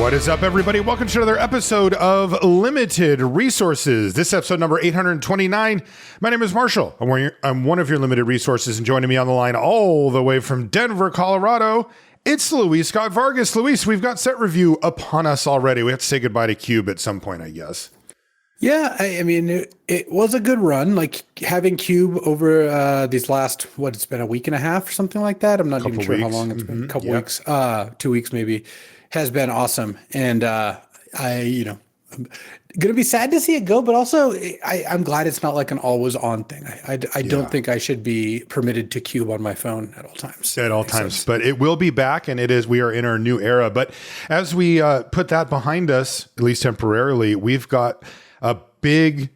What is up, everybody? Welcome to another episode of Limited Resources. This is episode number 829. My name is Marshall. I'm one of your Limited Resources, and joining me on the line all the way from Denver, Colorado, it's Luis Scott-Vargas. Luis, we've got set review upon us already. We have to say goodbye to Cube at some point, I guess. Yeah, I mean, it was a good run. Like having Cube over these last, it's been a week and a half or something like that. I'm not even sure how long it's been. A couple weeks, 2 weeks maybe, has been awesome. And I'm going to be sad to see it go, but also I'm glad it's not like an always on thing. I don't think I should be permitted to Cube on my phone at all times. At all times, but it will be back, and we are in our new era. But as we put that behind us, at least temporarily, we've got a big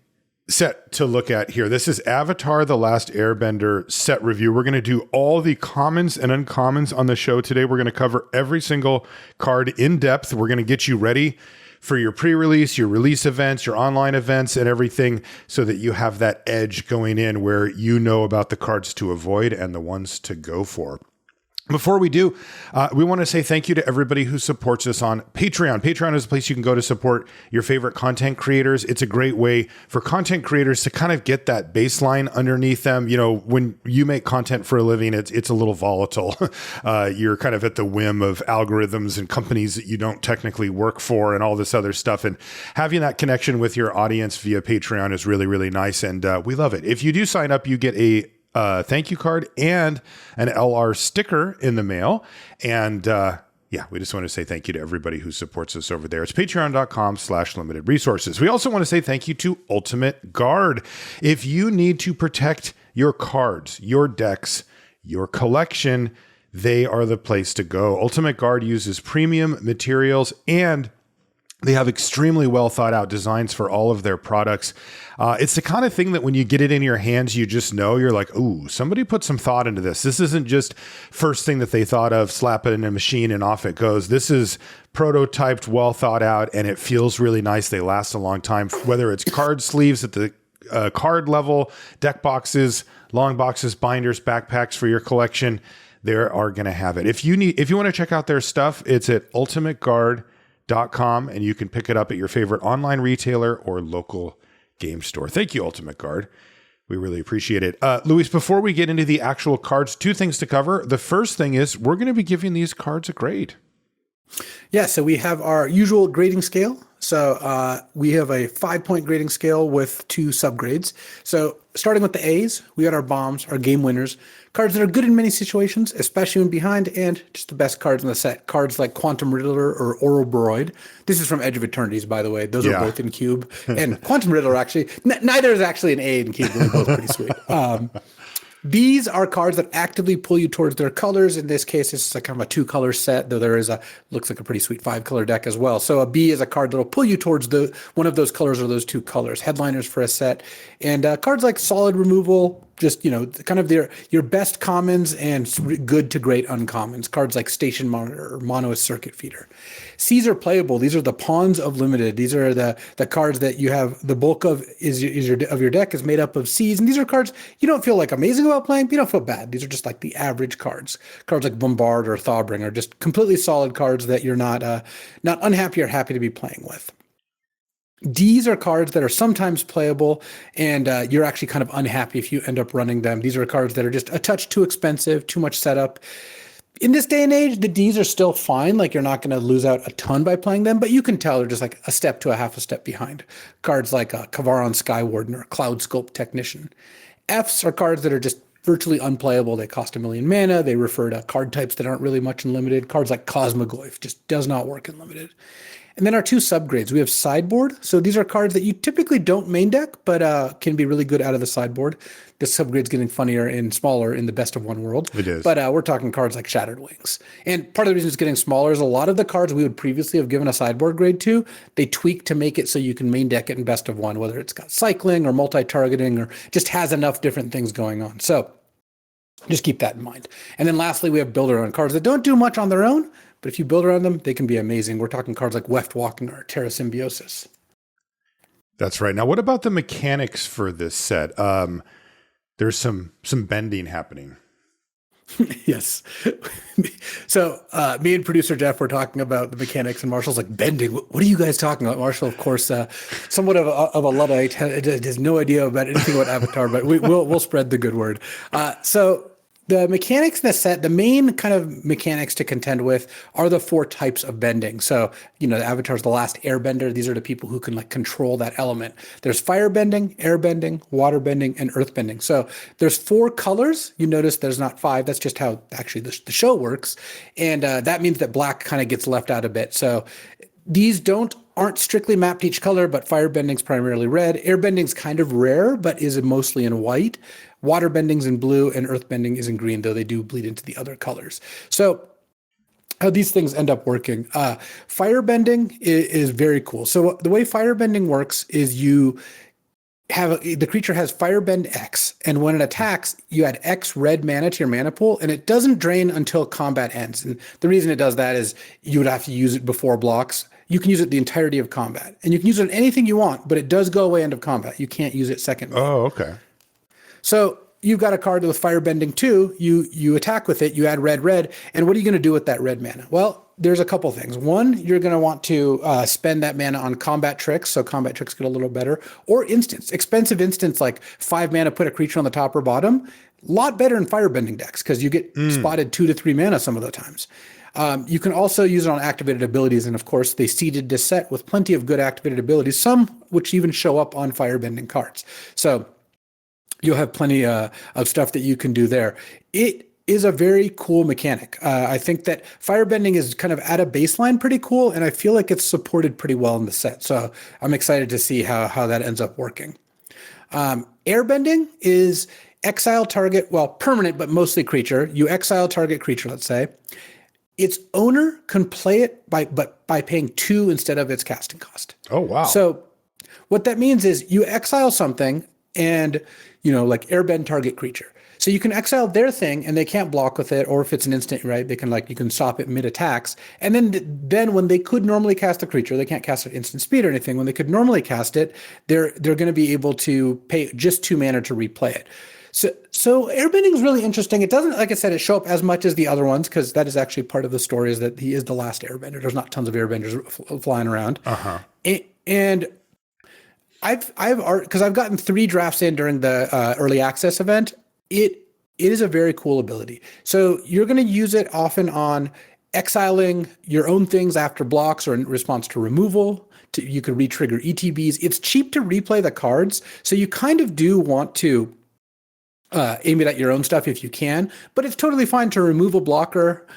set to look at here. This is Avatar: The Last Airbender set review. We're going to do all the commons and uncommons on the show today. We're going to cover every single card in depth. We're going to get you ready for your pre-release, your release events, your online events, and everything, so that you have that edge going in where you know about the cards to avoid and the ones to go for. Before we do, we want to say thank you to everybody who supports us on Patreon. Patreon is a place you can go to support your favorite content creators. It's a great way for content creators to kind of get that baseline underneath them. You know, when you make content for a living, it's a little volatile. You're kind of at the whim of algorithms and companies that you don't technically work for and all this other stuff. And having that connection with your audience via Patreon is really, really nice. And we love it. If you do sign up, you get a thank you card and an LR sticker in the mail. And we just want to say thank you to everybody who supports us over there. It's patreon.com/limited resources. We also want to say thank you to Ultimate Guard. If you need to protect your cards, your decks, your collection, they are the place to go. Ultimate Guard uses premium materials, and they have extremely well thought out designs for all of their products. It's the kind of thing that when you get it in your hands, you just know, you're like, ooh, somebody put some thought into this. This isn't just first thing that they thought of, slap it in a machine and off it goes. This is prototyped, well thought out, and it feels really nice. They last a long time, whether it's card sleeves at the card level, deck boxes, long boxes, binders, backpacks for your collection. They are going to have it. If you want to check out their stuff, it's at ultimateguard.com, and you can pick it up at your favorite online retailer or local game store. Thank you, Ultimate Guard. We really appreciate it. Luis, before we get into the actual cards, two things to cover. The first thing is we're going to be giving these cards a grade. Yeah, so we have our usual grading scale. So we have a 5-point grading scale with 2 subgrades. So starting with the A's, we got our bombs, our game winners, cards that are good in many situations, especially when behind, and just the best cards in the set. Cards like Quantum Riddler or Ouroboros. This is from Edge of Eternities, by the way. Those are both in Cube. And Quantum Riddler, actually, neither is actually an A in Cube. They're both pretty sweet. B's are cards that actively pull you towards their colors. In this case, it's like kind of a 2-color set, though there is looks like a pretty sweet 5-color deck as well. So a B is a card that'll pull you towards one of those colors or those 2 colors. Headliners for a set. And cards like Solid Removal, just, kind of your best commons and good to great uncommons. Cards like Station Monitor or Mono Circuit Feeder. C's are playable. These are the pawns of Limited. These are the cards that you have. The bulk of your deck is made up of C's, and these are cards you don't feel like amazing about playing, but you don't feel bad. These are just like the average cards. Cards like Bombard or Thawbringer are just completely solid cards that you're not unhappy or happy to be playing with. D's are cards that are sometimes playable, and you're actually kind of unhappy if you end up running them. These are cards that are just a touch too expensive, too much setup. In this day and age, the D's are still fine. Like, you're not going to lose out a ton by playing them, but you can tell they're just like a step to a half a step behind. Cards like Kavaron Skywarden or Cloud Sculpt Technician. F's are cards that are just virtually unplayable. They cost 1 million mana. They refer to card types that aren't really much in Limited. Cards like Cosmoglyph just does not work in Limited. And then our 2 subgrades. We have sideboard. So these are cards that you typically don't main deck, but can be really good out of the sideboard. The subgrade's getting funnier and smaller in the best of one world. It is. But we're talking cards like Shattered Wings. And part of the reason it's getting smaller is a lot of the cards we would previously have given a sideboard grade to, they tweak to make it so you can main deck it in best of one, whether it's got cycling or multi-targeting or just has enough different things going on. So just keep that in mind. And then lastly, we have build-around cards that don't do much on their own, but if you build around them, they can be amazing. We're talking cards like Weft Walking or Terra Symbiosis. That's right. Now, what about the mechanics for this set? There's some bending happening. Yes. So me and producer Jeff were talking about the mechanics, and Marshall's like, bending. What are you guys talking about? Marshall, of course, somewhat of a Luddite, has no idea about anything about Avatar, but we'll spread the good word. So the mechanics in the set, the main kind of mechanics to contend with are the four types of bending. So, the Avatar's the Last Airbender. These are the people who can like control that element. There's fire bending, air bending, water bending, and earth bending. So there's four colors. You notice there's not five. That's just how actually the show works. And that means that black kind of gets left out a bit. So these aren't strictly mapped to each color, but fire bending's primarily red. Air bending's kind of rare, but is mostly in white. Water bending's in blue, and earth bending is in green, though they do bleed into the other colors. So how these things end up working. Fire bending is very cool. So the way fire bending works is the creature has Firebend X, and when it attacks, you add X red mana to your mana pool, and it doesn't drain until combat ends. And the reason it does that is you would have to use it before blocks. You can use it the entirety of combat, and you can use it on anything you want, but it does go away end of combat. You can't use it second. Oh, okay. So you've got a card with Firebending 2, you attack with it, you add red, and what are you going to do with that red mana? Well, there's a couple things. One, you're going to want to spend that mana on combat tricks, so combat tricks get a little better, or instants. Expensive instants like 5 mana, put a creature on the top or bottom, a lot better in Firebending decks because you get spotted 2 to 3 mana some of the times. You can also use it on activated abilities, and of course, they seeded this set with plenty of good activated abilities, some which even show up on Firebending cards. So you'll have plenty of stuff that you can do there. It is a very cool mechanic. I think that firebending is kind of at a baseline pretty cool, and I feel like it's supported pretty well in the set. So I'm excited to see how that ends up working. Airbending is exile target, well, permanent, but mostly creature. You exile target creature, let's say. Its owner can play it by paying 2 instead of its casting cost. Oh, wow. So what that means is you exile something and, like airbend target creature. So you can exile their thing and they can't block with it, or if it's an instant, right, they can you can stop it mid attacks. And then when they could normally cast a creature, they can't cast it instant speed or anything. When they could normally cast it, they're going to be able to pay just 2 mana to replay it. So airbending is really interesting. It doesn't, like I said, show up as much as the other ones because that is actually part of the story is that he is the last airbender. There's not tons of airbenders flying around. Uh-huh. And I've gotten 3 drafts in during the early access event. It is a very cool ability. So you're going to use it often on exiling your own things after blocks or in response to removal. You can re-trigger ETBs. It's cheap to replay the cards, so you kind of do want to aim it at your own stuff if you can, but it's totally fine to remove a blocker,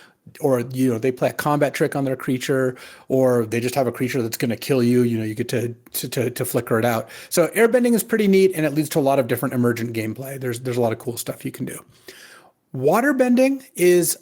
or they play a combat trick on their creature, or they just have a creature that's going to kill you. You get to flicker it out. So airbending is pretty neat, and it leads to a lot of different emergent gameplay. There's a lot of cool stuff you can do. Waterbending is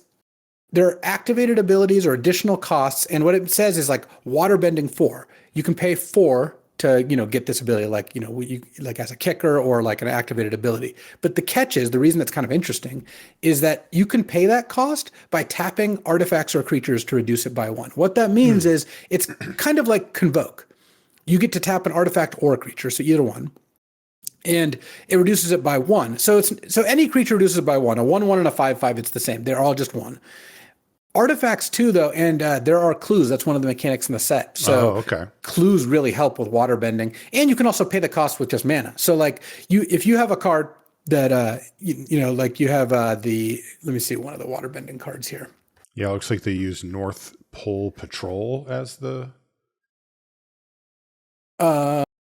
there are activated abilities or additional costs, and what it says is waterbending 4. You can pay 4 to get this ability, like as a kicker or like an activated ability. But the catch is, the reason that's kind of interesting is that you can pay that cost by tapping artifacts or creatures to reduce it by 1. What that means is it's kind of like Convoke. You get to tap an artifact or a creature, so either one, and it reduces it by 1. So any creature reduces it by 1. A 1/1 and a 5/5, it's the same. They're all just 1. Artifacts too, though, and there are clues. That's one of the mechanics in the set. So clues really help with waterbending, and you can also pay the cost with just mana. So if you have a card that you have let me see one of the waterbending cards here. Yeah, it looks like they use North Pole Patrol as the.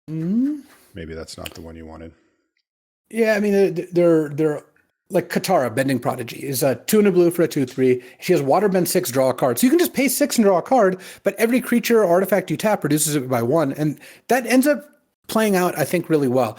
Maybe that's not the one you wanted. Yeah, I mean they're. Like Katara, Bending Prodigy, is a 2 and a blue for a 2/3. She has Waterbend 6, draw a card. So you can just pay 6 and draw a card, but every creature or artifact you tap reduces it by 1. And that ends up playing out, I think, really well.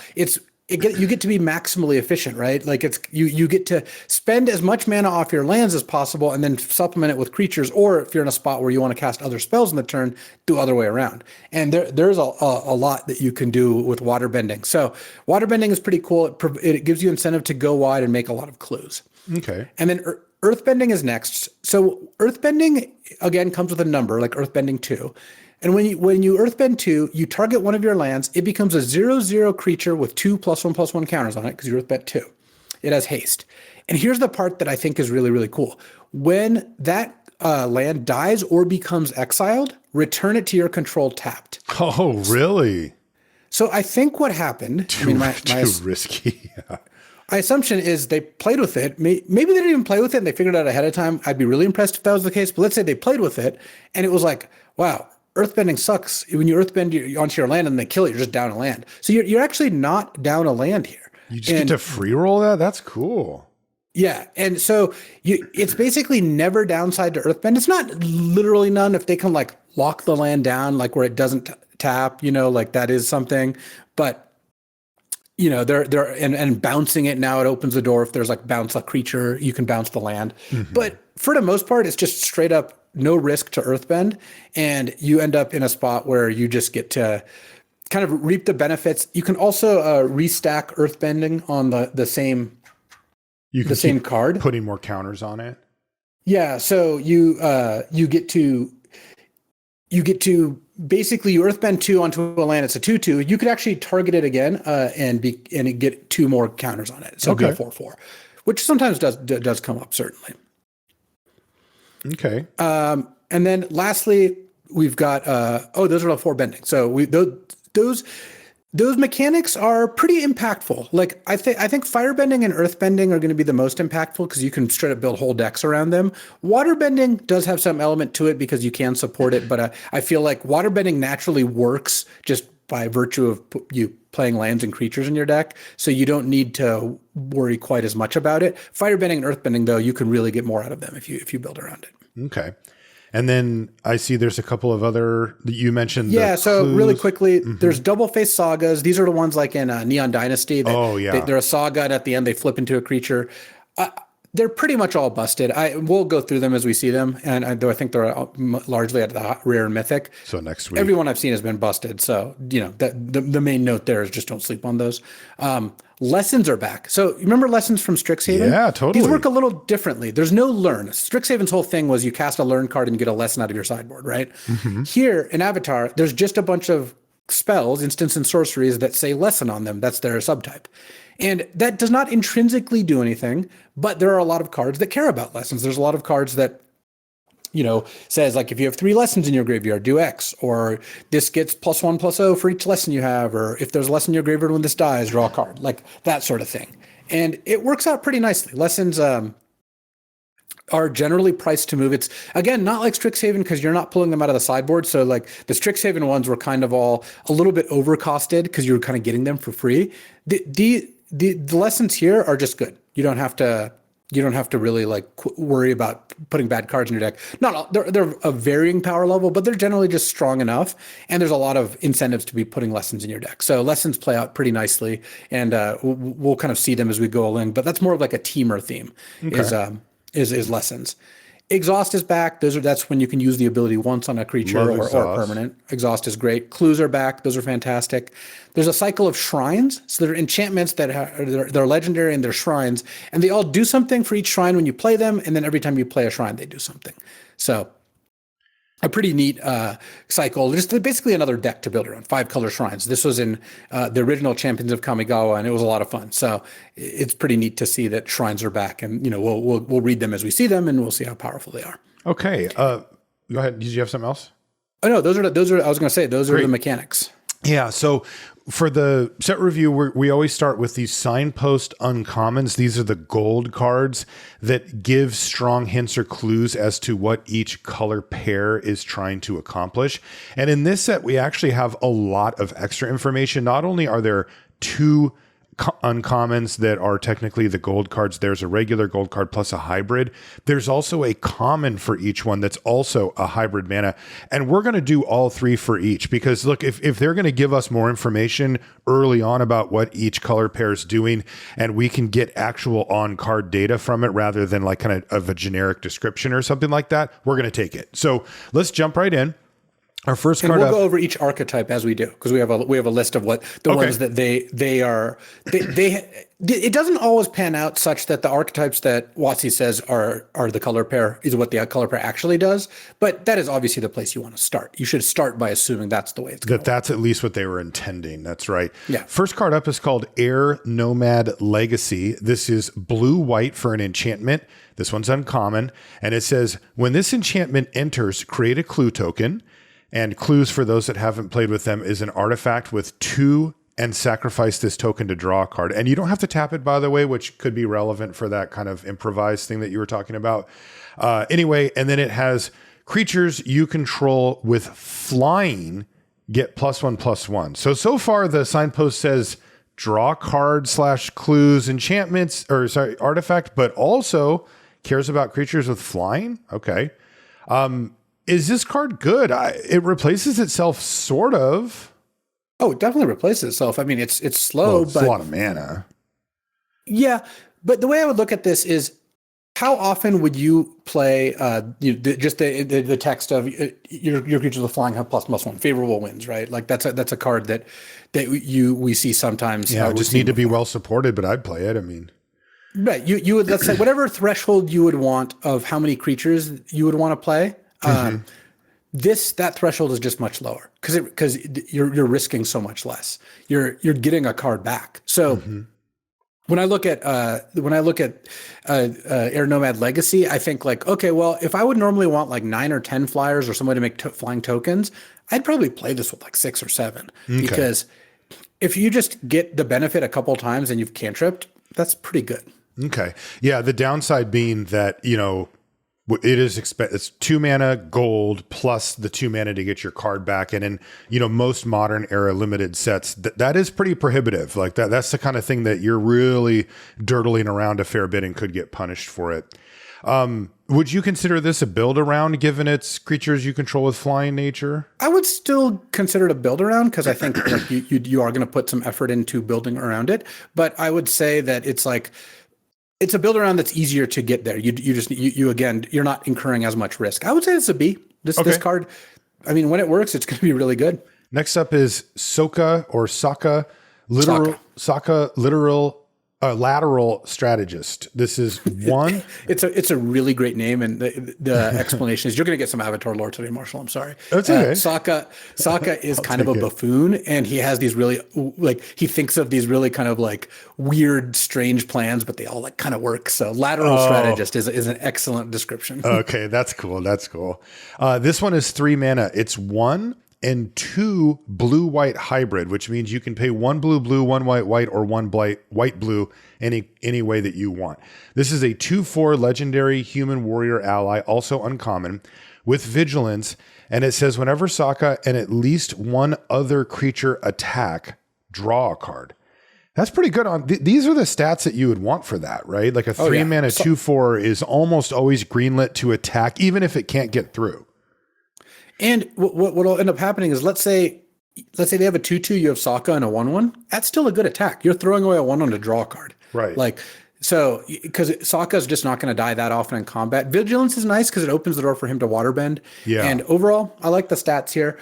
You get to be maximally efficient, right? Like you get to spend as much mana off your lands as possible and then supplement it with creatures, or if you're in a spot where you want to cast other spells in the turn, do other way around. And there's a lot that you can do with waterbending. So waterbending is pretty cool. It gives you incentive to go wide and make a lot of clues. Okay. And then earthbending is next. So earthbending, again, comes with a number, like earthbending 2. And when you earthbend 2, you target one of your lands, it becomes a 0/0 creature with 2 +1/+1 counters on it because you earthbend 2. It has haste. And here's the part that I think is really, really cool. When that land dies or becomes exiled, return it to your control tapped. Oh, really? So I think what happened, Too risky. Yeah. My assumption is they played with it. Maybe they didn't even play with it and they figured it out ahead of time. I'd be really impressed if that was the case. But let's say they played with it and it was like, wow, earthbending sucks. When you earthbend onto your land and they kill it, you're just down a land. So you're actually not down a land here. You just get to free roll that? That's cool. Yeah. And so it's basically never downside to earthbend. It's not literally none if they can like lock the land down, like where it doesn't tap, like that is something. But they're and bouncing it now, it opens the door. If there's like bounce a creature, you can bounce the land. Mm-hmm. But for the most part, it's just straight up no risk to earthbend. And you end up in a spot where you just get to kind of reap the benefits. You can also restack earthbending on the same same card, putting more counters on it. Yeah, so you get to basically you earthbend 2 onto a land. It's a 2/2. You could actually target it again and get 2 more counters on it. So it'd be a 4/4, which sometimes does come up, certainly. Okay. And then lastly, we've got those are the 4 bending. So those mechanics are pretty impactful. Like I think firebending and earthbending are going to be the most impactful because you can straight up build whole decks around them. Waterbending does have some element to it because you can support it, but I feel like waterbending naturally works just by virtue of you playing lands and creatures in your deck, so you don't need to worry quite as much about it. Firebending and earthbending, though, you can really get more out of them if you build around it. Okay. And then I see there's a couple of other that you mentioned. Yeah. So really quickly, there's double face sagas. These are the ones like in Neon Dynasty. They're a saga, and at the end they flip into a creature. They're pretty much all busted. We'll go through them as we see them, and I think they're largely at the rare and mythic. So next week, everyone I've seen has been busted. So the main note there is just don't sleep on those. Lessons are back. So you remember lessons from Strixhaven? Yeah, totally. These work a little differently. There's no learn. Strixhaven's whole thing was you cast a learn card and you get a lesson out of your sideboard, right? Mm-hmm. Here in Avatar, there's just a bunch of spells, instants and sorceries that say lesson on them. That's their subtype. And that does not intrinsically do anything, but there are a lot of cards that care about lessons. There's a lot of cards that says like if you have 3 lessons in your graveyard, do X, or this gets +1/+0 for each lesson you have, or if there's a lesson in your graveyard when this dies, draw a card, like that sort of thing. And it works out pretty nicely. Lessons are generally priced to move. It's again not like Strixhaven because you're not pulling them out of the sideboard. So like the Strixhaven ones were kind of all a little bit overcosted because you were kind of getting them for free. The lessons here are just good. You don't have to really like worry about putting bad cards in your deck. Not all, they're a varying power level, but they're generally just strong enough. And there's a lot of incentives to be putting lessons in your deck. So lessons play out pretty nicely, and we'll kind of see them as we go along. But that's more of like a teamer theme. Okay. Is lessons. Exhaust is back. That's when you can use the ability once on a creature or permanent. Exhaust is great. Clues are back. Those are fantastic. There's a cycle of shrines. So they're enchantments that they're legendary and they're shrines, and they all do something for each shrine when you play them. And then every time you play a shrine, they do something. So a pretty neat cycle. Just basically another deck to build around. 5-color shrines. This was in the original Champions of Kamigawa, and it was a lot of fun. So it's pretty neat to see that shrines are back, and we'll read them as we see them, and we'll see how powerful they are. Okay, go ahead. Did you have something else? Oh no, those are. I was going to say those are the mechanics. Yeah. So for the set review, we always start with these signpost uncommons. These are the gold cards that give strong hints or clues as to what each color pair is trying to accomplish. And in this set, we actually have a lot of extra information. Not only are there 2 uncommons that are technically the gold cards, there's a regular gold card plus a hybrid. There's also a common for each one that's also a hybrid mana. And we're going to do all 3 for each because look, if they're going to give us more information early on about what each color pair is doing, and we can get actual on-card data from it rather than like kind of a generic description or something like that, we're going to take it. So let's jump right in. Our first And card we'll up. go over each archetype as we do, because we have a list of what the ones that they are. It doesn't always pan out such that the archetypes that WotC says are the color pair is what the color pair actually does. But that is obviously the place you want to start. You should start by assuming that's the way it's going. That's at least what they were intending. That's right. Yeah. First card up is called Air Nomad Legacy. This is blue-white for an enchantment. This one's uncommon. And it says, when this enchantment enters, create a clue token. And clues, for those that haven't played with them, is an artifact with 2 and sacrifice this token to draw a card. And you don't have to tap it, by the way, which could be relevant for that kind of improvised thing that you were talking about. Anyway, and then it has creatures you control with flying get +1/+1. So far the signpost says draw card / clues, enchantments, artifact, but also cares about creatures with flying. Okay. Is this card good? It replaces itself, sort of. Oh, it definitely replaces itself. I mean, it's slow, It's a lot of mana. Yeah, but the way I would look at this is, how often would you play just the text of your creatures with flying have +1/+1 favorable wins, right? Like that's a card that we see sometimes. Yeah, just need to be well supported, but I'd play it. I mean, right? You would, let's say, whatever threshold you would want of how many creatures you would want to play. That threshold is just much lower because you're risking so much less. You're getting a card back. So when I look at Air Nomad Legacy, I think like, okay, well, if I would normally want like 9 or 10 flyers or somebody to make flying tokens, I'd probably play this with like 6 or 7 because if you just get the benefit a couple times and you've cantripped, that's pretty good. Okay. Yeah. The downside being that, it's 2 mana gold plus the 2 mana to get your card back. And in, most modern era limited sets, that is pretty prohibitive. Like that's the kind of thing that you're really dirtling around a fair bit and could get punished for it. Would you consider this a build around given its creatures you control with flying nature? I would still consider it a build around because I think like you are going to put some effort into building around it. But I would say that it's a build around that's easier to get there. You're not incurring as much risk. I would say it's a B. This card, I mean, when it works, it's going to be really good. Next up is Sokka or Sokka, lateral strategist. This is one. It's a really great name, and the explanation is you're going to get some Avatar lore today, Marshall. I'm sorry. That's okay. Sokka is kind of a buffoon, and he has these really he thinks of these really kind of like weird, strange plans, but they all like kind of work. So lateral strategist is an excellent description. Okay, that's cool. That's cool. This one is 3 mana. It's 1 and 2 blue-white hybrid, which means you can pay 1 blue-blue, 1 white-white, or 1 white-blue any way that you want. This is a 2/4 legendary human warrior ally, also uncommon, with vigilance, and it says whenever Sokka and at least one other creature attack, draw a card. That's pretty good. These are the stats that you would want for that, right? Like a 3 mana 2/4 is almost always greenlit to attack, even if it can't get through. And what will end up happening is, let's say they have a 2/2, you have Sokka and a 1/1. That's still a good attack. You're throwing away a 1/1 to draw a card, right? Like, so because Sokka is just not going to die that often in combat. Vigilance is nice because it opens the door for him to waterbend. Yeah. And overall, I like the stats here.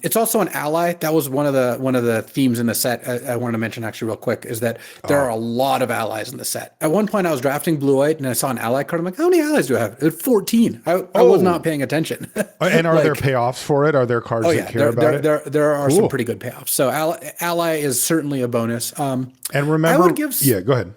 It's also an ally. That was one of the themes in the set. I wanted to mention actually real quick is that there are a lot of allies in the set. At one point, I was drafting blue-white and I saw an ally card. I'm like, how many allies do I have? 14. I was not paying attention. And are there payoffs for it? Are there cards that care about it? There are some pretty good payoffs. So ally is certainly a bonus. And remember, go ahead.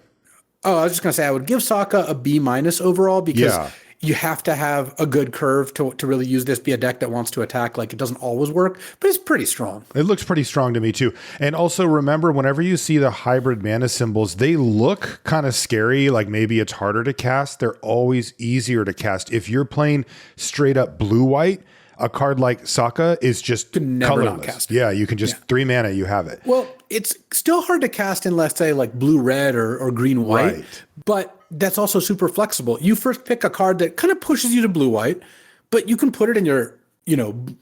Oh, I was just going to say, I would give Sokka a B- overall because you have to have a good curve to really use this, be a deck that wants to attack. Like, it doesn't always work, but it's pretty strong. It looks pretty strong to me too. And also remember, whenever you see the hybrid mana symbols, they look kind of scary. Like maybe it's harder to cast. They're always easier to cast. If you're playing straight up blue-white, a card like Sokka is just colorless. Yeah, you can just 3 mana, you have it. Well, it's still hard to cast in, let's say, like blue-red or green-white, right. But that's also super flexible. You first pick a card that kind of pushes you to blue-white, but you can put it in your,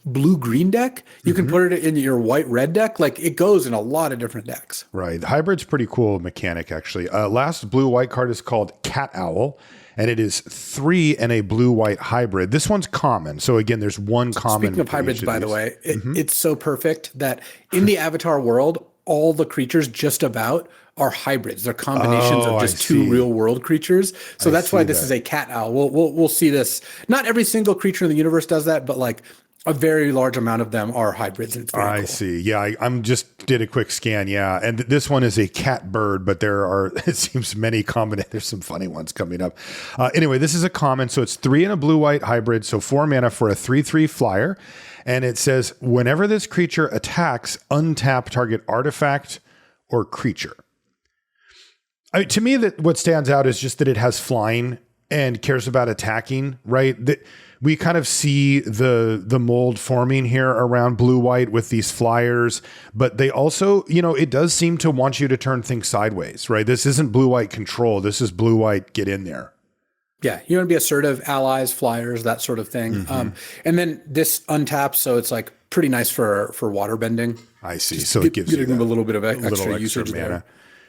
blue-green deck. You can put it in your white-red deck. Like, it goes in a lot of different decks. Right. The hybrid's pretty cool mechanic, actually. Last blue-white card is called Cat Owl. and it is 3 and a blue-white hybrid. This one's common. So again, there's one common. Speaking of hybrids, by the way, it's so perfect that in the Avatar world, all the creatures just about are hybrids. They're combinations of just two real world creatures. So that's why this is a cat owl. We'll see this. Not every single creature in the universe does that, but like a very large amount of them are hybrids. And it's very cool. See. Yeah, I'm just did a quick scan. Yeah, and this one is a cat bird, but there are, it seems, many common. There's some funny ones coming up. Anyway, this is a common. So it's 3 and a blue-white hybrid. So 4 mana for a 3/3 flyer. And it says, whenever this creature attacks, untap target artifact or creature. To me, that what stands out is just that it has flying and cares about attacking, right? That we kind of see the mold forming here around blue-white with these flyers, but they also, it does seem to want you to turn things sideways, right? This isn't blue-white control. This is blue-white get in there. Yeah, you want to be assertive, allies, flyers, that sort of thing. And then this untaps, so it's like pretty nice for water bending. I see. So it gives you them a little bit of extra usage mana there.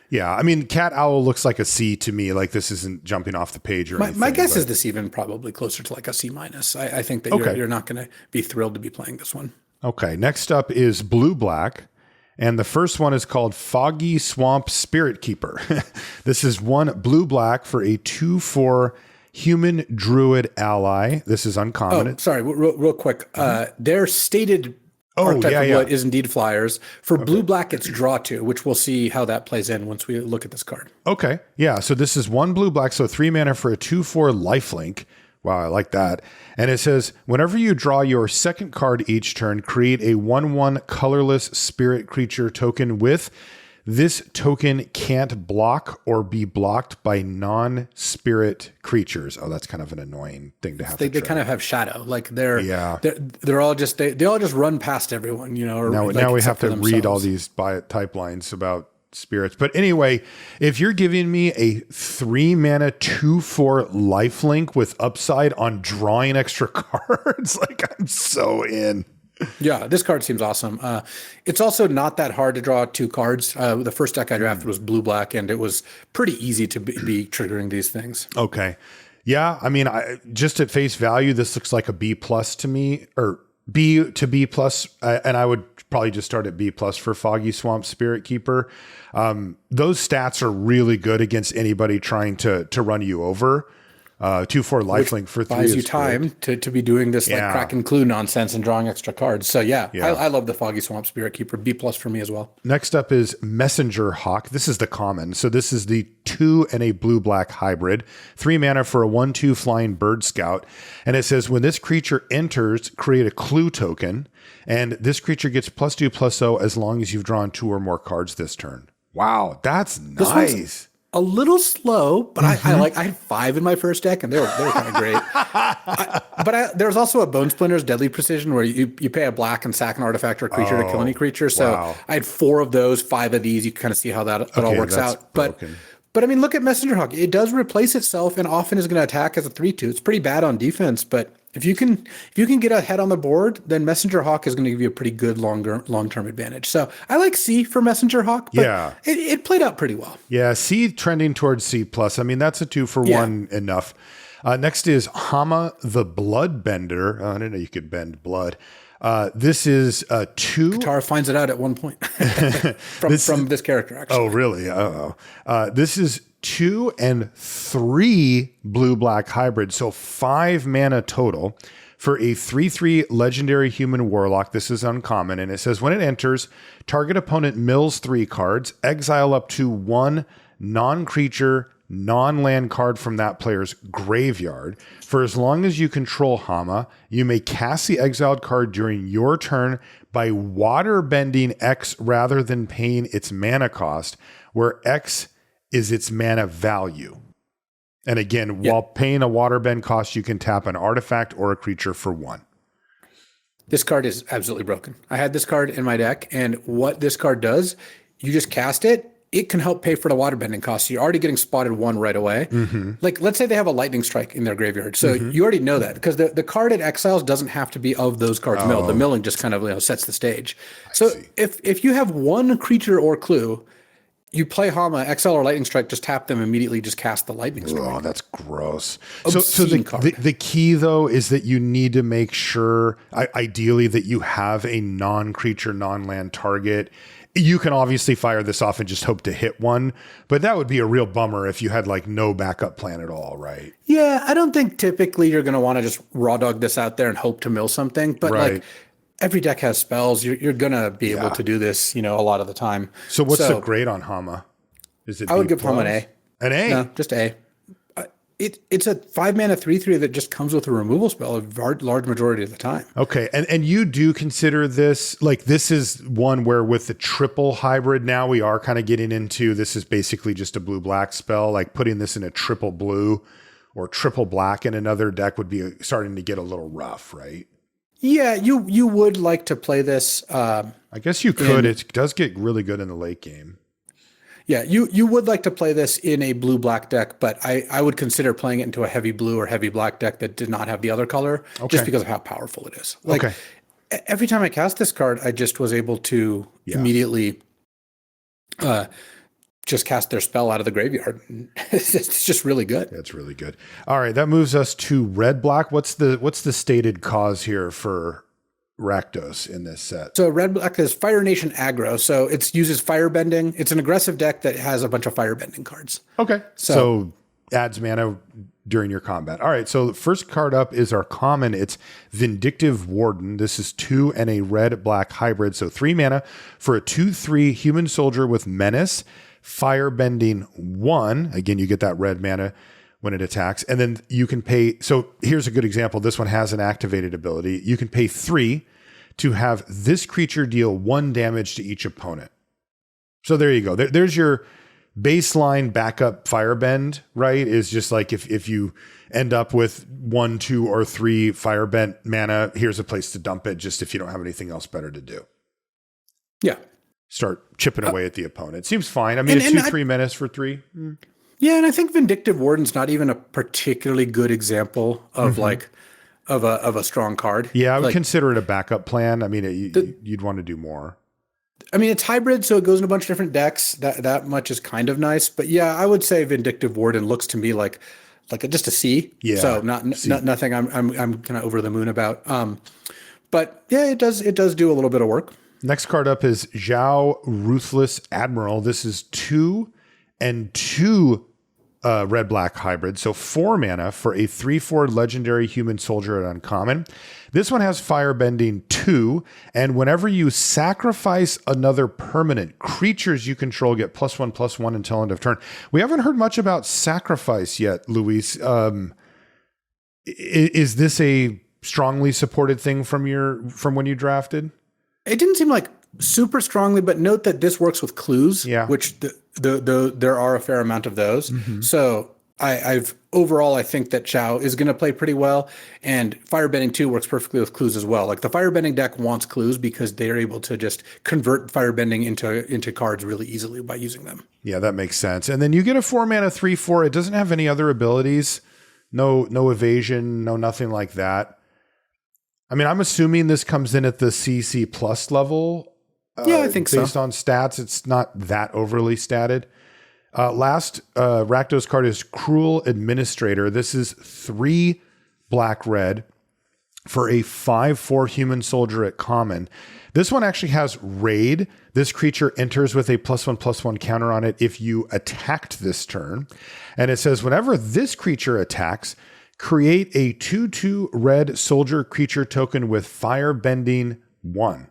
Yeah, I mean, cat owl looks like a C to me. Like this isn't jumping off the page or anything. My guess is this even probably closer to like a C-. I think that you're not going to be thrilled to be playing this one. Okay, next up is blue-black. And the first one is called Foggy Swamp Spirit Keeper. This is 1 blue-black for a 2/4 human druid ally. This is uncommon. Oh, sorry, real quick. Their stated archetype of what is indeed flyers. For blue-black, it's draw 2, which we'll see how that plays in once we look at this card. Okay, yeah. So this is 1 blue-black, so 3 mana for a 2/4 lifelink. Wow, I like that. And it says, whenever you draw your second card each turn, create a 1/1 colorless spirit creature token with this token can't block or be blocked by non-spirit creatures. Oh, that's kind of an annoying thing to have. They kind of have shadow, like they're all just they all just run past everyone, Or now we have to read all these type lines about spirits. But anyway, if you're giving me a 3 mana 2/4 lifelink with upside on drawing extra cards, like I'm so in. Yeah, this card seems awesome. It's also not that hard to draw 2 cards. The first deck I drafted was blue-black, and it was pretty easy to be triggering these things. Okay. Yeah, I mean, just at face value, this looks like a B+ to me, or B to B+, and I would probably just start at B+ for Foggy Swamp Spirit Keeper. Those stats are really good against anybody trying to run you over. 2/4 lifelink for 3 buys you time to be doing this like crack and clue nonsense and drawing extra cards. So I love the Foggy Swamp Spirit Keeper. B+ for me as well. Next up is Messenger Hawk. This is the common. So this is the 2 and a blue-black hybrid. 3 mana for a 1/2 flying bird scout. And it says when this creature enters, create a clue token. And this creature gets +2/+0 as long as you've drawn 2 or more cards this turn. Wow, that's nice. A little slow, but I had 5 in my first deck, and they were kind of great. But there's also a Bone Splinter's Deadly Precision where you pay a black and sack an artifact or a creature to kill any creature. So I had 4 of those, 5 of these. You can kind of see how that all works out. But I mean, look at Messenger Hawk. It does replace itself and often is going to attack as a 3/2. It's pretty bad on defense, but if you can get ahead on the board, then Messenger Hawk is going to give you a pretty good long-term advantage. So I like C for Messenger Hawk, but it played out pretty well. Yeah, C trending towards C+. I mean, that's a 2-for-1 enough. Next is Hama the Bloodbender. I didn't know you could bend blood. This is 2. Katara finds it out at one point from this character, actually. Oh, really? This is 2 and 3 blue-black hybrid, so 5 mana total for a 3/3 legendary human warlock. This is uncommon, and it says when it enters, target opponent mills 3 cards, exile up to 1 non-creature, non-land card from that player's graveyard. For as long as you control Hama, you may cast the exiled card during your turn by waterbending X rather than paying its mana cost, where X is its mana value. And again, while paying a waterbend cost, you can tap an artifact or a creature for 1. This card is absolutely broken. I had this card in my deck, and what this card does, you just cast it. It can help pay for the waterbending cost. So you're already getting spotted 1 right away. Like, let's say they have a lightning strike in their graveyard. So you already know that because the card it exiles doesn't have to be of those cards milled. The milling just kind of sets the stage. So if you have 1 creature or clue, you play Hama, XL or Lightning Strike, just tap them immediately, just cast the Lightning Strike. Oh, that's gross. Obscene card. The key, though, is that you need to make sure, ideally, that you have a non-creature, non-land target. You can obviously fire this off and just hope to hit one, but that would be a real bummer if you had like no backup plan at all, right? Yeah, I don't think typically you're going to want to just raw dog this out there and hope to mill something, but like every deck has spells. You're going to be able to do this, a lot of the time. So what's the grade on Hama? Is it I would give Hama an A. An A? No, just A. It's a 5-mana 3/3 that just comes with a removal spell a large majority of the time. Okay, and you do consider this, like this is one where with the triple hybrid now we are kind of getting into, this is basically just a blue-black spell, like putting this in a triple blue or triple black in another deck would be starting to get a little rough, right? Yeah, you would like to play this. I guess you could. It does get really good in the late game. Yeah, you would like to play this in a blue-black deck, but I would consider playing it into a heavy blue or heavy black deck that did not have the other color, just because of how powerful it is. Like every time I cast this card, I just was able to immediately just cast their spell out of the graveyard. It's just really good. That's really good. All right, that moves us to red-black. What's the stated cause here for Rakdos in this set? So red-black is Fire Nation aggro. So it uses firebending. It's an aggressive deck that has a bunch of firebending cards. Okay. So adds mana during your combat. All right. So the first card up is our common. It's Vindictive Warden. This is 2 and a red-black hybrid. So 3 mana for a 2/3 human soldier with menace, firebending 1. Again, you get that red mana when it attacks. And then you can pay. So here's a good example. This one has an activated ability. You can pay 3 to have this creature deal 1 damage to each opponent. So there you go. There's your baseline backup firebend, right? Is just like if you end up with 1, 2, or 3 firebend mana, here's a place to dump it just if you don't have anything else better to do. Yeah. Start chipping away at the opponent. Seems fine. I mean, it's 2-3 menace for 3. Yeah, and I think Vindictive Warden's not even a particularly good example of of a strong card. Yeah, I would consider it a backup plan. I mean, you'd want to do more. I mean, it's hybrid, so it goes in a bunch of different decks. That much is kind of nice. But yeah, I would say Vindictive Warden looks to me like just a C. Yeah. So nothing I'm kind of over the moon about. But yeah, it does do a little bit of work. Next card up is Zhao Ruthless Admiral. This is 2 and 2 red-black hybrid. So 4 mana for a 3/4 legendary human soldier at uncommon. This one has firebending 2. And whenever you sacrifice another permanent, creatures you control get +1/+1 until end of turn. We haven't heard much about sacrifice yet, Luis. Is this a strongly supported thing from when you drafted? It didn't seem like super strongly, but note that this works with clues, which there are a fair amount of those. So overall, I think that Zhao is going to play pretty well, and Firebending 2 works perfectly with clues as well. Like the Firebending deck wants clues because they're able to just convert Firebending into cards really easily by using them. Yeah, that makes sense. And then you get a 4 mana 3/4. It doesn't have any other abilities, no evasion, no nothing like that. I mean, I'm assuming this comes in at the CC plus level. Yeah, I think so. Based on stats, it's not that overly statted. Last Rakdos card is Cruel Administrator. This is 3 black-red for a 5/4 human soldier at common. This one actually has Raid. This creature enters with a +1/+1 counter on it if you attacked this turn. And it says, whenever this creature attacks, create a 2/2 red soldier creature token with firebending 1.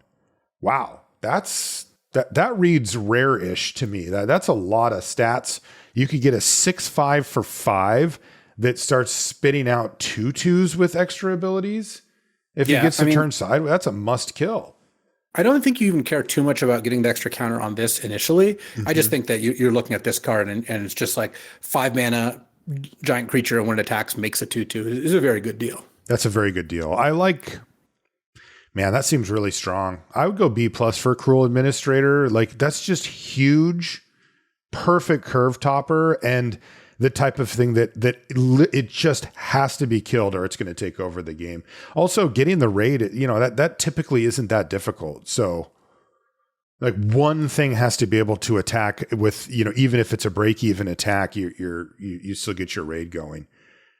Wow. That reads rare-ish to me. That's a lot of stats. You could get a 6/5 for 5 that starts spitting out 2/2s with extra abilities. If he gets the turn side, that's a must kill. I don't think you even care too much about getting the extra counter on this initially. I just think that you're looking at this card and it's just like 5 mana giant creature, and when it attacks makes a 2/2. It's a very good deal. That's a very good deal. Man, that seems really strong. I would go B+ for Cruel Administrator. Like, that's just huge, perfect curve topper, and the type of thing that it just has to be killed or it's going to take over the game. Also, getting the raid, that typically isn't that difficult. So Like one thing has to be able to attack with, even if it's a break-even attack, you still get your raid going.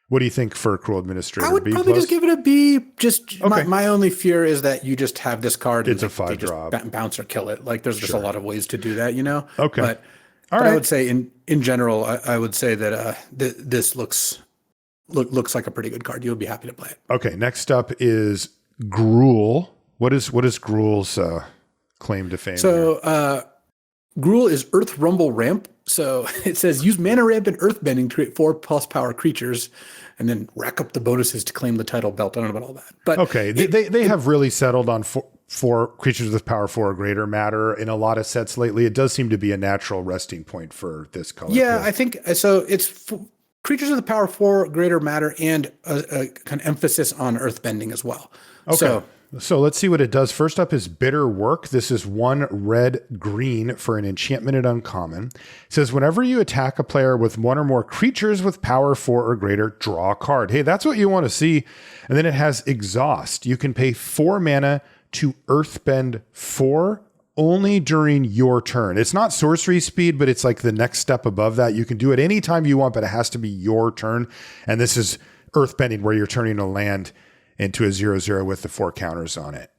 What do you think for Cruel Administrator? I would probably just give it a B. Just okay. my only fear is that you just have this card. It's and a 5-drop. Bounce or kill it. Like there's just a lot of ways to do that, Okay. But I would say in general, I would say that this looks like a pretty good card. You'll be happy to play it. Okay. Next up is Gruul. What is Gruul's claim to fame? So Gruul is Earth Rumble Ramp. So it says use Mana Ramp and Earthbending to create 4+ power creatures, and then rack up the bonuses to claim the title belt. I don't know about all that, but okay, they have really settled on four creatures with power 4 or greater matter in a lot of sets lately. It does seem to be a natural resting point for this color. Yeah, I think so. It's creatures with the power 4 or greater matter and a kind of emphasis on Earthbending as well. Okay. So let's see what it does. First up is Bitter Work. This is 1 red-green for an enchantment at uncommon. It says whenever you attack a player with 1 or more creatures with power 4 or greater, draw a card. Hey, that's what you want to see. And then it has Exhaust. You can pay 4 mana to Earthbend 4 only during your turn. It's not sorcery speed, but it's like the next step above that. You can do it anytime you want, but it has to be your turn. And this is Earthbending where you're turning a land into a 0/0 with the 4 counters on it.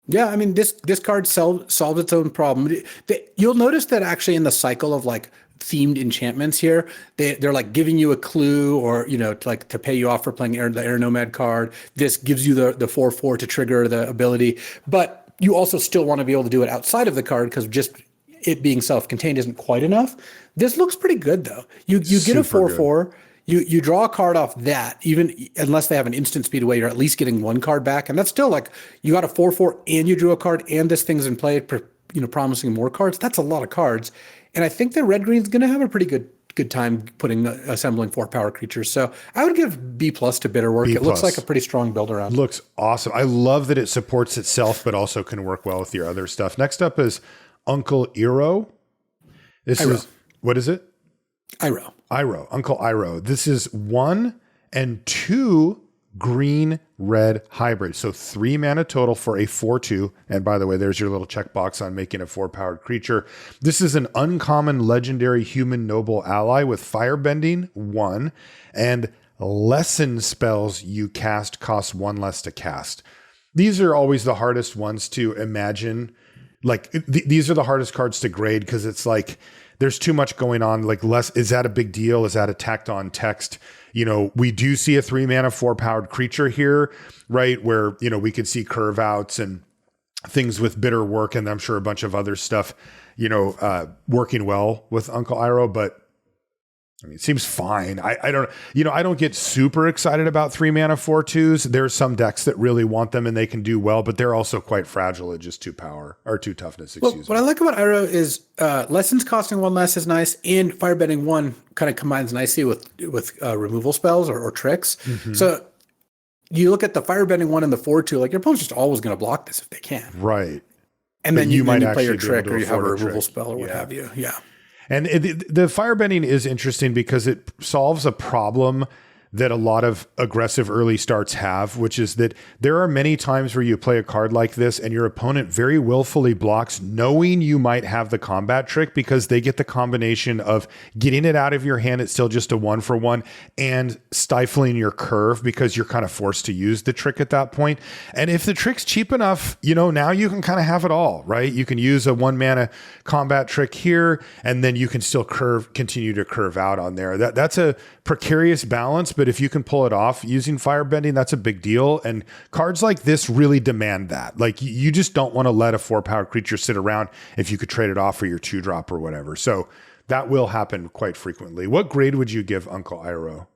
Yeah, I mean, this card solves its own problem. You'll notice that actually in the cycle of like themed enchantments here, they're like giving you a clue or, to pay you off for playing the Air Nomad card. This gives you the 4/4 to trigger the ability, but you also still want to be able to do it outside of the card because just it being self-contained isn't quite enough. This looks pretty good though. You get a 4/4. You draw a card off that, even unless they have an instant speed away, you're at least getting 1 card back. And that's still like you got a 4/4 and you drew a card and this thing's in play, promising more cards. That's a lot of cards. And I think the red-green's going to have a pretty good time assembling 4 power creatures. So I would give B+ to Bitter Work. It looks like a pretty strong build around. Looks awesome. I love that it supports itself, but also can work well with your other stuff. Next up is Uncle Iroh. What is it? Uncle Iroh. This is 1 and 2 green-red hybrid. So 3 mana total for a 4/2. And by the way, there's your little checkbox on making a 4-powered creature. This is an uncommon legendary human noble ally with firebending 1 and lesson spells you cast cost 1 less to cast. These are always the hardest ones to imagine. Like these are the hardest cards to grade because it's like there's too much going on. Like is that a big deal? Is that a tacked on text? We do see a 3 mana 4-powered creature here, right? Where, we could see curve outs and things with Bitter Work. And I'm sure a bunch of other stuff, working well with Uncle Iroh, but I mean, it seems fine. I don't get super excited about 3 mana 4/2s. There's some decks that really want them and they can do well, but they're also quite fragile at just 2 power or 2 toughness. What I like about Iroh is lessons costing 1 less is nice, and firebending 1 kind of combines nicely with removal spells or tricks. Mm-hmm. So you look at the firebending 1 and the 4/2, like your opponent's just always going to block this if they can. Right. And then you might play your trick or you have a removal spell or what have you. Yeah. And the firebending is interesting because it solves a problem that a lot of aggressive early starts have, which is that there are many times where you play a card like this and your opponent very willfully blocks knowing you might have the combat trick because they get the combination of getting it out of your hand. It's still just a 1-for-1 and stifling your curve because you're kind of forced to use the trick at that point. And if the trick's cheap enough, now you can kind of have it all, right? You can use a 1 mana combat trick here, and then you can still continue to curve out on there. That's a precarious balance, but if you can pull it off using firebending, that's a big deal. And cards like this really demand that. Like you just don't want to let a 4-powered creature sit around if you could trade it off for your 2-drop or whatever. So that will happen quite frequently. What grade would you give Uncle Iroh?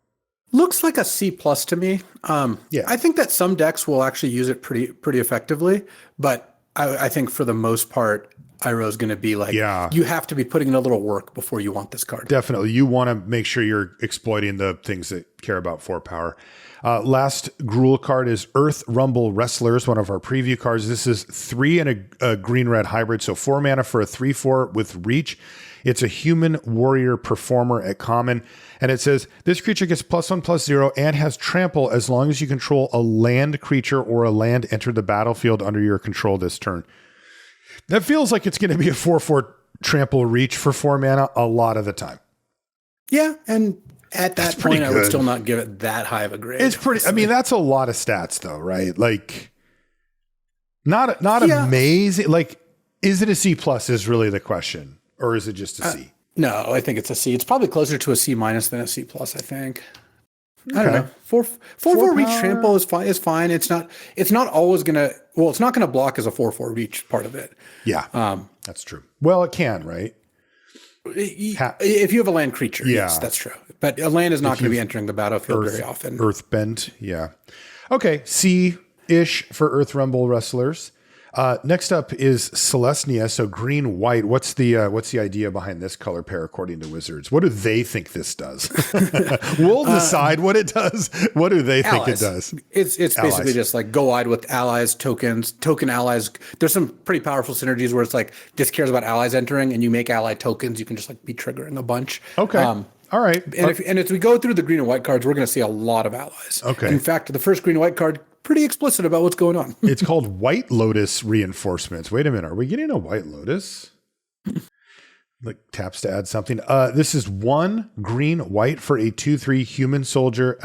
Looks like a C+ to me. Yeah, I think that some decks will actually use it pretty effectively, but I think for the most part, Iroh is going to be like, you have to be putting in a little work before you want this card. Definitely. You want to make sure you're exploiting the things that care about 4 power. Last Gruul card is Earth Rumble Wrestlers, one of our preview cards. This is 3 and a green-red hybrid, so 4 mana for a 3/4 with reach. It's a human warrior performer at common, and it says this creature gets +1/+0 and has trample as long as you control a land creature or a land enter the battlefield under your control this turn. That feels like it's going to be a 4/4 trample reach for 4 mana a lot of the time. Yeah, and at that point, I would good. still not give it that high of a grade. It's pretty. I mean, that's a lot of stats, though, right? Like, not amazing. Like, is it a C plus? Is really the question, or is it just a C? No, I think it's a C. It's probably closer to a C minus than a C plus. I think. Okay. I don't know. 4/4 reach trample is fine. Is fine. It's not always gonna. Well, it's not gonna block as a 4/4 reach part of it. Yeah, that's true. Well, it can, right? If you have a land creature, yes, that's true. But a land is not going to be entering the battlefield very often. Earthbend, yeah. Okay, C-ish for Earth Rumble Wrestlers. Next up is Celestia, so green-white. What's the idea behind this color pair according to Wizards? What do they think this does? We'll decide what it does. What do they think it does? It's basically just like go wide with allies, tokens, token allies. There's some pretty powerful synergies where it's like this cares about allies entering, and you make ally tokens. You can just like be triggering a bunch. Okay. All right. And if we go through the green and white cards, we're going to see a lot of allies. Okay. In fact, the first green and white card, pretty explicit about what's going on. It's called White Lotus Reinforcements. Wait a minute. Are we getting a White Lotus? Like taps to add something. This is 1 green-white for a 2/3 human soldier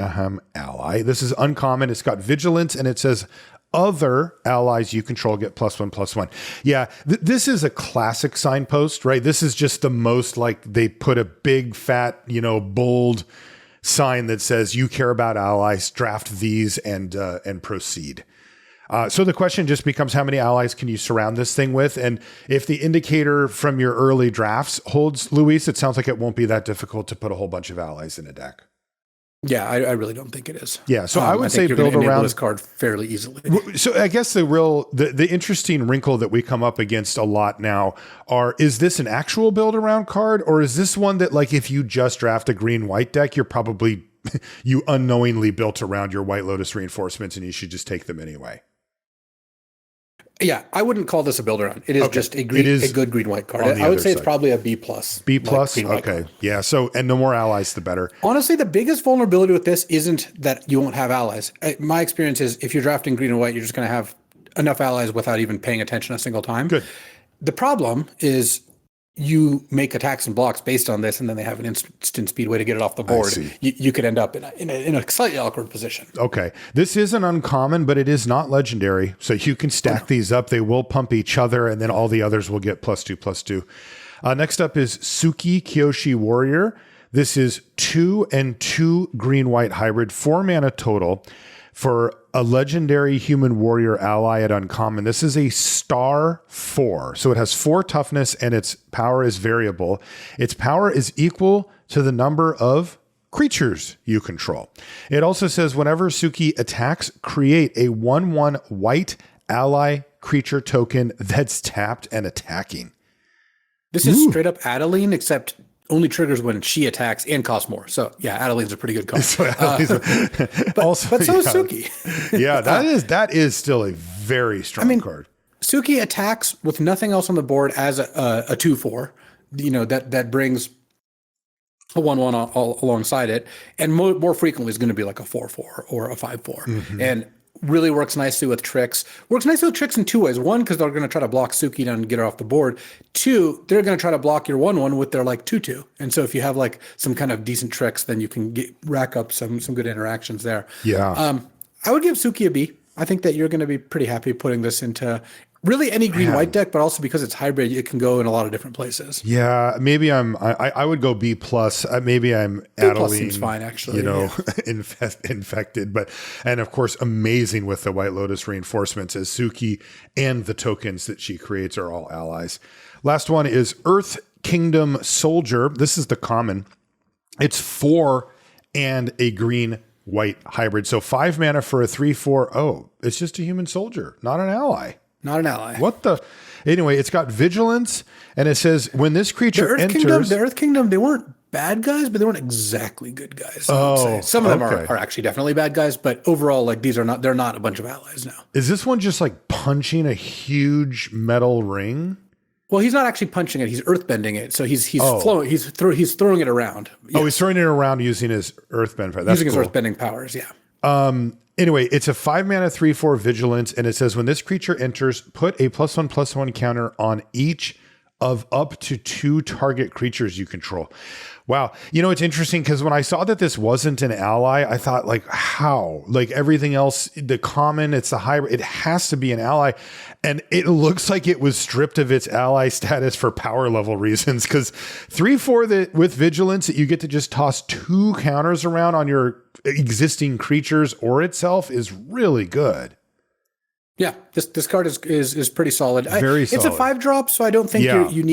ally. This is uncommon. It's got vigilance, and it says other allies you control get +1/+1. Yeah, this is a classic signpost, right? This is just the most like they put a big fat, bold sign that says you care about allies, draft these and proceed. So the question just becomes how many allies can you surround this thing with? And if the indicator from your early drafts holds, Luis, it sounds like it won't be that difficult to put a whole bunch of allies in a deck. Yeah, I really don't think it is. Yeah, so I would say build around this card fairly easily. So I guess the interesting wrinkle that we come up against a lot now is this an actual build around card, or is this one that like if you just draft a green-white deck, you're probably you unknowingly built around your White Lotus reinforcements and you should just take them anyway? Yeah, I wouldn't call this a build around. It is just a good green-white card. I would say it's probably a B+. B+? Okay. Yeah. So, and the more allies, the better. Honestly, the biggest vulnerability with this isn't that you won't have allies. My experience is if you're drafting green and white, you're just going to have enough allies without even paying attention a single time. Good. The problem is you make attacks and blocks based on this, and then they have an instant speed way to get it off the board. You could end up in a slightly awkward position. Okay. This is an uncommon, but it is not legendary. So you can stack these up. They will pump each other, and then all the others will get +2/+2. Next up is Suki Kyoshi Warrior. This is 2 and 2 green-white hybrid, 4 mana total for a legendary human warrior ally at uncommon. This is a star 4. So it has 4 toughness and its power is variable. Its power is equal to the number of creatures you control. It also says whenever Suki attacks, create a 1/1 white ally creature token that's tapped and attacking. This is straight up Adeline, except only triggers when she attacks and costs more. So yeah, Adeline's a pretty good card. But so is Suki. Yeah, that is still a very strong card. Suki attacks with nothing else on the board as a 2/4. That brings a 1/1 alongside it, and more frequently is going to be like a 4/4 or a 5/4, and really works nicely with tricks. Works nicely with tricks in 2 ways. 1, because they're going to try to block Suki down and get her off the board. 2, they're going to try to block your 1/1 with their like 2/2. And so if you have like some kind of decent tricks, then you can rack up some good interactions there. Yeah. I would give Suki a B. I think that you're going to be pretty happy putting this into really any green-white deck, but also because it's hybrid, it can go in a lot of different places. Yeah, maybe I would go B+. Maybe I'm Adeline. B+ seems fine, actually. Infected, and of course, amazing with the White Lotus reinforcements as Suki and the tokens that she creates are all allies. Last one is Earth Kingdom Soldier. This is the common. It's 4 and a green-white hybrid. So 5 mana for a 3/4. Oh, it's just a human soldier, not an ally. Not an ally. What the? Anyway, it's got vigilance, and it says when this creature enters... The Earth Kingdom, they weren't bad guys, but they weren't exactly good guys. Some of them are actually definitely bad guys, but overall, like they're not a bunch of allies now. Is this one just like punching a huge metal ring? Well, he's not actually punching it; he's earthbending it. So he's flowing. He's throwing it around. Yes. Oh, he's throwing it around using his earthbend power. That's using cool. His earthbending powers. Yeah. Anyway, it's a 5-mana 3/4 vigilance, and it says when this creature enters, put a +1/+1 counter on each of up to 2 target creatures you control. Wow. You know, it's interesting because when I saw that this wasn't an ally, I thought, like, how? Like everything else, the common, it's the hybrid, it has to be an ally. And it looks like it was stripped of its ally status for power level reasons, because 3/4 with vigilance that you get to just toss 2 counters around on your existing creatures or itself is really good. Yeah, this card is pretty solid. Very solid. It's a 5-drop, so I don't think you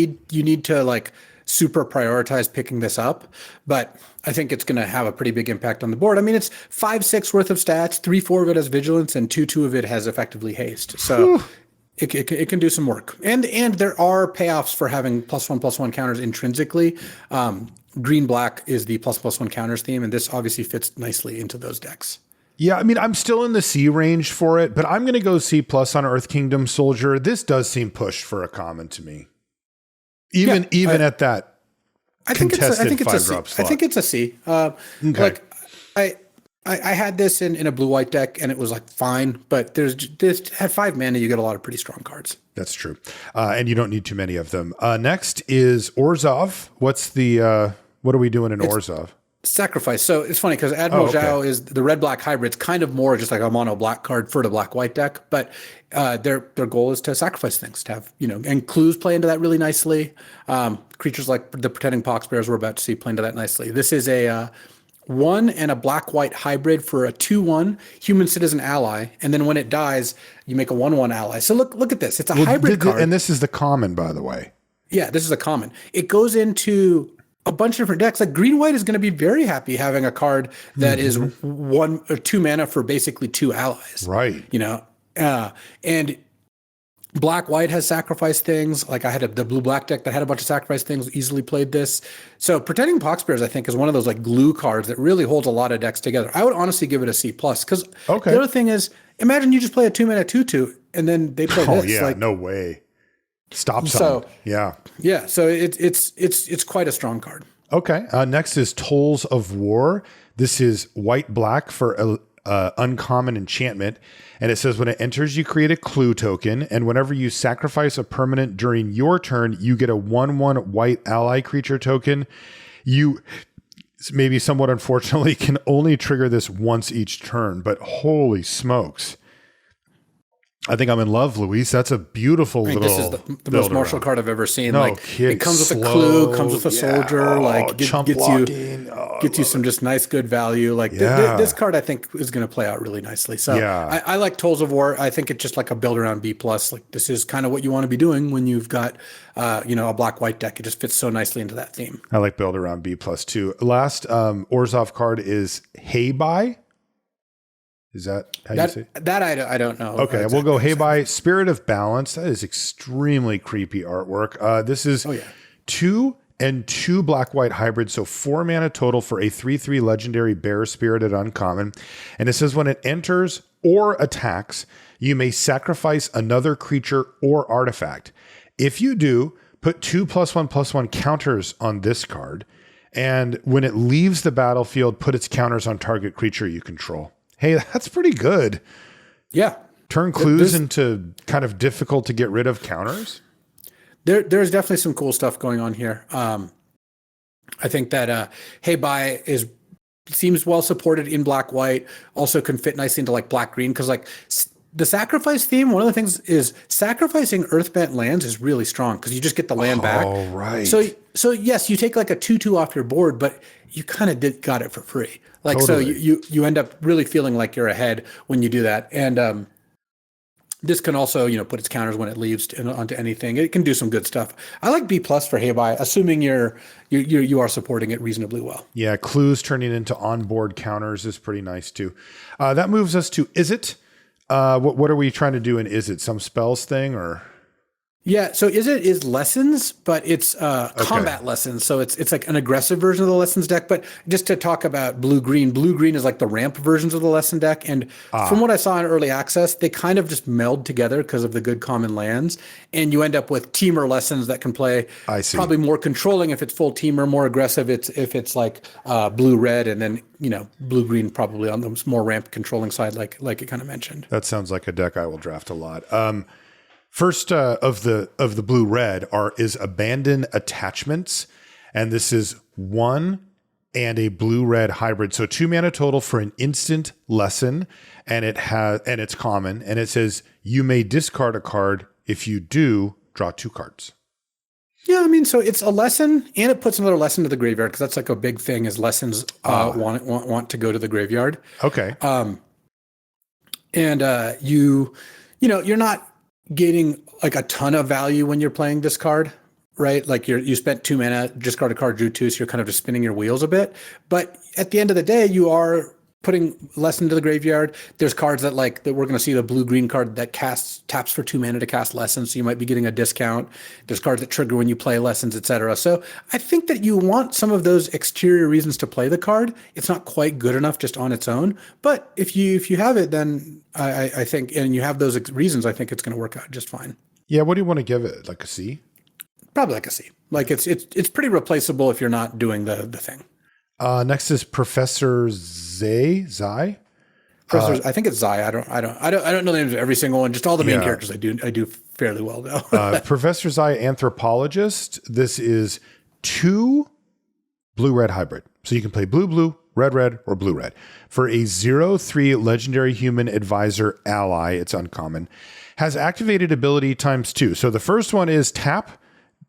need to like super prioritize picking this up, but I think it's going to have a pretty big impact on the board. I mean, it's 5/6 worth of stats, 3/4 of it has vigilance, and 2/2 of it has effectively haste. So it can do some work. And there are payoffs for having +1/+1 counters intrinsically. Green black is the ++1 counters theme, and this obviously fits nicely into those decks. Yeah, I mean, I'm still in the C range for it, but I'm going to go C+ on Earth Kingdom Soldier. This does seem pushed for a common to me. Even at that contested 5-drop slot. I think it's a C. Okay. Like I had this in a blue-white deck, and it was like fine, but this had 5 mana. You get a lot of pretty strong cards. That's true, and you don't need too many of them. Next is Orzhov. What are we doing in Orzhov? Sacrifice. So it's funny because Admiral Zhao is the red-black hybrid. It's kind of more just like a mono black card for the black-white deck, but their goal is to sacrifice things, to have, and clues play into that really nicely. Creatures like the Pretending Poxbears we're about to see play into that nicely. This is a 1 and a black-white hybrid for a 2/1 human citizen ally, and then when it dies, you make a 1/1 ally. So look at this. It's a hybrid card. And this is the common, by the way. Yeah, this is a common. It goes into a bunch of different decks. Like green-white is going to be very happy having a card that is 1 or 2 mana for basically 2 allies. Right. And black-white has sacrifice things. Like I had the blue-black deck that had a bunch of sacrifice things, easily played this. So Pretending Poxbears, I think, is one of those like glue cards that really holds a lot of decks together. I would honestly give it a C+, because the other thing is, imagine you just play a 2-mana 2/2 and then they play this. Oh yeah, no way. Stop sign. So yeah. So it's quite a strong card. Okay. Next is Tolls of War. This is white-black for uncommon enchantment. And it says when it enters, you create a clue token. And whenever you sacrifice a permanent during your turn, you get a 1/1 white ally creature token. You, maybe somewhat unfortunately, can only trigger this once each turn. But holy smokes. I think I'm in love, Luis. That's a beautiful little. This is the most martial card I've ever seen. No like kidding. It comes with a clue, comes with a soldier, like gets you some just nice good value. Like this card, I think, is going to play out really nicely. So I like Tolls of War. I think it's just like a build around B+. Like this is kind of what you want to be doing when you've got a black-white deck. It just fits so nicely into that theme. I like build around B+ too. Last Orzhov card is Heibai. Is that how you say it? That I don't know. Okay, we'll go Heibai, Spirit of Balance. That is extremely creepy artwork. This is 2 and 2 black-white hybrids, so 4 mana total for a 3/3 legendary bear spirited uncommon. And it says when it enters or attacks, you may sacrifice another creature or artifact. If you do, put 2 +1/+1 counters on this card. And when it leaves the battlefield, put its counters on target creature you control. Hey, that's pretty good. Yeah. Turn clues into kind of difficult to get rid of counters. There's definitely some cool stuff going on here. I think that Heibai seems well supported in black-white, also can fit nicely into like black-green, because like the sacrifice theme, one of the things is sacrificing earthbent lands is really strong because you just get the land back. Oh, right. So yes, you take like a 2/2 off your board, but you kind of got it for free. Like, totally. So you end up really feeling like you're ahead when you do that. And this can also, put its counters when it leaves onto anything. It can do some good stuff. I like B+ for Heibai, assuming you are supporting it reasonably well. Yeah, clues turning into onboard counters is pretty nice too. That moves us to Is It? What are we trying to do in Is It? Some spells thing or? Yeah, so is lessons, but it's combat lessons. So it's like an aggressive version of the lessons deck. But just to talk about blue green is like the ramp versions of the lesson deck. And from what I saw in early access, they kind of just meld together because of the good common lands, and you end up with teamer lessons that can play. I see. Probably more controlling if it's full teamer, more aggressive if it's like blue red, and then blue green probably on the more ramp controlling side, like it kind of mentioned. That sounds like a deck I will draft a lot. First of the blue red is abandon attachments, and this is 1 and a blue red hybrid. So 2 mana total for an instant lesson, and it's common, and it says you may discard a card. If you do, draw 2 cards. Yeah, I mean, so it's a lesson, and it puts another lesson to the graveyard because that's like a big thing is lessons want to go to the graveyard. Okay. And you're not getting like a ton of value when you're playing this card, right? Like you spent 2 mana, discard a card, drew 2, so you're kind of just spinning your wheels a bit. But at the end of the day, you are putting less into the graveyard. There's cards that we're going to see the blue-green card that taps for 2 mana to cast lessons, so you might be getting a discount. There's cards that trigger when you play lessons, etc. So I think that you want some of those exterior reasons to play the card. It's not quite good enough just on its own, but if you have it, then I think, and you have those reasons, I think it's going to work out just fine. Yeah, what do you want to give it? Like a C? Probably like a C. Like it's pretty replaceable if you're not doing the thing. Next is Professor Zai. I think it's Zai. I don't know the names of every single one. Just all the main characters I do fairly well though. Professor Zai, Anthropologist. This is 2 blue-red hybrid. So you can play blue, red, or blue-red. For a 0/3 legendary human advisor ally, it's uncommon. Has activated ability ×2. So the first one is tap,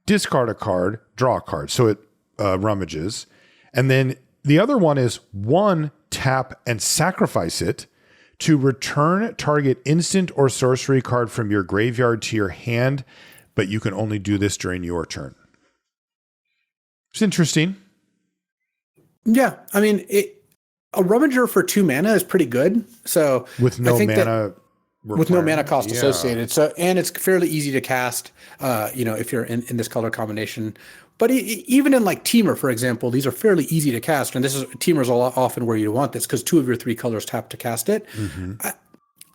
discard a card, draw a card. So it rummages. And then the other one is 1, tap, and sacrifice it to return target instant or sorcery card from your graveyard to your hand, but you can only do this during your turn. It's interesting. Yeah, I mean, a rummager for 2 mana is pretty good. So with no mana. With no mana cost associated. So, and it's fairly easy to cast, if you're in this color combination. But even in like Teamer, for example, these are fairly easy to cast. And Teamer's often where you want this because 2 of your 3 colors tap to cast it. Mm-hmm.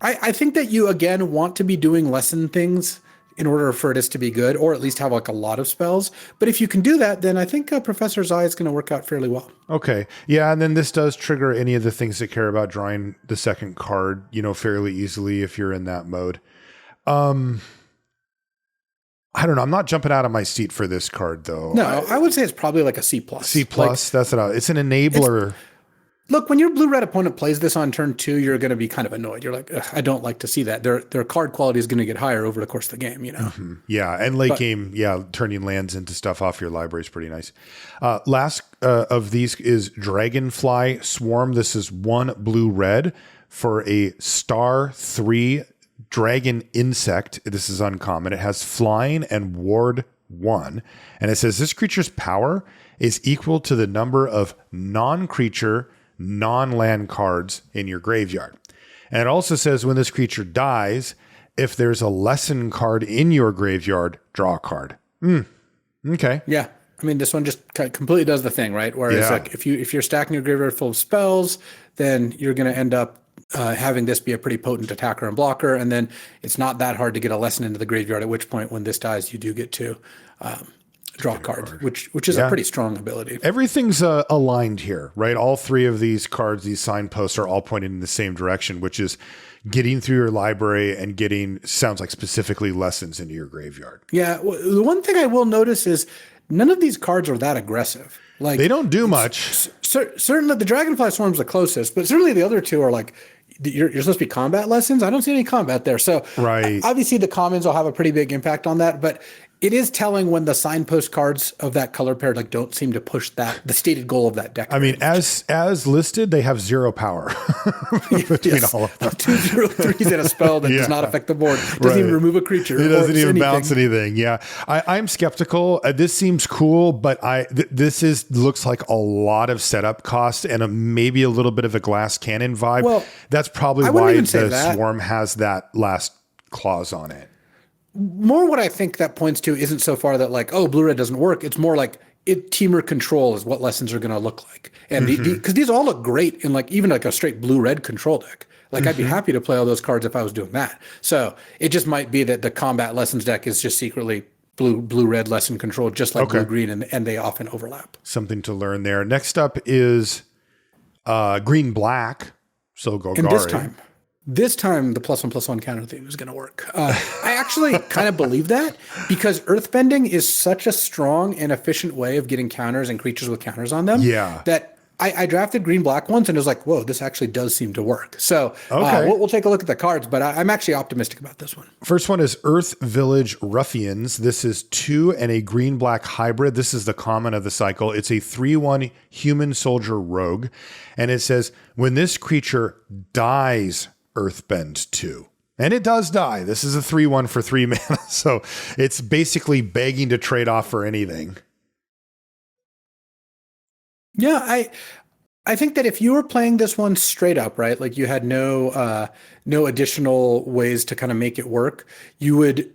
I think that you, again, want to be doing lesson things in order for this to be good, or at least have like a lot of spells. But if you can do that, then I think Professor Zai is going to work out fairly well. Okay. Yeah. And then this does trigger any of the things that care about drawing the second card, fairly easily if you're in that mode. I don't know. I'm not jumping out of my seat for this card though. No, I would say it's probably like a C+. C+, that's what it's an enabler. Look, when your blue-red opponent plays this on turn 2, you're going to be kind of annoyed. You're like, I don't like to see that. Their card quality is going to get higher over the course of the game, Mm-hmm. Yeah, and late game, turning lands into stuff off your library is pretty nice. Last of these is Dragonfly Swarm. This is 1 blue-red for a star 3 dragon insect. This is uncommon. It has flying and ward 1. And it says this creature's power is equal to the number of non-creature non-land cards in your graveyard. And it also says when this creature dies, if there's a lesson card in your graveyard, draw a card. Okay. Yeah. I mean, this one just completely does the thing, right? Whereas like if you're stacking your graveyard full of spells, then you're going to end up having this be a pretty potent attacker and blocker. And then it's not that hard to get a lesson into the graveyard, at which point when this dies, you do get to draw a card, which is a pretty strong ability. Everything's aligned here, right? All 3 of these cards, these signposts are all pointing in the same direction, which is getting through your library and getting, sounds like specifically lessons into your graveyard. Yeah. Well, the one thing I will notice is none of these cards are that aggressive. Like they don't do much. Certainly the Dragonfly Swarm's the closest, but certainly the other 2 are like, you're supposed to be combat lessons. I don't see any combat there. So obviously the commons will have a pretty big impact on that, but it is telling when the signpost cards of that color pair don't seem to push the stated goal of that deck. I mean, as listed, they have 0 power between all of them. 2 0/3s and a spell that does not affect the board. Doesn't even remove a creature. It doesn't even bounce anything. Yeah, I'm skeptical. This seems cool, but this looks like a lot of setup cost and maybe a little bit of a glass cannon vibe. Well, that's probably why the Swarm has that last clause on it. more what I think that points to isn't so far that like, oh, blue red doesn't work. It's more like teamer control is what lessons are going to look like. And because these all look great in like even like a straight blue red control deck. Like I'd be happy to play all those cards if I was doing that. So it just might be that the combat lessons deck is just secretly blue red lesson control, just like blue green, and they often overlap. Something to learn there. Next up is green black. So Golgari. And this time the +1/+1 counter theme is going to work. I actually kind of believe that because earthbending is such a strong and efficient way of getting counters and creatures with counters on them. Yeah. That I drafted green black once and it was like, whoa, this actually does seem to work. So we'll take a look at the cards, but I'm actually optimistic about this one. First one is Earth Village Ruffians. This is 2 and a green black hybrid. This is the common of the cycle. It's a 3/1 human soldier rogue. And it says, when this creature dies, Earthbend 2. And it does die. This is a 3/1 for 3 mana. So it's basically begging to trade off for anything. Yeah, I think that if you were playing this one straight up, right, like you had no additional ways to kind of make it work, you would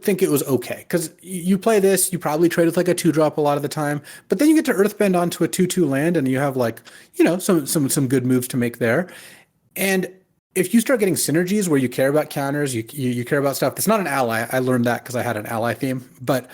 think it was okay because you play this, you probably trade with like a 2-drop a lot of the time, but then you get to Earthbend onto a 2/2 land, and you have like some good moves to make there, and if you start getting synergies where you care about counters, you care about stuff. It's not an ally. I learned that because I had an ally theme, but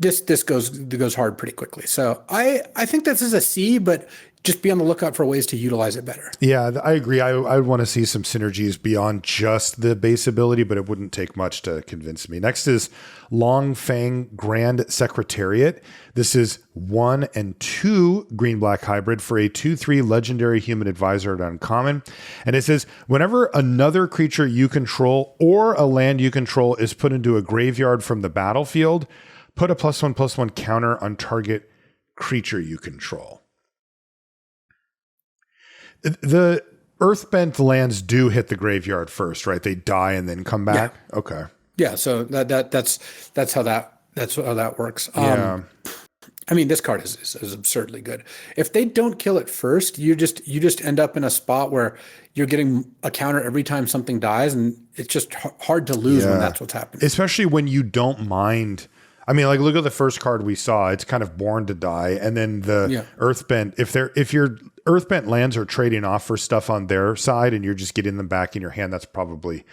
this goes hard pretty quickly. So I think this is a C, but just be on the lookout for ways to utilize it better. Yeah, I agree. I would want to see some synergies beyond just the base ability, but it wouldn't take much to convince me. Next is Long Fang Grand Secretariat. This is 1 and 2 green black hybrid for a 2/3 legendary human advisor at uncommon. And it says, whenever another creature you control or a land you control is put into a graveyard from the battlefield, put a +1/+1 counter on target creature you control. The Earthbent lands do hit the graveyard first, right? They die and then come back. Yeah. Okay. Yeah. So that's how that works. Yeah. I mean, this card is absurdly good. If they don't kill it first, you just end up in a spot where you're getting a counter every time something dies, and it's just hard to lose when that's what's happening. Especially when you don't mind. I mean, like, look at the first card we saw. It's kind of born to die, and then the Earthbent. If your Earthbent lands are trading off for stuff on their side, and you're just getting them back in your hand, that's probably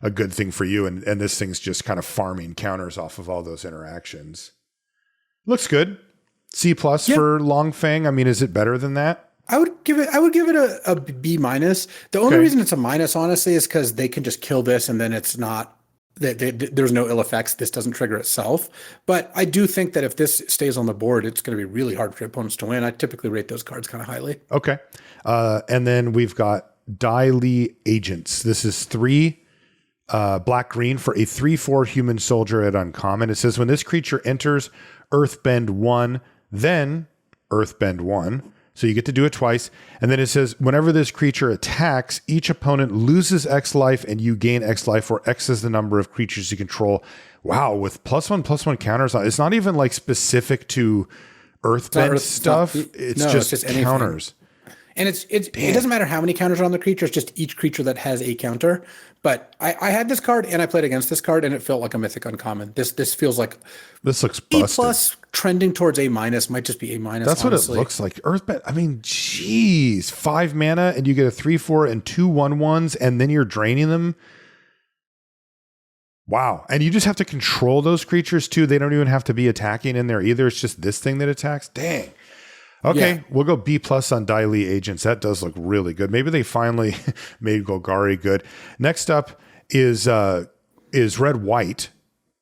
a good thing for you. And this thing's just kind of farming counters off of all those interactions. Looks good. C+ for Long Fang. I mean, is it better than that? I would give it a B-. The only reason it's a minus, honestly, is because they can just kill this, and then it's not. There's no ill effects. This doesn't trigger itself. But I do think that if this stays on the board, it's going to be really hard for your opponents to win. I typically rate those cards kind of highly. Okay. And then we've got Daily Agents. This is 3 black-green for a 3/4 human soldier at uncommon. It says, when this creature enters Earthbend 1, then Earthbend 1. So you get to do it twice. And then it says, whenever this creature attacks, each opponent loses X life and you gain X life, where X is the number of creatures you control. Wow, with +1/+1 counters on. It's not even like specific to Earthbend stuff. It's just counters. And it doesn't matter how many counters are on the creature. It's just each creature that has a counter. But I had this card and I played against this card, and it felt like a mythic uncommon. This feels like this looks busted. E+ trending towards A-, might just be A-. That's honestly what it looks like. Earthbend. I mean, geez, 5 mana and you get a 3/4 and 2 1/1s, and then you're draining them. Wow. And you just have to control those creatures too. They don't even have to be attacking in there either. It's just this thing that attacks. Dang. Okay, we'll go B+ on Daily Agents. That does look really good. Maybe they finally made Golgari good. Next up is red-white.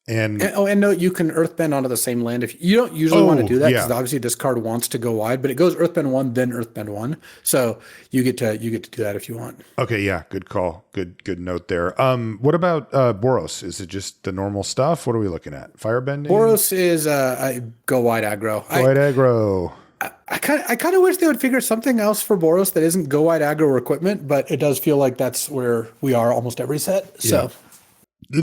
And no, you can Earthbend onto the same land. If you don't usually want to do that, because obviously this card wants to go wide, but it goes Earthbend 1, then Earthbend 1. So you get to do that if you want. Okay, yeah, good call. Good note there. What about Boros? Is it just the normal stuff? What are we looking at? Firebending? Boros is go wide aggro. Wide aggro. I kind of wish they would figure something else for Boros that isn't go wide aggro or equipment, but it does feel like that's where we are almost every set. So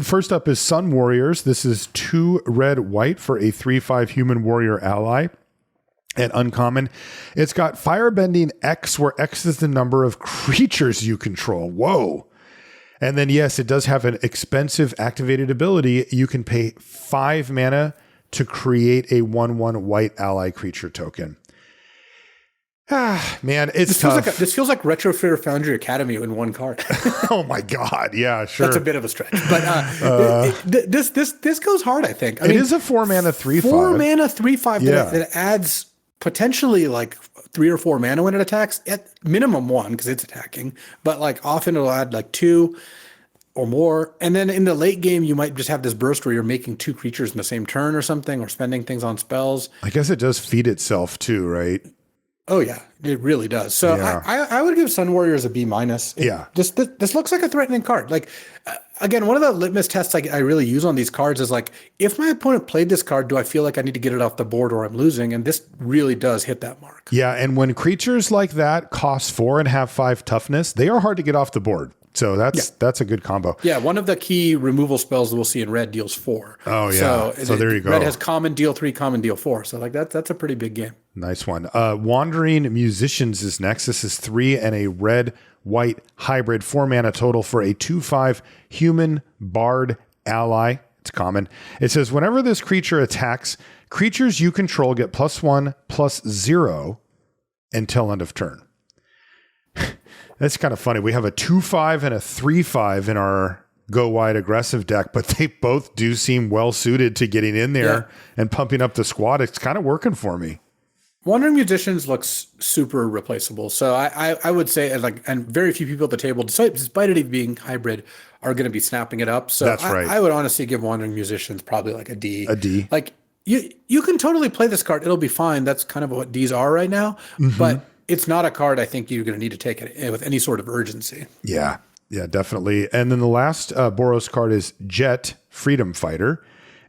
first up is Sun Warriors. This is 2 red-white for a 3/5 human warrior ally. And uncommon, it's got Firebending X, where X is the number of creatures you control. Whoa. And then, yes, it does have an expensive activated ability. You can pay 5 mana to create a 1/1 white ally creature token. Man, it's tough. This feels like Retrofit Foundry Academy in one card. Oh my God. Yeah, sure. That's a bit of a stretch, but this goes hard, I think. It is a 4 mana 3/5. 4 mana 3/5 that adds potentially like 3 or 4 mana when it attacks, at minimum 1 because it's attacking, but like often it'll add like 2 or more. And then in the late game, you might just have this burst where you're making 2 creatures in the same turn or something, or spending things on spells. I guess it does feed itself too, right? Oh yeah, it really does. So yeah. I would give Sun Warriors a B-. Yeah. This looks like a threatening card. Like, again, one of the litmus tests I really use on these cards is like, if my opponent played this card, do I feel like I need to get it off the board or I'm losing? And this really does hit that mark. Yeah, and when creatures like that cost 4 and have 5 toughness, they are hard to get off the board. So that's a good combo. Yeah, one of the key removal spells that we'll see in red deals 4. Oh yeah. So there you go. Red has common, deal 3, common, deal 4. So like that's a pretty big game. Nice one. Wandering Musicians is next. This is 3 and a red-white hybrid, 4 mana total for a 2/5 human bard ally. It's common. It says whenever this creature attacks, creatures you control get +1/+0 until end of turn. That's kind of funny. We have a 2/5 and a 3/5 in our go wide aggressive deck, but they both do seem well suited to getting in there and pumping up the squad. It's kind of working for me. Wandering Musicians looks super replaceable. So I would say, and very few people at the table, despite it being hybrid, are going to be snapping it up. So that's right. I would honestly give Wandering Musicians probably like a D. A D. Like you can totally play this card. It'll be fine. That's kind of what Ds are right now. Mm-hmm. But it's not a card I think you're going to need to take it with any sort of urgency. Yeah, definitely. And then the last Boros card is Jet Freedom Fighter.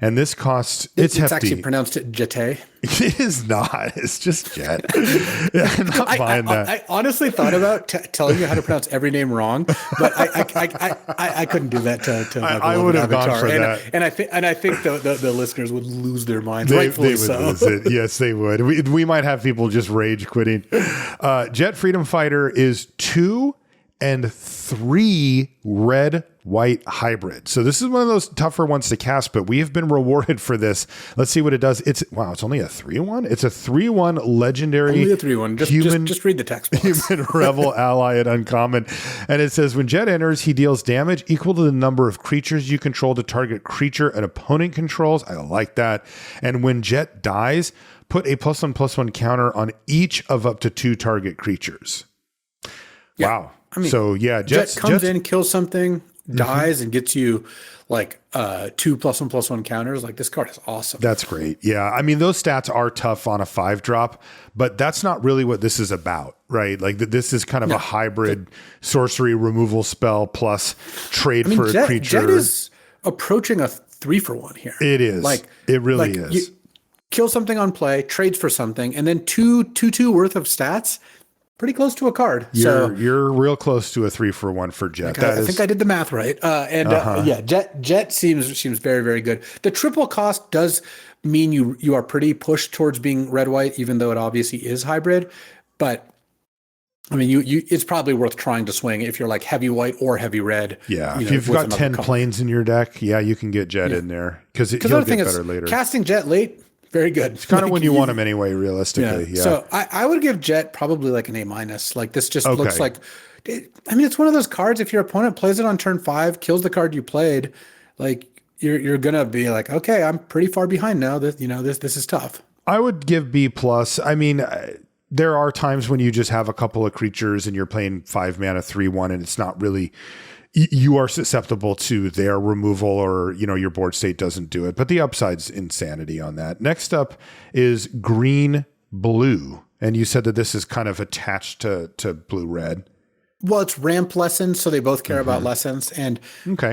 And this costs, it's hefty. It's actually pronounced Jete. It is not. It's just Jet. I'm not buying that. I honestly thought about telling you how to pronounce every name wrong, but I couldn't do that to I would have gone for that. And I think the listeners would lose their minds, They rightfully would so. lose it. Yes, they would. We might have people just rage quitting. Jet Freedom Fighter is 2 and 3 red-white hybrid. So this is one of those tougher ones to cast, but we have been rewarded for this. Let's see what it does. It's only a 3/1. It's a 3/1 legendary. Only a 3/1. Just read the text box. Human rebel ally at uncommon. And it says when Jet enters, he deals damage equal to the number of creatures you control to target creature an opponent controls. I like that. And when Jet dies, put a +1/+1 counter on each of up to 2 target creatures. Yeah. Wow. I mean, so yeah, Jet comes in, kills something, dies, and gets you like 2 +1/+1 counters. Like, this card is awesome. That's great. Yeah. I mean, those stats are tough on a 5-drop, but that's not really what this is about, right? Like this is kind of a hybrid sorcery removal spell plus trade for a creature. Jet is approaching a 3-for-1 here. It is. Like, it really is. You kill something on play, trades for something, and then 2/2 worth of stats. Pretty close to a card. You're real close to a 3-for-1 for Jet. I think I did the math right. Jet seems very, very good. The triple cost does mean you are pretty pushed towards being red-white, even though it obviously is hybrid. But I mean, it's probably worth trying to swing if you're like heavy white or heavy red. Yeah, if you've got 10 planes in your deck, you can get Jet in there because he'll get better later. Casting Jet late. Very good. It's kind of when you want him anyway, realistically. Yeah. So I would give Jet probably like an A-. Like, this just looks like, I mean, it's one of those cards. If your opponent plays it on turn 5, kills the card you played, like you're gonna be like, okay, I'm pretty far behind now. This is tough. I would give B+. I mean, there are times when you just have a couple of creatures and you're playing 5 mana 3/1, and it's not really. You are susceptible to their removal, or, your board state doesn't do it. But the upside's insanity on that. Next up is green blue. And you said that this is kind of attached to blue red. Well, it's ramp lessons, so they both care about lessons. And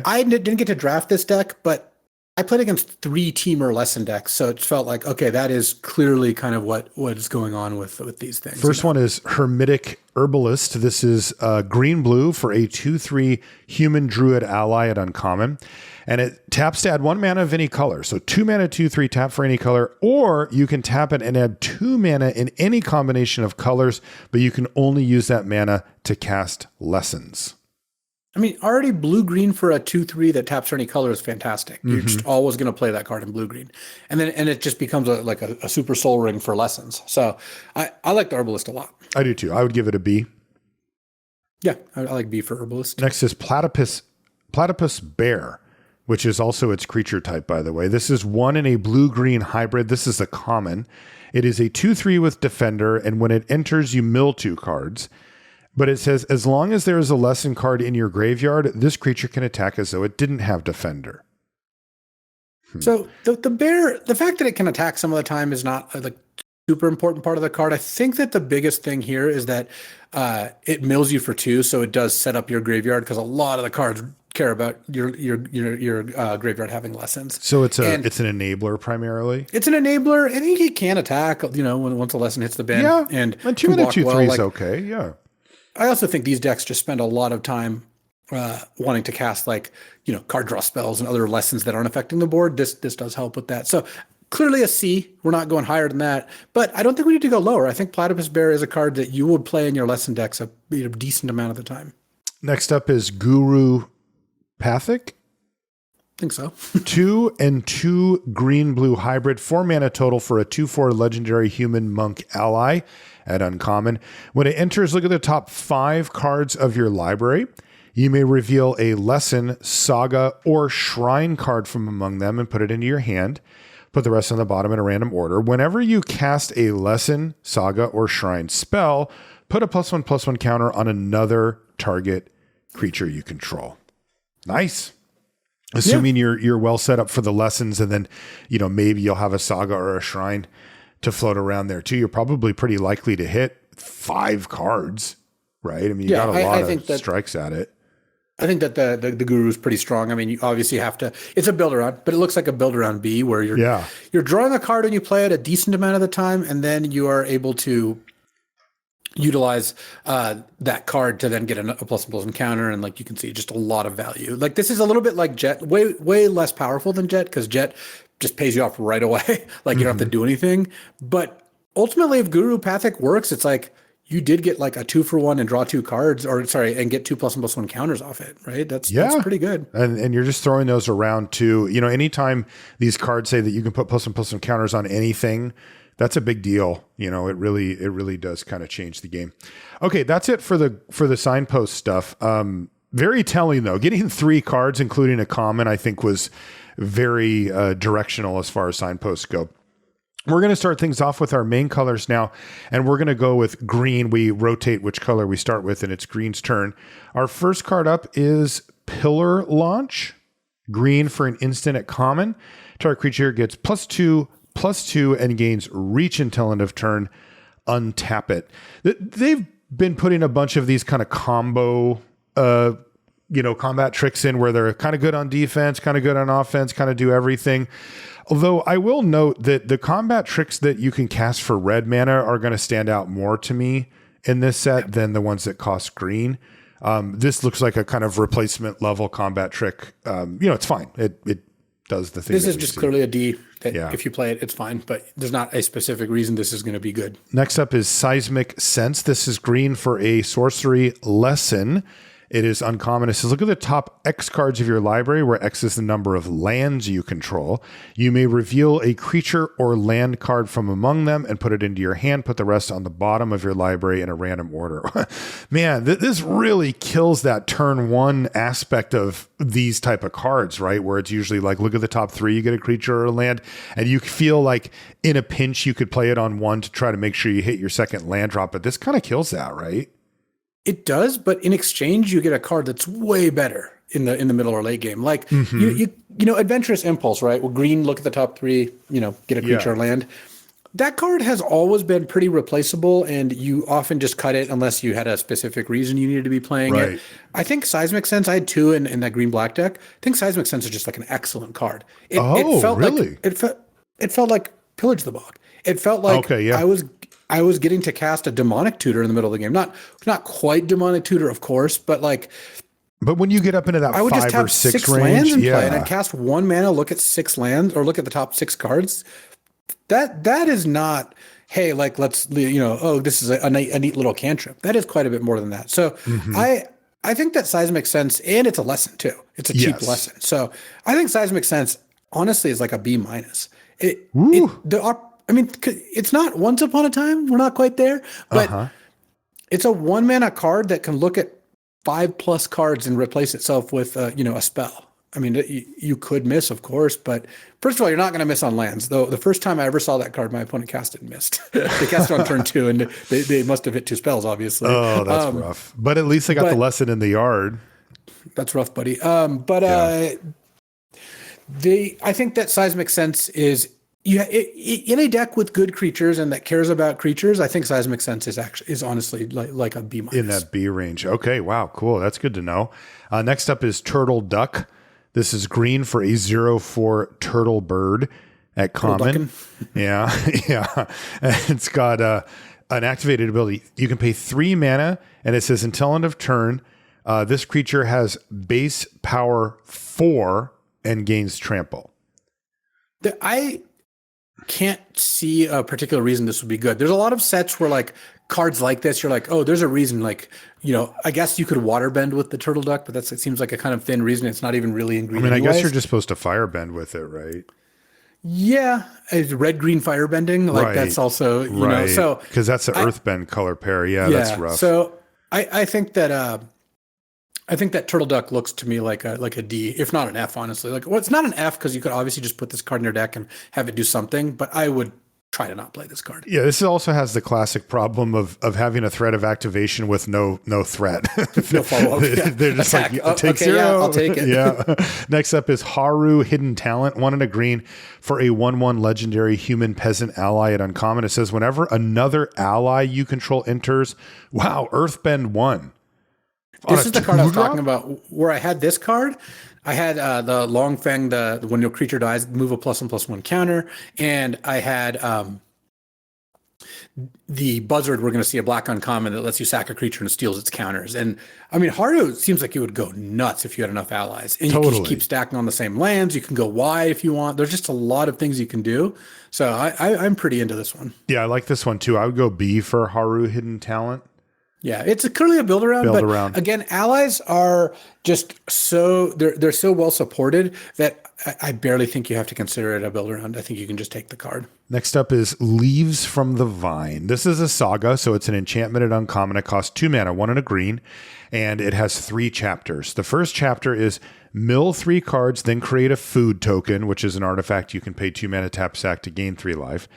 I didn't get to draft this deck, but I played against 3-teamer lesson decks, so it felt like, okay, that is clearly kind of what is going on with these things. First one is Hermitic Herbalist. This is green blue for a 2/3 human druid ally at uncommon, and it taps to add 1 mana of any color. So 2 mana, 2/3 tap for any color, or you can tap it and add 2 mana in any combination of colors, but you can only use that mana to cast lessons. I mean, already blue-green for a 2/3 that taps for any color is fantastic. You're just always going to play that card in blue-green. And it just becomes like a super soul ring for lessons. So I like the Herbalist a lot. I do too. I would give it a B. Yeah, I like B for Herbalist. Next is Platypus Bear, which is also its creature type, by the way. This is 1 in a blue-green hybrid. This is a common. It is a 2/3 with Defender, and when it enters, you mill 2 cards. But it says, as long as there is a lesson card in your graveyard, this creature can attack as though it didn't have Defender. So the bear, the fact that it can attack some of the time is not the super important part of the card. I think that the biggest thing here is that it mills you for 2, so it does set up your graveyard, because a lot of the cards care about your graveyard having lessons. So it's an enabler primarily. It's an enabler, and he can attack. Once a lesson hits the bin. Yeah, and 2 and a 2/3 is okay. Yeah. I also think these decks just spend a lot of time wanting to cast card draw spells and other lessons that aren't affecting the board. This does help with that. So clearly a C. We're not going higher than that, but I don't think we need to go lower. I think Platypus Bear is a card that you would play in your lesson decks a decent amount of the time. Next up is Guru Pathic. I think so. 2 and 2 green-blue hybrid, 4 mana total for a 2/4 legendary human monk ally at uncommon. When it enters, look at the top 5 cards of your library. You may reveal a lesson, saga, or shrine card from among them and put it into your hand. Put the rest on the bottom in a random order. Whenever you cast a lesson, saga, or shrine spell, put a +1/+1 counter on another target creature you control. Nice. Assuming you're well set up for the lessons, and then maybe you'll have a saga or a shrine to float around there too. You're probably pretty likely to hit 5 cards, right? I mean, you got a lot of strikes at it. I think that the Guru is pretty strong. I mean, you obviously have to. It's a build around, but it looks like a build around B, where you're drawing a card and you play it a decent amount of the time, and then you are able to utilize that card to then get a +1/+1 counter, and you can see just a lot of value. This is a little bit like Jet, way less powerful than Jet, because Jet just pays you off right away. You don't have to do anything. But ultimately, if Guru Pathic works, it's like you did get a 2-for-1 and draw 2 cards, and get 2 +1/+1 counters off it, right? That's pretty good. And you're just throwing those around too. Anytime these cards say that you can put +1/+1 counters on anything, that's a big deal. It really does kind of change the game. Okay, that's it for the signpost stuff. Very telling though. Getting 3 cards, including a common, I think was very directional as far as signposts go. We're going to start things off with our main colors now, and we're going to go with green. We rotate which color we start with, and it's green's turn. Our first card up is Pillar Launch. Green for an instant at common. Target creature gets +2/+2 and gains reach until end of turn. Untap it. They've been putting a bunch of these kind of combo combat tricks in, where they're kind of good on defense, kind of good on offense, kind of do everything. Although I will note that the combat tricks that you can cast for red mana are going to stand out more to me in this set than the ones that cost green. This looks like a kind of replacement level combat trick. It's fine. It does the thing. This is just clearly a D. If you play it, it's fine, but there's not a specific reason this is going to be good. Next up is Seismic Sense. This is green for a sorcery lesson. It is uncommon. It says, look at the top X cards of your library, where X is the number of lands you control. You may reveal a creature or land card from among them and put it into your hand. Put the rest on the bottom of your library in a random order. Man, this really kills that turn 1 aspect of these type of cards, right? Where it's usually look at the top 3, you get a creature or a land, and you feel like in a pinch you could play it on 1 to try to make sure you hit your second land drop. But this kind of kills that, right? It does, but in exchange, you get a card that's way better in the middle or late game. Adventurous Impulse, right? Well, green, look at the top 3, get a creature or land. That card has always been pretty replaceable, and you often just cut it unless you had a specific reason you needed to be playing it. I think Seismic Sense, I had 2 in that green-black deck. I think Seismic Sense is just an excellent card. It felt really? It felt like Pillage the Bog. It felt like I was getting to cast a Demonic Tutor in the middle of the game. Not quite Demonic Tutor, of course, but But when you get up into that 5 or 6 range, lands in play, and I'd cast 1 mana, look at 6 lands, or look at the top 6 cards. That is not, hey, let's this is a neat little cantrip. That is quite a bit more than that. So I I think that Seismic Sense, and it's a lesson too. It's a cheap lesson. So I think Seismic Sense honestly is like a B minus. I mean, it's not Once Upon a Time. We're not quite there, but it's a 1-mana card that can look at 5+ cards and replace itself with a spell. I mean, you could miss, of course, but first of all, you're not going to miss on lands. Though the first time I ever saw that card, my opponent cast it and missed. They cast it on turn 2, and they must have hit 2 spells, obviously. Oh, that's rough. But at least they got the lesson in the yard. That's rough, buddy. I think that Seismic Sense is in a deck with good creatures and that cares about creatures. I think Seismic Sense is honestly like a B minus in that B range. Okay, wow, cool. That's good to know. Next up is Turtle Duck. This is green for a 0/4 turtle bird at common. Yeah. It's got an activated ability. You can pay 3 mana, and it says until end of turn, this creature has base power 4 and gains trample. I can't see a particular reason this would be good. There's a lot of sets where like cards like this, you're like, oh, there's a reason. Like, I guess you could waterbend with the turtle duck, but it seems like a kind of thin reason. It's not even really in green. I guess you're just supposed to firebend with it, right? Yeah, red-green firebending. Like that's also, so because that's the earthbend color pair. Yeah, that's rough. So I think that turtle duck looks to me like a D, if not an F, honestly. It's not an F because you could obviously just put this card in your deck and have it do something, but I would try to not play this card. Yeah, this also has the classic problem of having a threat of activation with no threat. No follow-up. Yeah. They're just Attack. Take 0. Yeah, I'll take it. Yeah. Next up is Haru, Hidden Talent, 1 and a green for a 1/1 legendary human peasant ally at uncommon. It says whenever another ally you control enters, Earthbend 1. This is the card I was talking about where I had this card. I had the Long Fang, when your creature dies, move a +1/+1 counter. And I had the Buzzard, we're going to see a black uncommon that lets you sack a creature and steals its counters. And I mean, Haru seems like you would go nuts if you had enough allies. And you can just keep stacking on the same lands. You can go wide if you want. There's just a lot of things you can do. So I'm pretty into this one. Yeah, I like this one too. I would go B for Haru, Hidden Talent. Yeah, it's clearly a build around. Again, allies are just they're so well supported that I barely think you have to consider it a build around. I think you can just take the card. Next up is Leaves from the Vine. This is a saga, so it's an enchantment at uncommon. It costs 2 mana, 1 and a green, and it has 3 chapters. The first chapter is mill 3 cards, then create a food token, which is an artifact you can pay 2 mana, tap, sack to gain 3 life.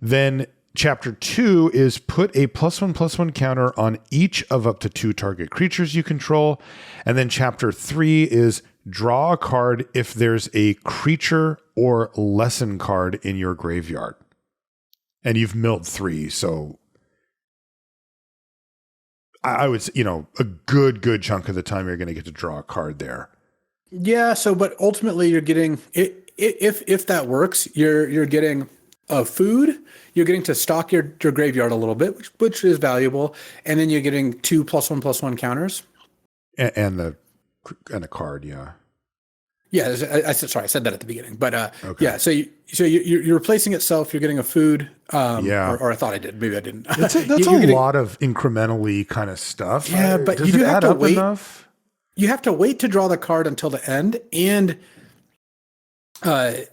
Then Chapter 2 is put a +1/+1 counter on each of up to 2 target creatures you control. And then Chapter 3 is draw a card if there's a creature or lesson card in your graveyard. And you've milled 3, so I would say, a good chunk of the time you're going to get to draw a card there. Yeah, but ultimately you're getting, if that works, you're getting food. You're getting to stock your graveyard a little bit, which is valuable, and then you're getting 2 +1/+1 counters, and a card. Yeah. Yeah, I said that at the beginning, but okay. Yeah. So you're replacing itself. You're getting a food. Or I thought I did. Maybe I didn't. That's a lot of incrementally kind of stuff. Yeah, but you do have to wait. Enough? You have to wait to draw the card until the end, and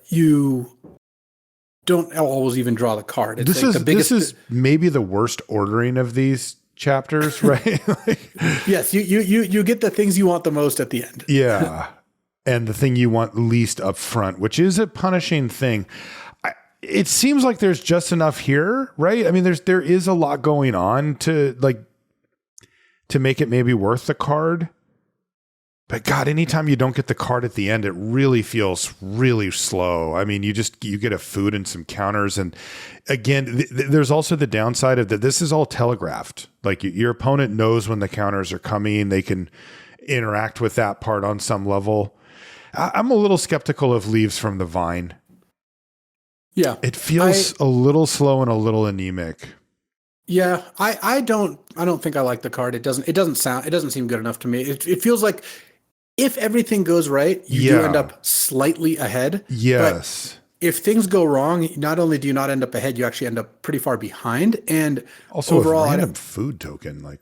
you don't always even draw the card. It's this is maybe the worst ordering of these chapters, right? Yes, you get the things you want the most at the end. Yeah, and the thing you want least up front, which is a punishing thing. It seems like there's just enough here, right? I mean, there is a lot going on to make it maybe worth the card. But God, anytime you don't get the card at the end, it really feels really slow. I mean, you get a food and some counters. And again, there's also the downside of that. This is all telegraphed. Like your opponent knows when the counters are coming. They can interact with that part on some level. I'm a little skeptical of Leaves from the Vine. Yeah. It feels a little slow and a little anemic. Yeah. I don't think I like the card. It doesn't seem good enough to me. It feels like, if everything goes right, you do end up slightly ahead. Yes. But if things go wrong, not only do you not end up ahead, you actually end up pretty far behind. And also overall, a random food token, like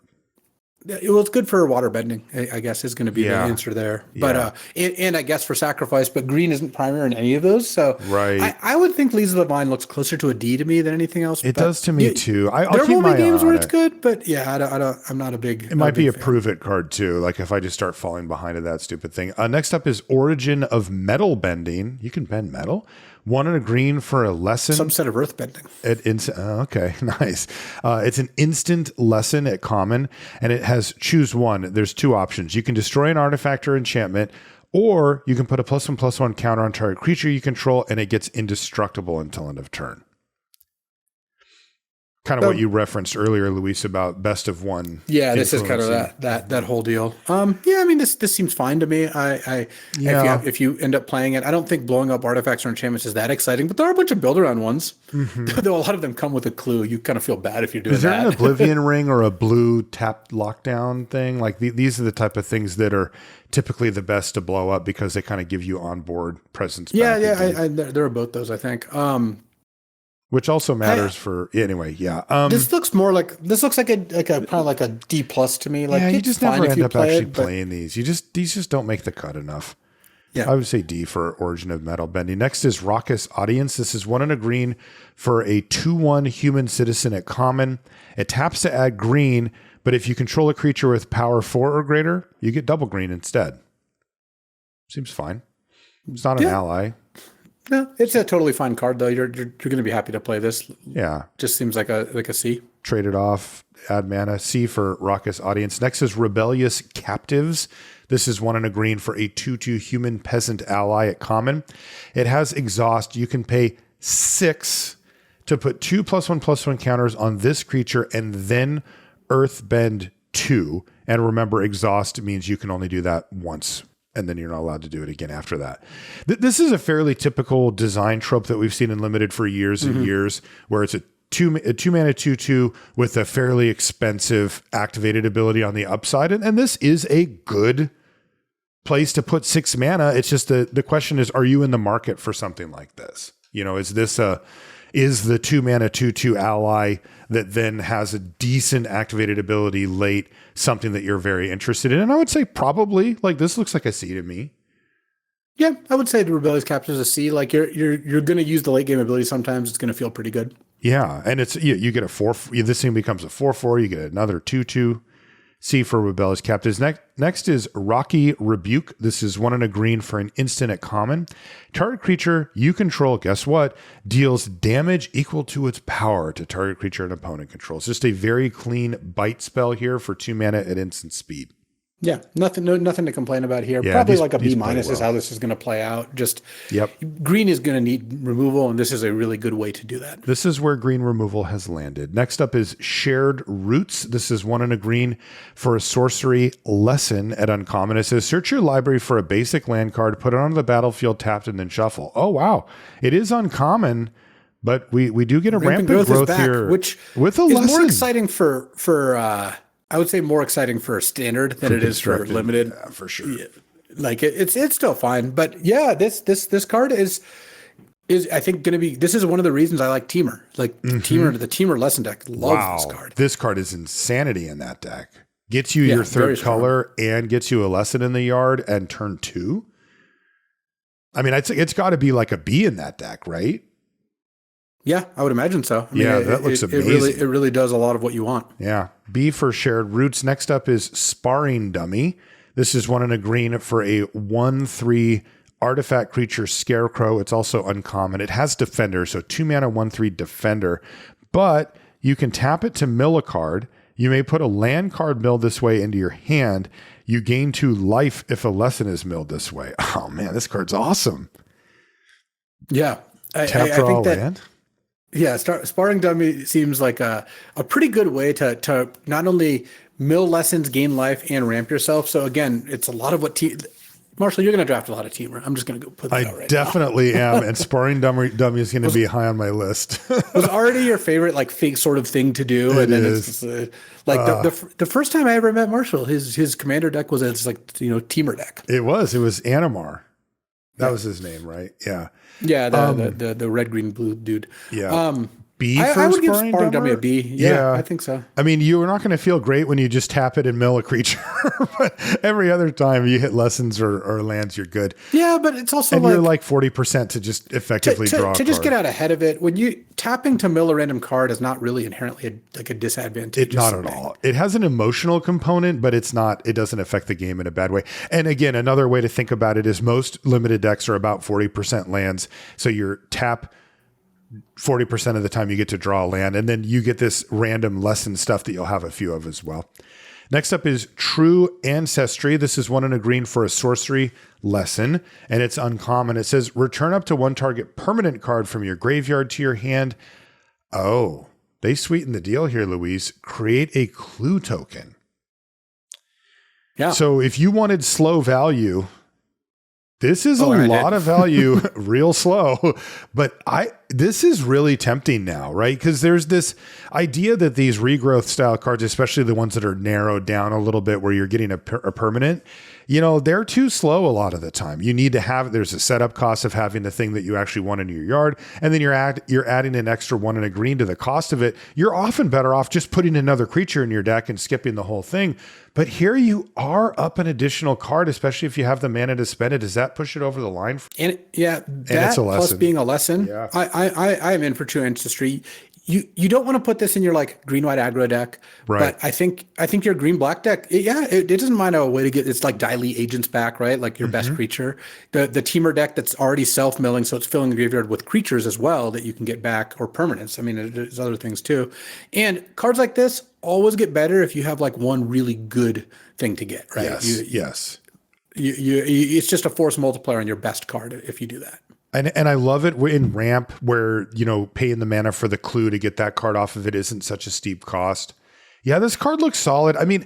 Well, it's good for water bending, I guess, is going to be the Yeah. answer there. Yeah. But and I guess for sacrifice, but green isn't primary in any of those. So Right. I would think Leaves of the Vine looks closer to a D to me than anything else. It but does to me too. I'll there keep will my be eye games where on it's it. good, but yeah, I'm not a big. It might be a prove it card too. Like if I just start falling behind of that stupid thing. Next up is Origin of Metal Bending. You can bend metal. 1 and a green for a lesson. Subset of earth bending. Okay, nice. It's an instant lesson at common, and it has choose one. There's 2 options. You can destroy an artifact or enchantment, or you can put a +1/+1 counter on target creature you control, and it gets indestructible until end of turn. Kind of what you referenced earlier, Luis, about best of one. Yeah, this is kind of that whole deal. Yeah, I mean this seems fine to me. If you end up playing it, I don't think blowing up artifacts or enchantments is that exciting, but there are a bunch of build around ones. Though a lot of them come with a clue. You kind of feel bad if you're doing that. Is there an Oblivion ring or a blue tap lockdown thing? Like these are the type of things that are typically the best to blow up because they kind of give you onboard presence. Yeah, there are both those, I think. Which also matters for anyway. Yeah. This looks like a kind of like a D plus to me. Like you just never end up actually it, playing these. These just don't make the cut enough. Yeah. I would say D for Origin of Metal Bending. Next is Raucous Audience. This is 1 and a green for a 2/1 human citizen at common. It taps to add green, but if you control a creature with power 4 or greater, you get double green instead. Seems fine. It's not an ally. No, it's a totally fine card though. You're going to be happy to play this. Yeah, just seems like a C. Trade it off, add mana. C for Raucous Audience. Next is Rebellious Captives. This is 1 and a green for a 2/2 human peasant ally at common. It has exhaust. You can pay 6 to put 2 +1/+1 counters on this creature and then Earthbend 2. And remember, exhaust means you can only do that once, and then you're not allowed to do it again after that. This is a fairly typical design trope that we've seen in Limited for years and years, where it's a 2 mana 2/2 with a fairly expensive activated ability on the upside. And this is a good place to put 6 mana. It's just the question is, are you in the market for something like this? You know, is the 2 mana 2/2 ally that then has a decent activated ability late something that you're very interested in? And I would say probably, like, this looks like a C to me. Yeah, I would say the Rebellious Capture is a C. Like you're going to use the late game ability sometimes. It's going to feel pretty good. Yeah, and it's you get a 4. This thing becomes a 4/4. You get another 2/2. C for Rebellious Captives. Next is Rocky Rebuke. This is 1 and a green for an instant at common. Target creature you control, guess what? Deals damage equal to its power to target creature an opponent controls. Just a very clean bite spell here for 2 mana at instant speed. Yeah, nothing to complain about here. Yeah, Probably like a B- is how this is going to play out. Just green is going to need removal, and this is a really good way to do that. This is where green removal has landed. Next up is Shared Roots. This is 1 and a green for a sorcery lesson at uncommon. It says search your library for a basic land card, put it onto the battlefield, tapped, and then shuffle. Oh wow, it is uncommon, but we do get a rampant growth here, which with a is lesson. more exciting for I would say more exciting for standard than it is for limited. Yeah, for sure. Yeah, like it's still fine, but yeah, this card is I think going to be. This is one of the reasons I like Teamer. Like the Teamer lesson deck loves this card. This card is insanity in that deck. Gets you your 3rd color and gets you a lesson in the yard and turn 2. I mean, it's got to be like a B in that deck, right? Yeah, I would imagine so. I mean, that looks amazing. It really does a lot of what you want. Yeah. B for Shared Roots. Next up is Sparring Dummy. This is 1 and a green for a 1/3 artifact creature Scarecrow. It's also uncommon. It has Defender, so 2 mana 1/3 Defender. But you can tap it to mill a card. You may put a land card milled this way into your hand. You gain 2 life if a lesson is milled this way. Oh man, this card's awesome. Yeah. I think that land? Yeah, Sparring Dummy seems like a pretty good way to not only mill lessons, gain life, and ramp yourself. So again, it's a lot of what Marshall, you're going to draft a lot of Teamer. I'm just going to go put that out right definitely am, and Sparring Dummy is going to be high on my list. Was already your favorite like sort of thing to do, and then it's like the first time I ever met Marshall, his commander deck was Teamer deck. It was Animar. That was his name, right? Yeah. Yeah, the red, green, blue dude. Yeah. B I for would give Sparring Sparring Dummy a Dumber? B. Yeah, I think so. I mean, you're not going to feel great when you just tap it and mill a creature, but every other time you hit lessons or lands, you're good. Yeah, but it's also And you're like 40% to just effectively draw a to just card. get out ahead of it. When you tapping to mill a random card is not really inherently a disadvantage. Not at all. It has an emotional component, but it doesn't affect the game in a bad way. And again, another way to think about it is most limited decks are about 40% lands. So your tap 40% of the time you get to draw a land, and then you get this random lesson stuff that you'll have a few of as well. Next up is True Ancestry. This is 1 and a green for a sorcery lesson, and it's uncommon. It says return up to 1 target permanent card from your graveyard to your hand. Oh, they sweetened the deal here, Louise. Create a clue token. Yeah. So if you wanted slow value, this is a lot of value, real slow, but this is really tempting now, right? Because there's this idea that these regrowth style cards, especially the ones that are narrowed down a little bit where you're getting a permanent, they're too slow a lot of the time. You need to there's a setup cost of having the thing that you actually want in your yard. And then you're adding an extra 1 and a green to the cost of it. You're often better off just putting another creature in your deck and skipping the whole thing. But here you are up an additional card, especially if you have the mana to spend it. Does that push it over the line? And yeah, that it's a lesson. Plus being a lesson, Yeah. I am in for True Ancestry. You don't want to put this in your like green white aggro deck, right? But I think your green black deck, it doesn't mind a way to get it's like dilate agents back, right? Like your best creature. The teamer deck that's already self milling, so it's filling the graveyard with creatures as well that you can get back or permanents. I mean, there's other things too, and cards like this always get better if you have like one really good thing to get, right? Yes. It's just a force multiplier on your best card if you do that. And I love it in ramp where, paying the mana for the clue to get that card off of it isn't such a steep cost. Yeah, this card looks solid. I mean,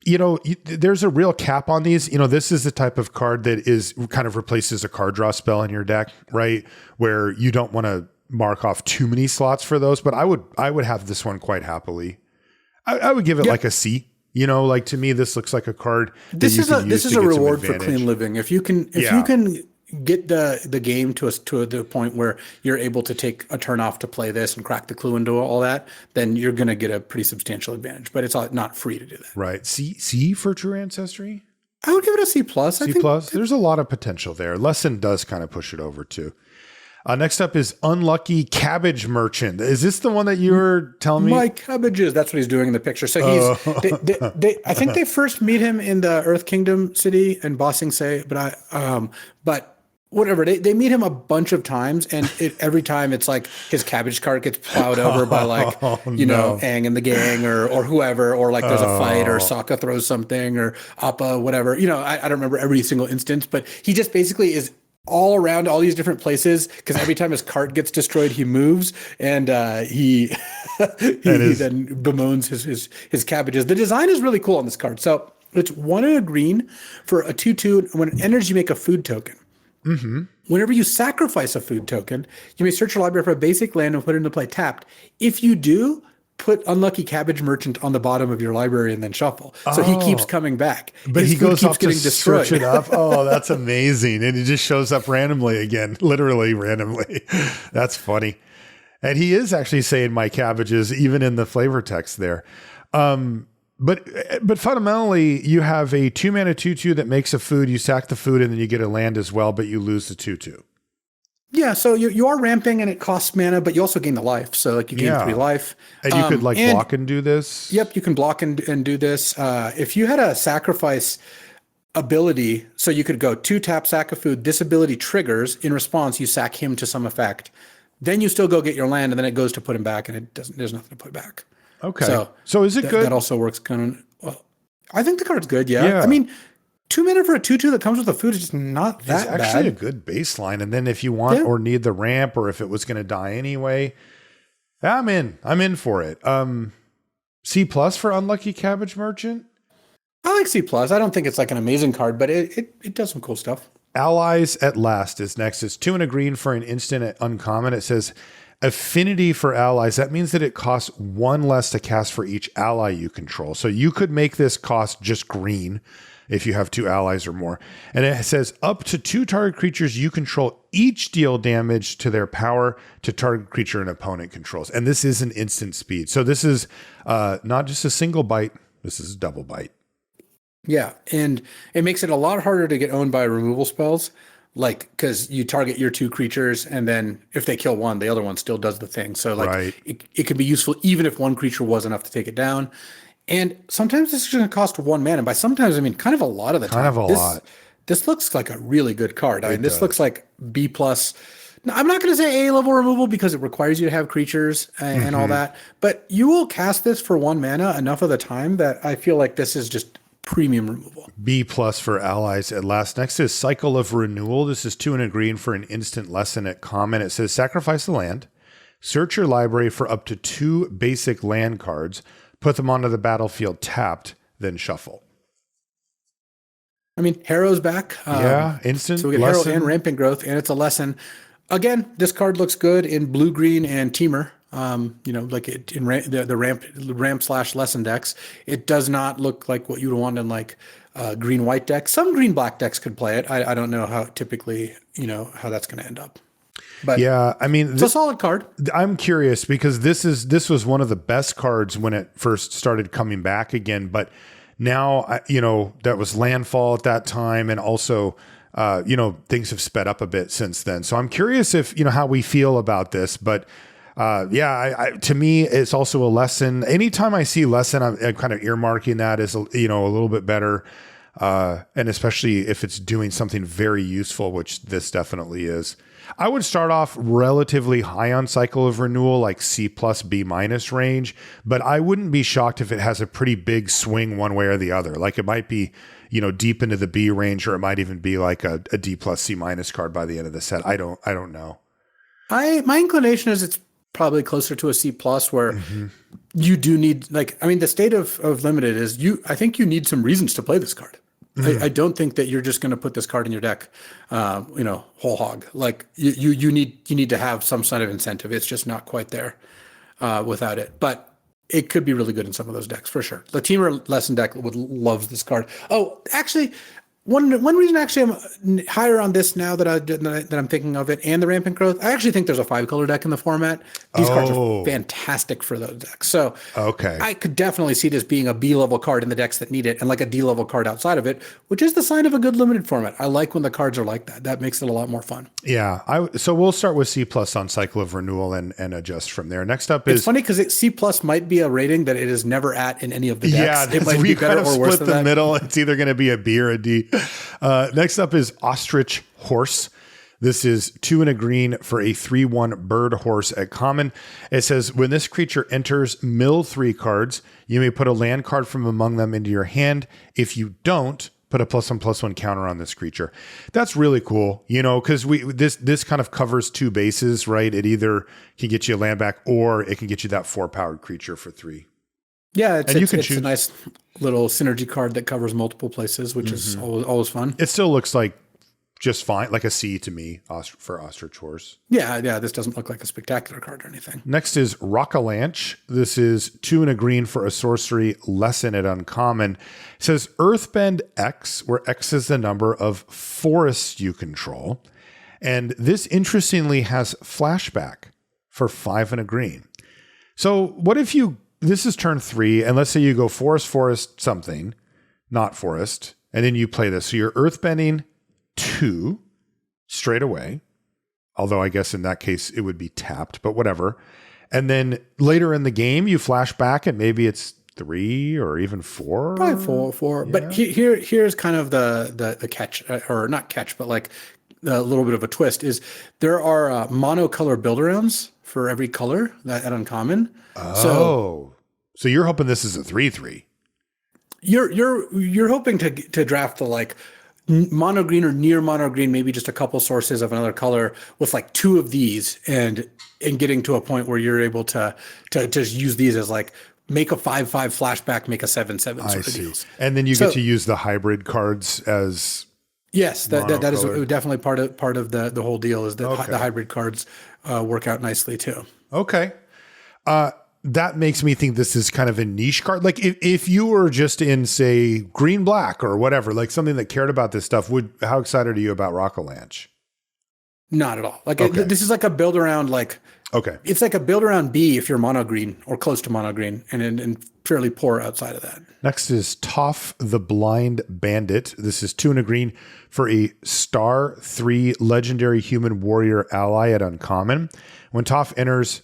there's a real cap on these. This is the type of card that is kind of replaces a card draw spell in your deck, right? Where you don't want to mark off too many slots for those, but I would have this one quite happily. I would give it like a C. To me, this looks like a card. This is a reward for clean living. If you can get the game to the point where you're able to take a turn off to play this and crack the clue into all that, then you're going to get a pretty substantial advantage. But it's not free to do that. Right. C for True Ancestry? I would give it a C plus. C plus. There's a lot of potential there. Lesson does kind of push it over too. Next up is Unlucky Cabbage Merchant. Is this the one that you were telling me? My cabbages. That's what he's doing in the picture. So he's. I think they first meet him in the Earth Kingdom city and Bossing Say, but whatever. They meet him a bunch of times, and every time it's like his cabbage cart gets plowed over by Aang and the gang or whoever, or like there's a fight or Sokka throws something or Appa, whatever. I don't remember every single instance, but he just basically is all around all these different places because every time his cart gets destroyed, he moves and he then bemoans his cabbages. The design is really cool on this card. So it's 1 and a green for a 2/2. When it enters, you make a food token. Mm-hmm. Whenever you sacrifice a food token, you may search your library for a basic land and put it into play tapped. If you do, put Unlucky Cabbage Merchant on the bottom of your library and then shuffle. So he keeps coming back. But he goes off to search it up. Oh, that's amazing. And it just shows up randomly again, literally randomly. That's funny. And he is actually saying my cabbages, even in the flavor text there. But fundamentally, you have a 2-mana 2/2 that makes a food. You sack the food and then you get a land as well, but you lose the 2/2. Yeah, so you are ramping and it costs mana, but you also gain the life. So like you gain 3 life. And you could block and do this? Yep, you can block and do this. If you had a sacrifice ability, so you could go 2 tap, sack a food. This ability triggers. In response, you sack him to some effect. Then you still go get your land, and then it goes to put him back, and there's nothing to put back. Okay. So is it good? That also works kind of well. I think the card's good, yeah. I mean, 2 mana for a 2/2 that comes with the food is just not that bad. It's actually a good baseline. And then if you want or need the ramp, or if it was going to die anyway, I'm in for it. C plus for Unlucky Cabbage Merchant. I like C plus. I don't think it's like an amazing card, but it does some cool stuff. Allies at Last is next. It's 2 and a green for an instant at uncommon. It says affinity for allies. That means that it costs 1 less to cast for each ally you control. So you could make this cost just green if you have 2 allies or more. And it says up to 2 target creatures you control each deal damage to their power to target creature an opponent controls. And this is an instant speed. So this is not just a single bite, this is a double bite. Yeah, and it makes it a lot harder to get owned by removal spells, like because you target your 2 creatures, and then if they kill one, the other one still does the thing. So like it can be useful even if one creature was enough to take it down. And sometimes this is going to cost 1 mana. By sometimes, I mean kind of a lot of the time. Kind of a lot. This looks like a really good card. I mean, this looks like B+. Now, I'm not going to say A level removal because it requires you to have creatures and all that. But you will cast this for 1 mana enough of the time that I feel like this is just premium removal. B+ for allies at last. Next is Cycle of Renewal. This is 2 and a green for an instant lesson at common. It says sacrifice the land, search your library for up to 2 basic land cards, put them onto the battlefield tapped, then shuffle. I mean, Harrow's back. Instant. So we get lesson. Harrow and Rampant Growth, and it's a lesson. Again, this card looks good in blue, green, and Teamer. Like the ramp/lesson decks. It does not look like what you would want in like green-white decks. Some green-black decks could play it. I don't know how typically, how that's going to end up. But yeah, I mean, it's a solid card. I'm curious because this was one of the best cards when it first started coming back again. But now, that was Landfall at that time. And also, things have sped up a bit since then. So I'm curious if, how we feel about this. But to me, it's also a lesson. Anytime I see lesson, I'm kind of earmarking that as, a little bit better. And especially if it's doing something very useful, which this definitely is. I would start off relatively high on Cycle of Renewal, like C+, B- range, but I wouldn't be shocked if it has a pretty big swing one way or the other. Like it might be, deep into the B range, or it might even be like a D+, C- card by the end of the set. I don't know. My inclination is it's probably closer to a C+, where you do need, the state of limited is I think you need some reasons to play this card. I don't think that you're just going to put this card in your deck, whole hog. Like you need to have some sort of incentive. It's just not quite there without it. But it could be really good in some of those decks for sure. The Teamer lesson deck loves this card. Oh, actually, one reason actually I'm higher on this now that I'm thinking of it, and the Rampant Growth. I actually think there's a 5-color deck in the format. These cards are fantastic for those decks. So I could definitely see this being a B level card in the decks that need it, and like a D level card outside of it, which is the sign of a good limited format. I like when the cards are like that. That makes it a lot more fun. Yeah. So we'll start with C+ on Cycle of Renewal and adjust from there. Next up is... It's funny because C+ might be a rating that it is never at in any of the decks. Yeah, it might be better or worse than that. Middle. It's either going to be a B or a D. Next up is Ostrich Horse. This is 2 and a green for a 3/1 bird horse at common. It says when this creature enters, mill 3 cards. You may put a land card from among them into your hand. If you don't, put a +1/+1 counter on this creature. That's really cool, because this kind of covers 2 bases, right? It either can get you a land back, or it can get you that 4-powered creature for 3. Yeah, it's a nice little synergy card that covers multiple places, which is always fun. It still looks like just fine, like a C to me for Ostrich Horse. Yeah, this doesn't look like a spectacular card or anything. Next is Rockalanche. This is 2 and a green for a sorcery, lesson at uncommon. It says Earthbend X, where X is the number of forests you control. And this interestingly has flashback for 5 and a green. So what if this is turn 3, and let's say you go forest, something, not forest, and then you play this. So you're earthbending 2 straight away, although I guess in that case it would be tapped, but whatever. And then later in the game, you flash back and maybe it's 3 or even 4. Probably 4. Yeah. But here's kind of the catch, or not catch, but like a little bit of a twist is there are monocolor build-arounds for every color at uncommon. Oh, so you're hoping this is a 3/3. You're hoping to draft the like mono green or near mono green, maybe just a couple sources of another color with like 2 of these, and getting to a point where you're able to just use these as like make a 5/5 flashback, make a 7/7 sort of deals. And then you get to use the hybrid cards as yes, that is definitely part of the whole deal is that the hybrid cards work out nicely too. Okay. that makes me think this is kind of a niche card. Like if you were just in, say, green, black or whatever, like something that cared about this stuff, how excited are you about Rock-a-Lanch? Not at all. Like this is like a build around, like, okay. It's like a build around B if you're mono green or close to mono green, and fairly poor outside of that. Next is Toph the Blind Bandit. This is 2 and a green for a star 3 legendary human warrior ally at uncommon. When Toph enters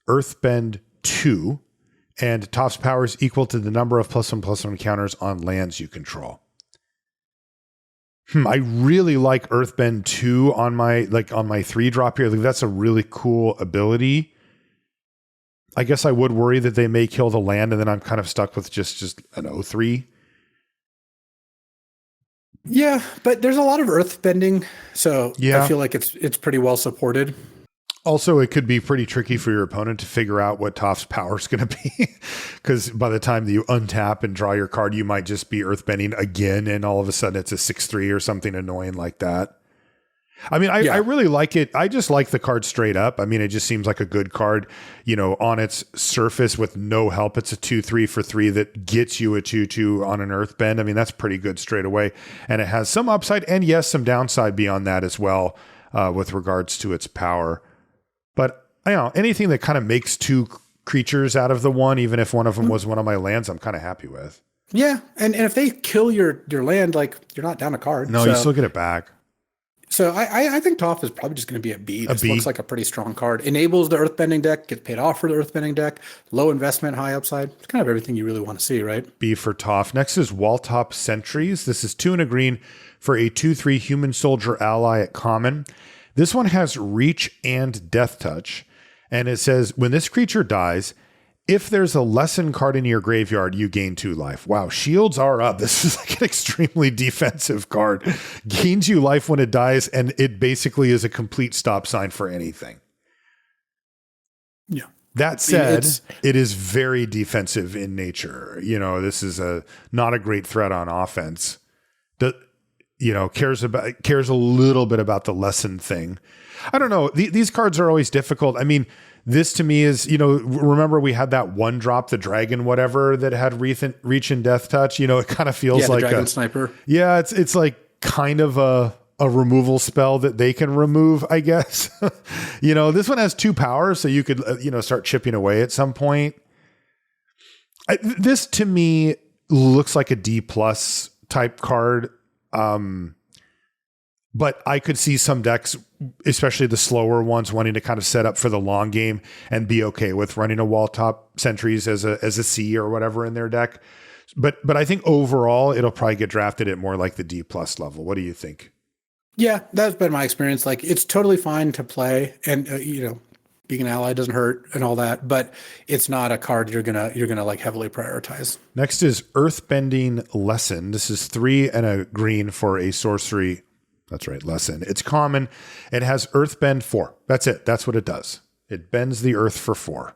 Earthbend 2, and Toph's power is equal to the number of +1/+1 counters on lands you control. I really like Earthbend 2 on my 3 drop here. Like, that's a really cool ability. I guess I would worry that they may kill the land, and then I'm kind of stuck with just an 0-3. Yeah, but there's a lot of earth bending, so yeah. I feel like it's pretty well supported. Also, it could be pretty tricky for your opponent to figure out what Toph's power is going to be, because by the time that you untap and draw your card, you might just be earthbending again, and all of a sudden it's a 6-3 or something annoying like that. I mean, I really like it. I just like the card straight up. I mean, it just seems like a good card, on its surface with no help. It's a 2-3 for 3 that gets you a 2-2 on an earthbend. I mean, that's pretty good straight away. And it has some upside and, yes, some downside beyond that as well, with regards to its power. But anything that kind of makes 2 creatures out of the one, even if one of them was one of my lands, I'm kind of happy with. Yeah, and if they kill your land, like, you're not down a card. No, you still get it back. So I think Toph is probably just going to be a B. This B? Looks like a pretty strong card. Enables the earthbending deck, gets paid off for the earthbending deck, low investment, high upside. It's kind of everything you really want to see, right? B for Toph. Next is Walltop Sentries. This is 2 and a green for a 2-3 human soldier ally at common. This one has reach and death touch. And it says, when this creature dies, if there's a lesson card in your graveyard, you gain 2 life. Wow, shields are up. This is like an extremely defensive card. Gains you life when it dies, and it basically is a complete stop sign for anything. Yeah. That said, it is very defensive in nature. This is not a great threat on offense. Cares a little bit about the lesson thing. I don't know. These cards are always difficult. I mean, this to me is, remember we had that one drop, the dragon, whatever, that had reach and death touch. It kind of feels like the dragon sniper. Yeah, it's like kind of a removal spell that they can remove, I guess. This one has 2 powers, so you could, start chipping away at some point. This to me looks like a D+ type card. But I could see some decks, especially the slower ones, wanting to kind of set up for the long game and be okay with running a Walltop Sentries as a C or whatever in their deck. But I think overall it'll probably get drafted at more like the D+ level. What do you think? Yeah, that's been my experience. Like, it's totally fine to play, and being an ally doesn't hurt and all that, but it's not a card you're gonna like heavily prioritize. Next is Earthbending Lesson. This is 3 and a green for a sorcery. That's right, lesson. It's common. It has Earthbend 4. That's it. That's what it does. It bends the earth for 4.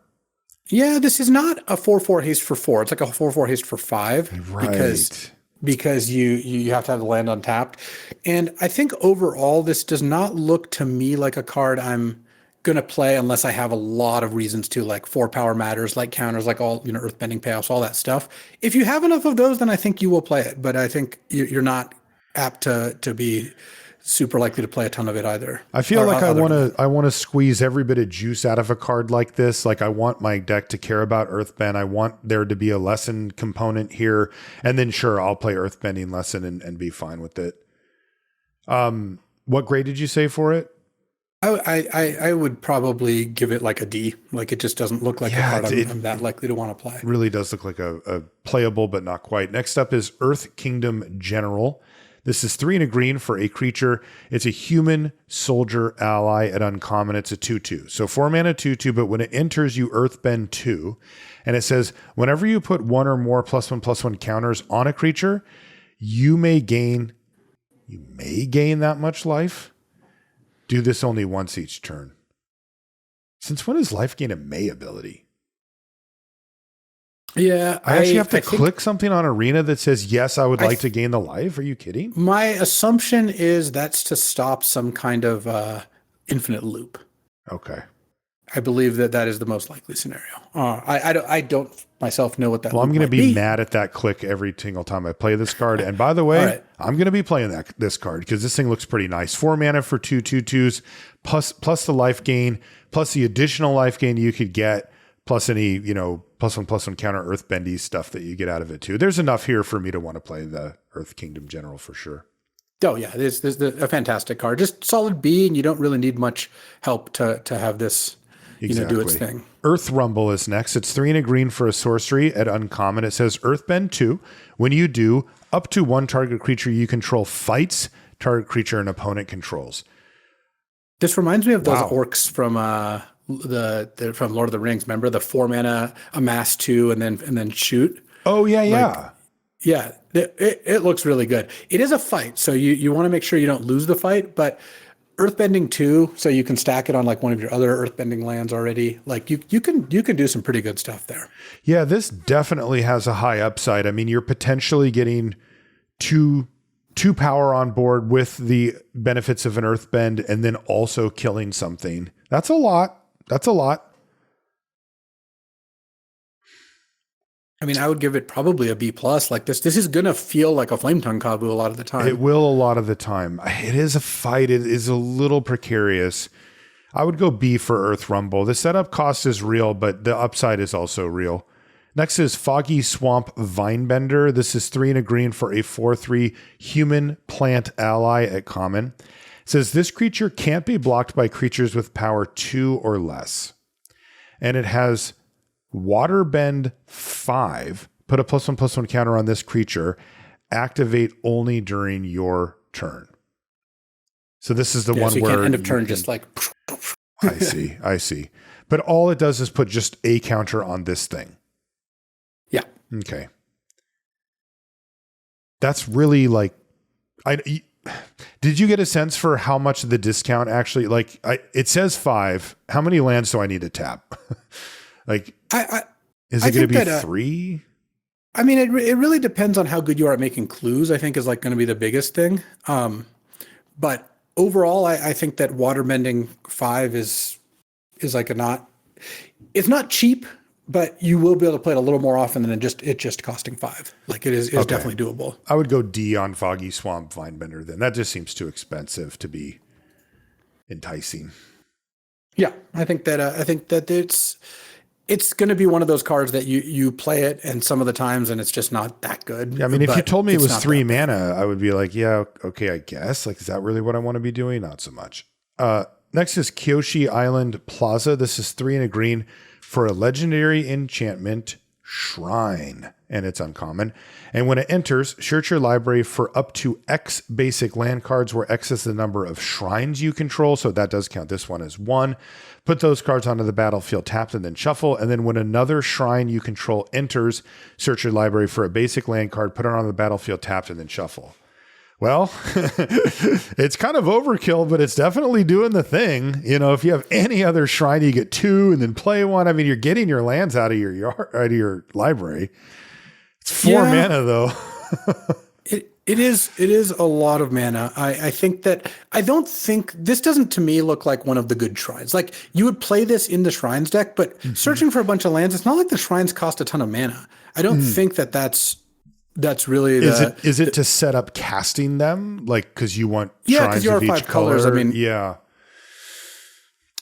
Yeah, this is not a 4/4 haste for 4. It's like a 4/4 haste for 5. Right. Because you have to have the land untapped. And I think overall this does not look to me like a card I'm going to play unless I have a lot of reasons to, like 4 power matters, like counters, like all, earthbending payoffs, all that stuff. If you have enough of those, then I think you will play it. But I think you're not apt to be super likely to play a ton of it either. I feel like I want to squeeze every bit of juice out of a card like this. Like, I want my deck to care about Earthbend. I want there to be a lesson component here. And then sure, I'll play Earthbending Lesson and be fine with it. What grade did you say for it? I would probably give it like a D. Like, it just doesn't look like a card I'm that likely to want to play. It really does look like a playable, but not quite. Next up is Earth Kingdom General. This is 3 and a green for a creature. It's a human soldier ally at uncommon. It's a 2/2. So 4 mana 2/2, but when it enters, you Earthbend 2. And it says, whenever you put 1 or more +1/+1 counters on a creature, you may gain that much life. Do this only once each turn. Since when does life gain a May ability? Yeah, I actually have to click something on Arena that says, yes, I would like to gain the life. Are you kidding? My assumption is that's to stop some kind of infinite loop. Okay. I believe that that is the most likely scenario. I don't myself know what that Well, I'm going to might be mad at that click every single time I play this card. And by the way, All right. I'm going to be playing this card because this thing looks pretty nice. 4 mana for 2/2/2s, plus the life gain, plus the additional life gain you could get, plus any, +1/+1 counter earthbendy stuff that you get out of it too. There's enough here for me to want to play the Earth Kingdom General for sure. Oh yeah, this is a fantastic card. Just solid B, and you don't really need much help to have this, do its thing. Earth Rumble is next. It's 3 and a green for a sorcery at uncommon. It says Earthbend 2. When you do, up to 1 target creature you control fights target creature an opponent controls. This reminds me of those orcs from from Lord of the Rings. Remember the 4 mana amass 2 and then shoot. Oh yeah. Yeah, it looks really good. It is a fight, so you want to make sure you don't lose the fight, but Earthbending 2, so you can stack it on like one of your other Earthbending lands already. Like you can do some pretty good stuff there. Yeah, this definitely has a high upside. I mean, you're potentially getting two power on board with the benefits of an Earthbend and then also killing something. That's a lot. I mean, I would give it probably a B+. Like this is gonna feel like a Flame Tongue Kavu a lot of the time. It will a lot of the time. It is a fight. It is a little precarious. I would go B for Earth Rumble. The setup cost is real, but the upside is also real. Next is Foggy Swamp Vinebender. This is 3 and a green for a 4/3 human plant ally at common. It says this creature can't be blocked by creatures with power 2 or less. And it has Waterbend 5. Put a +1/+1 counter on this creature. Activate only during your turn. So this is the one so you where can't end of turn just like. I see. But all it does is put just a counter on this thing. Yeah. Okay. That's really like, did you get a sense for how much the discount actually, it says 5. How many lands do I need to tap? Is it going to be 3? I mean, it really depends on how good you are at making clues, I think is like going to be the biggest thing. But overall, I think that Waterbending 5 is like it's not cheap, but you will be able to play it a little more often than it just costing 5. Like it is definitely doable. I would go D on Foggy Swamp Vinebender then. That just seems too expensive to be enticing. Yeah, I think that it's going to be one of those cards that you play it and some of the times and it's just not that good. Yeah, I mean, if you told me it was 3 mana, I would be like, yeah, okay, I guess. Like, is that really what I want to be doing? Not so much. Next is Kyoshi Island Plaza. This is 3 and a green for a legendary enchantment, Shrine, and it's uncommon. And when it enters, search your library for up to X basic land cards, where X is the number of shrines you control. So that does count this one as 1. Put those cards onto the battlefield tapped and then shuffle. And then when another shrine you control enters, search your library for a basic land card, put it on the battlefield tapped and then shuffle. Well, it's kind of overkill, but it's definitely doing the thing. If you have any other shrine, you get 2 and then play 1. I mean, you're getting your lands out of your library. It's 4 mana though. It is a lot of mana. I don't think this doesn't to me look like one of the good shrines. Like you would play this in the shrines deck, but searching for a bunch of lands, it's not like the shrines cost a ton of mana. I don't think that's really is it to set up casting them? Like, cause you want shrines you are of each 5 color. colors. I mean, yeah.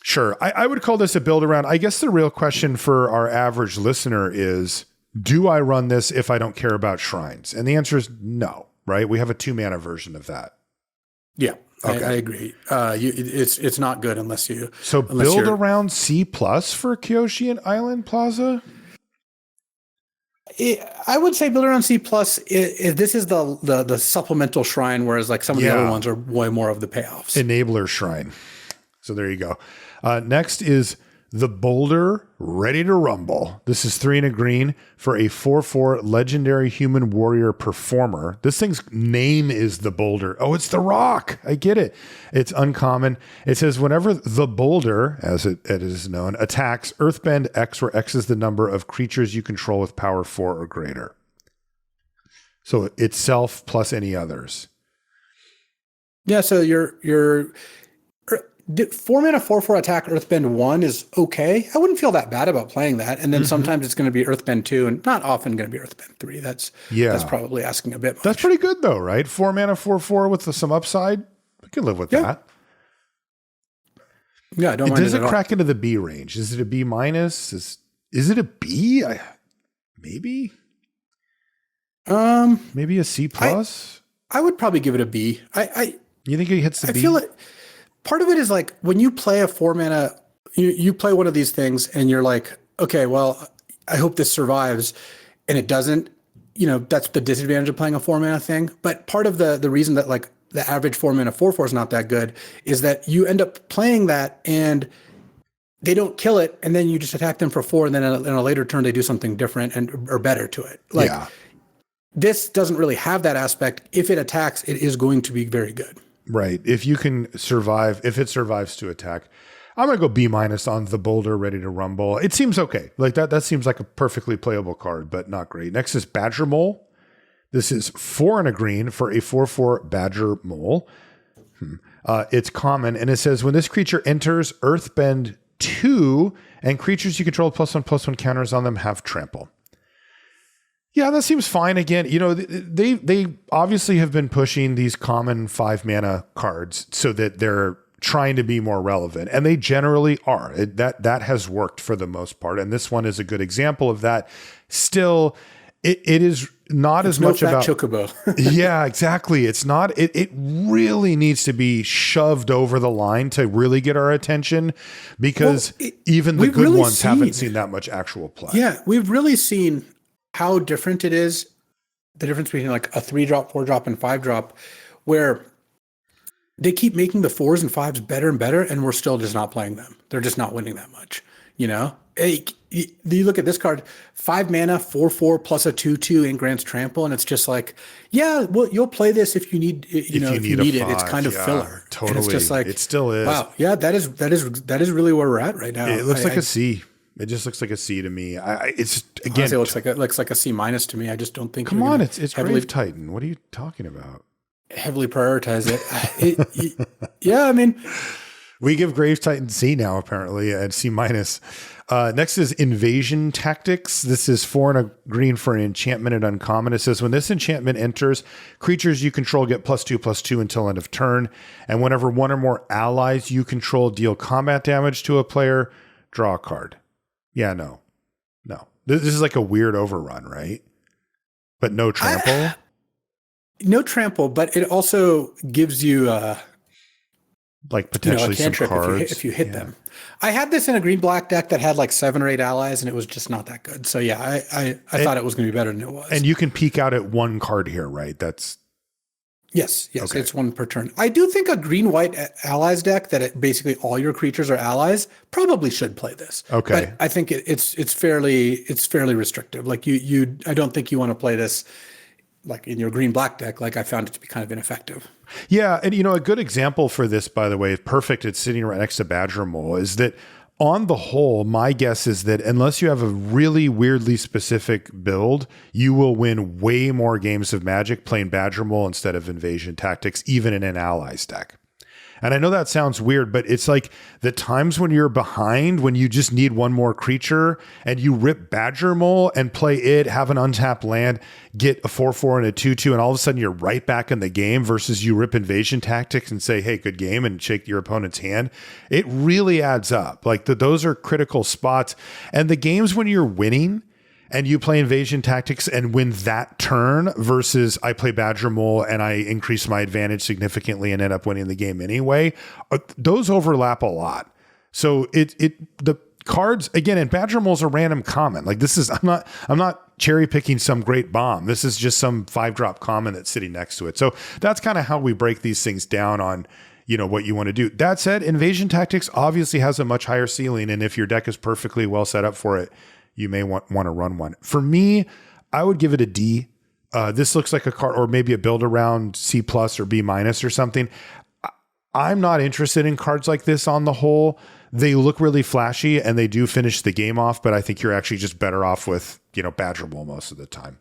Sure. I would call this a build around. I guess the real question for our average listener is, do I run this if I don't care about shrines? And the answer is no, right? We have a 2 mana version of that. Yeah, okay. I agree. It's not good unless you. So build around C+ for Kyoshi and Island Plaza? I would say build around C+. This is the supplemental shrine, whereas like some of the other ones are way more of the payoffs. Enabler shrine. So there you go. Next is the Boulder Ready to Rumble. This is 3 and a green for a 4/4 legendary human warrior performer. This thing's name is the Boulder. Oh, it's the rock. I get it. It's uncommon. It says whenever the Boulder, as it is known, attacks, Earthbend X, where X is the number of creatures you control with power 4 or greater. So itself plus any others. Yeah, so the 4-mana 4/4 attack Earthbend 1 is okay. I wouldn't feel that bad about playing that. And then sometimes it's going to be Earthbend 2 and not often going to be Earthbend 3. That's probably asking a bit much. That's pretty good though, right? 4-mana 4/4 with some upside. We could live with that. Yeah, I don't mind. Does it crack into the B range? Is it a B minus? Is it a B? Maybe. Maybe a C plus. I would probably give it a B. You think it hits the B? I feel like part of it is like when you play a 4-mana, you play one of these things and you're like, okay, well, I hope this survives, and it doesn't. That's the disadvantage of playing a 4-mana thing. But part of the reason that like the average 4-mana 4/4 is not that good is that you end up playing that and they don't kill it, and then you just attack them for 4, and then in a later turn they do something different or better to it. Like this doesn't really have that aspect. If it attacks, it is going to be very good. Right. If you can survive, if it survives to attack, I'm going to go B minus on the Boulder Ready to Rumble. It seems okay. Like that seems like a perfectly playable card, but not great. Next is Badger Mole. This is 4 and a green for a 4/4 Badger Mole. It's common, and it says when this creature enters Earthbend 2 and creatures you control +1/+1 counters on them have trample. Yeah, that seems fine. Again, they obviously have been pushing these common 5-mana cards so that they're trying to be more relevant, and they generally are. That has worked for the most part, and this one is a good example of that. Still, it is not as much about Chocobo. Yeah, exactly. It's not. It really needs to be shoved over the line to really get our attention, because even the good ones haven't seen that much actual play. Yeah, we've really seen how different it is, the difference between like a 3-drop, 4-drop, and 5-drop, where they keep making the 4s and 5s better and better, and we're still just not playing them. They're just not winning that much, You look at this card, 5 mana, 4/4 plus a 2/2 and grants trample, and it's just like, yeah, well, you'll play this if you need, if you need it. It's kind of filler. Totally, and it's just like it still is. Wow, yeah, that is really where we're at right now. It looks like a C. It just looks like a C to me. It's again, honestly, it looks like a C minus to me. I just don't think. Come on, it's Grave Titan. What are you talking about? Heavily prioritize it. Yeah, I mean, we give Grave Titan C now apparently at C minus. Next is Invasion Tactics. This is 4 and a green for an enchantment at uncommon. It says when this enchantment enters, creatures you control get +2/+2 until end of turn, and whenever one or more allies you control deal combat damage to a player, draw a card. Yeah, no. This is like a weird overrun, right? But no trample. No trample, but it also gives you like potentially some cards if you hit them. I had this in a green-black deck that had like 7 or 8 allies, and it was just not that good. So yeah, I thought it was going to be better than it was. And you can peek out at 1 card here, right? That's yes, okay. It's 1 per turn. I do think a green-white allies deck that basically all your creatures are allies probably should play this. Okay, but I think it's fairly restrictive. Like I don't think you want to play this like in your green-black deck. Like I found it to be kind of ineffective. Yeah, and a good example for this, by the way, perfect. It's sitting right next to Badger Mole. Is that on the whole, my guess is that unless you have a really weirdly specific build, you will win way more games of Magic playing Badger Mole instead of Invasion Tactics, even in an Allies deck. And I know that sounds weird, but it's like the times when you're behind, when you just need one more creature and you rip Badger Mole and play it, have an untapped land, get a 4/4 and a 2/2, and all of a sudden you're right back in the game versus you rip Invasion Tactics and say, hey, good game, and shake your opponent's hand. It really adds up. Like those are critical spots. And the games when you're winning and you play Invasion Tactics and win that turn versus I play Badger Mole and I increase my advantage significantly and end up winning the game anyway, those overlap a lot. So the cards, again, and Badger Mole's a random common. Like this is, I'm not cherry picking some great bomb. This is just some 5-drop common that's sitting next to it. So that's kind of how we break these things down on, what you want to do. That said, Invasion Tactics obviously has a much higher ceiling. And if your deck is perfectly well set up for it, you may want to run one. For me, I would give it a D. This looks like a card, or maybe a build around C plus or B minus or something. I'm not interested in cards like this on the whole. They look really flashy and they do finish the game off, but I think you're actually just better off with, Badger Mole most of the time.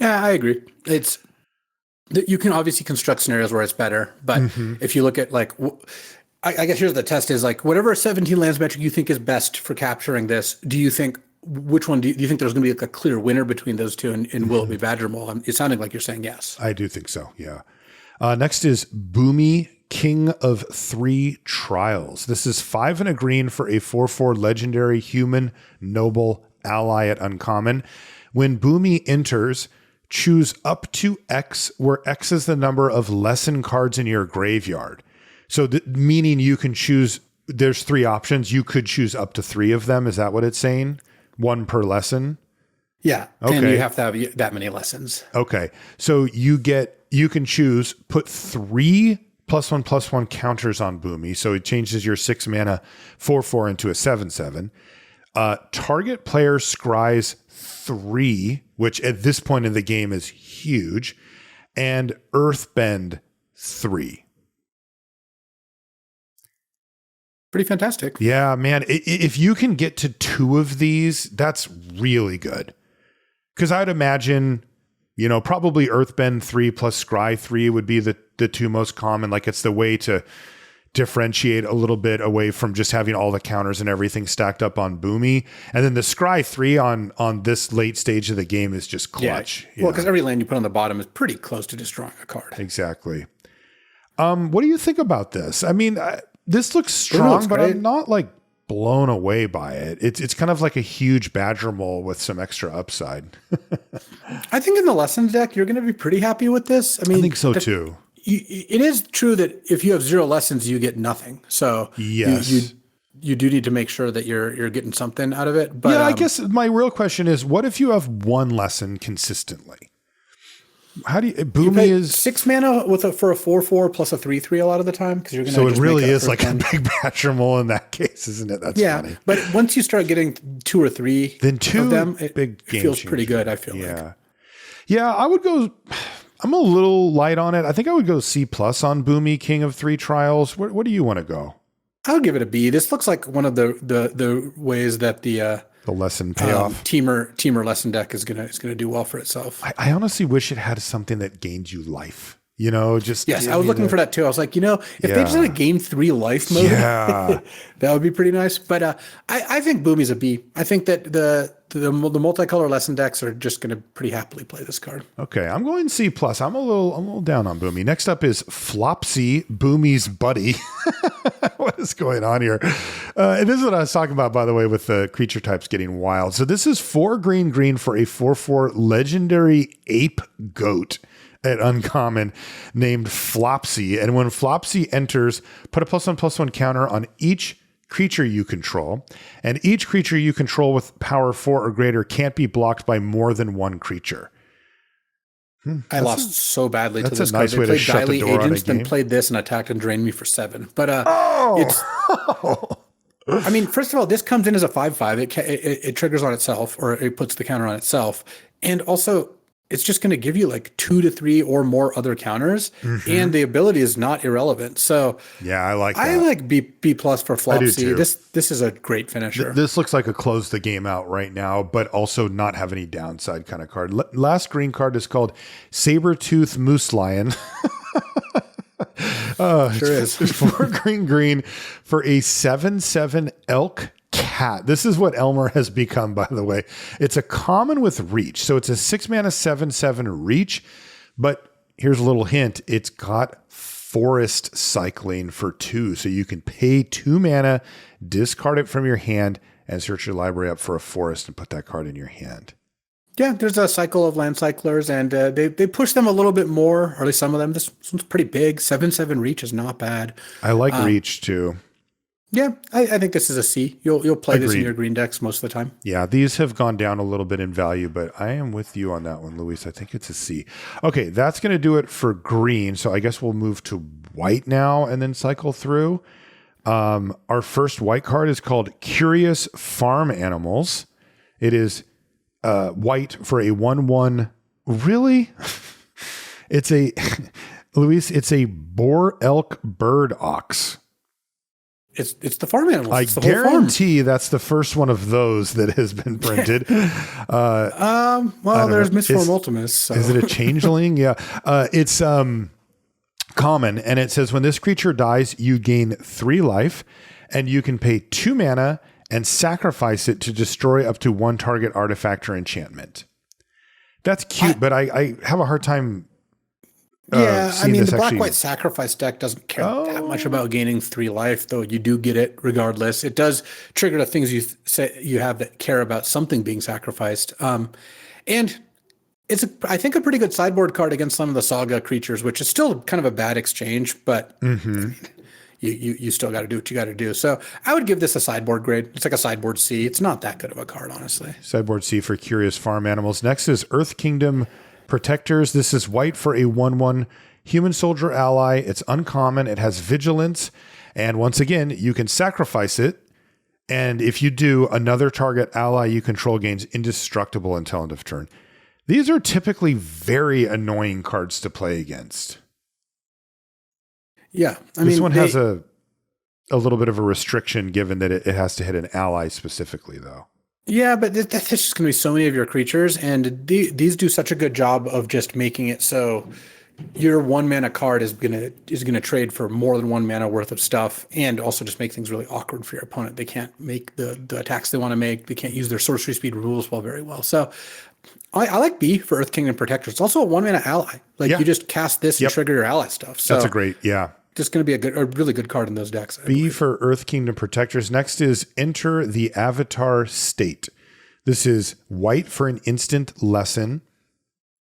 Yeah, I agree. You can obviously construct scenarios where it's better, but if you look at I guess here's the test is like whatever 17 lands metric you think is best for capturing this, do you think which one do you think there's going to be like a clear winner between those two and will it be Badger Mole? It's sounding like you're saying yes. I do think so. Yeah. Next is Boomy, King of Three Trials. This is 5 and a green for a 4/4 legendary human noble ally at uncommon. When Boomy enters, choose up to X, where X is the number of lesson cards in your graveyard. So meaning you can choose, there's 3 options. You could choose up to 3 of them. Is that what it's saying? 1 per lesson? Yeah. Okay. And you have to have that many lessons. Okay. So you can choose, put 3 +1/+1 counters on Boomy. So it changes your 6 mana 4/4 into a 7/7. Target player scries 3, which at this point in the game is huge, and Earthbend 3. Pretty fantastic. Yeah, man. If you can get to 2 of these, that's really good. Because I'd imagine, probably Earthbend 3 plus Scry 3 would be the 2 most common. Like it's the way to differentiate a little bit away from just having all the counters and everything stacked up on Boomy. And then the Scry 3 on this late stage of the game is just clutch. Yeah. Well, because every land you put on the bottom is pretty close to destroying a card. Exactly. What do you think about this? I mean, this looks strong, but I'm not like blown away by it. It's kind of like a huge Badger Mole with some extra upside. I think in the Lessons deck, you're going to be pretty happy with this. I mean, I think so too. It is true that if you have 0 lessons, you get nothing. So yes, you do need to make sure that you're getting something out of it. But yeah, I guess my real question is, what if you have 1 lesson consistently? How do you Boomy is 6 mana for a 4/4 plus a 3/3 a lot of the time because you're going to. So it really is like a big Badger Mole in that case, isn't it? That's funny. But once you start getting 2 or 3, then 2 of them, big it feels pretty good. I feel like. Yeah, I would go. I'm a little light on it. I think I would go C+ on Boomy, King of Three Trials. What do you want to go? I'll give it a B. This looks like one of the ways that the lesson payoff teamer lesson deck is gonna do well for itself. I honestly wish it had something that gained you life. Just yes, I was looking for that too. I was like, if they just had a game 3 life mode, that would be pretty nice. But I think Boomy's a B. I think that the multicolor lesson decks are just going to pretty happily play this card. Okay, I'm going C+. I'm a little down on Boomy. Next up is Flopsy, Boomy's buddy. What is going on here? And this is what I was talking about, by the way, with the creature types getting wild. So this is 4 green for a 4/4 legendary ape goat at uncommon named Flopsy. And when Flopsy enters, put a +1/+1 counter on each creature you control, and each creature you control with power 4 or greater can't be blocked by more than 1 creature. I lost so badly to this That's a nice way to shut the door on a game. Then played this and attacked and drained me for 7. But it's. I mean, first of all, this comes in as a 5/5. It triggers on itself, or it puts the counter on itself, and also it's just going to give you like 2 to 3 or more other counters, and the ability is not irrelevant. So yeah, I like that. I like B+ for Flopsy. too. This is a great finisher. This looks like a close the game out right now, but also not have any downside kind of card. Last green card is called Sabertooth Moose Lion. Sure is. 4 green for a 7/7 elk cat. This is what Elmer has become, by the way. It's a common with reach. So it's a 6 mana 7/7 reach, but here's a little hint. It's got forest cycling for 2. So you can pay 2 mana, discard it from your hand, and search your library up for a forest and put that card in your hand. Yeah, there's a cycle of land cyclers, and they push them a little bit more, or at least some of them. This one's pretty big. 7/7 reach is not bad. I like reach too. Yeah, I think this is a C. You'll play Agreed. this in your green decks most of the time. Yeah, these have gone down a little bit in value, but I am with you on that one, Luis. I think it's a C. Okay, that's going to do it for green. So I guess we'll move to white now and then cycle through. Our first white card is called Curious Farm Animals. It is white for a 1/1. Really? It's a, Luis, it's a boar elk bird ox. It's the farm animals. I it's the whole farm. guarantee that's the first one of those that has been printed. Well, there's Misform Ultimus. So. Is it a changeling? Yeah. It's common, and it says when this creature dies, you gain 3 life, and you can pay 2 mana and sacrifice it to destroy up to 1 target artifact or enchantment. That's cute, but I have a hard time. I mean, the black-white sacrifice deck doesn't care that much about gaining 3 life, though you do get it regardless. It does trigger the things you say you have that care about something being sacrificed. And it's, I think, a pretty good sideboard card against some of the Saga creatures, which is still kind of a bad exchange, but I mean, you still got to do what you got to do. So I would give this a sideboard grade. It's like a sideboard C. It's not that good of a card, honestly. Sideboard C for curious farm animals. Next is Earth Kingdom Protectors. This is white for a 1/1 human soldier ally. It's uncommon. It has vigilance. And once again, you can sacrifice it. And if you do, another target ally you control gains indestructible until end of turn. These are typically very annoying cards to play against. Yeah. This one has a little bit of a restriction given that it has to hit an ally specifically, though. Yeah, but that's just going to be so many of your creatures, and these do such a good job of just making it so your 1 mana card is gonna trade for more than 1 mana worth of stuff, and also just make things really awkward for your opponent. They can't make the attacks they want to make. They can't use their sorcery speed removal spell very well. So I like B for Earth Kingdom Protector. It's also a 1 mana ally. You just cast this and trigger your ally stuff. So that's a great, just going to be a really good card in those decks. B for Earth Kingdom Protectors. Next is Enter the Avatar State. This is white for an instant lesson.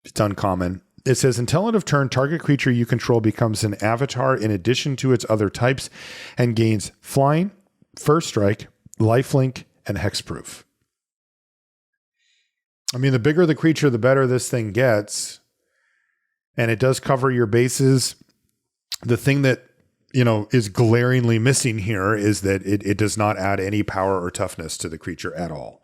It's uncommon. It says, until end of turn, target creature you control becomes an avatar in addition to its other types and gains flying, first strike, lifelink, and hexproof. I mean, the bigger the creature, the better this thing gets. And it does cover your bases. The thing that, is glaringly missing here is that it does not add any power or toughness to the creature at all.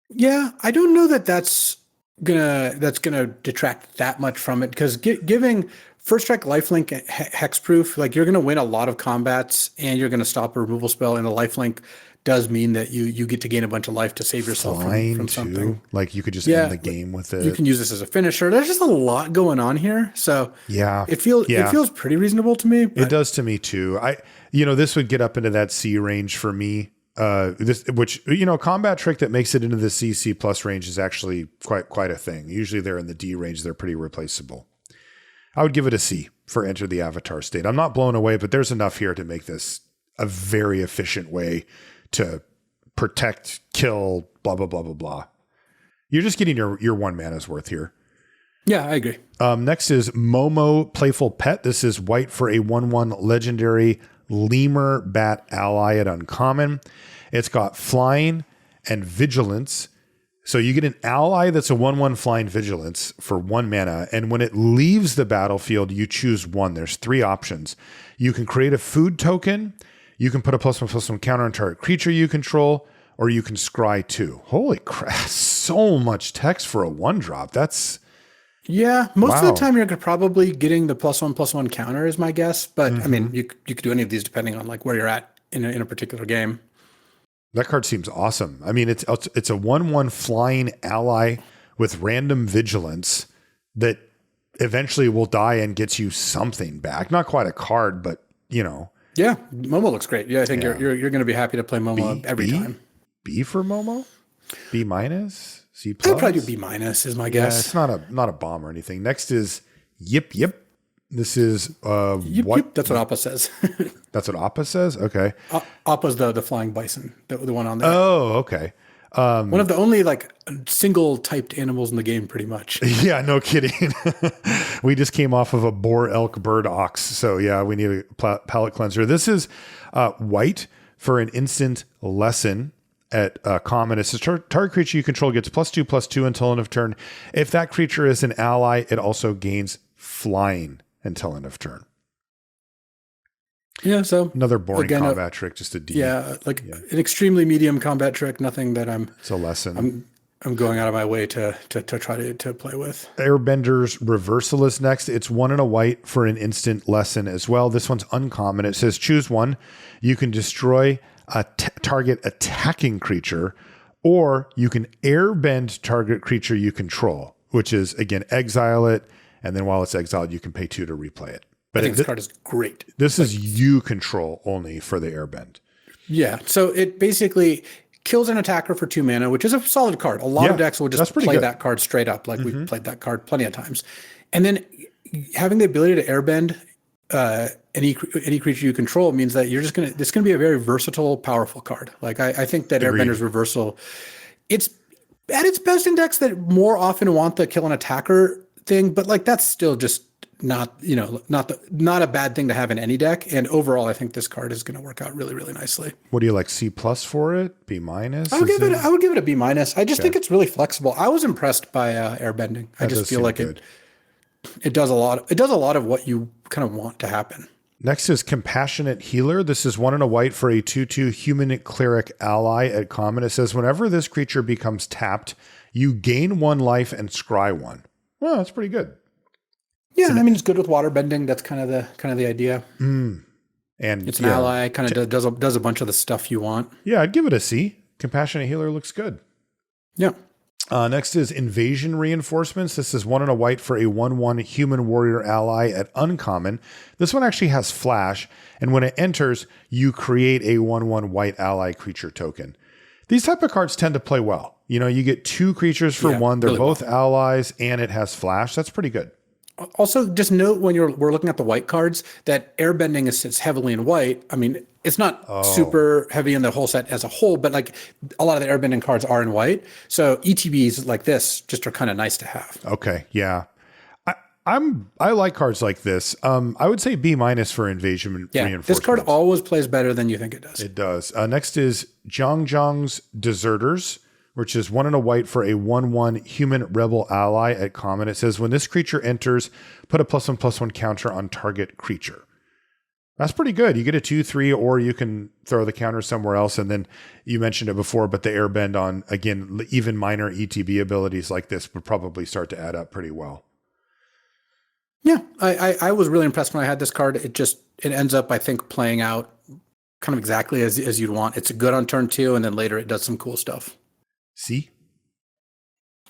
Yeah, I don't know that that's gonna detract that much from it, because giving first strike, lifelink, hexproof, like, you're gonna win a lot of combats and you're gonna stop a removal spell, and a lifelink does mean that you get to gain a bunch of life to save yourself from something. Like, you could just end the game with it. You can use this as a finisher. There's just a lot going on here. So it feels pretty reasonable to me. It does to me too. This would get up into that C range for me. Combat trick that makes it into the C plus range is actually quite a thing. Usually they're in the D range. They're pretty replaceable. I would give it a C for Enter the Avatar State. I'm not blown away, but there's enough here to make this a very efficient way to protect, kill, blah, blah, blah, blah, blah. You're just getting your 1 mana's worth here. Yeah, I agree. Next is Momo Playful Pet. This is white for a 1/1 legendary lemur bat ally at uncommon. It's got flying and vigilance. So you get an ally that's a 1/1 flying vigilance for 1 mana. And when it leaves the battlefield, you choose one. There's 3 options. You can create a food token. You can put a +1/+1 counter on target creature you control, or you can scry 2. Holy crap. So much text for a 1-drop. That's... Yeah, most of the time you're probably getting the +1/+1 counter is my guess. But I mean, you could do any of these depending on like where you're at in a particular game. That card seems awesome. I mean, it's a 1/1 flying ally with random vigilance that eventually will die and gets you something back. Not quite a card, but Yeah, Momo looks great. Yeah, I think you're going to be happy to play Momo every time. B for Momo? B minus? C plus? I'd probably do B minus is my guess. It's not a bomb or anything. Next is Yip. This is Yip, what? Yip. That's what Appa says. That's what Appa says? Okay. Appa's the flying bison, the one on there. Oh, okay. One of the only like single typed animals in the game, pretty much. Yeah, no kidding. We just came off of a boar, elk, bird, ox. So yeah, we need a palate cleanser. This is white for an instant lesson at common. It's a target creature you control gets +2/+2 until end of turn. If that creature is an ally, it also gains flying until end of turn. Yeah, so another boring combat trick, just a D. Yeah, an extremely medium combat trick. Nothing that it's a lesson. I'm going out of my way to try to play with. Airbender's Reversal is next. It's 1 and a white for an instant lesson as well. This one's uncommon. It says choose one. You can destroy a target attacking creature, or you can airbend target creature you control, which is again exile it And then while it's exiled, you can pay 2 to replay it. I But think this card is great. This is you control only for the Airbend. Yeah. So it basically kills an attacker for 2 mana, which is a solid card. A lot of decks will just play that card straight up. Like we've played that card plenty of times. And then having the ability to airbend any creature you control means that you're just it's gonna be a very versatile, powerful card. Like I think that Airbender's reversal, it's at its best in decks that more often want the kill an attacker thing, but like that's still just not a bad thing to have in any deck. And overall, I think this card is going to work out really, really nicely. What do you like? C+ for it? B-? I would give it a B-. I just think it's really flexible. I was impressed by airbending. I just feel like it does a lot. It does a lot of what you kind of want to happen. Next is Compassionate Healer. This is 1 and a white for a 2/2 human cleric ally at common. It says whenever this creature becomes tapped, you gain 1 life and scry 1. Well, that's pretty good. Yeah, I mean it's good with water bending. That's kind of the idea. And it's an ally, kind of does a bunch of the stuff you want. Yeah, I'd give it a C. Compassionate Healer looks good. Yeah. Next is Invasion Reinforcements. This is 1 and a white for a 1/1 human warrior ally at uncommon. This one actually has flash, and when it enters, you create a 1/1 white ally creature token. These type of cards tend to play well. You get 2 creatures for 1. They're really both allies, and it has flash. That's pretty good. Also, just note when we're looking at the white cards that airbending sits heavily in white. I mean, it's not super heavy in the whole set as a whole, but like a lot of the airbending cards are in white. So ETBs like this just are kind of nice to have. Okay, yeah. I like cards like this. I would say B- for Invasion Reinforcements. This card always plays better than you think it does. It does. Next is Zhang's Deserters, which is 1 and a white for a 1/1 human rebel ally at common. It says when this creature enters, put a +1/+1 counter on target creature. That's pretty good. You get a 2/3, or you can throw the counter somewhere else. And then you mentioned it before, but the airbend on, again, even minor ETB abilities like this would probably start to add up pretty well. Yeah, I was really impressed when I had this card. It ends up, I think, playing out kind of exactly as you'd want. It's good on turn 2, and then later it does some cool stuff. C?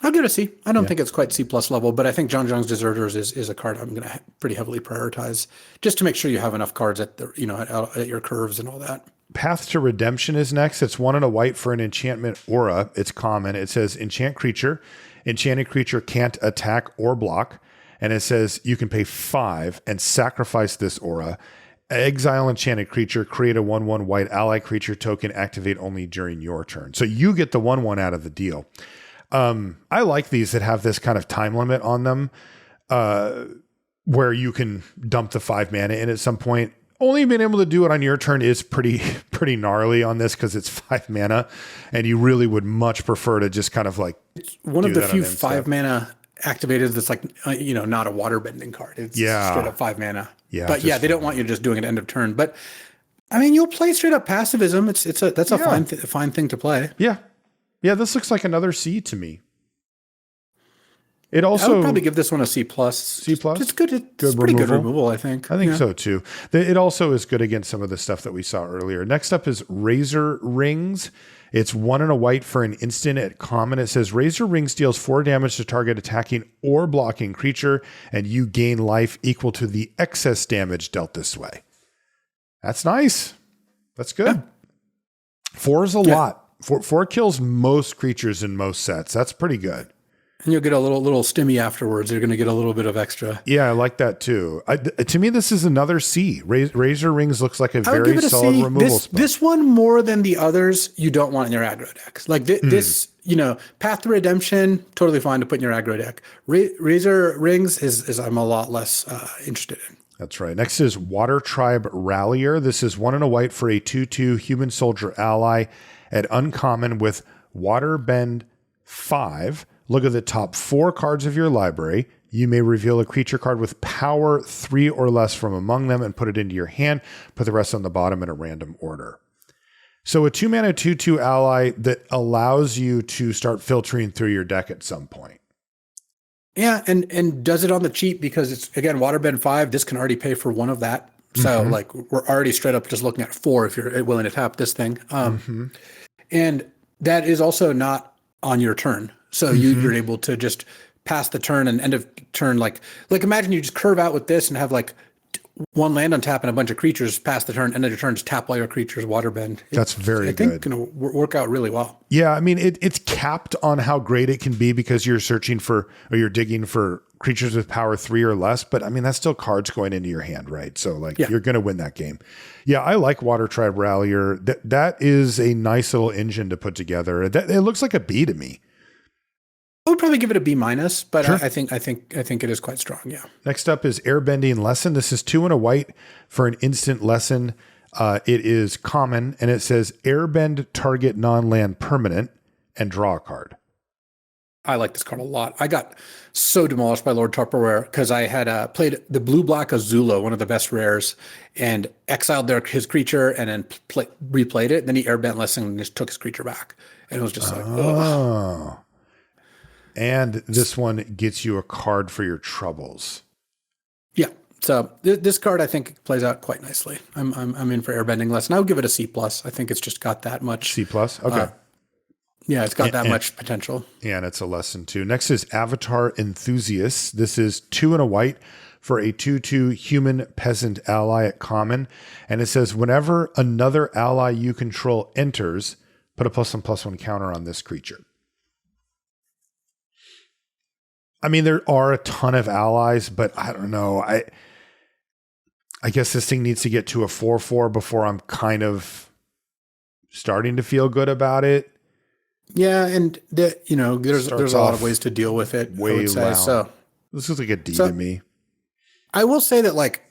I'll give it a C. I don't think it's quite C+ level, but I think Zhang's Deserters is a card I'm going to pretty heavily prioritize just to make sure you have enough cards at at your curves and all that. Path to Redemption is next. It's 1 and a white for an enchantment aura. It's common. It says enchant creature. Enchanted creature can't attack or block. And it says you can pay 5 and sacrifice this aura. Exile enchanted creature, create a 1/1 white ally creature token, activate only during your turn. So you get the 1/1 out of the deal. I like these that have this kind of time limit on them, where you can dump the 5 mana in at some point. Only being able to do it on your turn is pretty gnarly on this because it's 5 mana, and you really would much prefer to just kind of like. It's one of the few 5 mana activated that's like not a water bending card. It's straight up 5 mana. Yeah, but they don't want you just doing it end of turn. But I mean, you'll play straight up passivism. That's a fine thing to play. Yeah. This looks like another C to me. It also, I would probably give this one a C+. C+. It's good. It's pretty good removal, I think. I think so too. It also is good against some of the stuff that we saw earlier. Next up is Razor Rings. It's 1 and a white for an instant at common. It says Razor Rings deals 4 damage to target attacking or blocking creature, and you gain life equal to the excess damage dealt this way. That's nice. That's good. 4 is a lot. 4 kills most creatures in most sets. That's pretty good. And you'll get a little stimmy afterwards. You're going to get a little bit of extra. Yeah, I like that too. To me, this is another C. Razor Rings looks like a very solid removal spell. This one, more than the others, you don't want in your aggro decks. Like this, Path to Redemption, totally fine to put in your aggro deck. Razor Rings is I'm a lot less interested in. That's right. Next is Water Tribe Rallier. This is 1 and a white for a 2/2 human soldier ally at uncommon with Water Bend 5. Look at the top 4 cards of your library. You may reveal a creature card with power 3 or less from among them and put it into your hand. Put the rest on the bottom in a random order. So a 2 mana 2/2 ally that allows you to start filtering through your deck at some point. Yeah, and does it on the cheap because it's, again, Waterbend 5. This can already pay for 1 of that. So like we're already straight up just looking at 4 if you're willing to tap this thing. And that is also not on your turn. So you're able to just pass the turn and end of turn, like imagine you just curve out with this and have like one land on tap and a bunch of creatures pass the turn, end of your turn, just tap all your creatures, waterbend. That's very good. I think going to work out really well. Yeah, I mean, it's capped on how great it can be because you're searching for, or you're digging for creatures with power 3 or less, but I mean, that's still cards going into your hand, right? So like you're going to win that game. Yeah, I like Water Tribe Rallier. That is a nice little engine to put together. It looks like a B to me. I would probably give it a B-, but sure. I think it is quite strong. Yeah. Next up is Airbending Lesson. This is 2 and a white for an instant lesson. It is common and it says airbend target non-land permanent and draw a card. I like this card a lot. I got so demolished by Lord Tupperware because I had played the blue-black Azula, one of the best rares, and exiled his creature and then replayed it. Then he airbent Lesson and just took his creature back. And it was just like, oh. And this one gets you a card for your troubles. Yeah. So this card, I think, plays out quite nicely. I'm in for Airbending Lesson. I would give it a C+. I think it's just got that much. C+? Okay. Yeah, it's got that much potential. Yeah, and it's a lesson too. Next is Avatar Enthusiasts. This is 2 and a white for a 2/2 human peasant ally at common. And it says, whenever another ally you control enters, put a +1/+1 counter on this creature. I mean, there are a ton of allies, but I don't know. I guess this thing needs to get to a 4/4 before I'm kind of starting to feel good about it. Yeah, and there's a lot of ways to deal with it. Way I would say. So this is like a D to me. I will say that like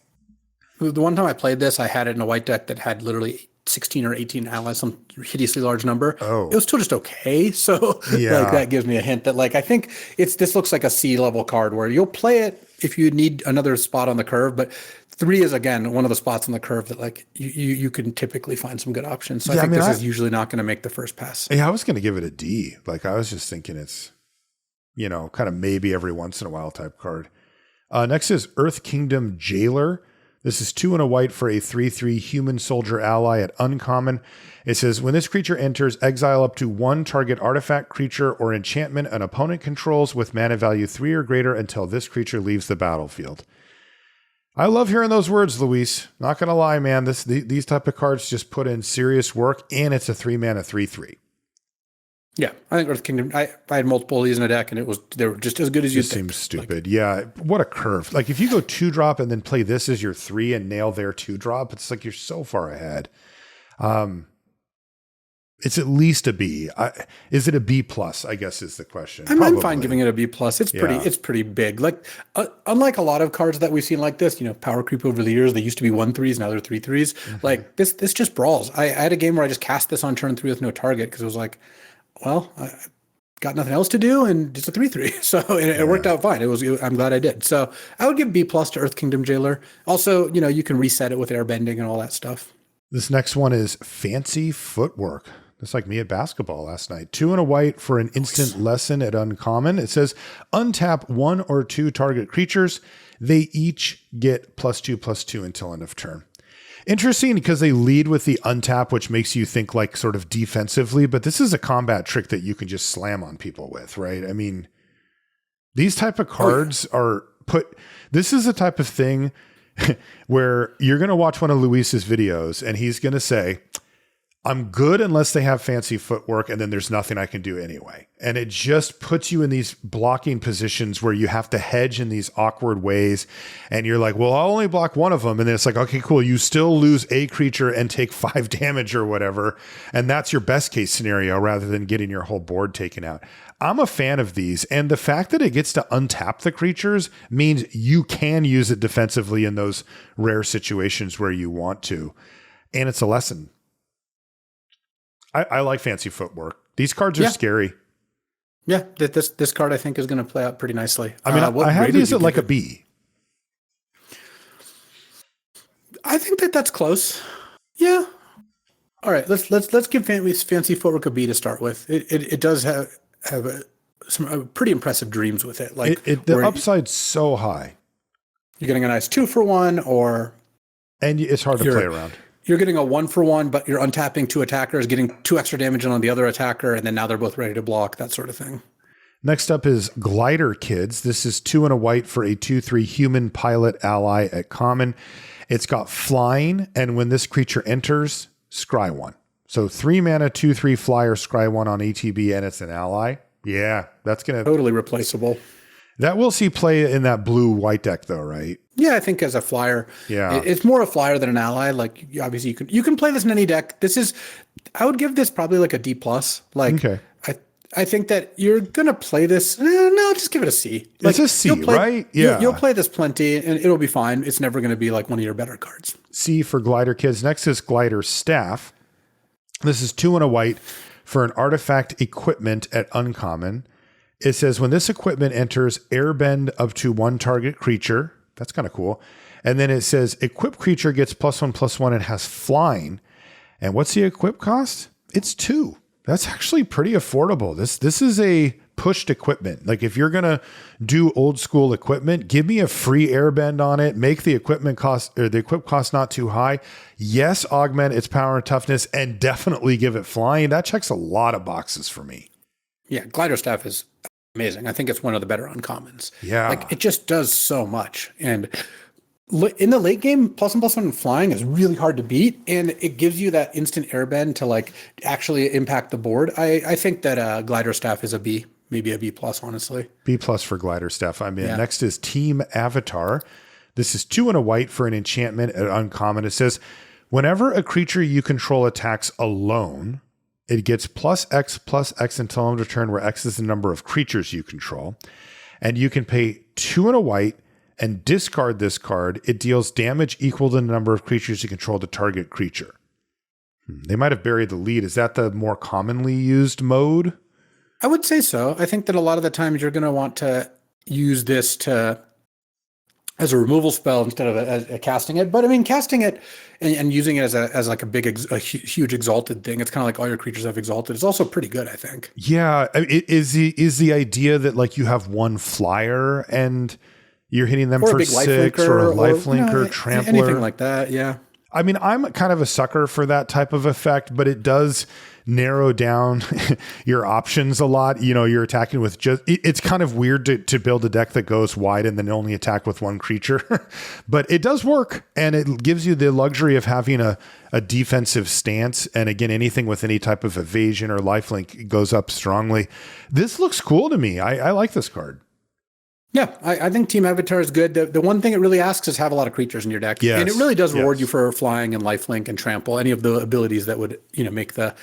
the one time I played this, I had it in a white deck that had literally 16 or 18 allies, some hideously large number. Oh. It was still just okay. So like that gives me a hint that like I think this looks like a C level card where you'll play it if you need another spot on the curve, but 3 is again one of the spots on the curve that like you can typically find some good options. So I think this is usually not going to make the first pass. Yeah, I was going to give it a D. Like I was just thinking it's, kind of maybe every once in a while type card. Next is Earth Kingdom Jailer. This is 2 and a white for a 3/3 human soldier ally at uncommon. It says, when this creature enters, exile up to 1 target artifact, creature, or enchantment an opponent controls with mana value 3 or greater until this creature leaves the battlefield. I love hearing those words, Luis. Not going to lie, man. These type of cards just put in serious work, and it's a 3-mana 3/3. Yeah, I think Earth Kingdom. I had multiple of these in a deck, and they were just as good as you think. It seems stupid. Yeah, what a curve. Like if you go 2-drop and then play this as your 3 and nail their 2-drop, it's like you're so far ahead. It's at least a B. Is it a B+? I guess is the question. I'm fine giving it a B+. It's pretty big. Like unlike a lot of cards that we've seen like this, power creep over the years. They used to be 1/3s, now they're 3/3s. Mm-hmm. Like this just brawls. I had a game where I just cast this on turn 3 with no target because it was like, well, I got nothing else to do, and it's a 3/3. So it worked out fine. I'm glad I did. So I would give B+ to Earth Kingdom Jailer. Also, you can reset it with airbending and all that stuff. This next one is Fancy Footwork. That's like me at basketball last night. 2 and a white for an instant lesson at uncommon. It says untap 1 or 2 target creatures. They each get +2/+2 until end of turn. Interesting because they lead with the untap, which makes you think like sort of defensively, but this is a combat trick that you can just slam on people with, right? I mean, these type of cards this is the type of thing where you're going to watch one of Luis's videos and he's going to say, I'm good unless they have fancy footwork, and then there's nothing I can do anyway. And it just puts you in these blocking positions where you have to hedge in these awkward ways. And you're like, well, I'll only block one of them. And then it's like, okay, cool. You still lose a creature and take 5 damage or whatever. And that's your best case scenario rather than getting your whole board taken out. I'm a fan of these. And the fact that it gets to untap the creatures means you can use it defensively in those rare situations where you want to. And it's a lesson. I like Fancy Footwork. These cards are scary. Yeah, this card I think is going to play out pretty nicely. I mean, I have these at like a B. I think that's close. Yeah. All right, let's give Fancy Footwork a B to start with. It does have some pretty impressive dreams with it. Like the upside's so high. You're getting a nice 2-for-1, and it's hard to play around. You're getting a 1-for-1, but you're untapping 2 attackers, getting 2 extra damage on the other attacker, and then now they're both ready to block, that sort of thing. Next up is Glider Kids. This is 2 and a white for a 2/3 human pilot ally at common. It's got flying, and when this creature enters, scry 1. So 3 mana, 2/3 flyer, scry 1 on ATB, and it's an ally. Yeah, that's going to... Totally replaceable. That will see play in that blue-white deck, though, right? Yeah, I think as a flyer. Yeah. It's more a flyer than an ally. Like, obviously, you can play this in any deck. I would give this probably like a D+. Like, Okay. I think that you're going to play this. No, just give it a C. Like, It's a C, right? Yeah. You'll play this plenty, and it'll be fine. It's never going to be like one of your better cards. C for Glider Kids. Next is Glider Staff. This is 2 and a white for an artifact equipment at uncommon. It says when this equipment enters, airbend up to 1 target creature. That's kind of cool. And then it says equip creature gets +1/+1 and has flying. And what's the equip cost? It's 2. That's actually pretty affordable. This is a pushed equipment. Like if you're going to do old school equipment, give me a free airbend on it. Make the equipment cost or the equip cost not too high. Yes, augment its power and toughness, and definitely give it flying. That checks a lot of boxes for me. Yeah, Glider Staff is amazing. I think it's one of the better uncommons. Yeah. Like it just does so much. And in the late game, +1/+1 flying is really hard to beat, and it gives you that instant airbend to like actually impact the board. I think that Glider Staff is a B, maybe a B+, honestly. B+ for Glider Staff. I'm in. Yeah. Next is Team Avatar. This is 2 and a white for an enchantment at uncommon. It says, whenever a creature you control attacks alone, it gets +X until end of turn, where X is the number of creatures you control. And you can pay 2 and a white and discard this card. It deals damage equal to the number of creatures you control to target creature. They might have buried the lead. Is that the more commonly used mode? I would say so. I think that a lot of the times you're going to want to use this as a removal spell instead of casting it. But I mean, casting it and using it as like a huge exalted thing. It's kind of like all your creatures have exalted. It's also pretty good, I think. Yeah, it is the idea that like you have 1 flyer and you're hitting them for 6 or a lifelink or trampler. Anything like that, yeah. I mean, I'm kind of a sucker for that type of effect, but it does narrow down your options a lot. You know, you're attacking with it's kind of weird to build a deck that goes wide and then only attack with 1 creature, but it does work, and it gives you the luxury of having a defensive stance. And again, anything with any type of evasion or lifelink goes up strongly. This looks cool to me. I like this card. Yeah, I think Team Avatar is good. The one thing it really asks is have a lot of creatures in your deck. Yes. And it really does reward you for flying and lifelink and trample, any of the abilities that would, make the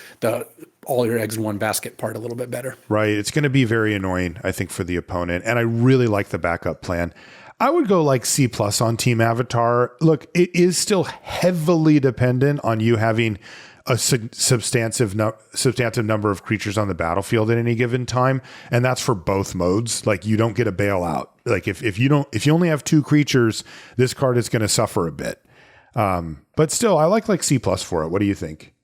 all your eggs in one basket part a little bit better. Right. It's going to be very annoying, I think, for the opponent. And I really like the backup plan. I would go like C+ on Team Avatar. Look, it is still heavily dependent on you having a substantive number of creatures on the battlefield at any given time, and that's for both modes. Like you don't get a bailout. Like if you only have 2 creatures, this card is going to suffer a bit. But still, I like C+ for it. What do you think?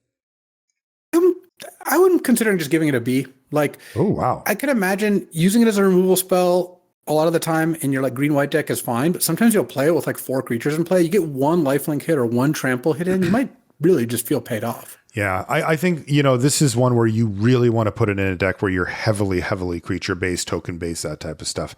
I wouldn't consider just giving it a B. Like, oh wow, I could imagine using it as a removal spell a lot of the time in your like green-white deck is fine, but sometimes you'll play it with like 4 creatures in play. You get 1 lifelink hit or 1 trample hit in, you might really just feel paid off. Yeah, I think, this is one where you really want to put it in a deck where you're heavily creature-based, token-based, that type of stuff.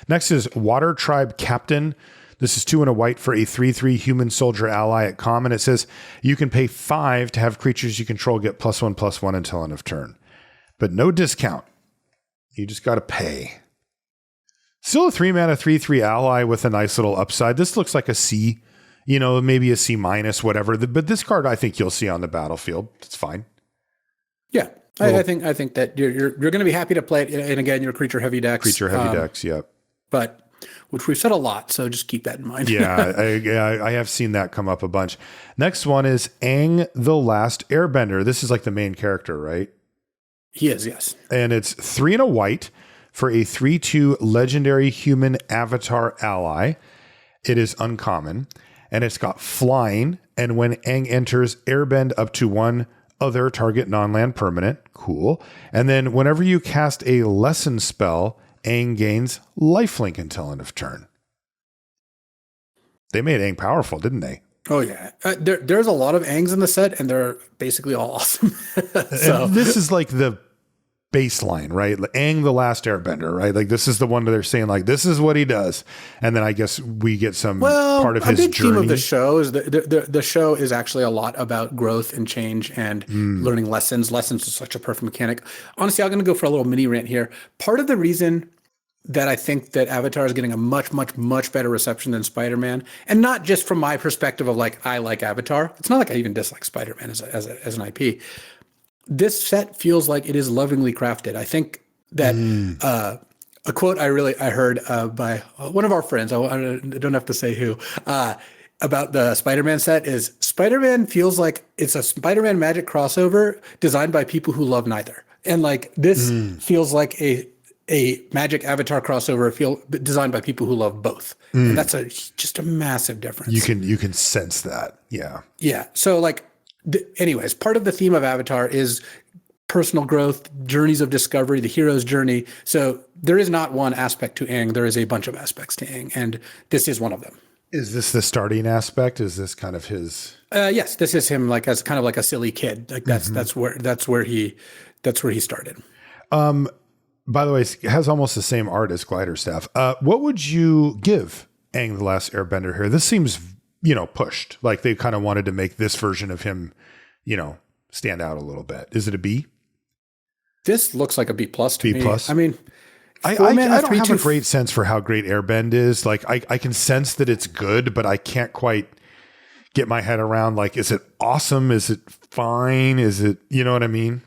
Next is Water Tribe Captain. This is 2 and a white for a 3/3 human soldier ally at common. It says you can pay 5 to have creatures you control get +1/+1 until end of turn. But no discount. You just got to pay. Still a 3 mana 3/3 ally with a nice little upside. This looks like a C. Maybe a C-, whatever. But this card, I think you'll see on the battlefield. It's fine. Yeah, I think that you're going to be happy to play it. And again, your creature heavy decks. Decks, yep. But which we've said a lot, so just keep that in mind. Yeah, I have seen that come up a bunch. Next one is Aang the Last Airbender. This is like the main character, right? He is, yes. And it's 3 and a white for a 3/2 legendary human avatar ally. It is uncommon. And it's got flying, and when Aang enters, airbend up to 1 other target non-land permanent. Cool. And then whenever you cast a lesson spell, Aang gains lifelink until end of turn. They made Aang powerful, didn't they? Oh, yeah. There's a lot of Aangs in the set, and they're basically all awesome. So this is like the baseline, right? Like, Aang the Last Airbender, right? Like, this is the one that they're saying, like, this is what he does. And then I guess we get some part of his big journey. theme of the show is the show is actually a lot about growth and change and learning lessons. Lessons is such a perfect mechanic. Honestly, I'm going to go for a little mini rant here. Part of the reason that I think that Avatar is getting a much, much, much better reception than Spider-Man, and not just from my perspective of like, I like Avatar. It's not like I even dislike Spider-Man as an IP. This set feels like it is lovingly crafted. I think that a quote I heard by one of our friends, I don't have to say who, about the Spider-Man set is Spider-Man feels like it's a Spider-Man magic crossover designed by people who love neither. And like this feels like a magic Avatar crossover designed by people who love both. And that's just a massive difference. You can sense that. Yeah. Yeah. So like, anyways, part of the theme of Avatar is personal growth, journeys of discovery, the hero's journey. So there is not one aspect to Aang. There is a bunch of aspects to Aang, and this is one of them. Is this the starting aspect? Is this kind of his? Yes, this is him, like as kind of like a silly kid. Like that's where he started. By the way, it has almost the same art as Glider Staff. What would you give Aang the Last Airbender here? This seems, pushed. Like they kind of wanted to make this version of him, stand out a little bit. Is it a B? This looks like a B+ to me. B+? I mean, I don't have a great sense for how great Airbend is. Like I can sense that it's good, but I can't quite get my head around, like, is it awesome? Is it fine? Is it, you know what I mean?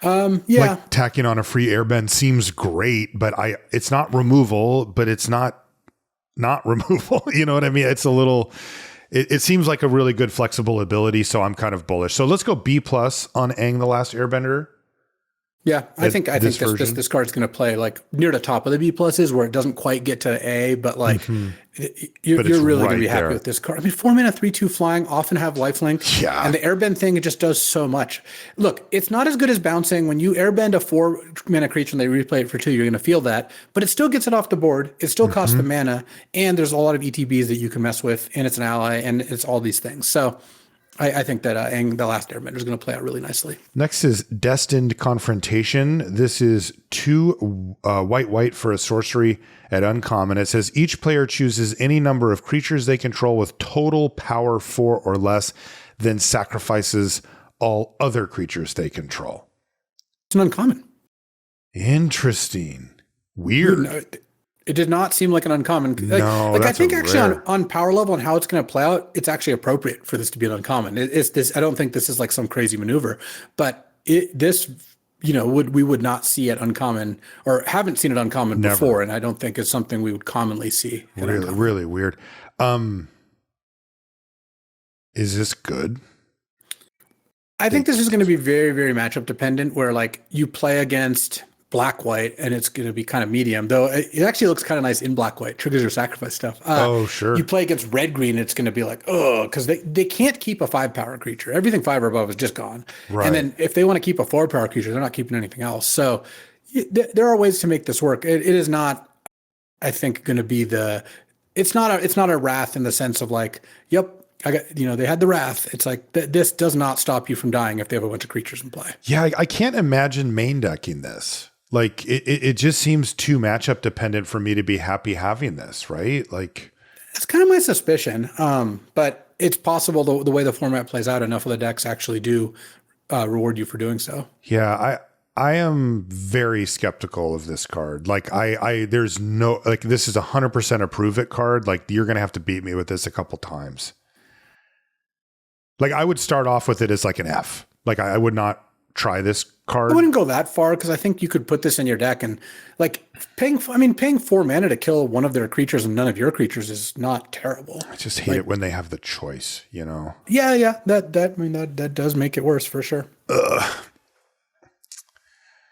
Yeah. Like tacking on a free Airbend seems great, but it's not removal, but it's not removal. You know what I mean? It's a little, it seems like a really good flexible ability. So I'm kind of bullish. So let's go B+ on Aang the Last Airbender. Yeah, I think this card's going to play like near the top of the B+s where it doesn't quite get to A, but like you're really going to be happy with this card. I mean, 4 mana, 3/2 flying, often have lifelink. Yeah. And the airbend thing, it just does so much. Look, it's not as good as bouncing. When you airbend a 4 mana creature and they replay it for 2, you're going to feel that, but it still gets it off the board. It still costs the mana, and there's a lot of ETBs that you can mess with, and it's an ally, and it's all these things. So I think that Aang the Last Airbender is going to play out really nicely. Next is Destined Confrontation. This is 2 white for a sorcery at uncommon. It says each player chooses any number of creatures they control with total power 4 or less, then sacrifices all other creatures they control. It's an uncommon. Interesting. Weird. It did not seem like an uncommon. No, I think actually on power level and how it's going to play out, it's actually appropriate for this to be an uncommon. It's this. I don't think this is like some crazy maneuver, but we would not see it uncommon or haven't seen it uncommon before, and I don't think it's something we would commonly see. Really weird. Is this good? I think this is going to be very, very matchup dependent, where like you play against black-white and it's going to be kind of medium, though it actually looks kind of nice in black-white, triggers your sacrifice stuff. Sure. You play against red-green, it's going to be like, because they can't keep a 5-power creature. Everything 5 or above is just gone. Right. And then if they want to keep a 4-power creature, they're not keeping anything else. So there are ways to make this work. It is not, I think, going to be it's not a wrath in the sense of like, yep, they had the wrath. It's like this does not stop you from dying if they have a bunch of creatures in play. Yeah, I can't imagine main decking this. Like it just seems too matchup dependent for me to be happy having this, right? Like it's kind of my suspicion, but it's possible the way the format plays out, enough of the decks actually do reward you for doing so. Yeah, I am very skeptical of this card. Like there's no, like, this is 100% a prove it card. Like you're gonna have to beat me with this a couple times. Like I would start off with it as like an F. Like I would not try this card. I wouldn't go that far because I think you could put this in your deck and like paying 4 mana to kill one of their creatures and none of your creatures is not terrible. I just hate it when they have the choice, Yeah. That does make it worse for sure.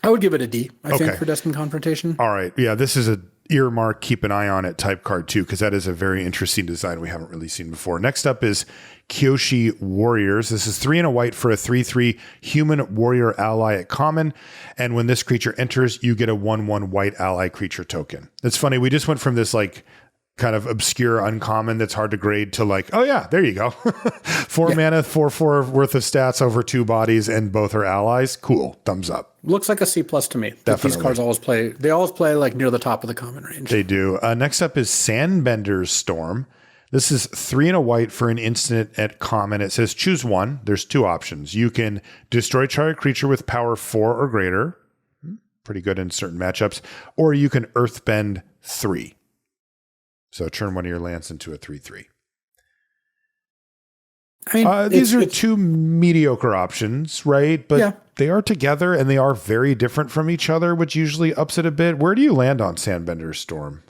I would give it a D, I think, for Destined Confrontation. All right. Yeah, this is a earmark, keep an eye on it type card too, because that is a very interesting design we haven't really seen before. Next up is Kyoshi Warriors. This is 3 and a white for a 3/3 human warrior ally at common. And when this creature enters, you get a 1/1 white ally creature token. It's funny. We just went from this like kind of obscure uncommon that's hard to grade to like, oh yeah, there you go. 4 mana, 4/4 worth of stats over 2 bodies, and both are allies. Cool. Thumbs up. Looks like a C+ to me. Definitely. These cards always play like near the top of the common range. They do. Next up is Sandbender's Storm. This is 3 and a white for an instant at common. It says choose one. There's 2 options. You can destroy target creature with power 4 or greater. Pretty good in certain matchups. Or you can earthbend 3. So turn one of your lands into a 3/3. I mean, these are 2 mediocre options, right? But they are together and they are very different from each other, which usually ups it a bit. Where do you land on Sandbender's Storm?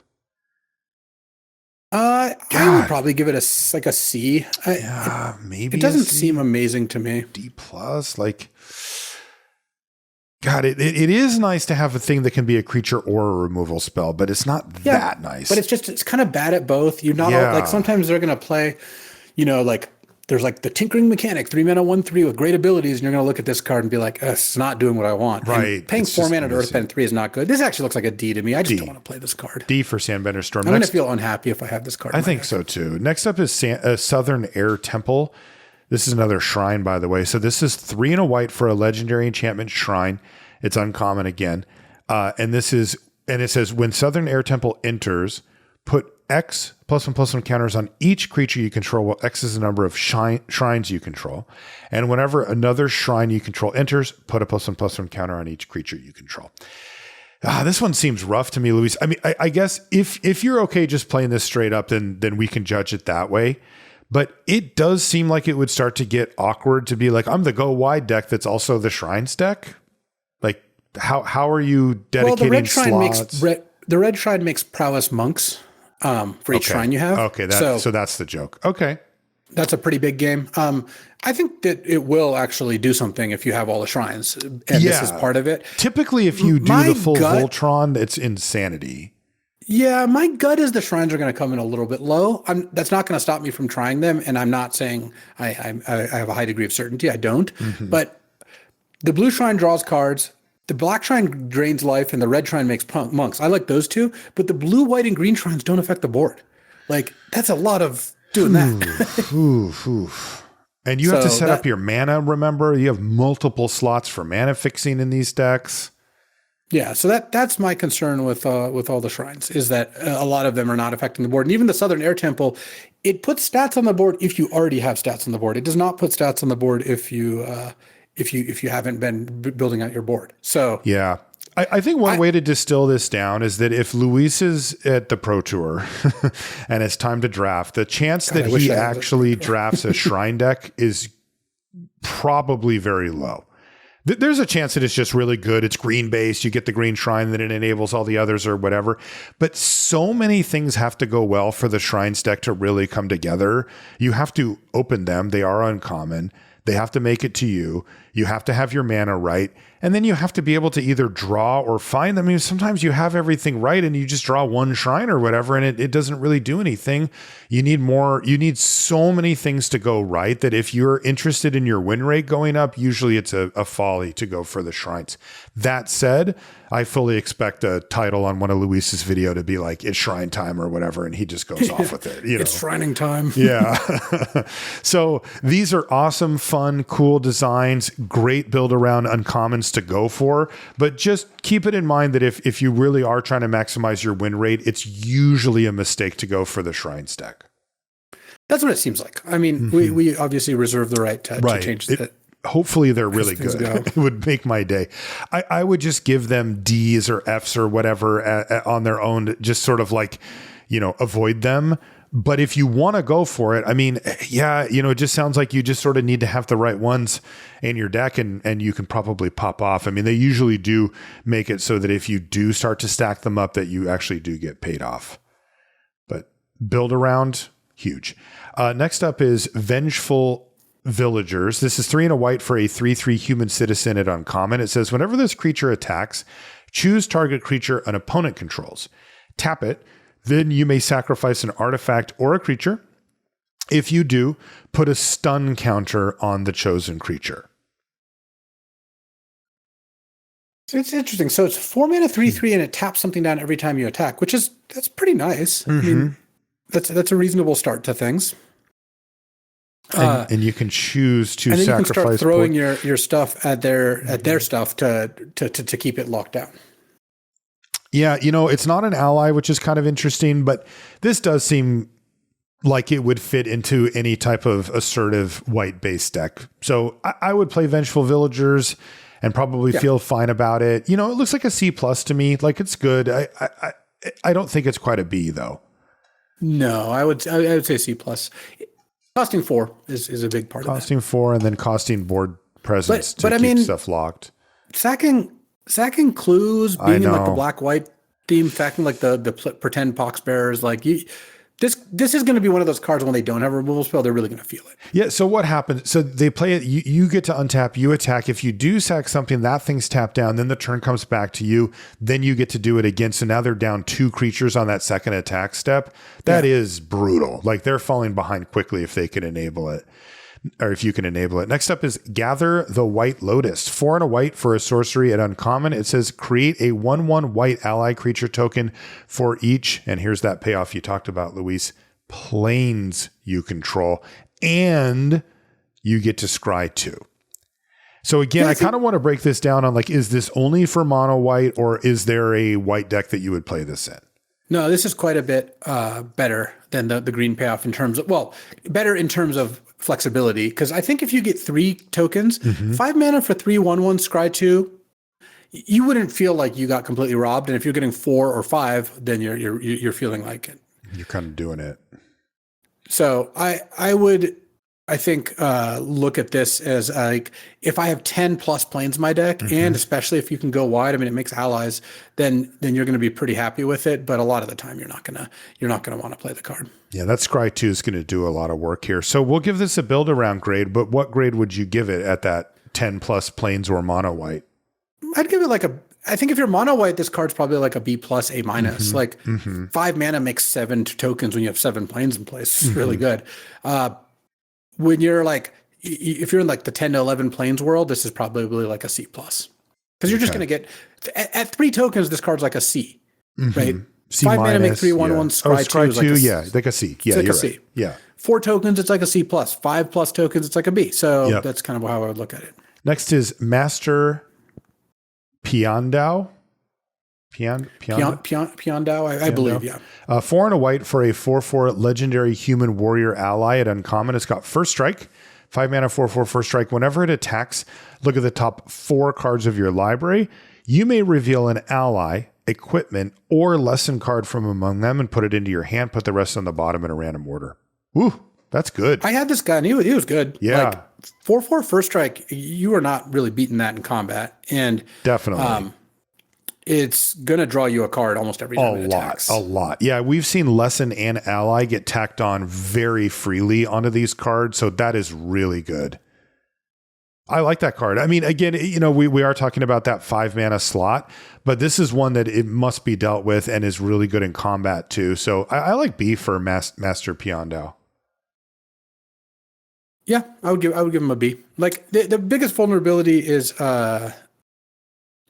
I would probably give it a C. Maybe it doesn't seem amazing to me. D+, like, God, it is nice to have a thing that can be a creature or a removal spell, but it's not that nice. But it's kind of bad at both. You're not like, sometimes they're going to play, like there's like the Tinkering Mechanic, 3 mana, 1/3 with great abilities, and you're going to look at this card and be like, it's not doing what I want. Right. And paying 4 mana to Earthbend 3 is not good. This actually looks like a D to me. I just don't want to play this card. D for Sandbender's Storm. I'm going to feel unhappy if I have this card. I think so too. Next up is Southern Air Temple. This is another shrine, by the way. So this is 3 and a white for a legendary enchantment shrine. It's uncommon again. And it says when Southern Air Temple enters, put X +1/+1 counters on each creature you control, while X is the number of shrines you control. And whenever another shrine you control enters, put a +1/+1 counter on each creature you control. This one seems rough to me, Luis. I mean, I guess if you're okay just playing this straight up, then we can judge it that way. But it does seem like it would start to get awkward to be like, I'm the go wide deck that's also the Shrines deck. Like, how are you dedicating slots? The red shrine makes prowess monks for each shrine you have. Okay, so that's the joke. Okay. That's a pretty big game. I think that it will actually do something if you have all the shrines, and this is part of it. Typically, if you do the full Voltron, it's insanity. Yeah, my gut is the shrines are going to come in a little bit low. That's not going to stop me from trying them, and I'm not saying I have a high degree of certainty. I don't. Mm-hmm. But the blue shrine draws cards. The black shrine drains life, and the red shrine makes monks. I like those two, but the blue, white, and green shrines don't affect the board. Like, that's a lot of doing that. And you have to set up your mana, remember? You have multiple slots for mana fixing in these decks. Yeah, so that's my concern with all the shrines, is that a lot of them are not affecting the board. And even the Southern Air Temple, it puts stats on the board if you already have stats on the board. It does not put stats on the board if you haven't been building out your board. So yeah. I think one way to distill this down is that if Luis is at the Pro Tour and it's time to draft, the chance that he actually drafts a shrine deck is probably very low. There's a chance that it's just really good. It's green based. You get the green shrine, then it enables all the others or whatever. But so many things have to go well for the shrines deck to really come together. You have to open them. They are uncommon. They have to make it to you. You have to have your mana right. And then you have to be able to either draw or find them. I mean, sometimes you have everything right and you just draw one shrine or whatever, and it doesn't really do anything. You need more. You need so many things to go right that if you're interested in your win rate going up, usually it's a folly to go for the shrines. That said, I fully expect a title on one of Luis's video to be like, it's shrine time or whatever, and he just goes off with it. It's shrining time. Yeah. So these are awesome, fun, cool designs, great build around uncommons to go for, but just keep it in mind that if you really are trying to maximize your win rate, it's usually a mistake to go for the shrines deck. That's what it seems like. I mean, we obviously reserve the right to change that. Hopefully they're really good. It would make my day. I would just give them D's or F's or whatever on their own, just sort of like, avoid them. But if you want to go for it, I mean, yeah, it just sounds like you just sort of need to have the right ones in your deck and you can probably pop off. I mean, they usually do make it so that if you do start to stack them up, that you actually do get paid off. But build around, huge. Next up is Vengeful Villagers. This is 3 and a white for a 3/3 human citizen at uncommon. It says whenever this creature attacks, choose target creature an opponent controls. Tap it. Then you may sacrifice an artifact or a creature. If you do, put a stun counter on the chosen creature. So it's interesting. So it's 4 mana 3/3 and it taps something down every time you attack, that's pretty nice. Mm-hmm. I mean, That's a reasonable start to things. And you can choose to and then sacrifice. You can start throwing your stuff at their stuff to keep it locked down. Yeah, it's not an ally, which is kind of interesting, but this does seem like it would fit into any type of assertive white base deck. So I would play Vengeful Villagers and probably feel fine about it. It looks like a C+ to me. Like, it's good. I don't think it's quite a B though. No, I would say C+. Costing 4 is a big part of it. Costing 4 and then costing board presence to keep stuff locked. Sacking clues, being in like the black-white theme, sacking like the pretend pox bearers, like this is going to be one of those cards when they don't have a removal spell, they're really going to feel it. Yeah, so what happens? So they play it, you get to untap, you attack. If you do sack something, that thing's tapped down, then the turn comes back to you, then you get to do it again. So now they're down 2 creatures on that second attack step. That is brutal. Like, they're falling behind quickly if they can enable it. Or if you can enable it. Next up is Gather the White Lotus. 4 and a white for a sorcery at uncommon. It says create a 1/1 white ally creature token for each. And here's that payoff you talked about, Luis. Planes you control. And you get to scry 2. So again, I kind of want to break this down on, like, is this only for mono white, or is there a white deck that you would play this in? No, this is quite a bit better than the green payoff in terms of, better in terms of flexibility. Because I think if you get 3 tokens, 5 mana for 3/1/1 scry 2, you wouldn't feel like you got completely robbed. And if you're getting 4 or 5, then you're feeling like it. You're kind of doing it. So I would, I think, look at this as like, if I have 10 plus planes in my deck, and especially if you can go wide, I mean, it makes allies, then you're going to be pretty happy with it. But a lot of the time, you're not gonna want to play the card. Yeah, that Scry 2 is going to do a lot of work here. So we'll give this a build around grade, but what grade would you give it at that 10 plus planes or mono white? I'd give it I think if you're mono white, this card's probably like a B+, A-. Like 5 mana makes 7 tokens when you have 7 planes in place. It's really good. When you're like, if you're in like the 10 to 11 planes world, this is probably like a C+. Because you're just going to get, at 3 tokens, this card's like a C, right? C-, 5 mana make 3/1/1 scry 2 is like a, like a C. Yeah, it's like you're a C. right. Yeah. 4 tokens, it's like a C+. 5 plus tokens, it's like a B. So that's kind of how I would look at it. Next is Master Piandao. Piandao, I believe, yeah. 4 and a white for a 4/4 legendary human warrior ally at uncommon. It's got first strike, 5 mana, 4/4 first strike. Whenever it attacks, look at the top 4 cards of your library. You may reveal an ally, equipment, or lesson card from among them and put it into your hand. Put the rest on the bottom in a random order. Woo, that's good. I had this guy and he was good. Yeah. Like 4/4 first strike, you are not really beating that in combat. And definitely. It's going to draw you a card almost every time it attacks. A lot. Yeah, we've seen lesson and ally get tacked on very freely onto these cards, so that is really good. I like that card. I mean, again, we are talking about that 5 mana slot, but this is one that it must be dealt with and is really good in combat too. So I like B for Master Piandao. Yeah, I would give him a B. Like the biggest vulnerability is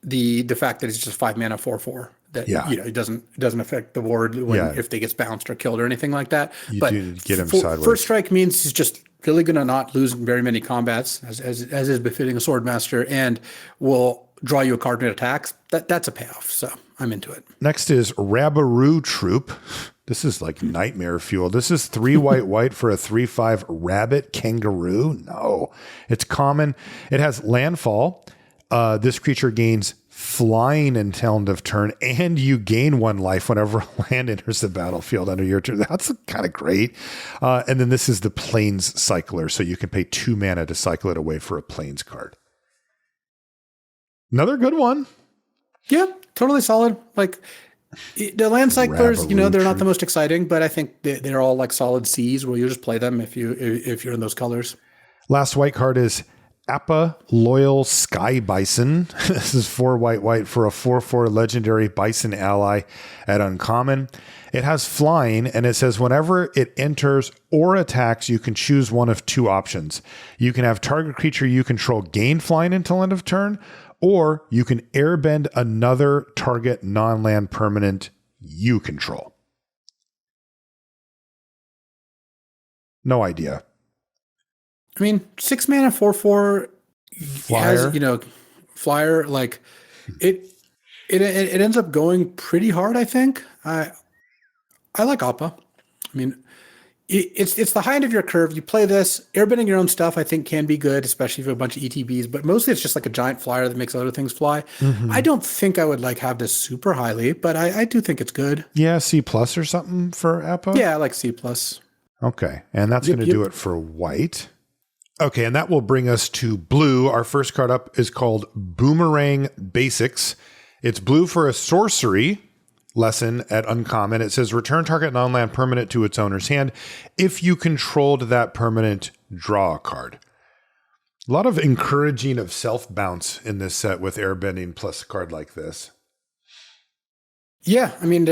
the fact that it's just 5 mana 4/4. That it doesn't affect the board if they gets bounced or killed or anything like that. But do get him sideways. First strike means he's just really going to not lose very many combats, as is befitting a sword master, and will draw you a card when it attacks. That's a payoff. So I'm into it. Next is Rabaroo Troop. This is like nightmare fuel. This is 3 white for a 3/5 rabbit kangaroo. No, it's common. It has landfall. This creature gains flying until end of turn, and you gain 1 life whenever a land enters the battlefield under your turn. That's kind of great. And then this is the Plains Cycler, so you can pay 2 mana to cycle it away for a Plains card. Another good one. Yeah, totally solid. Like the land cyclers, they're not the most exciting, but I think they're all like solid C's where you just play them if you're in those colors. Last white card is Appa Loyal Sky Bison. This is 4 white for a 4/4 legendary bison ally at uncommon. It has flying, and it says whenever it enters or attacks, you can choose one of 2 options. You can have target creature you control gain flying until end of turn, or you can airbend another target non-land permanent you control. No idea. I mean, 6 mana, 4/4 Flyer. has, flyer, like it ends up going pretty hard, I think. I like Appa. I mean, it's the high end of your curve. You play this, airbending your own stuff, I think can be good, especially for a bunch of ETBs, but mostly it's just like a giant flyer that makes other things fly. I don't think I would like have this super highly, but I do think it's good. Yeah, C+ or something for Appa? Yeah, I like C+. Okay, and that's going to do it for white. Okay, and that will bring us to blue. Our first card up is called Boomerang Basics. It's blue for a sorcery lesson at uncommon. It says return target non-land permanent to its owner's hand. If you controlled that permanent, draw a card. A lot of encouraging of self-bounce in this set with airbending plus a card like this. Yeah, I mean,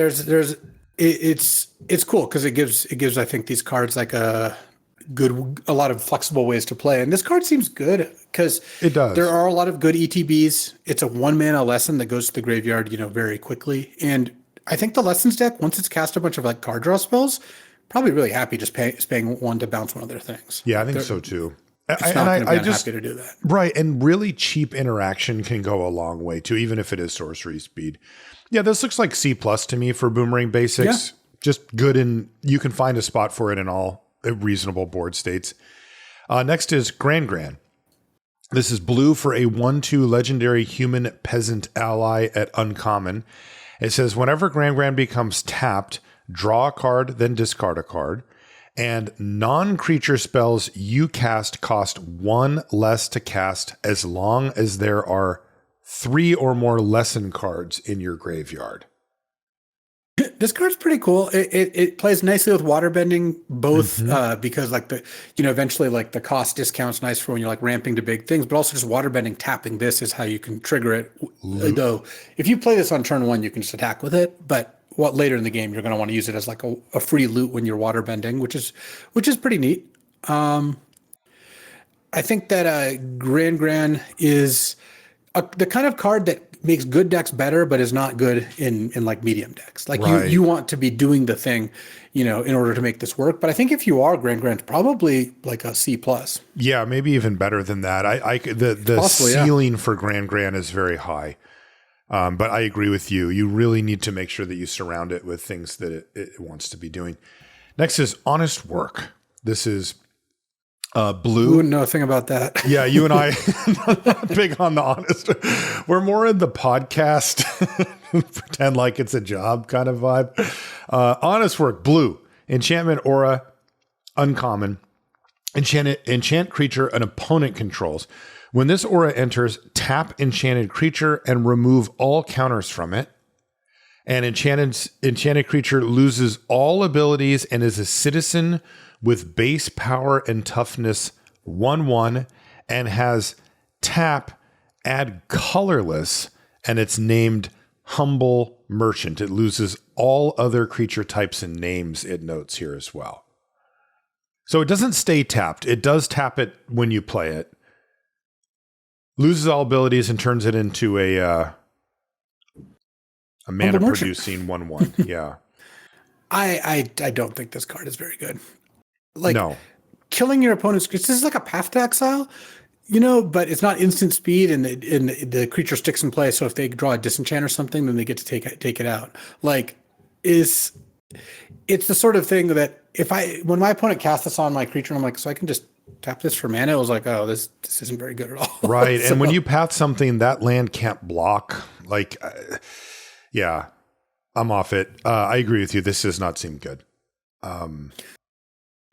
it's cool because it gives I think these cards like a lot of flexible ways to play, and this card seems good because it does. There are a lot of good ETBs. It's a 1 mana lesson that goes to the graveyard, very quickly, and I think the lessons deck, once it's cast a bunch of like card draw spells, probably really happy just paying one to bounce one of their things. Yeah, I think so too. I just happy to do that. Right, and really cheap interaction can go a long way too, even if it is sorcery speed. Yeah, this looks like C+ to me for Boomerang Basics. Yeah. Just good, and you can find a spot for it in all reasonable board states. Next is Gran. This is blue for a 1/2 legendary human peasant ally at uncommon. It says whenever Gran becomes tapped, draw a card, then discard a card. And non-creature spells you cast cost 1 less to cast as long as there are 3 or more lesson cards in your graveyard. This card's pretty cool. It plays nicely with waterbending, both because like eventually like the cost discount's nice for when you're like ramping to big things, but also just waterbending, tapping this is how you can trigger it. Though if you play this on turn 1, you can just attack with it, but later in the game you're going to want to use it as like a free loot when you're waterbending, which is pretty neat. I think that Gran is the kind of card that makes good decks better, but is not good in like medium decks. Like you want to be doing the thing, in order to make this work. But I think if you are Gran's probably like a C+. Yeah, maybe even better than that. The possibly, ceiling for Gran is very high. But I agree with you. You really need to make sure that you surround it with things that it wants to be doing. Next is Honest Work. This is blue. We wouldn't know a thing about that. Yeah, you and I not big on the honest. We're more in the podcast pretend like it's a job kind of vibe. Honest Work, blue. Enchantment aura, uncommon. Enchant creature an opponent controls. When this aura enters, tap enchanted creature and remove all counters from it. And enchanted creature loses all abilities and is a citizen with base power and toughness 1/1 and has tap, add colorless, and it's named Humble Merchant. It loses all other creature types and names, it notes here as well. So it doesn't stay tapped. It does tap it when you play it. Loses all abilities and turns it into a mana producing 1/1. Yeah. I don't think this card is very good. Like no. Killing your opponent's, this is like a Path to Exile, but it's not instant speed and the creature sticks in play. So if they draw a disenchant or something, then they get to take it out. Like it's the sort of thing that when my opponent casts this on my creature, I'm like, so I can just tap this for mana. I was like, oh, this isn't very good at all. Right. So, and when you path something, that land can't block. Like, yeah, I'm off it. I agree with you. This does not seem good.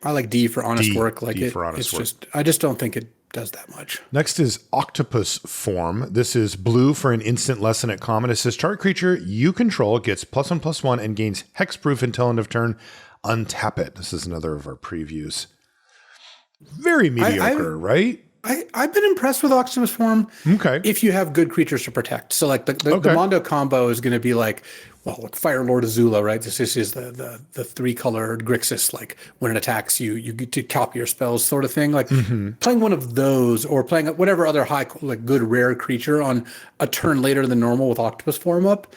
I like D for Honest Work. Like D for Honest Work. I just don't think it does that much. Next is Octopus Form. This is blue for an instant lesson at common. It says target creature you control gets +1/+1 and gains hexproof until end of turn. Untap it. This is another of our previews. Very mediocre, right? I've been impressed with Octopus Form. Okay. If you have good creatures to protect. So like the Mondo combo is going to be like Fire Lord Azula, right? This is the 3-color Grixis, like when it attacks you get to copy your spells sort of thing. Like playing one of those or playing whatever other high, like good rare creature on a turn later than normal with Octopus Form up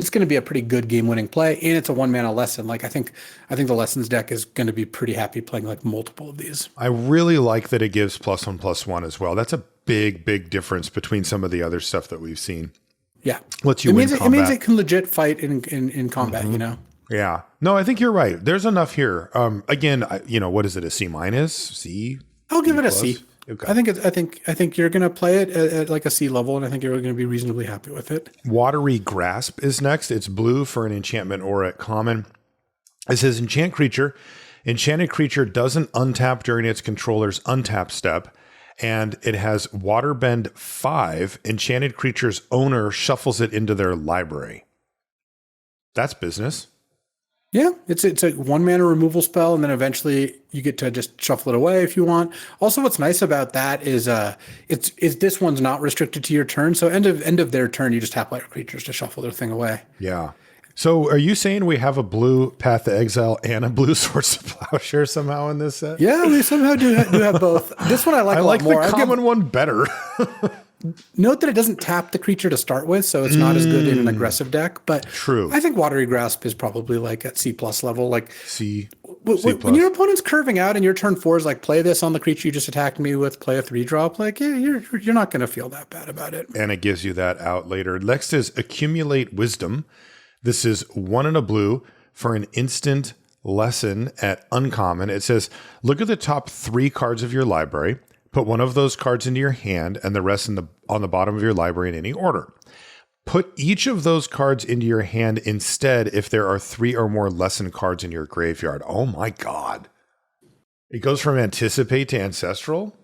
it's going to be a pretty good game-winning play, and it's a 1-mana lesson. Like I think the lessons deck is going to be pretty happy playing like multiple of these. I really like that it gives +1/+1 as well. That's a big difference between some of the other stuff that we've seen. Yeah, Lets you win combat. It means it can legit fight in combat. You know. Yeah. No, I think you're right. There's enough here. Again, what is it? A C-? C? I'll give it a C. Okay. I think you're going to play it at like a C level, and I think you're going to be reasonably happy with it. Watery Grasp is next. It's blue for an enchantment or at common. It says enchant creature. Enchanted creature doesn't untap during its controller's untap step, and it has Waterbend 5. Enchanted creature's owner shuffles it into their library. That's business. Yeah, it's a 1-mana removal spell, and then eventually you get to just shuffle it away if you want. Also, what's nice about that is it's this one's not restricted to your turn. So end of their turn, you just tap light creatures to shuffle their thing away. Yeah. So are you saying we have a blue Path to Exile and a blue Swords to Plowshare somehow in this set? Yeah, we somehow do have both. This one I like a lot more. I like the common one better. Note that it doesn't tap the creature to start with, so it's not as good in an aggressive deck. But true, I think Watery Grasp is probably like at C+ level. Like C. When your opponent's curving out and your turn 4 is like, play this on the creature you just attacked me with, play a 3-drop. Like, yeah, you're not going to feel that bad about it. And it gives you that out later. Next is Accumulate Wisdom. This is 1 and a blue for an instant lesson at uncommon. It says, look at the top 3 cards of your library. Put one of those cards into your hand and the rest on the bottom of your library in any order. Put each of those cards into your hand instead if there are 3 or more lesson cards in your graveyard. Oh my God. It goes from Anticipate to Ancestral?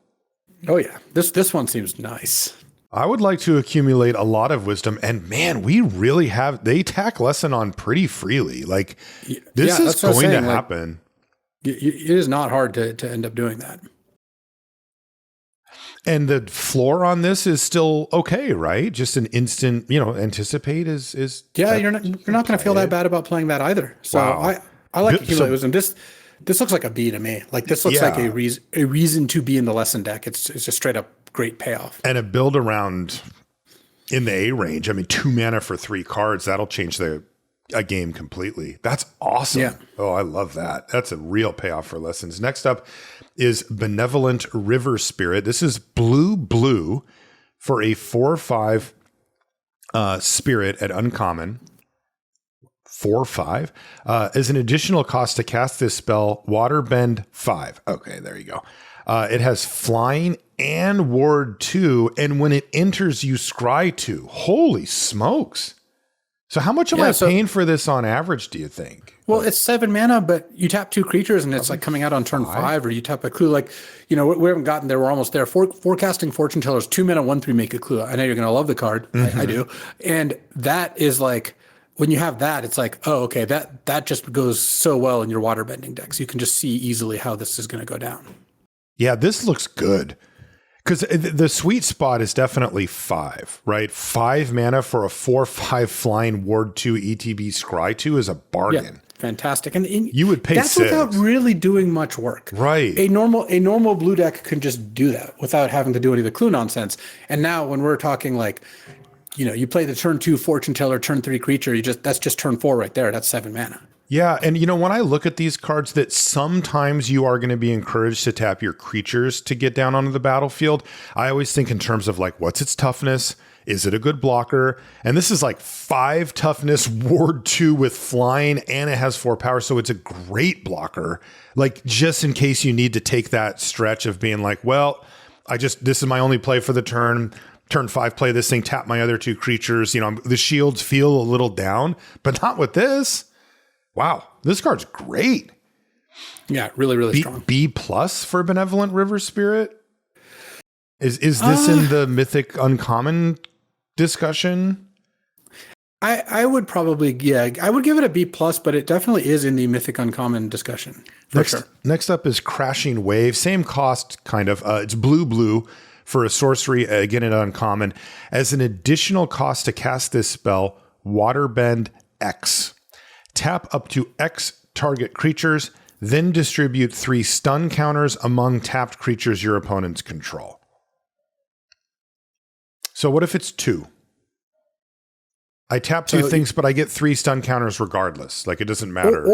Oh yeah. This one seems nice. I would like to accumulate a lot of wisdom, and man, we really they tack lesson on pretty freely. Like this is going to happen. Like, it is not hard to end up doing that. And the floor on this is still okay, right? Just an instant, Anticipate is yeah. You're not going to feel that bad about playing that either. So wow. I like Accumulate Wisdom. This looks like a B to me. Like this looks like a reason to be in the lesson deck. It's just straight up great payoff. And a build around in the A range. I mean, 2 mana for 3 cards, that'll change a game completely. That's awesome. Yeah. Oh, I love that. That's a real payoff for lessons. Next up is Benevolent River Spirit. This is blue for a 4/5 spirit at uncommon. 4/5. As an additional cost to cast this spell, Waterbend 5. Okay, there you go. It has flying and ward 2, and when it enters, you scry 2. Holy smokes. So how much am I paying for this on average, do you think? Well, it's 7 mana, but you tap 2 creatures and it's like coming out on turn 5, or you tap a clue. Like, we haven't gotten there. We're almost there. Forecasting Fortune Tellers, 2 mana, 1/3 make a clue. I know you're going to love the card. Mm-hmm. I do. And that is like, when you have that, it's like, oh, okay, that just goes so well in your waterbending decks. You can just see easily how this is going to go down. Yeah, this looks good. Because the sweet spot is definitely 5, right? 5 mana for a 4/5 flying ward 2 ETB scry 2 is a bargain. Yeah, fantastic. And you would pay that's 6 without really doing much work. Right. A normal blue deck can just do that without having to do any of the clue nonsense. And now when we're talking like, you play the turn 2 Fortune Teller, turn 3 creature, that's just turn 4 right there. That's 7 mana. Yeah, and when I look at these cards, that sometimes you are going to be encouraged to tap your creatures to get down onto the battlefield, I always think in terms of like, what's its toughness? Is it a good blocker? And this is like 5 toughness, ward 2 with flying, and it has 4 power, so it's a great blocker. Like, just in case you need to take that stretch of being like, well, this is my only play for the turn. Turn 5, play this thing, tap my other 2 creatures. The shields feel a little down, but not with this. Wow, this card's great. Yeah, really, really strong. B+ for Benevolent River Spirit? Is this in the Mythic Uncommon discussion? I would probably, I would give it a B+, but it definitely is in the Mythic Uncommon discussion. For sure. Next up is Crashing Wave. Same cost, kind of. It's blue for a sorcery, again, an uncommon. As an additional cost to cast this spell, Waterbend X. Tap up to X target creatures, then distribute 3 stun counters among tapped creatures your opponents control. So what if it's 2? I tap two things, but I get 3 stun counters regardless. Like it doesn't matter.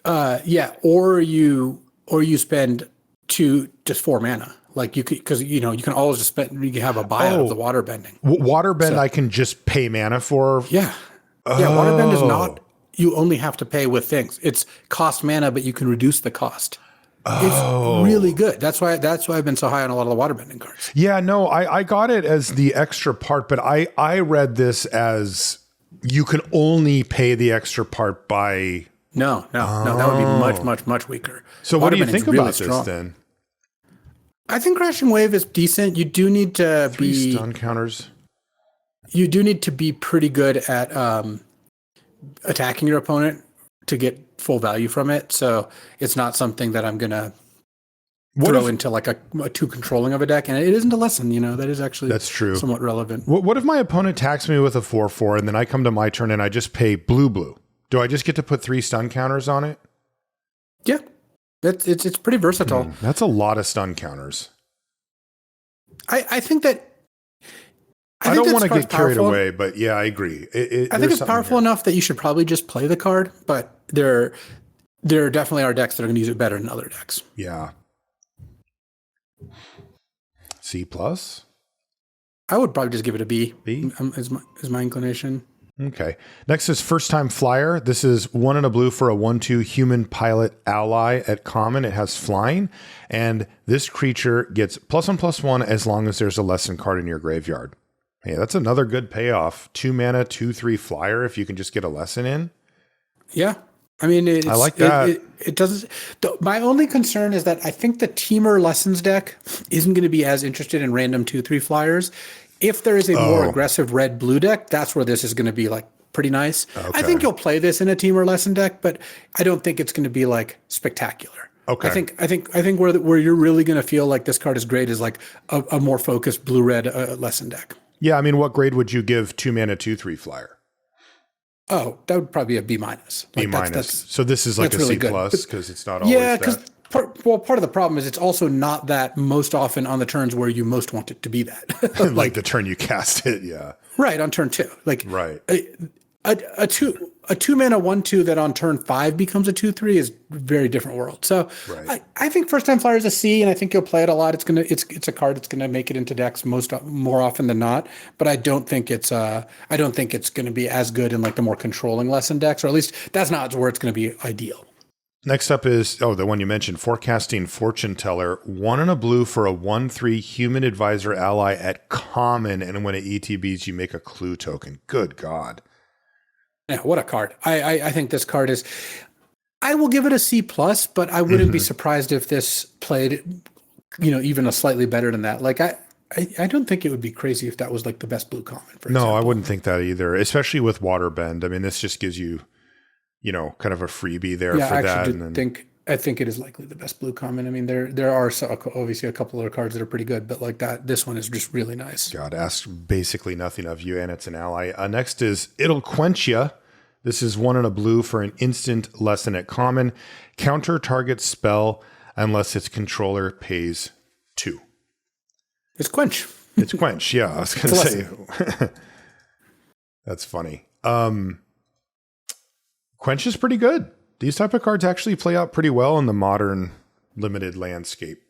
Or you spend 4 mana. Like you could, because you can always just spend. You can have a buyout of the water bending. Water bend, I can just pay mana for. Yeah, water bend is not. You only have to pay with things. It's cost mana, but you can reduce the cost. It's really good. That's why I've been so high on a lot of the water bending cards. Yeah, no, I got it as the extra part, but I read this as you can only pay the extra part by. No, that would be much weaker. So what do you think about this then? I think Crashing Wave is decent. You do need to 3 stun counters. You do need to be pretty good at attacking your opponent to get full value from it. So it's not something that I'm gonna throw into like a too controlling of a deck. And it isn't a lesson, that is actually true. Somewhat relevant. What if my opponent attacks me with a 4/4 and then I come to my turn and I just pay blue? Do I just get to put 3 stun counters on it? Yeah. It's pretty versatile. That's a lot of stun counters. I think that I don't want to get carried away, but yeah, I agree. I think it's powerful enough that you should probably just play the card, but there definitely are decks that are going to use it better than other decks. Yeah. C+? I would probably just give it a B. B? Is my inclination. Okay. Next is First Time Flyer. This is 1 and a blue for a 1/2 human pilot ally at common. It has flying, and this creature gets +1/+1 as long as there's a lesson card in your graveyard. Hey, that's another good payoff. 2 mana, 2/3 flyer if you can just get a lesson in. Yeah. I mean, I like that. It doesn't. My only concern is that I think the Teamer Lessons deck isn't going to be as interested in random 2/3 flyers. If there is a more aggressive red-blue deck, that's where this is going to be like pretty nice. Okay. I think you'll play this in a Teamer Lesson deck, but I don't think it's going to be like spectacular. Okay. I think where you're really going to feel like this card is great is like a more focused blue-red Lesson deck. Yeah, I mean, what grade would you give 2 mana 2/3 flyer? Oh, that would probably be a B-. Like B-. So this is like a really C+ because it's not always because part of the problem is it's also not that most often on the turns where you most want it to be that. like the turn you cast it, yeah. Right, on turn 2. Like right. A 2 mana 1/2 that on turn 5 becomes a 2/3 is a very different world. So right. I think First Time Flyer is a C, and I think you'll play it a lot. It's a card that's gonna make it into decks more often than not. But I don't think it's gonna be as good in like the more controlling lesson decks, or at least that's not where it's gonna be ideal. Next up is the one you mentioned, Forecasting Fortune Teller. 1 and a blue for a 1/3 human advisor ally at common, and when it ETBs, you make a clue token. Good God. Yeah, what a card. I think this card is, I will give it a C+, but I wouldn't be surprised if this played, even a slightly better than that. Like I don't think it would be crazy if that was like the best blue common, for example. No, I wouldn't think that either, especially with Waterbend. I mean, this just gives you, kind of a freebie there for that. I think it is likely the best blue common. I mean, there are obviously a couple other cards that are pretty good, but like that, this one is just really nice. God, ask basically nothing of you, and it's an ally. Next is It'll Quench Ya. This is 1 and a blue for an instant lesson at common. Counter target spell unless its controller pays 2. It's Quench. It's Quench, yeah. I was going to say. That's funny. Quench is pretty good. These type of cards actually play out pretty well in the modern limited landscape.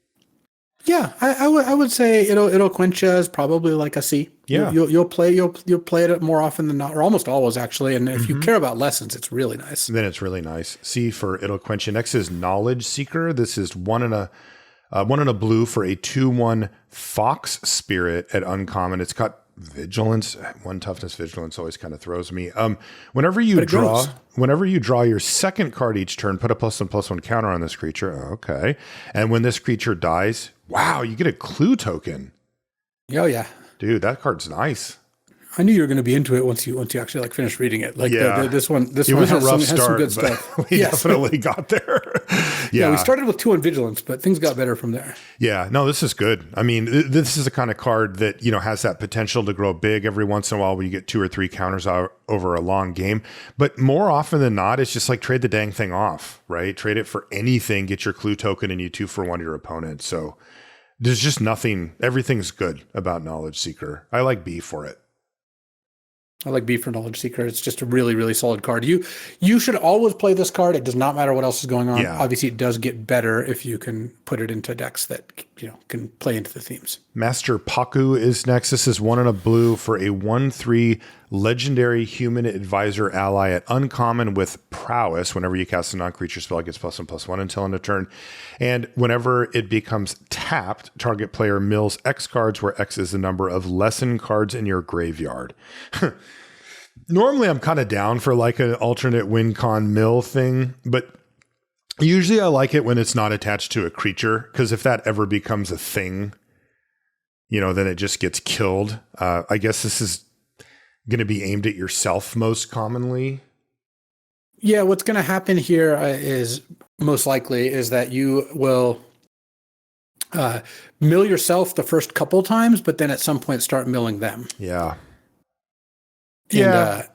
Yeah, I would say it'll Quench Ya is probably like a C. Yeah, you'll play it more often than not, or almost always actually. And if you care about lessons, it's really nice. Then it's really nice. C for It'll Quench Ya. Next is Knowledge Seeker. This is 1 and a blue for a 2/1 Fox Spirit at uncommon. It's got Vigilance. 1 toughness Vigilance always kind of throws me. Whenever you draw your second card each turn, put a +1/+1 counter on this creature. Okay. And when this creature dies, wow, you get a clue token. Oh yeah. Dude, that card's nice. I knew you were going to be into it once you actually like finish reading it. Like this one was a rough start, has some good stuff. We definitely got there. Yeah, we started with 2 on Vigilance, but things got better from there. Yeah, no, this is good. I mean, this is the kind of card that has that potential to grow big every once in a while when you get 2 or 3 counters out over a long game. But more often than not, it's just like trade the dang thing off, right? Trade it for anything, get your clue token, and you 2 for 1 to your opponent. So there's just nothing. Everything's good about Knowledge Seeker. I like B for it. I like B for Knowledge Seeker. It's just a really, really solid card. You should always play this card. It does not matter what else is going on. Yeah. Obviously, it does get better if you can put it into decks that can play into the themes. Master Paku is next. This is 1 and a blue for a 1/3 legendary human advisor ally at uncommon with prowess. Whenever you cast a non-creature spell, it gets +1/+1 until end of turn. And whenever it becomes tapped, target player mills X cards, where X is the number of lesson cards in your graveyard. Normally, I'm kind of down for like an alternate win con mill thing, but usually I like it when it's not attached to a creature, because if that ever becomes a thing, then it just gets killed. I guess this is going to be aimed at yourself most commonly. Yeah, what's going to happen here is most likely is that you will mill yourself the first couple times, but then at some point start milling them. Yeah. And,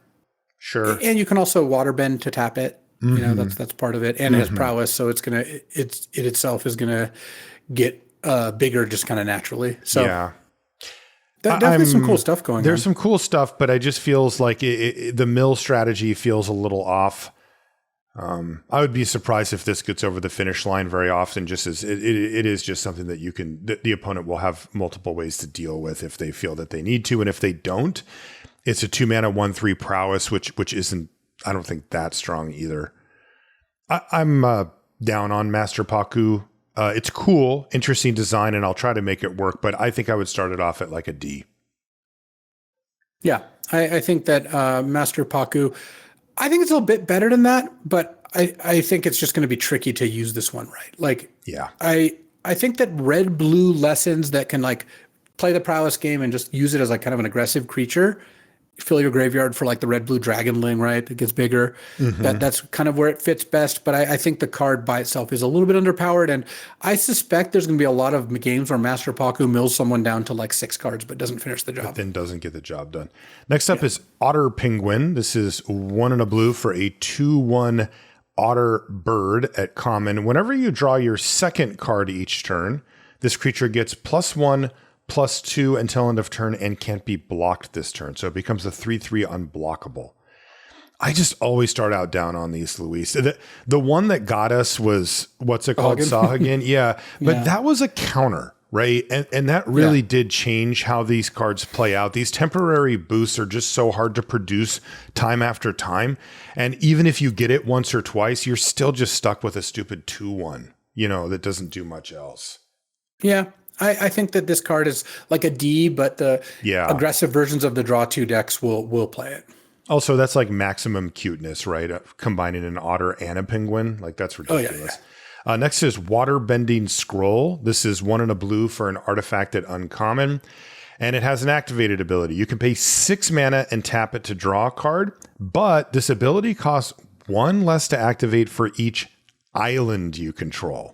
sure. And you can also waterbend to tap it. That's part of it. And it has prowess, so it itself is gonna get bigger just kind of naturally. So yeah. There's some cool stuff going on. There's some cool stuff, but I just feels like the mill strategy feels a little off. I would be surprised if this gets over the finish line very often, just as it is just something that the opponent will have multiple ways to deal with if they feel that they need to. And if they don't, it's a 2-mana 1/3 prowess, which isn't, I don't think, that strong either. I'm down on Master Paku. It's cool, interesting design, and I'll try to make it work, but I think I would start it off at like a D. Yeah, I think that Master Paku, I think it's a little bit better than that, but I think it's just going to be tricky to use this one right. Like, yeah, I think that red-blue lessons that can like play the prowess game and just use it as like kind of an aggressive creature, fill your graveyard for like the red-blue dragonling, right? It gets bigger. That's kind of where it fits best. But I think the card by itself is a little bit underpowered. And I suspect there's going to be a lot of games where Master Paku mills someone down to like 6 cards, but doesn't finish the job. But then doesn't get the job done. Next up is Otter Penguin. This is 1 and a blue for a 2/1 Otter Bird at common. Whenever you draw your second card each turn, this creature gets +1/+2 until end of turn and can't be blocked this turn. So it becomes a 3/3 unblockable. I just always start out down on these, Luis. The one that got us was, what's it called? Sahagin? Yeah. But that was a counter, right? And that really did change how these cards play out. These temporary boosts are just so hard to produce time after time. And even if you get it once or twice, you're still just stuck with a stupid 2/1, that doesn't do much else. Yeah. I think that this card is like a D, but the aggressive versions of the draw 2 decks will play it. Also, that's like maximum cuteness, right? Combining an otter and a penguin. Like, that's ridiculous. Oh, yeah. Next is Waterbending Scroll. This is 1 and a blue for an artifact at uncommon. And it has an activated ability. You can pay 6 mana and tap it to draw a card, but this ability costs 1 less to activate for each island you control.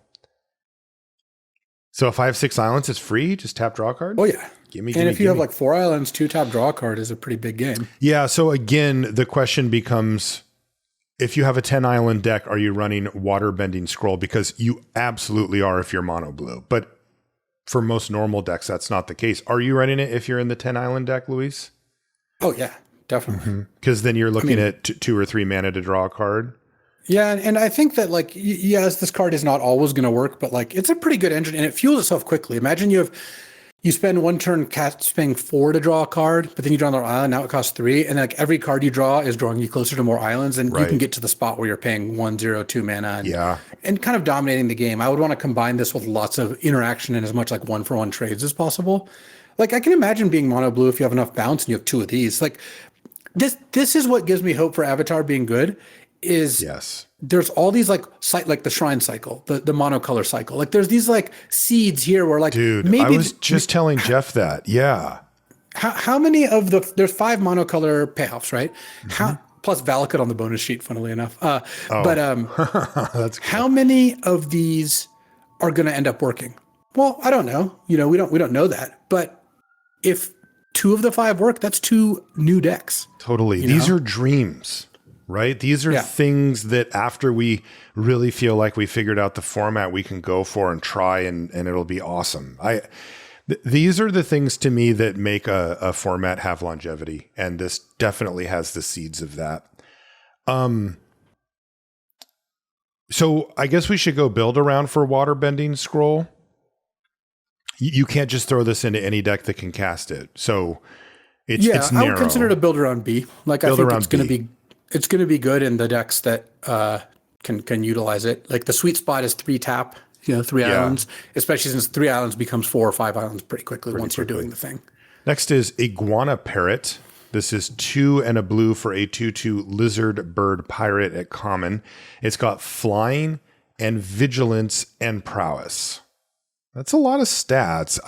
So if I have 6 islands, it's free. Just tap, draw a card. Oh yeah. If you have like 4 islands, 2 tap, draw a card is a pretty big game. Yeah. So again, the question becomes, if you have a 10 island deck, are you running Waterbending Scroll? Because you absolutely are if you're mono blue. But for most normal decks, that's not the case. Are you running it if you're in the 10 island deck, Luis? Oh yeah, definitely. Because then you're looking at 2 or 3 mana to draw a card. Yeah, and I think that like, yes, this card is not always going to work, but like it's a pretty good engine and it fuels itself quickly. Imagine you spend 1 turn spending 4 to draw a card, but then you draw another island, now it costs 3, and like every card you draw is drawing you closer to more islands, and you can get to the spot where you're paying 1, 0, 2 mana and kind of dominating the game. I would want to combine this with lots of interaction and as much like 1-for-1 trades as possible. Like I can imagine being mono blue if you have enough bounce and you have 2 of these. Like this is what gives me hope for Avatar being good. Is there's all these like the shrine cycle, the monocolor cycle. Like there's these like seeds here where like, dude, maybe I was just telling Jeff that. Yeah. How many of there's 5 monocolor payoffs, right? Plus Valakut on the bonus sheet, funnily enough. That's cool. How many of these are going to end up working? Well, I don't know. We don't know that. But if 2 of the 5 work, that's 2 new decks. Totally. These are dreams. Right? These are things that after we really feel like we figured out the format, we can go for and try, and it'll be awesome. These are the things to me that make a format have longevity, and this definitely has the seeds of that. So I guess we should go build around for Waterbending Scroll. You can't just throw this into any deck that can cast it. So it's narrow. I would consider it a build around B. Like I think it's going to be good in the decks that can utilize it. Like the sweet spot is 3 tap. 3 islands, especially since 3 islands becomes 4 or 5 islands pretty quickly once you're doing the thing. Next is Iguana Parrot. This is 2 and a blue for a 2/2 lizard bird pirate at common. It's got flying and vigilance and prowess. That's a lot of stats.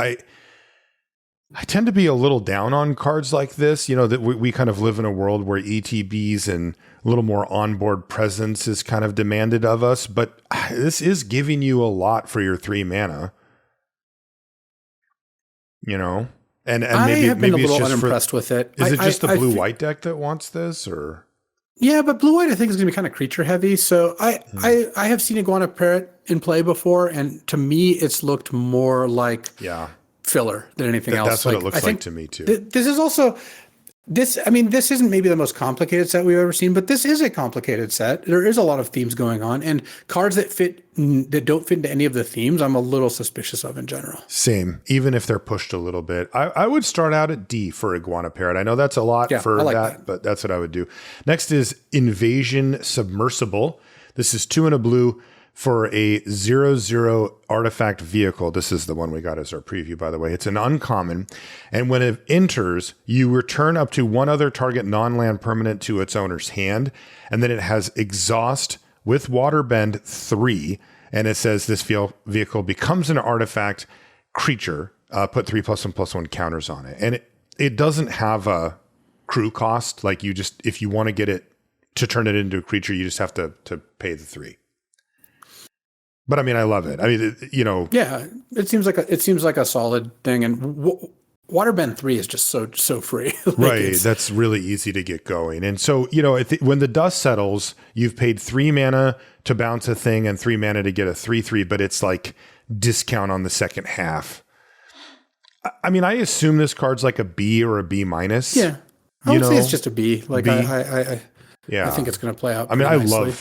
I tend to be a little down on cards like this. That we kind of live in a world where ETBs and a little more onboard presence is kind of demanded of us, but this is giving you a lot for your 3 mana. And maybe I have been a little it's just unimpressed with it. Is it just the blue-white deck that wants this, or? Yeah, but blue-white I think is going to be kind of creature heavy. So I have seen Iguana Parrot in play before, and to me it's looked more like filler than anything else. That's what it looks like to me too. This is also this isn't maybe the most complicated set we've ever seen, but this is a complicated set. There is a lot of themes going on, and cards that don't fit into any of the themes, I'm a little suspicious of in general. Same, even if they're pushed a little bit. I would start out at D for Iguana Parrot. I know that's a lot for that, but that's what I would do. Next is Invasion Submersible. This is 2 and a blue for a 0/0 artifact vehicle. This is the one we got as our preview, by the way. It's an uncommon, and when it enters, you return up to 1 other target non-land permanent to its owner's hand, and then it has exhaust with Waterbend 3, and it says this vehicle becomes an artifact creature. Put 3+1/+1 counters on it, and it doesn't have a crew cost. Like if you want to get it to turn it into a creature, you just have to pay the 3. But I mean, I love it. I mean, Yeah, it seems like a solid thing, and Waterbend 3 is just so free. Right, that's really easy to get going. And so, when the dust settles, you've paid 3 mana to bounce a thing and 3 mana to get a 3/3, but it's like discount on the second half. I mean, I assume this card's like a B or a B minus. Yeah, I would say it's just a B. Like B? I think it's going to play out. I mean, nicely.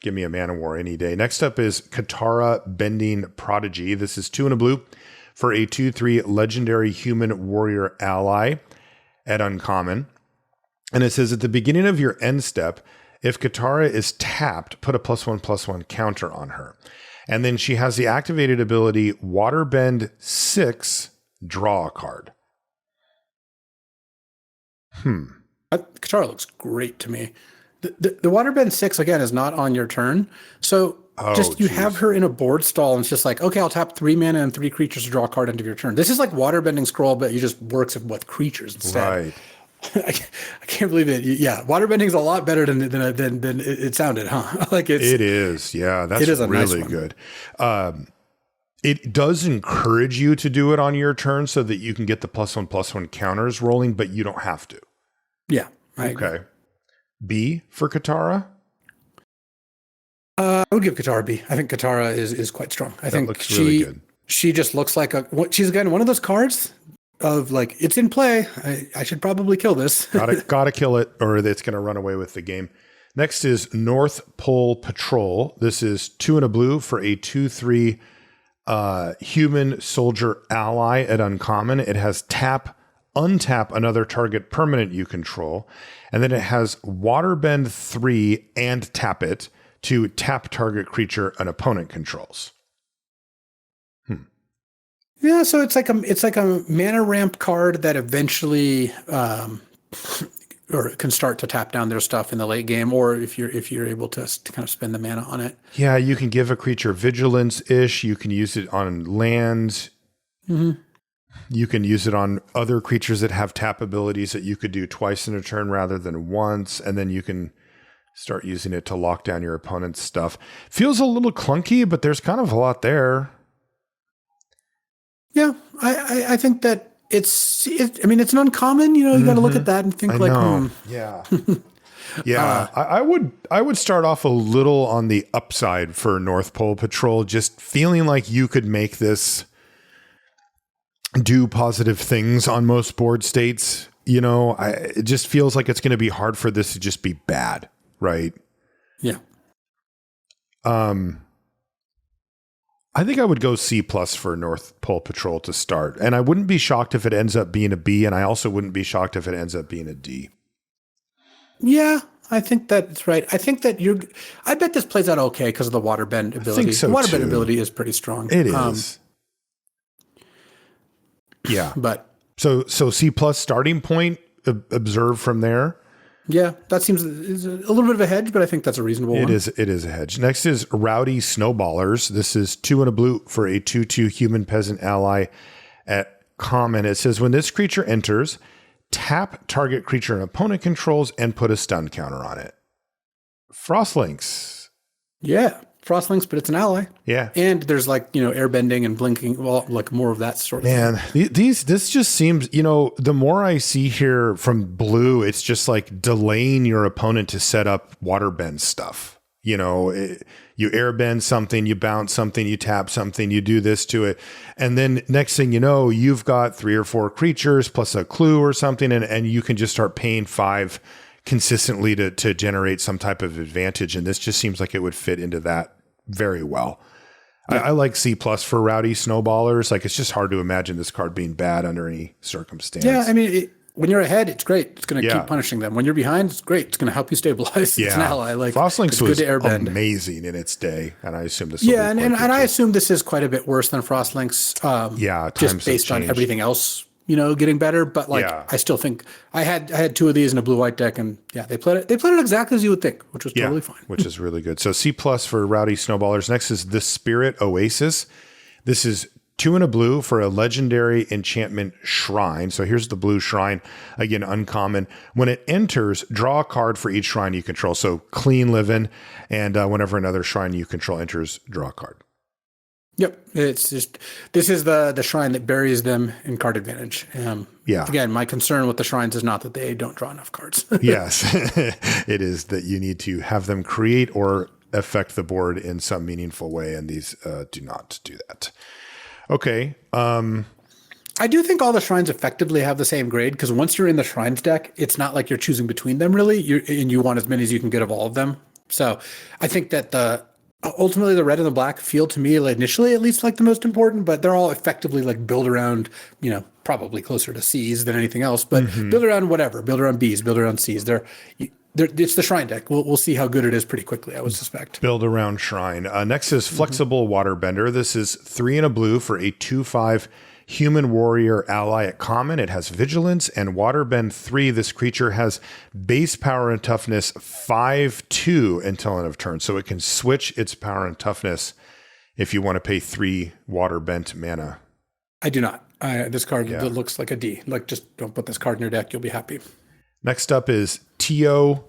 Give me a Man of War any day. Next up is Katara Bending Prodigy. This is 2 and a blue for a 2/3 legendary human warrior ally at uncommon. And it says at the beginning of your end step, if Katara is tapped, put a +1/+1 counter on her. And then she has the activated ability Waterbend 6, draw a card. Katara looks great to me. The Waterbend 6, again, is not on your turn. So you have her in a board stall, and it's just like, okay, I'll tap 3 mana and 3 creatures to draw a card end of your turn. This is like Waterbending Scroll, but you just works with creatures instead. Right. I can't believe it. Yeah, Waterbending is a lot better than it sounded, huh? It is. Yeah, that's really good. It does encourage you to do it on your turn so that you can get the +1/+1 counters rolling, but you don't have to. Yeah. Okay. B for Katara? I would give Katara B. I think Katara is quite strong. I think looks really good. She just looks like she's again one of those cards of like, it's in play. I should probably kill this. Gotta kill it, or it's going to run away with the game. Next is North Pole Patrol. This is 2 and a blue for a 2/3 human soldier ally at uncommon. It has untap another target permanent you control, and then it has Waterbend 3 and tap it to tap target creature an opponent controls. Yeah, so it's like a mana ramp card that eventually or can start to tap down their stuff in the late game, or if you're able to kind of spend the mana on it. Yeah, you can give a creature vigilance-ish. You can use it on lands. Mm-hmm. You can use it on other creatures that have tap abilities that you could do twice in a turn rather than once, and then you can start using it to lock down your opponent's stuff. Feels a little clunky, but there's kind of a lot there. Yeah, I think that it's an uncommon. You got to look at that and think yeah. Yeah, I would start off a little on the upside for North Pole Patrol, just feeling like you could make this do positive things on most board states. You know, it just feels like it's going to be hard for this to just be bad, right? Yeah. I think I would go C+ for North Pole Patrol to start. And I wouldn't be shocked if it ends up being a B, and I also wouldn't be shocked if it ends up being a D. Yeah, I think that's right. I think that I bet this plays out okay because of the water bend ability. I think so the water too. bend ability is pretty strong. It is. Yeah. But so C+ starting point, observe from there. Yeah, that seems is a little bit of a hedge, but I think that's a reasonable one. It is a hedge. Next is Rowdy Snowballers. This is 2 and a blue for a 2/2 human peasant ally at common. It says when this creature enters, tap target creature an opponent controls and put a stun counter on it. Frostlinks. Yeah, Frostlinks, but it's an ally. Yeah. And there's airbending and blinking, well, like more of that sort of thing. This just seems, the more I see here from blue, it's just like delaying your opponent to set up waterbend stuff. You airbend something, you bounce something, you tap something, you do this to it. And then next thing you know, you've got 3 or 4 creatures plus a clue or something, and you can just start paying 5 consistently to generate some type of advantage. And this just seems like it would fit into that very well. Yeah. I like C+ for Rowdy Snowballers. Like, it's just hard to imagine this card being bad under any circumstance. Yeah, I mean, when you're ahead, it's great. It's going to keep punishing them. When you're behind, it's great. It's going to help you stabilize. It's an ally. Like, Frostlinks was amazing in its day, and I assume this. Yeah, and I assume this is quite a bit worse than Frostlinks. Just based on everything else, getting better. But I still think I had 2 of these in a blue-white deck, and they played it exactly as you would think, which was totally fine. Which is really good. So C+ for Rowdy Snowballers. Next is the Spirit Oasis. This is 2 and a blue for a legendary enchantment shrine. So here's the blue shrine. Again, uncommon. When it enters, draw a card for each shrine you control. So clean living, and whenever another shrine you control enters, draw a card. Yep. It's just, this is the shrine that buries them in card advantage. Again, my concern with the shrines is not that they don't draw enough cards. Yes. It is that you need to have them create or affect the board in some meaningful way. And these do not do that. Okay. I do think all the shrines effectively have the same grade, because once you're in the shrines deck, it's not like you're choosing between them really. You want as many as you can get of all of them. So I think that ultimately the red and the black feel to me, like initially at least, like the most important, but they're all effectively like build around, probably closer to C's than anything else, but build around whatever, build around B's, build around C's. It's the shrine deck. We'll see how good it is pretty quickly, I would suspect. Build around shrine. Next is Flexible Waterbender. This is 3 and a blue for a 2/5 human warrior ally at common. It has vigilance and waterbend 3. This creature has base power and toughness 5/2 until end of turn. So it can switch its power and toughness if you want to pay 3 waterbent mana. I do not. This card looks like a D. Like, just don't put this card in your deck. You'll be happy. Next up is Teo,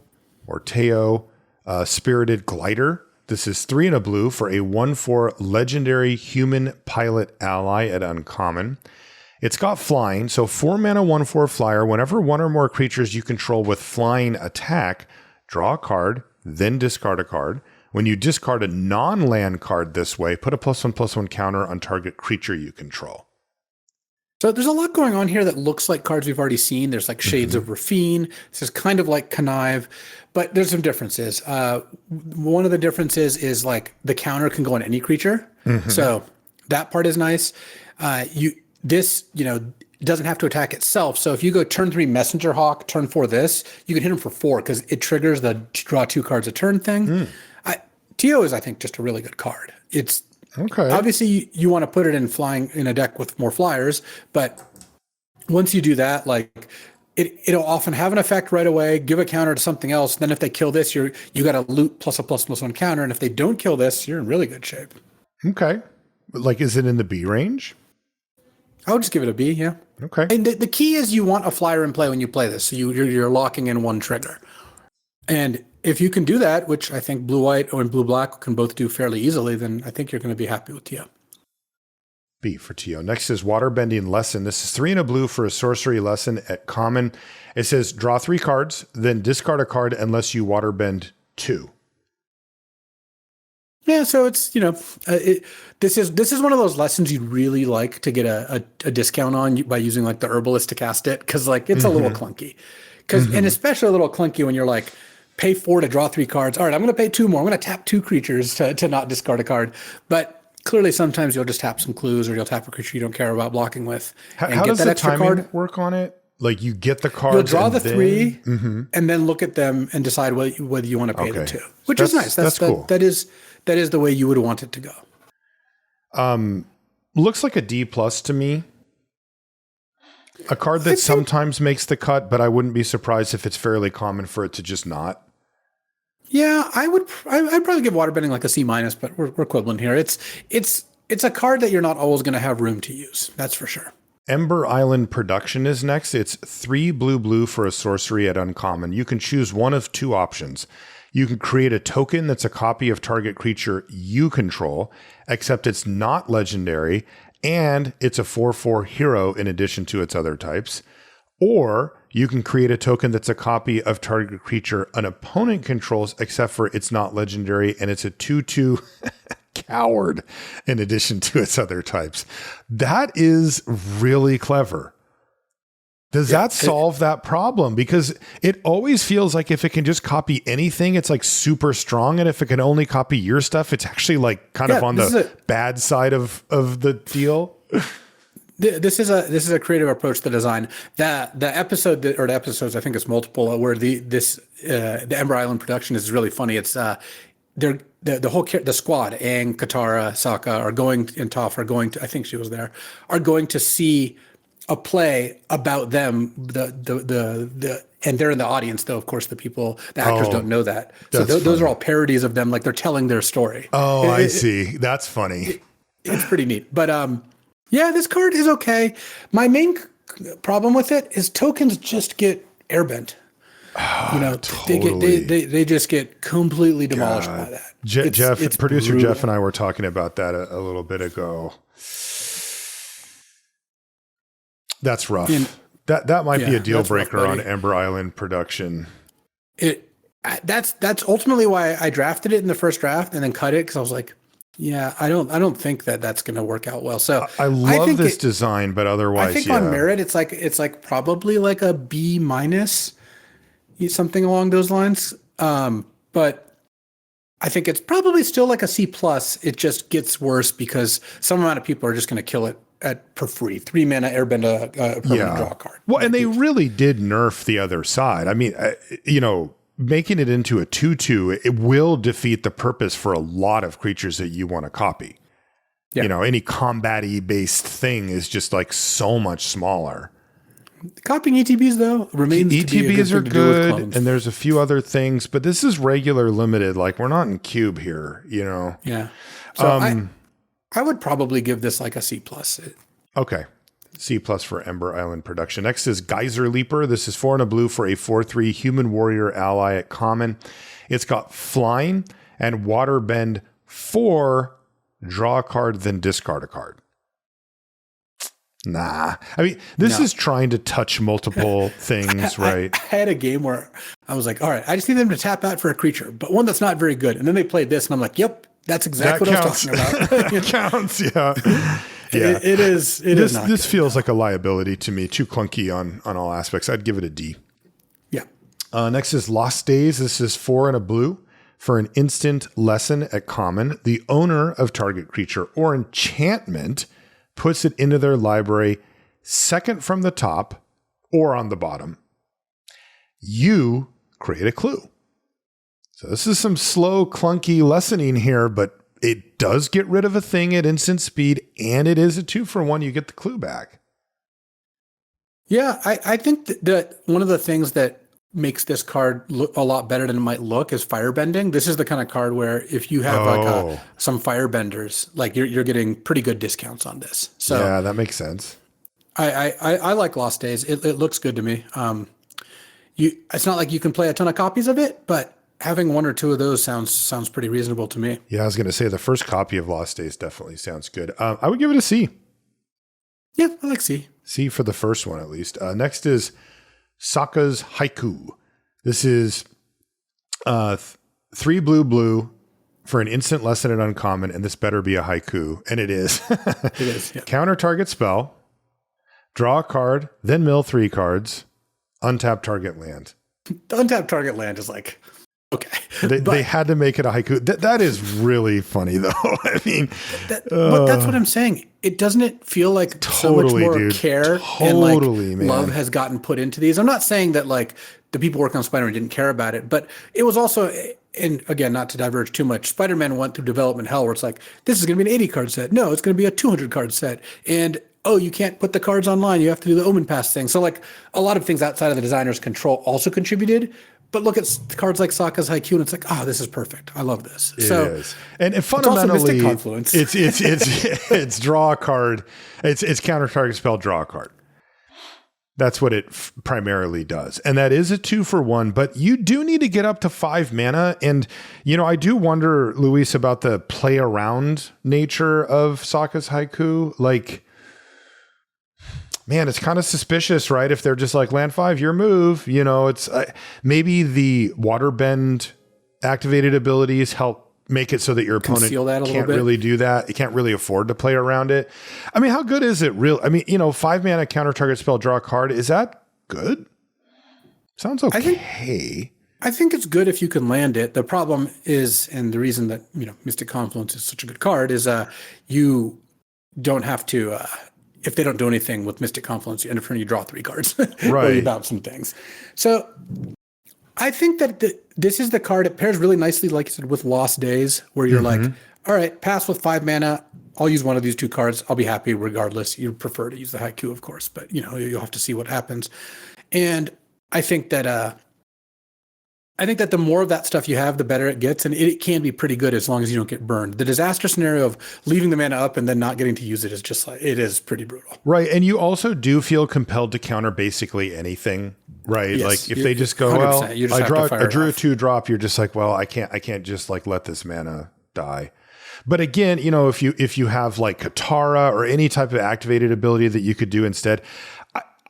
Spirited Glider. This is 3 and a blue for a 1/4 legendary human pilot ally at uncommon. It's got flying, so 4 mana 1/4 flyer. Whenever 1 or more creatures you control with flying attack, draw a card, then discard a card. When you discard a non-land card this way, put a +1/+1 counter on target creature you control. So there's a lot going on here that looks like cards we've already seen. There's like shades of Rafine. This is kind of like Connive, but there's some differences. One of the differences is like the counter can go on any creature. So that part is nice. This doesn't have to attack itself. So if you go turn 3 Messenger Hawk, turn 4 this, you can hit him for 4 because it triggers the draw 2 cards a turn thing. Teo is, I think, just a really good card. It's okay. Obviously, you want to put it in flying in a deck with more flyers, but once you do that, like it'll often have an effect right away. Give a counter to something else. Then if they kill this, you got to loot +1/+1 counter, and if they don't kill this, you're in really good shape. Okay, like is it in the B range? I would just give it a B. Yeah. Okay. And the key is you want a flyer in play when you play this, so you're locking in one trigger, and if you can do that, which I think blue-white and blue-black can both do fairly easily, then I think you're going to be happy with Teo. B for Teo. Next is Waterbending Lesson. This is 3 and a blue for a sorcery lesson at common. It says draw 3 cards, then discard a card unless you waterbend 2. Yeah, so it's this is one of those lessons you'd really like to get a discount on by using like the herbalist to cast it, because like it's a little clunky, and especially a little clunky when you're like pay 4 to draw 3 cards. All right, I'm going to pay 2 more. I'm going to tap 2 creatures to not discard a card, but clearly sometimes you'll just tap some clues or you'll tap a creature you don't care about blocking with and How get does that the extra timing card. work on it? Like you get the cards. You'll draw and the then, 3 and then look at them and decide whether you want to pay the 2, which is nice. That's cool. That is the way you would want it to go. Looks like a D+ to me. A card that sometimes makes the cut, but I wouldn't be surprised if it's fairly common for it to just not. Yeah, I'd probably give Waterbending like a C-, but we're equivalent here. It's a card that you're not always going to have room to use. That's for sure. Ember Island Production is next. It's 3 blue for a sorcery at uncommon. You can choose one of 2 options. You can create a token that's a copy of target creature you control, except it's not legendary, and it's a 4/4 hero in addition to its other types. Or you can create a token that's a copy of target creature an opponent controls, except for it's not legendary, and it's a 2/2 coward in addition to its other types. That is really clever. Does that solve that problem? Because it always feels like if it can just copy anything, it's like super strong. And if it can only copy your stuff, it's actually like kind of on the bad side of the deal. This is a creative approach to design. The episodes, I think it's multiple, where the Ember Island Production is really funny. It's the squad, Aang, Katara, Sokka and Toph are going to, I think she was there, are going to see a play about them. And they're in the audience, though. Of course, the actors don't know that. So those are all parodies of them, like they're telling their story. Oh, I see. That's funny. It's pretty neat. But yeah, this card is okay. My main problem with it is tokens just get airbent. Totally. They just get completely demolished by that. Jeff, producer brutal. Jeff and I were talking about that a little bit ago. That's rough. That might be a deal breaker on Ember Island Production. That's ultimately why I drafted it in the first draft and then cut it, because I was like, yeah, I don't think that's going to work out well. So I love this design, but otherwise, I think on merit, it's like probably like a B-, something along those lines. But I think it's probably still like a C+. It just gets worse because some amount of people are just going to kill it for free. 3 mana airbend a permanent draw card. Well, and they really did nerf the other side. I mean, making it into a 2/2, it will defeat the purpose for a lot of creatures that you want to copy. Yeah. Any combat-y based thing is just like so much smaller. Copying ETBs though remains ETBs are good, and there's a few other things, but this is regular limited. Like we're not in cube here, Yeah. So I would probably give this like a C+. Okay. C+ for Ember Island Production. Next is Geyser Leaper. This is 4 and a blue for a 4/3 human warrior ally at common. It's got flying and water bend 4, draw a card, then discard a card. Nah. I mean, this is trying to touch multiple things, right? I had a game where I was like, all right, I just need them to tap out for a creature, but one that's not very good. And then they played this and I'm like, yep, that's exactly what I was talking about. That counts, yeah. Yeah. It is. This feels like a liability to me. Too clunky on all aspects. I'd give it a D. Yeah. Next is Lost Days. This is 4 and a blue for an instant lesson at common. The owner of target creature or enchantment puts it into their library second from the top or on the bottom. You create a clue. So this is some slow, clunky lessoning here, but it does get rid of a thing at instant speed, and it is a 2-for-1. You get the clue back. Yeah, I think that one of the things that makes this card look a lot better than it might look is firebending. This is the kind of card where if you have some firebenders, like you're getting pretty good discounts on this. So yeah, that makes sense. I like Lost Days. It looks good to me. It's not like you can play a ton of copies of it, but having 1 or 2 of those sounds pretty reasonable to me. Yeah, I was going to say the first copy of Lost Days definitely sounds good. I would give it a C. Yeah, I like C. C for the first one, at least. Next is Sokka's Haiku. This is 3 blue for an instant lesson at uncommon, and this better be a haiku, and it is. It is. Yeah. Counter target spell, draw a card, then mill 3 cards, untap target land. The untapped target land is like, okay. They had to make it a haiku. That is really funny, though. I mean, but that's what I'm saying. Doesn't it feel like so much Totally, more dude. care Totally, and man. love has gotten put into these? I'm not saying that like the people working on Spider-Man didn't care about it, but it was also, and again, not to diverge too much, Spider-Man went through development hell where it's like, this is going to be an 80 card set. No, it's going to be a 200 card set. And oh, you can't put the cards online. You have to do the Omen Pass thing. So like a lot of things outside of the designer's control also contributed. But look at cards like Sokka's Haiku, and it's like, oh, this is perfect. I love this. It is. And fundamentally, it's also Mystic Confluence. it's draw a card. It's counter target spell, draw a card. That's what it primarily does. And that is a 2-for-1, but you do need to get up to 5 mana. And, I do wonder, Luis, about the play around nature of Sokka's Haiku. Like, man, it's kind of suspicious, right? If they're just like land 5, your move, it's maybe the waterbend activated abilities help make it so that your opponent can't really do that. It can't really afford to play around it. I mean, how good is it real? I mean, 5 mana counter target spell, draw a card. Is that good? Sounds okay. I think it's good if you can land it. The problem is, and the reason that, Mystic Confluence is such a good card is you don't have to, if they don't do anything with Mystic Confluence, you end up turning, you draw 3 cards. Right. Or you bounce some things. So I think that this is the card. It pairs really nicely, like you said, with Lost Days, where you're like, all right, pass with 5 mana. I'll use one of these 2 cards. I'll be happy regardless. You prefer to use the Haiku, of course, but you'll have to see what happens. And I think that the more of that stuff you have, the better it gets. And it can be pretty good as long as you don't get burned. The disaster scenario of leaving the mana up and then not getting to use it is just like, it is pretty brutal. Right. And you also do feel compelled to counter basically anything, right? Yes, like if they just go, well, I drew a 2-drop, you're just like, well, I can't just like let this mana die. But again, if you have like Katara or any type of activated ability that you could do instead,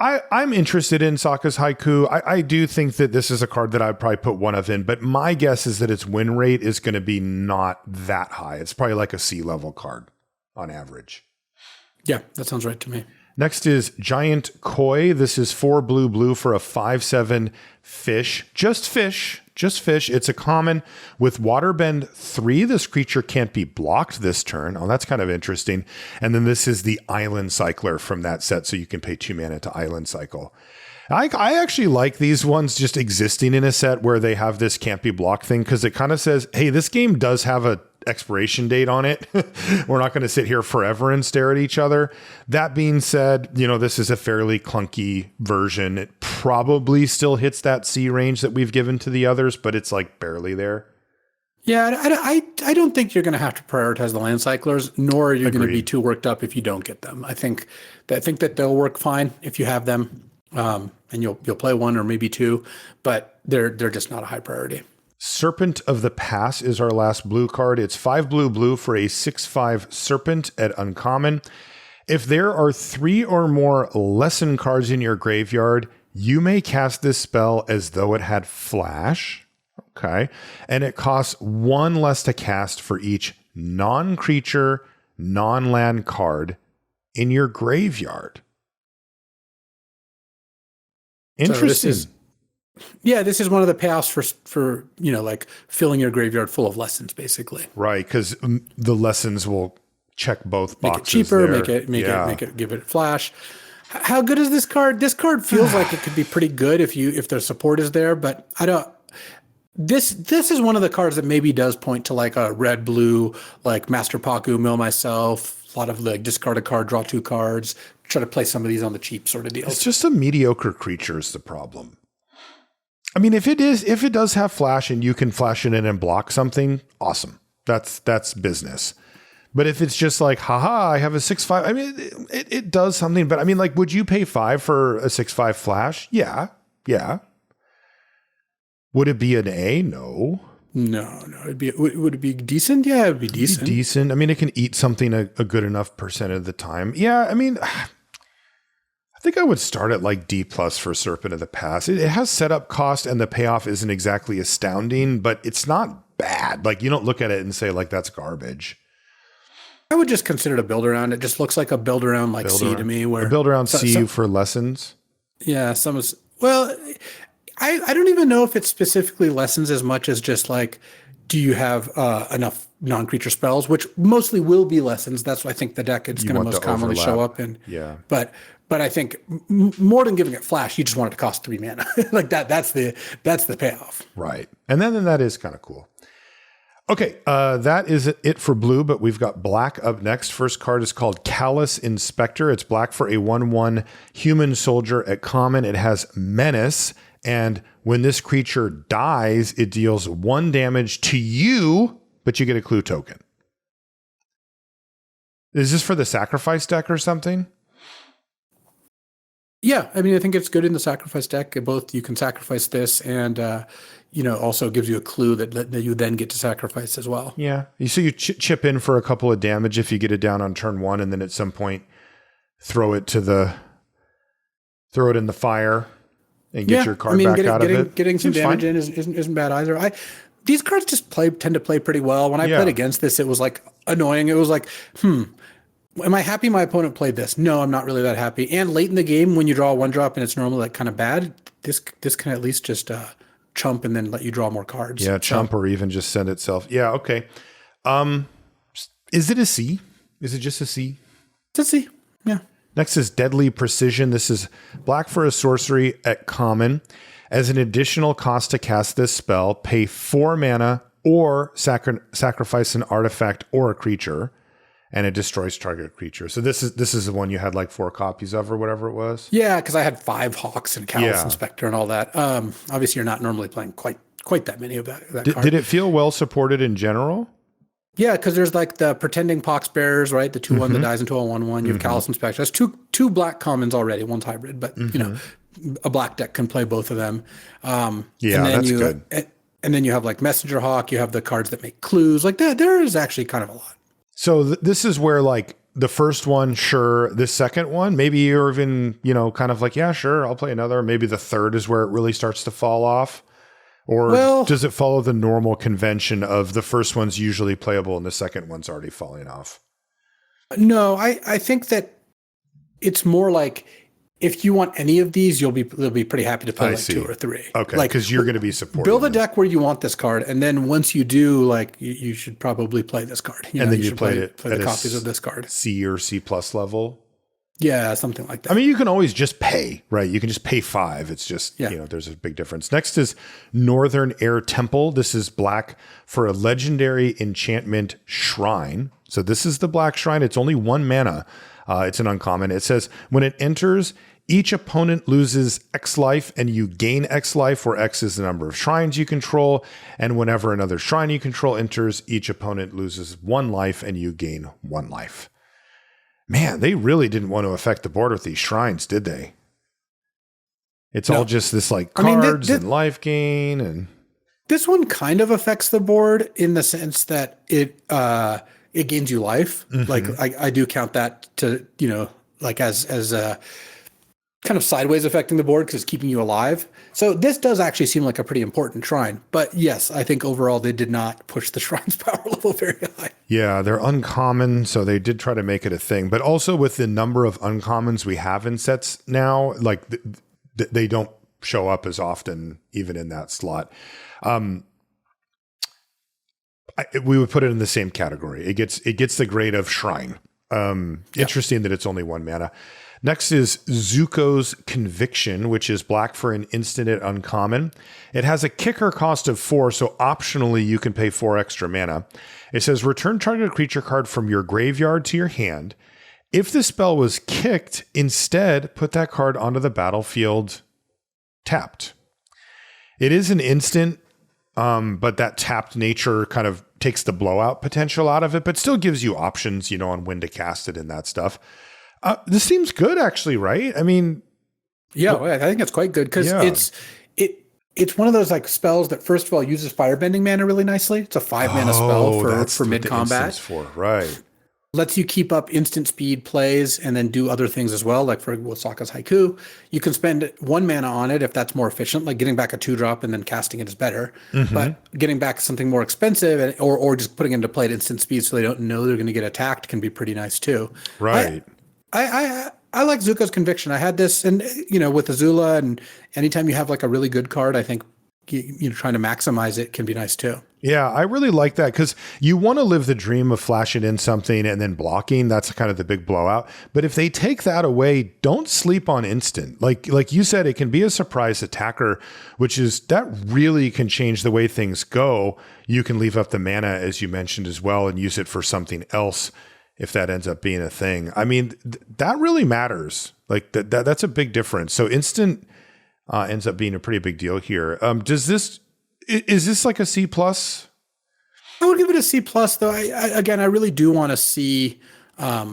I'm interested in Sokka's Haiku. I do think that this is a card that I'd probably put 1 of in, but my guess is that its win rate is going to be not that high. It's probably like a C-level card on average. Yeah, that sounds right to me. Next is Giant Koi. This is 4 blue for a 5/7 fish. Just fish. It's a common with Waterbend 3. This creature can't be blocked this turn. Oh, that's kind of interesting. And then this is the Island Cycler from that set, so you can pay 2 mana to Island Cycle. I actually like these ones just existing in a set where they have this can't be blocked thing, because it kind of says, hey, this game does have a expiration date on it. We're not going to sit here forever and stare at each other. That being said, this is a fairly clunky version. It probably still hits that C range that we've given to the others, but it's like barely there. Yeah, I don't think you're going to have to prioritize the land cyclers, nor are you going to be too worked up if you don't get them. I think that they'll work fine if you have them, and you'll play 1 or maybe 2, but they're just not a high priority. Serpent of the Pass is our last blue card. It's 5 blue for a 6/5 Serpent at uncommon. If there are 3 or more lesson cards in your graveyard, you may cast this spell as though it had flash. Okay. And it costs 1 less to cast for each non-creature, non-land card in your graveyard. Interesting. So this is one of the payoffs for like filling your graveyard full of lessons, basically. Right, because the lessons will check both boxes. Make it cheaper, there. make it give it flash. How good is this card? This card feels like it could be pretty good if their support is there, but I don't. This is one of the cards that maybe does point to like a red blue, like Master Paku, mill myself, a lot of like discard a card, draw 2 cards, try to play some of these on the cheap sort of deal. It's just a mediocre creature is the problem. I mean, if it does have flash and you can flash it in and block something, awesome. That's business. But if it's just like, haha, I have a 6/5, I mean, it does something. But I mean, like, would you pay 5 for a 6/5 flash? Yeah. Would it be an A? No. Would it be decent? Yeah, it would be decent. Decent. I mean, it can eat something a good enough percent of the time. Yeah, I mean, I think I would start at like D+ for Serpent of the Pass. It has setup cost and the payoff isn't exactly astounding, but it's not bad. Like you don't look at it and say like that's garbage. I would just consider it a build around. It just looks like a build around like C to me. Where a build around C for lessons. Yeah, some is well. I don't even know if it's specifically lessons as much as just like, do you have enough non-creature spells, which mostly will be lessons. That's what I think the deck it's going to most commonly show up in. Yeah. But I think more than giving it flash, you just want it to cost 3 mana. Like that. That's the payoff. Right. And then that is kind of cool. Okay, that is it for blue, but we've got black up next. First card is called Callous Inspector. It's black for a 1/1 human soldier at common. It has menace, and when this creature dies, it deals 1 damage to you, but you get a clue token. Is this for the sacrifice deck or something? Yeah, I mean, I think it's good in the sacrifice deck. Both you can sacrifice this and also gives you a clue that you then get to sacrifice as well. Yeah. So you chip in for a couple of damage if you get it down on turn 1, and then at some point throw it in the fire and get your card back out of it. Getting some damage in isn't bad either. These cards just tend to play pretty well. When I played against this, it was like annoying. It was like, am I happy my opponent played this? No, I'm not really that happy. And late in the game, when you draw a 1-drop and it's normally like kind of bad, this can at least just chump and then let you draw more cards. Yeah, chump or even just send itself. Yeah, okay. Is it a C? Is it just a C? It's a C, yeah. Next is Deadly Precision. This is black for a sorcery at common. As an additional cost to cast this spell, pay 4 mana or sacrifice an artifact or a creature, and it destroys target creature. So this is the one you had like 4 copies of or whatever it was? Yeah, because I had 5 Hawks and Callous Inspector and all that. Obviously, you're not normally playing quite that many of that card. Did it feel well supported in general? Yeah, because there's like the Pretending Poxbearers, right? The 2/1 that dies into a 1/1. You have Callous Inspector. That's two black commons already. One's hybrid, but a black deck can play both of them. That's good. And then you have like Messenger Hawk. You have the cards that make clues. Like that, there is actually kind of a lot. So this is where like the first one, sure. The second one, maybe you're even, kind of like, yeah, sure, I'll play another. Maybe the third is where it really starts to fall off. Or does it follow the normal convention of the first one's usually playable and the second one's already falling off? No, I think that it's more like if you want any of these, you'll be pretty happy to play 2 or 3. Okay, because you're going to be supporting. Build a deck where you want this card, and then once you do, like you should probably play this card. Then you play the copies of this card. C or C+ level. Yeah, something like that. I mean, you can always just pay, right? You can just pay 5. It's just, there's a big difference. Next is Northern Air Temple. This is black for a legendary enchantment shrine. So this is the black shrine. It's only 1 mana. It's an uncommon. It says, when it enters, each opponent loses X life and you gain X life, where X is the number of shrines you control. And whenever another shrine you control enters, each opponent loses 1 life and you gain 1 life. Man, they really didn't want to affect the board with these shrines, did they? It's all just this like cards and life gain. And this one kind of affects the board in the sense that it gains you life. Like I do count that to, like as kind of sideways affecting the board because it's keeping you alive. So this does actually seem like a pretty important shrine. But yes, I think overall they did not push the shrine's power level very high. Yeah, they're uncommon, so they did try to make it a thing. But also with the number of uncommons we have in sets now, like they don't show up as often even in that slot. We would put it in the same category. It gets the grade of shrine. Interesting that it's only 1 mana. Next is Zuko's Conviction, which is black for an instant at uncommon. It has a kicker cost of 4, so optionally you can pay 4 extra mana. It says return target creature card from your graveyard to your hand. If the spell was kicked, instead put that card onto the battlefield tapped. It is an instant, but that tapped nature kind of takes the blowout potential out of it, but still gives you options, on when to cast it and that stuff. This seems good, actually, right? I mean, I think it's quite good because it's one of those like spells that first of all uses firebending mana really nicely. It's a 5 mana spell for mid combat. Right. lets you keep up instant speed plays and then do other things as well. Like for Sokka's Haiku, you can spend 1 mana on it if that's more efficient. Like getting back a 2-drop and then casting it is better. But getting back something more expensive or just putting it into play at instant speed so they don't know they're going to get attacked can be pretty nice too. Right. I like Zuko's Conviction. I had this, and with Azula, and anytime you have like a really good card, I think trying to maximize it can be nice too. Yeah, I really like that because you want to live the dream of flashing in something and then blocking. That's kind of the big blowout. But if they take that away, don't sleep on instant. Like you said, it can be a surprise attacker, that really can change the way things go. You can leave up the mana, as you mentioned as well, and use it for something else if that ends up being a thing. I mean, that really matters. Like that's a big difference. So instant ends up being a pretty big deal here. Is this like a C plus? I would give it a C plus, though. I really do want to see a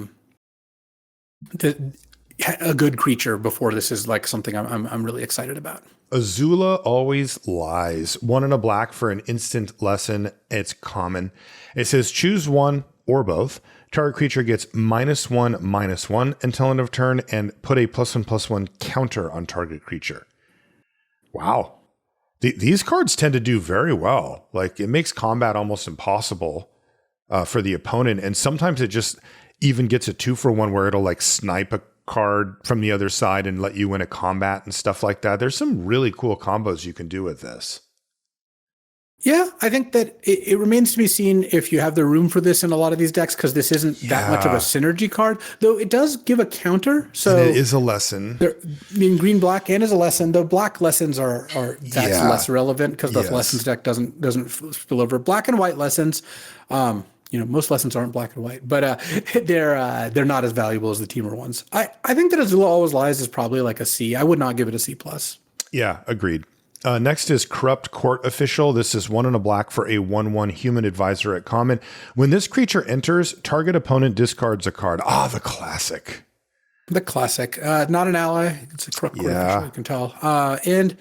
good creature before this is like something I'm really excited about. Azula Always Lies. 1 and a black for an instant lesson. It's common. It says choose one or both. Target creature gets -1/-1 until end of turn, and put a +1/+1 counter on target creature. Wow. These cards tend to do very well. Like it makes combat almost impossible for the opponent. And sometimes it just even gets a 2-for-1 where it'll like snipe a card from the other side and let you win a combat and stuff like that. There's some really cool combos you can do with this. Yeah, I think that it remains to be seen if you have the room for this in a lot of these decks, because this isn't that much of a synergy card, though it does give a counter. So and it is a lesson. Green black and is a lesson. The black lessons are less relevant because the lessons deck doesn't spill over. Black and white lessons, most lessons aren't black and white, but they're not as valuable as the teamer ones. I think that Azula Always Lies is probably like a C. I would not give it a C plus. Yeah, agreed. Next is Corrupt Court Official. This is 1 and a black for a 1/1 human advisor at common. When this creature enters, target opponent discards a card. The classic. The classic. Not an ally. It's a Corrupt Court Official, you can tell. And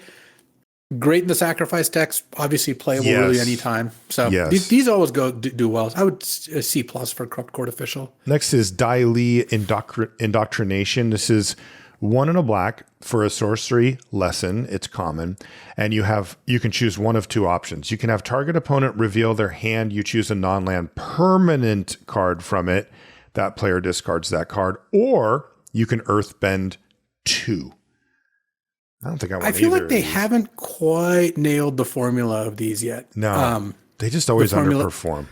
great in the sacrifice decks. Obviously playable really anytime. So these always do well. I would C plus for Corrupt Court Official. Next is Dai Li Indoctrination. This is 1 and a black for a sorcery lesson. It's common. And you can choose one of two options. You can have target opponent reveal their hand. You choose a non-land permanent card from it. That player discards that card. Or you can earthbend 2. I don't think I want either. I feel like they haven't quite nailed the formula of these yet. No, they just always underperform.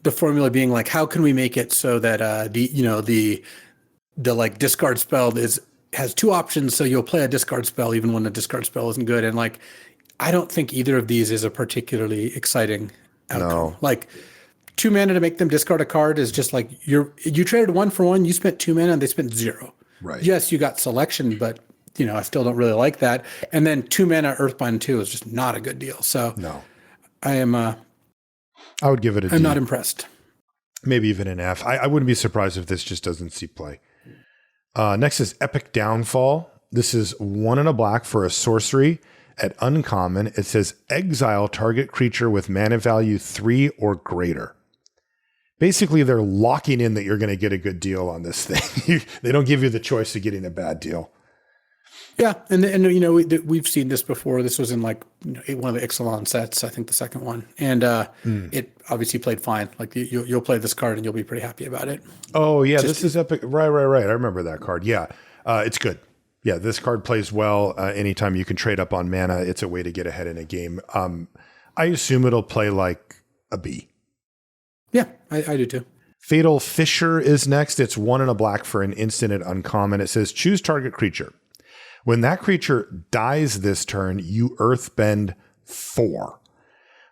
The formula being like, how can we make it so that the like discard spell has two options, so you'll play a discard spell even when the discard spell isn't good. And like, I don't think either of these is a particularly exciting outcome. No. Like 2 mana to make them discard a card is just like you traded 1 for 1, you spent 2 mana and they spent 0. Right. Yes, you got selection, but I still don't really like that. And then 2 mana Earthbind 2 is just not a good deal. So no, I would give it a D. I'm not impressed. Maybe even an F. I wouldn't be surprised if this just doesn't see play. Next is Epic Downfall. This is 1 and a black for a sorcery at uncommon. It says exile target creature with mana value 3 or greater. Basically, they're locking in that you're going to get a good deal on this thing. They don't give you the choice of getting a bad deal. Yeah, and we've seen this before. This was in like one of the Ixalan sets, I think the second one, and it obviously played fine. Like you'll play this card and you'll be pretty happy about it. Oh yeah, this is epic. Right. I remember that card. Yeah, it's good. Yeah, this card plays well. Anytime you can trade up on mana, it's a way to get ahead in a game. I assume it'll play like a B. Yeah, I do too. Fatal Fissure is next. It's 1 and a black for an instant at uncommon. It says choose target creature. When that creature dies this turn, you earthbend 4.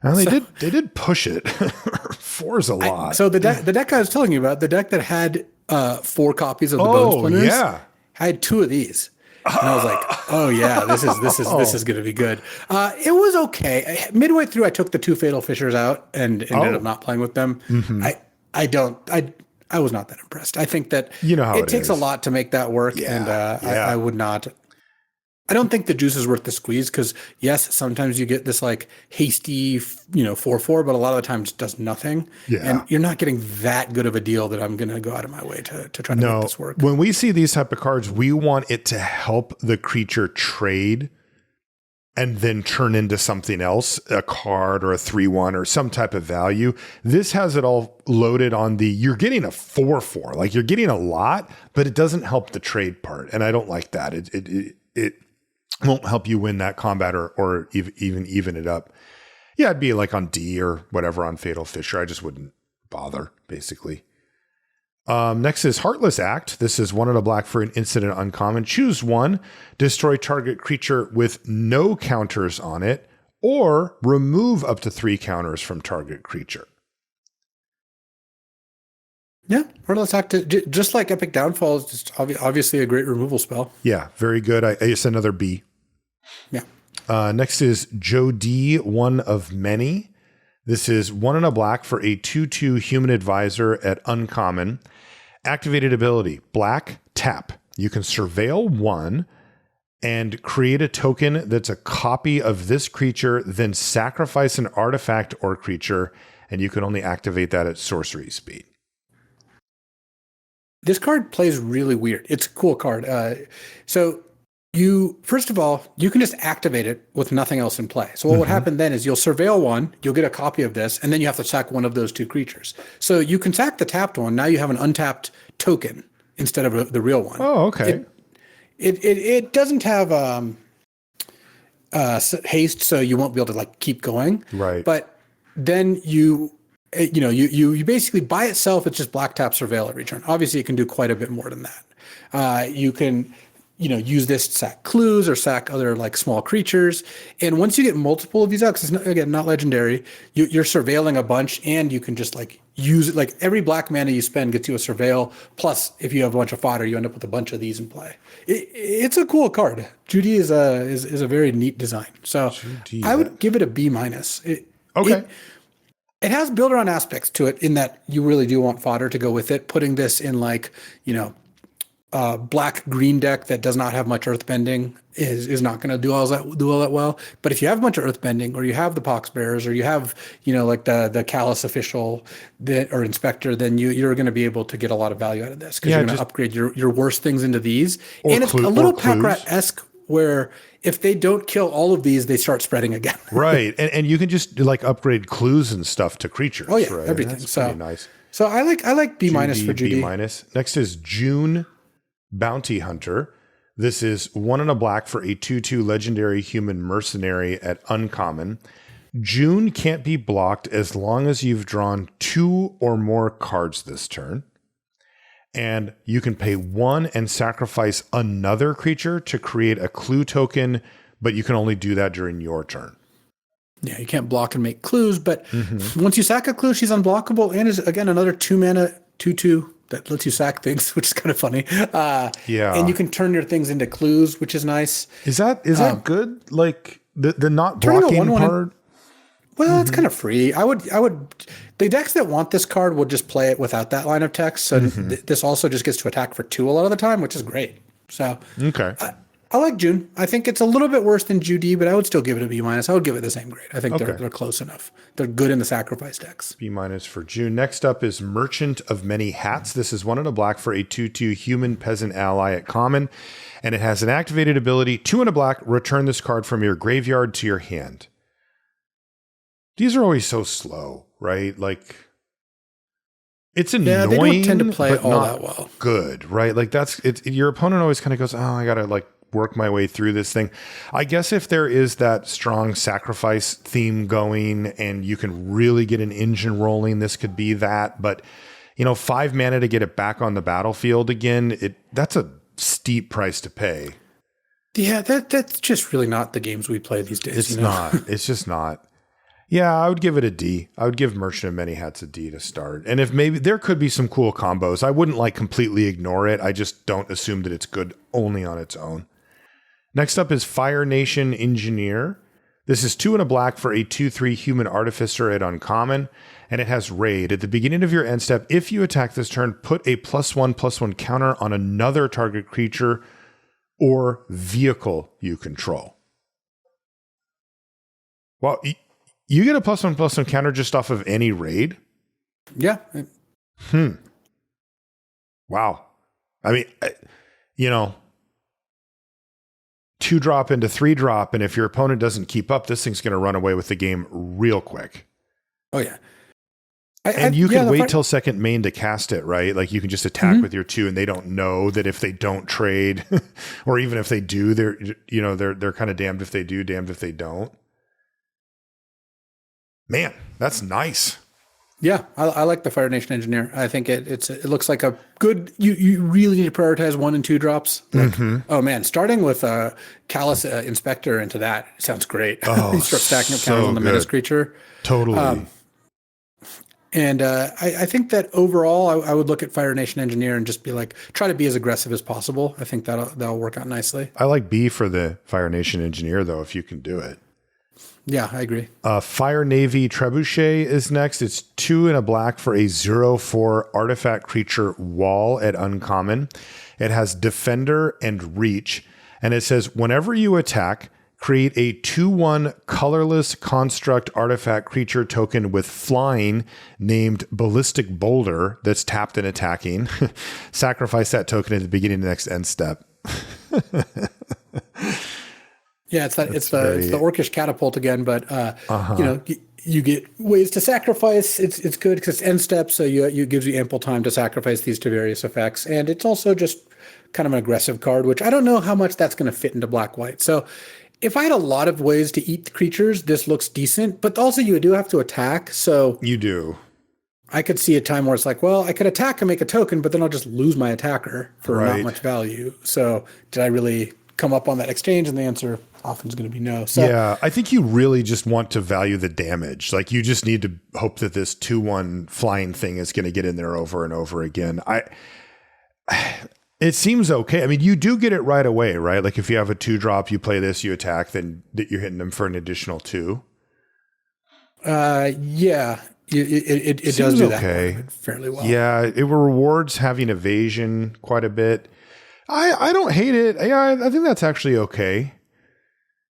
And they did push it. 4 is a lot. So the deck I was telling you about, the deck that had 4 copies of the Bone Splinters, had 2 of these. And I was like, oh yeah, this is going to be good. It was okay. Midway through, I took the 2 Fatal Fissures out and ended up not playing with them. Mm-hmm. I was not that impressed. I think that it takes a lot to make that work, and I would not. I don't think the juice is worth the squeeze because yes, sometimes you get this like hasty, 4/4, but a lot of the times it does nothing. Yeah. And you're not getting that good of a deal that I'm going to go out of my way to try to make this work. When we see these type of cards, we want it to help the creature trade and then turn into something else, a card or a 3/1 or some type of value. This has it all loaded on you're getting a 4/4, like you're getting a lot, but it doesn't help the trade part. And I don't like that. It won't help you win that combat or even it up. Yeah, it'd be like on D or whatever on Fatal Fissure. I just wouldn't bother, basically. Next is Heartless Act. This is 1 and a black for an instant uncommon. Choose one, destroy target creature with no counters on it, or remove up to 3 counters from target creature. Yeah, Heartless Act, just like Epic Downfall, is just obviously a great removal spell. Yeah, very good. It's another B. Yeah. Next is Joe D, 1 of many. This is 1 and a black for a 2/2 human advisor at uncommon. Activated ability, black, tap. You can surveil 1 and create a token that's a copy of this creature, then sacrifice an artifact or creature, and you can only activate that at sorcery speed. This card plays really weird. It's a cool card. First of all, you can just activate it with nothing else in play. So what would happen then is you'll surveil 1, you'll get a copy of this, and then you have to sack one of those 2 creatures. So you can sack the tapped one. Now you have an untapped token instead of the real one. Oh, okay. It doesn't have haste, so you won't be able to like keep going. Right. But then you basically by itself, it's just black tap surveil every turn. Obviously, it can do quite a bit more than that. You can use this to sack clues or sack other like small creatures. And once you get multiple of these out, because it's not legendary, you're surveilling a bunch, and you can just like use it. Like every black mana you spend gets you a surveil. Plus, if you have a bunch of fodder, you end up with a bunch of these in play. It's a cool card. Judy is a very neat design. So Judy, I would give it a B-. Okay. It has build-around aspects to it in that you really do want fodder to go with it. Putting this in like, black-green deck that does not have much earthbending is not going to do all that well. But if you have a bunch of earthbending, or you have the Poxbearers, or you have like the Callous Official or Inspector, then you're going to be able to get a lot of value out of this because you're going to upgrade your worst things into these. And it's a little Pack-Rat-esque where if they don't kill all of these, they start spreading again. Right, and you can just like upgrade clues and stuff to creatures. Oh yeah, right? everything. That's so pretty nice. So I like B- for Judy. B-. Next is June Bounty Hunter. This is 1 and a black for a 2/2 legendary human mercenary at uncommon. June can't be blocked as long as you've drawn 2 or more cards this turn. And you can pay 1 and sacrifice another creature to create a clue token, but you can only do that during your turn. Yeah, you can't block and make clues, but once you sack a clue, she's unblockable and is, again, another 2 mana 2/2 that lets you sack things, which is kind of funny. Yeah. And you can turn your things into clues, which is nice. Is that good? Like the not blocking part? Well, it's kind of free. I would the decks that want this card will just play it without that line of text. So this also just gets to attack for 2 a lot of the time, which is great. So okay. I like June. I think it's a little bit worse than Judy, but I would still give it a B-. I would give it the same grade. I think they're close enough. They're good in the sacrifice decks. B- for June. Next up is Merchant of Many Hats. This is 1 and a black for a 2/2 human peasant ally at common, and it has an activated ability. 2 and a black. Return this card from your graveyard to your hand. These are always so slow, right? Like it's annoying. Yeah, they don't tend to play but all not that well. Good, right? Like that's it. Your opponent always kind of goes, "Oh, I gotta like work my way through this thing." I guess if there is that strong sacrifice theme going and you can really get an engine rolling, this could be that. But 5 mana to get it back on the battlefield again, that's a steep price to pay. Yeah, that's just really not the games we play these days. It's not. It's just not. Yeah, I would give it a D. I would give Merchant of Many Hats a D to start. And if maybe there could be some cool combos, I wouldn't like completely ignore it. I just don't assume that it's good only on its own. Next up is Fire Nation Engineer. This is 2 and a black for a 2/3 human artificer at uncommon, and it has raid. At the beginning of your end step, if you attack this turn, put a +1/+1 counter on another target creature or vehicle you control. Well, you get a +1/+1 counter just off of any raid? Yeah. Wow. I mean, 2-drop into 3-drop, and if your opponent doesn't keep up, this thing's going to run away with the game real quick. Oh, yeah. And you can wait till second main to cast it, right? Like you can just attack with your 2, and they don't know that if they don't trade, or even if they do, they're kind of damned if they do, damned if they don't. Man, that's nice. Yeah, I like the Fire Nation Engineer. I think it looks like a good. You really need to prioritize 1 and 2 drops. Like, oh man, starting with a Callous Inspector into that sounds great. Oh, you start stacking up counters on the menace creature. Totally. And I think that overall, I would look at Fire Nation Engineer and just be like, try to be as aggressive as possible. I think that'll work out nicely. I like B for the Fire Nation Engineer though, if you can do it. Yeah, I agree. Fire Navy Trebuchet is next. It's 2 and a black for a 0/4 artifact creature wall at uncommon. It has Defender and Reach. And it says, whenever you attack, create a 2/1 colorless construct artifact creature token with flying named Ballistic Boulder that's tapped and attacking. Sacrifice that token at the beginning of the next end step. Yeah, it's the Orcish Catapult again, but you get ways to sacrifice. It's good because it's end step, so it gives you ample time to sacrifice these to various effects, and it's also just kind of an aggressive card, which I don't know how much that's going to fit into black-white. So if I had a lot of ways to eat the creatures, this looks decent, but also you do have to attack. So you do. I could see a time where it's like, well, I could attack and make a token, but then I'll just lose my attacker for not much value. So did I really come up on that exchange? And the answer often is going to be no. So yeah, I think you really just want to value the damage. Like you just need to hope that this 2/1 flying thing is going to get in there over and over again. It seems okay. I mean, you do get it right away, right? Like if you have a 2-drop, you play this, you attack, then you're hitting them for an additional 2. Yeah, it does do that fairly well. Yeah, it rewards having evasion quite a bit. I don't hate it. Yeah, I think that's actually okay.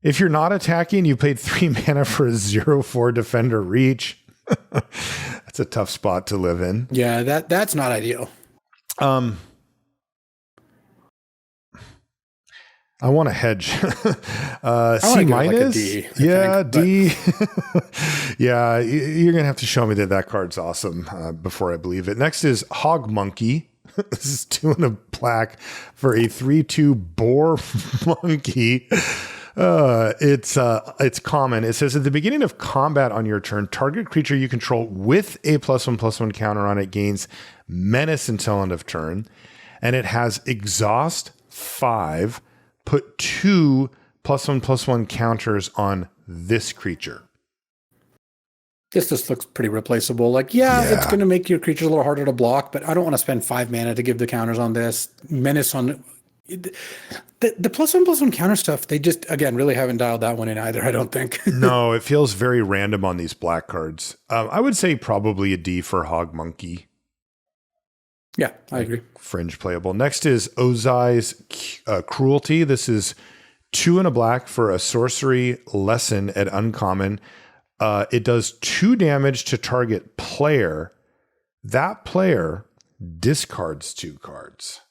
If you're not attacking, you paid 3 mana for a 0/4 Defender Reach. That's a tough spot to live in. Yeah, that's not ideal. I want to hedge. C minus? D. Yeah, D. Yeah, you're going to have to show me that card's awesome before I believe it. Next is Hog Monkey. This is 2 and a black for a 3/2 Boar Monkey. It's common. It says at the beginning of combat on your turn, target creature you control with a +1/+1 counter on it gains menace until end of turn. And it has exhaust 5. Put 2 +1/+1 counters on this creature. This just looks pretty replaceable. Like, it's going to make your creatures a little harder to block, but I don't want to spend 5 mana to give the counters on this. Menace on the +1/+1 counter stuff. They just, again, really haven't dialed that one in either, I don't think. No, it feels very random on these black cards. I would say probably a D for Hog Monkey. Yeah, I agree. Fringe playable. Next is Ozai's Cruelty. This is 2 and a black for a sorcery lesson at uncommon. It does 2 damage to target player. That player discards 2 cards.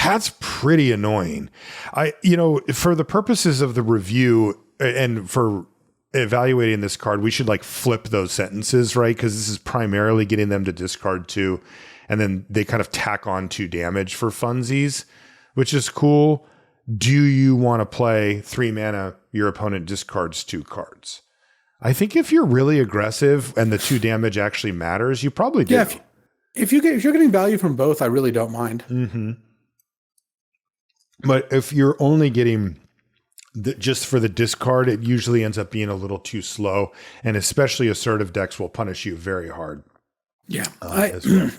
That's pretty annoying. For the purposes of the review and for evaluating this card, we should like flip those sentences, right? Because this is primarily getting them to discard 2, and then they kind of tack on 2 damage for funsies, which is cool. Do you want to play 3 mana? Your opponent discards 2 cards. I think if you're really aggressive and the 2 damage actually matters, you probably do. Yeah, if you're getting value from both, I really don't mind. Mm-hmm. But if you're only getting just for the discard, it usually ends up being a little too slow, and especially assertive decks will punish you very hard. Yeah, as well.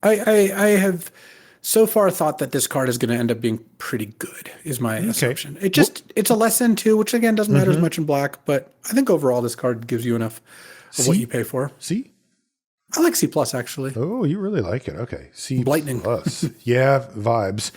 I have so far thought that this card is going to end up being pretty good, is my assumption. It's a lesson too, which again doesn't matter as much in black, but I think overall this card gives you enough of what you pay for. See? I like C plus actually. Oh, you really like it. Okay. C Lightning. plus. Yeah, vibes.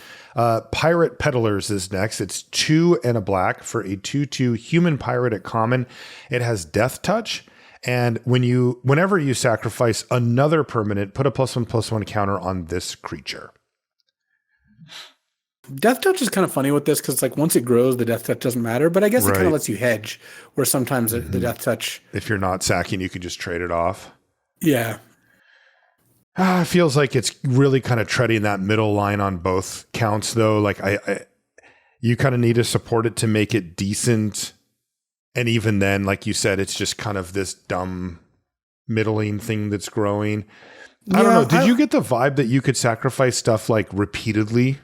Pirate Peddlers is next. It's 2 and a black for a 2/2 human pirate at common. It has death touch. And whenever you sacrifice another permanent, put a +1/+1 counter on this creature. Death touch is kind of funny with this because like once it grows, the death touch doesn't matter. But I guess it kind of lets you hedge where sometimes the death touch. If you're not sacking, you can just trade it off. Yeah. It feels like it's really kind of treading that middle line on both counts, though. Like you kind of need to support it to make it decent. And even then, like you said, it's just kind of this dumb middling thing that's growing. I don't know. Did you get the vibe that you could sacrifice stuff like repeatedly?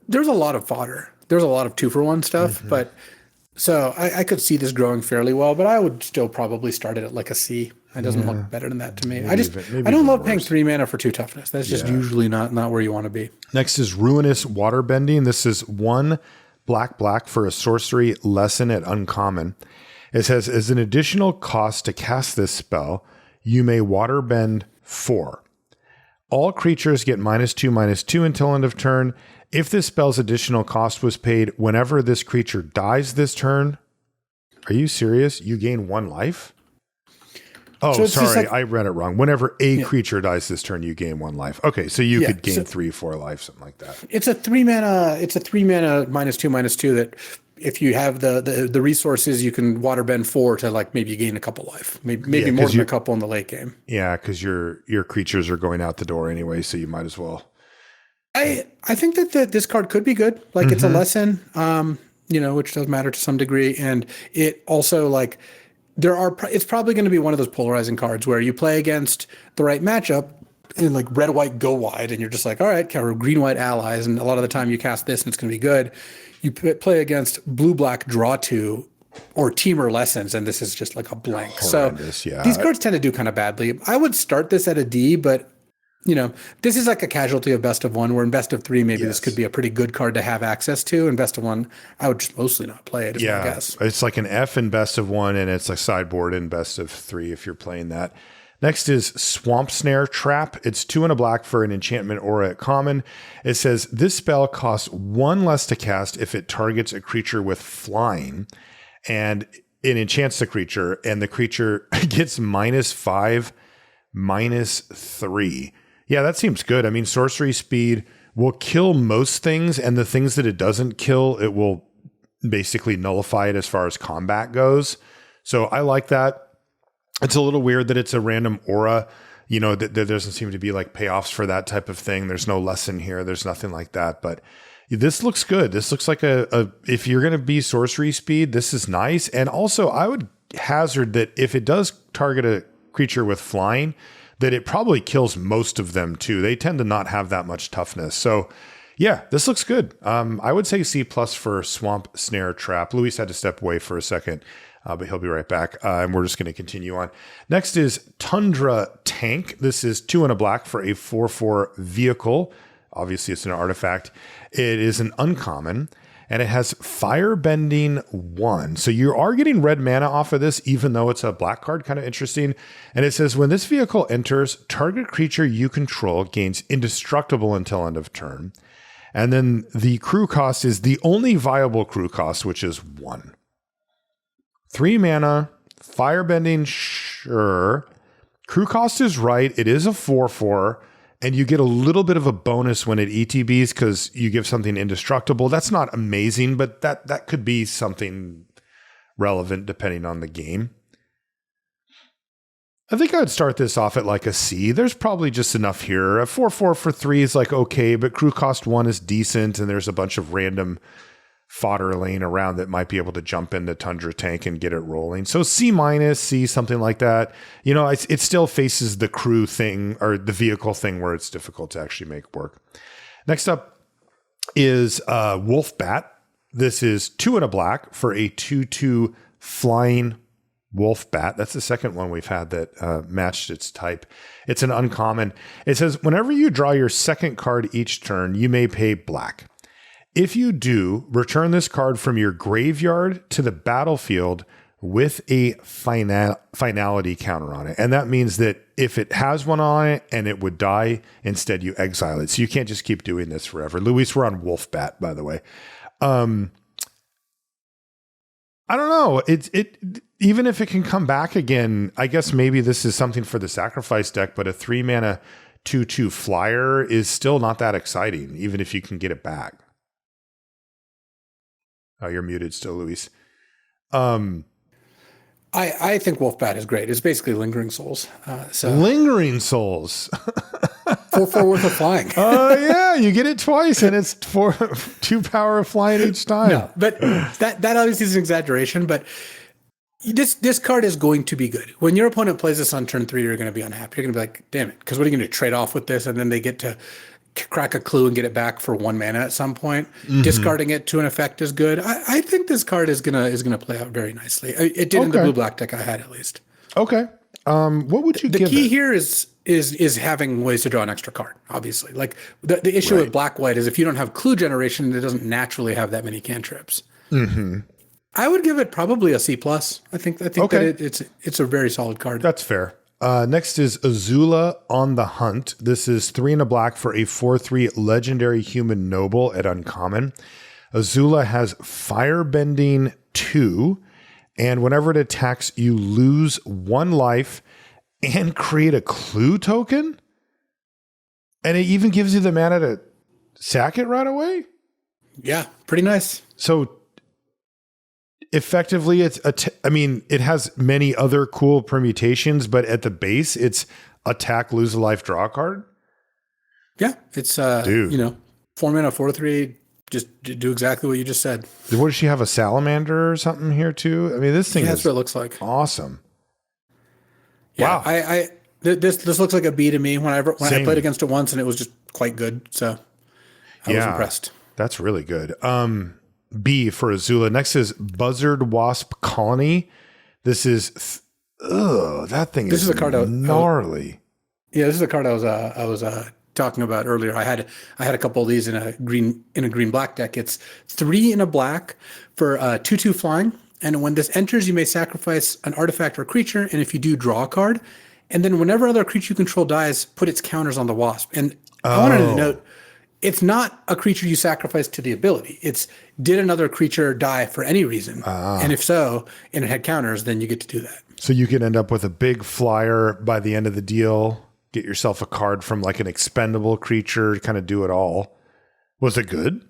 There's a lot of fodder. There's a lot of 2-for-1 stuff, but so I could see this growing fairly well, but I would still probably start it at like a C. It doesn't look better than that to me. I don't love paying 3 mana for 2 toughness. That's just usually not where you want to be. Next is Ruinous Waterbending. This is 1 black for a sorcery lesson at uncommon. It says, as an additional cost to cast this spell, you may waterbend 4. All creatures get -2/-2 until end of turn. If this spell's additional cost was paid whenever this creature dies this turn, are you serious? You gain 1 life? Oh, so sorry. I read it wrong. Whenever a creature dies this turn, you gain 1 life. Okay, so you could gain 3-4 life, something like that. It's a 3 mana. It's a 3 mana -2/-2 that if you have the resources, you can waterbend 4 to like maybe gain a couple life, maybe more than a couple in the late game. Yeah, because your creatures are going out the door anyway, so you might as well. I think that this card could be good. Like it's a lesson, which does matter to some degree, and it also like it's probably going to be one of those polarizing cards where you play against the right matchup and like red white go wide, and you're just like, all right, green white allies, and a lot of the time you cast this and it's going to be good. You play against blue black draw 2 or teamer lessons, and this is just like a blank. Horrendous, so these cards tend to do kind of badly. I would start this at a D, but this is like a casualty of best of 1, where in best of 3, maybe this could be a pretty good card to have access to. In best of 1, I would just mostly not play it, is my guess. It's like an F in best of 1, and it's a sideboard in best of 3 if you're playing that. Next is Swamp Snare Trap. It's 2 and a black for an enchantment aura at common. It says, this spell costs 1 less to cast if it targets a creature with flying, and it enchants the creature, and the creature gets -5, -3. Yeah, that seems good. I mean, sorcery speed will kill most things, and the things that it doesn't kill, it will basically nullify it as far as combat goes. So I like that. It's a little weird that it's a random aura, that there doesn't seem to be like payoffs for that type of thing. There's no lesson here. There's nothing like that, but this looks good. This looks like if you're going to be sorcery speed, this is nice. And also I would hazard that if it does target a creature with flying, that it probably kills most of them too. They tend to not have that much toughness. So yeah, this looks good. I would say C+ for Swamp Snare Trap. Luis had to step away for a second, but he'll be right back. And we're just going to continue on. Next is Tundra Tank. This is 2 and a black for a 4/4 vehicle. Obviously it's an artifact. It is an uncommon, and it has Firebending 1. So you are getting red mana off of this, even though it's a black card. Kind of interesting. And it says, when this vehicle enters, target creature you control gains indestructible until end of turn. And then the crew cost is the only viable crew cost, which is 1. 3 mana, Firebending, sure. Crew cost is right. It is a 4/4. And you get a little bit of a bonus when it ETBs because you give something indestructible. That's not amazing, but that could be something relevant depending on the game. I think I would start this off at like a C. There's probably just enough here. A 4/4 for 3 is like okay, but crew cost 1 is decent, and there's a bunch of random fodder laying around that might be able to jump into Tundra Tank and get it rolling. So C-, C, something like that. It still faces the crew thing or the vehicle thing where it's difficult to actually make work. Next up is Wolf Bat. This is 2 and a black for a 2/2 flying Wolf Bat. That's the second one we've had that matched its type. It's an uncommon. It says, whenever you draw your second card each turn, you may pay black. If you do, return this card from your graveyard to the battlefield with a finality counter on it. And that means that if it has one on it and it would die, instead you exile it. So you can't just keep doing this forever. Luis, we're on Wolfbat, by the way. I don't know. It even if it can come back again, I guess maybe this is something for the sacrifice deck, but a 3-mana 2/2 flyer is still not that exciting, even if you can get it back. Oh, you're muted still, Luis. I think Wolfbat is great. It's basically Lingering Souls. Lingering Souls. 4/4 worth of flying. Oh yeah, you get it twice, and it's 2 power of flying each time. No, but that obviously is an exaggeration. But this card is going to be good. When your opponent plays this on turn 3, you're going to be unhappy. You're going to be like, "Damn it!" Because what are you going to trade off with this? And then they get to crack a clue and get it back for 1 mana at some point. Mm-hmm. Discarding it to an effect is good. I think this card is gonna play out very nicely. It did in the blue black deck I had, at least. Okay. What would you give the key it? here is having ways to draw an extra card, obviously. Like the issue with black-white is if you don't have clue generation, it doesn't naturally have that many cantrips. Mm-hmm. I would give it probably a C+. I think that it's a very solid card. That's fair. Next is Azula on the Hunt. This is 3 and a black for a 4/3 legendary human noble at uncommon. Azula has Firebending 2, and whenever it attacks, you lose 1 life and create a clue token? And it even gives you the mana to sack it right away? Yeah, pretty nice. So effectively, it has many other cool permutations, but at the base, it's attack, lose a life, draw a card. Yeah, it's 4 mana, 4/3. Just do exactly what you just said. What does she have? A salamander or something here too? I mean, this thing that's what it looks like. Awesome. Yeah, wow. This looks like a B to me. When I played against it once, and it was just quite good. So I was impressed. That's really good. B for Azula. Next is Buzzard Wasp Colony. This is that thing. This is a card gnarly. This is a card I was talking about earlier. I had a couple of these in a green black deck. It's 3 and a black for 2/2 flying. And when this enters, you may sacrifice an artifact or creature. And if you do, draw a card. And then whenever other creature you control dies, put its counters on the wasp. And I wanted to note, it's not a creature you sacrifice to the ability. It's did another creature die for any reason? And if so, and it had counters, then you get to do that. So you can end up with a big flyer by the end of the deal, get yourself a card from like an expendable creature, kind of do it all. Was it good?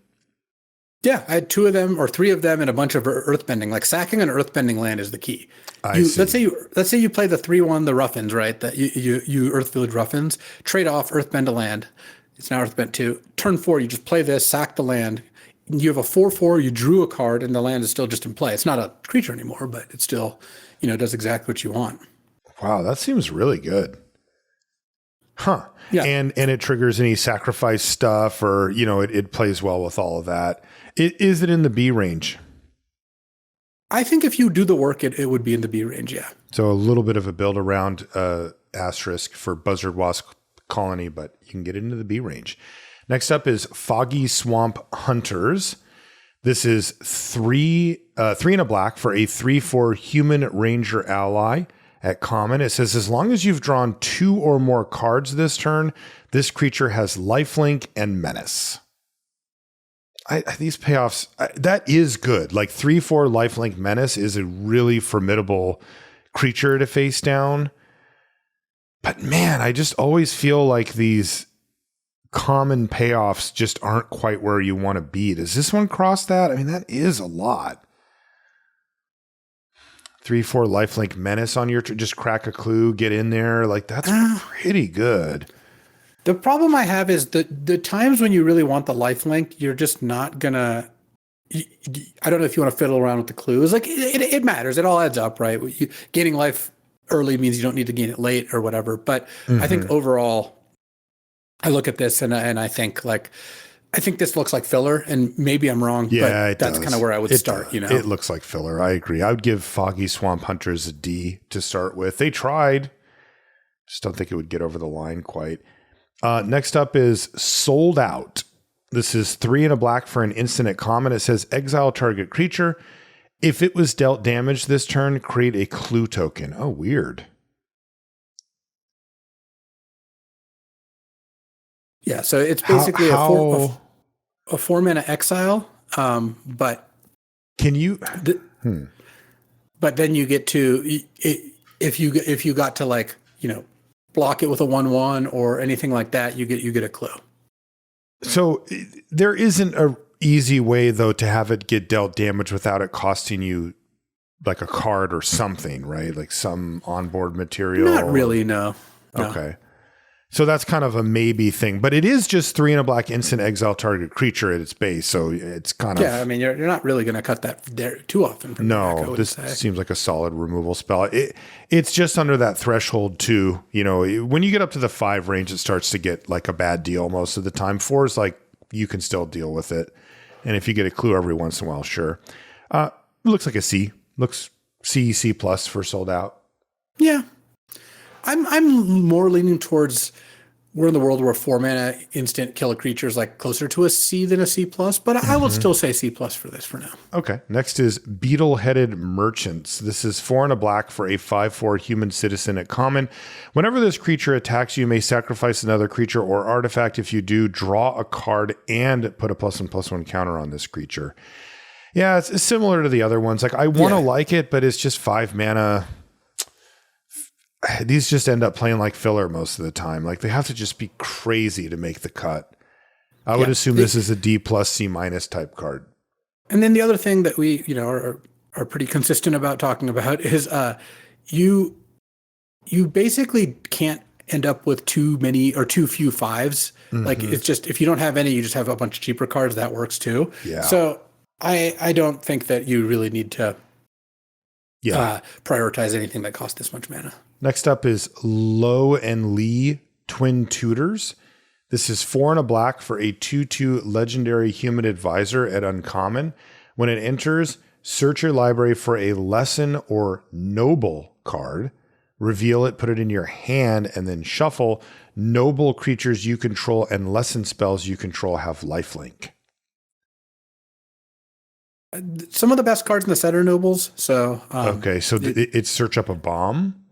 Yeah, I had 2 of them or 3 of them and a bunch of earthbending. Like sacking an earthbending land is the key. Let's say you play the 3/1, the Ruffins, right? That you Earth Village Ruffins, trade off, earthbend a land. It's now earthbend 2. Turn 4, you just play this, sack the land. You have a 4/4, you drew a card, and the land is still just in play. It's not a creature anymore, but it still, does exactly what you want. Wow, that seems really good. Huh. Yeah. And it triggers any sacrifice stuff, or, it plays well with all of that. Is it in the B range? I think if you do the work, it would be in the B range, yeah. So a little bit of a build around asterisk for Buzzard Wasp Colony, but you can get into the B range. Next up is Foggy Swamp Hunters. This is 3 and a black for a 3/4 human ranger ally at common. It says, as long as you've drawn 2 or more cards this turn, this creature has lifelink and menace. These payoffs, that is good. Like 3/4 lifelink menace is a really formidable creature to face down. But man, I just always feel like these common payoffs just aren't quite where you want to be. Does this one cross that? I mean, that is a lot. 3/4 lifelink menace on your just crack a clue, get in there. Like that's pretty good. The problem I have is the times when you really want the lifelink, you're just not gonna. I don't know if you want to fiddle around with the clues. Like it matters. It all adds up, right? Gaining life early means you don't need to gain it late or whatever. But I think overall, I look at this and I think I think this looks like filler, and maybe I'm wrong. Yeah, but that's kind of where I would start. It looks like filler. I agree. I would give Foggy Swamp Hunters a D to start with. They tried. Just don't think it would get over the line quite. Next up is Sold Out. This is 3 and a black for an instant at common. It says exile target creature. If it was dealt damage this turn, create a clue token. Oh, weird. Yeah, so it's basically a 4-mana exile, but can you? But then you get to if you got to like block it with a 1/1 or anything like that, you get a clue. So there isn't a easy way though to have it get dealt damage without it costing you like a card or something, right? Like some onboard material. Not really, no. Okay. So that's kind of a maybe thing, but it is just 3 and a black instant exile target creature at its base. So it's kind of, I mean, you're not really going to cut that there too often. No, this seems like a solid removal spell. It's just under that threshold too. When you get up to the 5 range, it starts to get like a bad deal most of the time. 4 is like, you can still deal with it. And if you get a clue every once in a while, sure. Looks like a C. Looks C plus for sold out. Yeah. I'm more leaning towards we're in the world where 4-mana instant kill a creature is like closer to a C than a C plus, but I will still say C plus for this for now. Okay. Next is Beetle-Headed Merchants. This is 4 and a black for a 5/4 human citizen at common. Whenever this creature attacks you, may sacrifice another creature or artifact. If you do, draw a card and put a +1/+1 counter on this creature. Yeah, it's similar to the other ones. Like I want to like it, but it's just 5 mana. These just end up playing like filler most of the time. Like they have to just be crazy to make the cut. I would assume this is a D plus C minus type card. And then the other thing that we, are pretty consistent about talking about is you basically can't end up with too many or too few 5s. Like it's just, if you don't have any, you just have a bunch of cheaper cards. That works too. Yeah. So I don't think that you really need to prioritize anything that costs this much mana. Next up is Lo and Lee Twin Tutors. This is 4 and a black for a 2/2 legendary human advisor at uncommon. When it enters, search your library for a lesson or noble card. Reveal it, put it in your hand, and then shuffle. Noble creatures you control and lesson spells you control have lifelink. Some of the best cards in the set are nobles. So it's search up a bomb.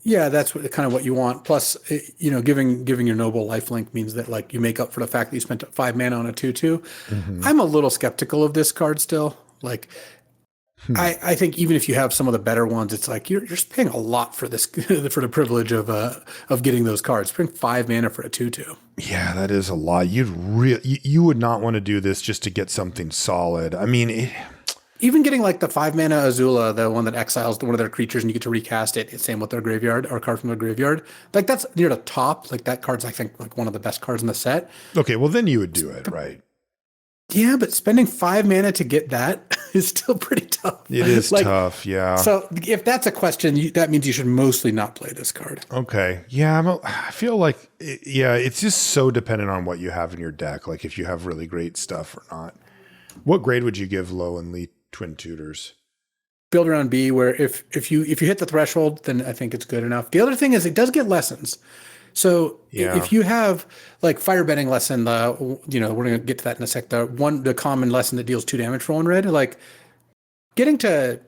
Yeah, that's kind of what you want. Plus, giving your noble lifelink means that like you make up for the fact that you spent 5 mana on a 2/2. I'm a little skeptical of this card still. Like, I think even if you have some of the better ones, it's like you're just paying a lot for this for the privilege of getting those cards. Paying 5 mana for a 2/2. Yeah, that is a lot. You would not want to do this just to get something solid. I mean, even getting like the 5 mana Azula, the one that exiles one of their creatures and you get to recast it, same with their graveyard or card from their graveyard. Like that's near the top. Like that card's, I think, like one of the best cards in the set. Okay, well then you would do it, right? Yeah, but spending 5 mana to get that is still pretty tough. It is tough, yeah. So if that's a question, that means you should mostly not play this card. Okay. Yeah, I feel like, it's just so dependent on what you have in your deck. Like if you have really great stuff or not. What grade would you give Lo and Lee Twin Tutors? Build around B, where if you hit the threshold, then I think it's good enough. The other thing is it does get lessons. So if you have like firebending lesson, we're going to get to that in a sec. The common lesson that deals 2 damage for 1 red, like getting to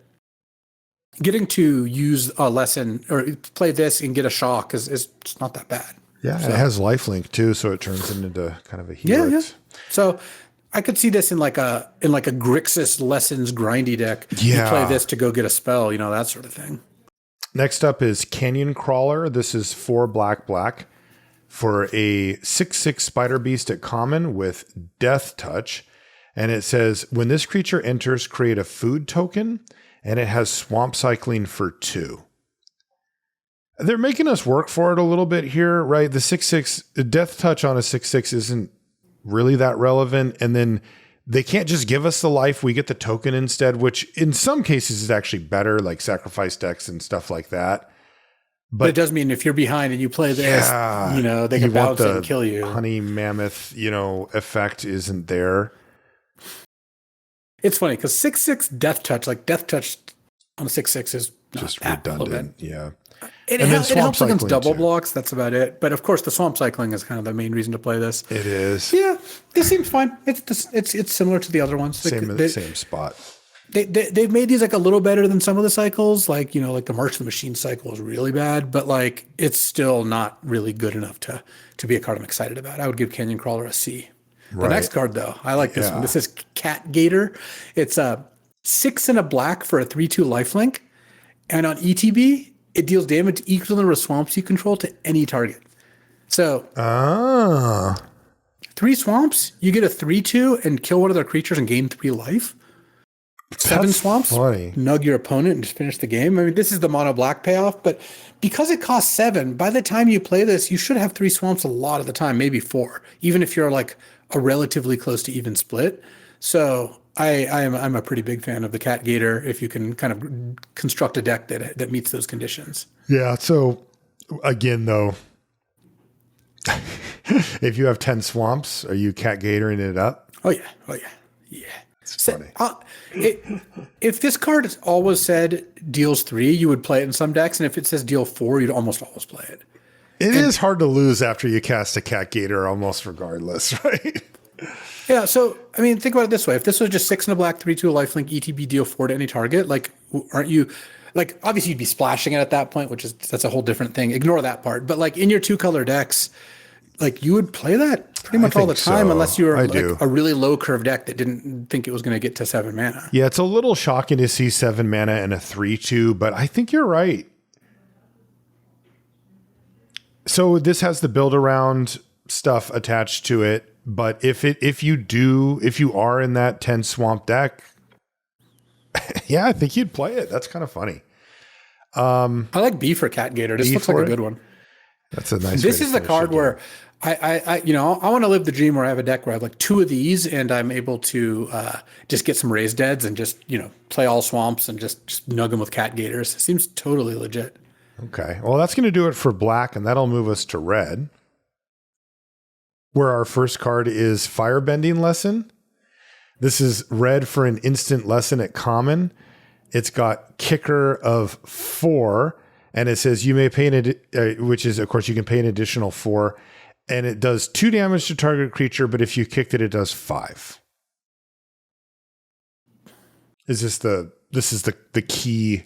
use a lesson or play this and get a shock is it's not that bad. Yeah, so, it has lifelink too, so it turns into kind of a helix. Yeah. So I could see this in like a Grixis lessons grindy deck. Yeah. You play this to go get a spell, that sort of thing. Next up is Canyon Crawler. This is 4 black for a 6/6 Spider Beast at common with Death Touch. And it says, when this creature enters, create a food token, and it has Swamp Cycling for 2. They're making us work for it a little bit here, right? The 6/6, the Death Touch on a 6/6 isn't really that relevant. And then they can't just give us the life. We get the token instead, which in some cases is actually better, like sacrifice decks and stuff like that. But it does mean if you're behind and you play this, they can bounce and kill you. Honey Mammoth, effect isn't there. It's funny because 6/6 Death Touch on a 6/6 is just redundant. Yeah. It helps against double blocks. That's about it. But of course, the swamp cycling is kind of the main reason to play this. It is. Yeah, this seems fine. It's similar to the other ones. Same spot. they've made these like a little better than some of the cycles. Like, like the March of the Machine cycle is really bad, but like it's still not really good enough to be a card I'm excited about. I would give Canyon Crawler a C. The next card though, I like this one. This is Cat Gator. It's a 6 and a black for a 3/2 lifelink. And on ETB, it deals damage equal to the number of swamps you control to any target. So 3 swamps, you get a 3/2 and kill one of their creatures and gain 3 life. 7 swamps, nug your opponent and just finish the game. I mean, this is the mono black payoff, but because it costs 7, by the time you play this, you should have 3 swamps a lot of the time, maybe 4, even if you're like a relatively close to even split. So I'm a pretty big fan of the Cat Gator if you can kind of construct a deck that meets those conditions. Yeah. So again, though, if you have 10 swamps, are you Cat Gatoring it up? Oh yeah. It's funny. If this card always said deals 3, you would play it in some decks, and if it says deal 4, you'd almost always play it. It is hard to lose after you cast a Cat Gator almost regardless, right? Yeah, so, I mean, think about it this way. If this was just 6 and a black, 3/2 lifelink, ETB, deal 4 to any target, like, aren't you, like, obviously you'd be splashing it at that point, that's a whole different thing. Ignore that part. But, like, in your 2-color decks, like, you would play that pretty much all the time unless you were like a really low curve deck that didn't think it was going to get to 7 mana. Yeah, it's a little shocking to see 7 mana and a 3/2, but I think you're right. So this has the build around stuff attached to it. But if you are in that 10 swamp deck, yeah, I think you'd play it. That's kind of funny. I like B for Cat Gator. This looks like a good one. That's a nice. This is the card where I want to live the dream where I have a deck where I have like 2 of these and I'm able to just get some raised deads and just play all swamps and just nug them with Cat Gators. It seems totally legit. Okay, well that's going to do it for black, and that'll move us to red, where our first card is Firebending Lesson. This is red for an instant lesson at common. It's got kicker of 4, and it says you may pay which is, of course, you can pay an additional 4, and it does 2 damage to target creature, but if you kicked it, it does 5. This is the key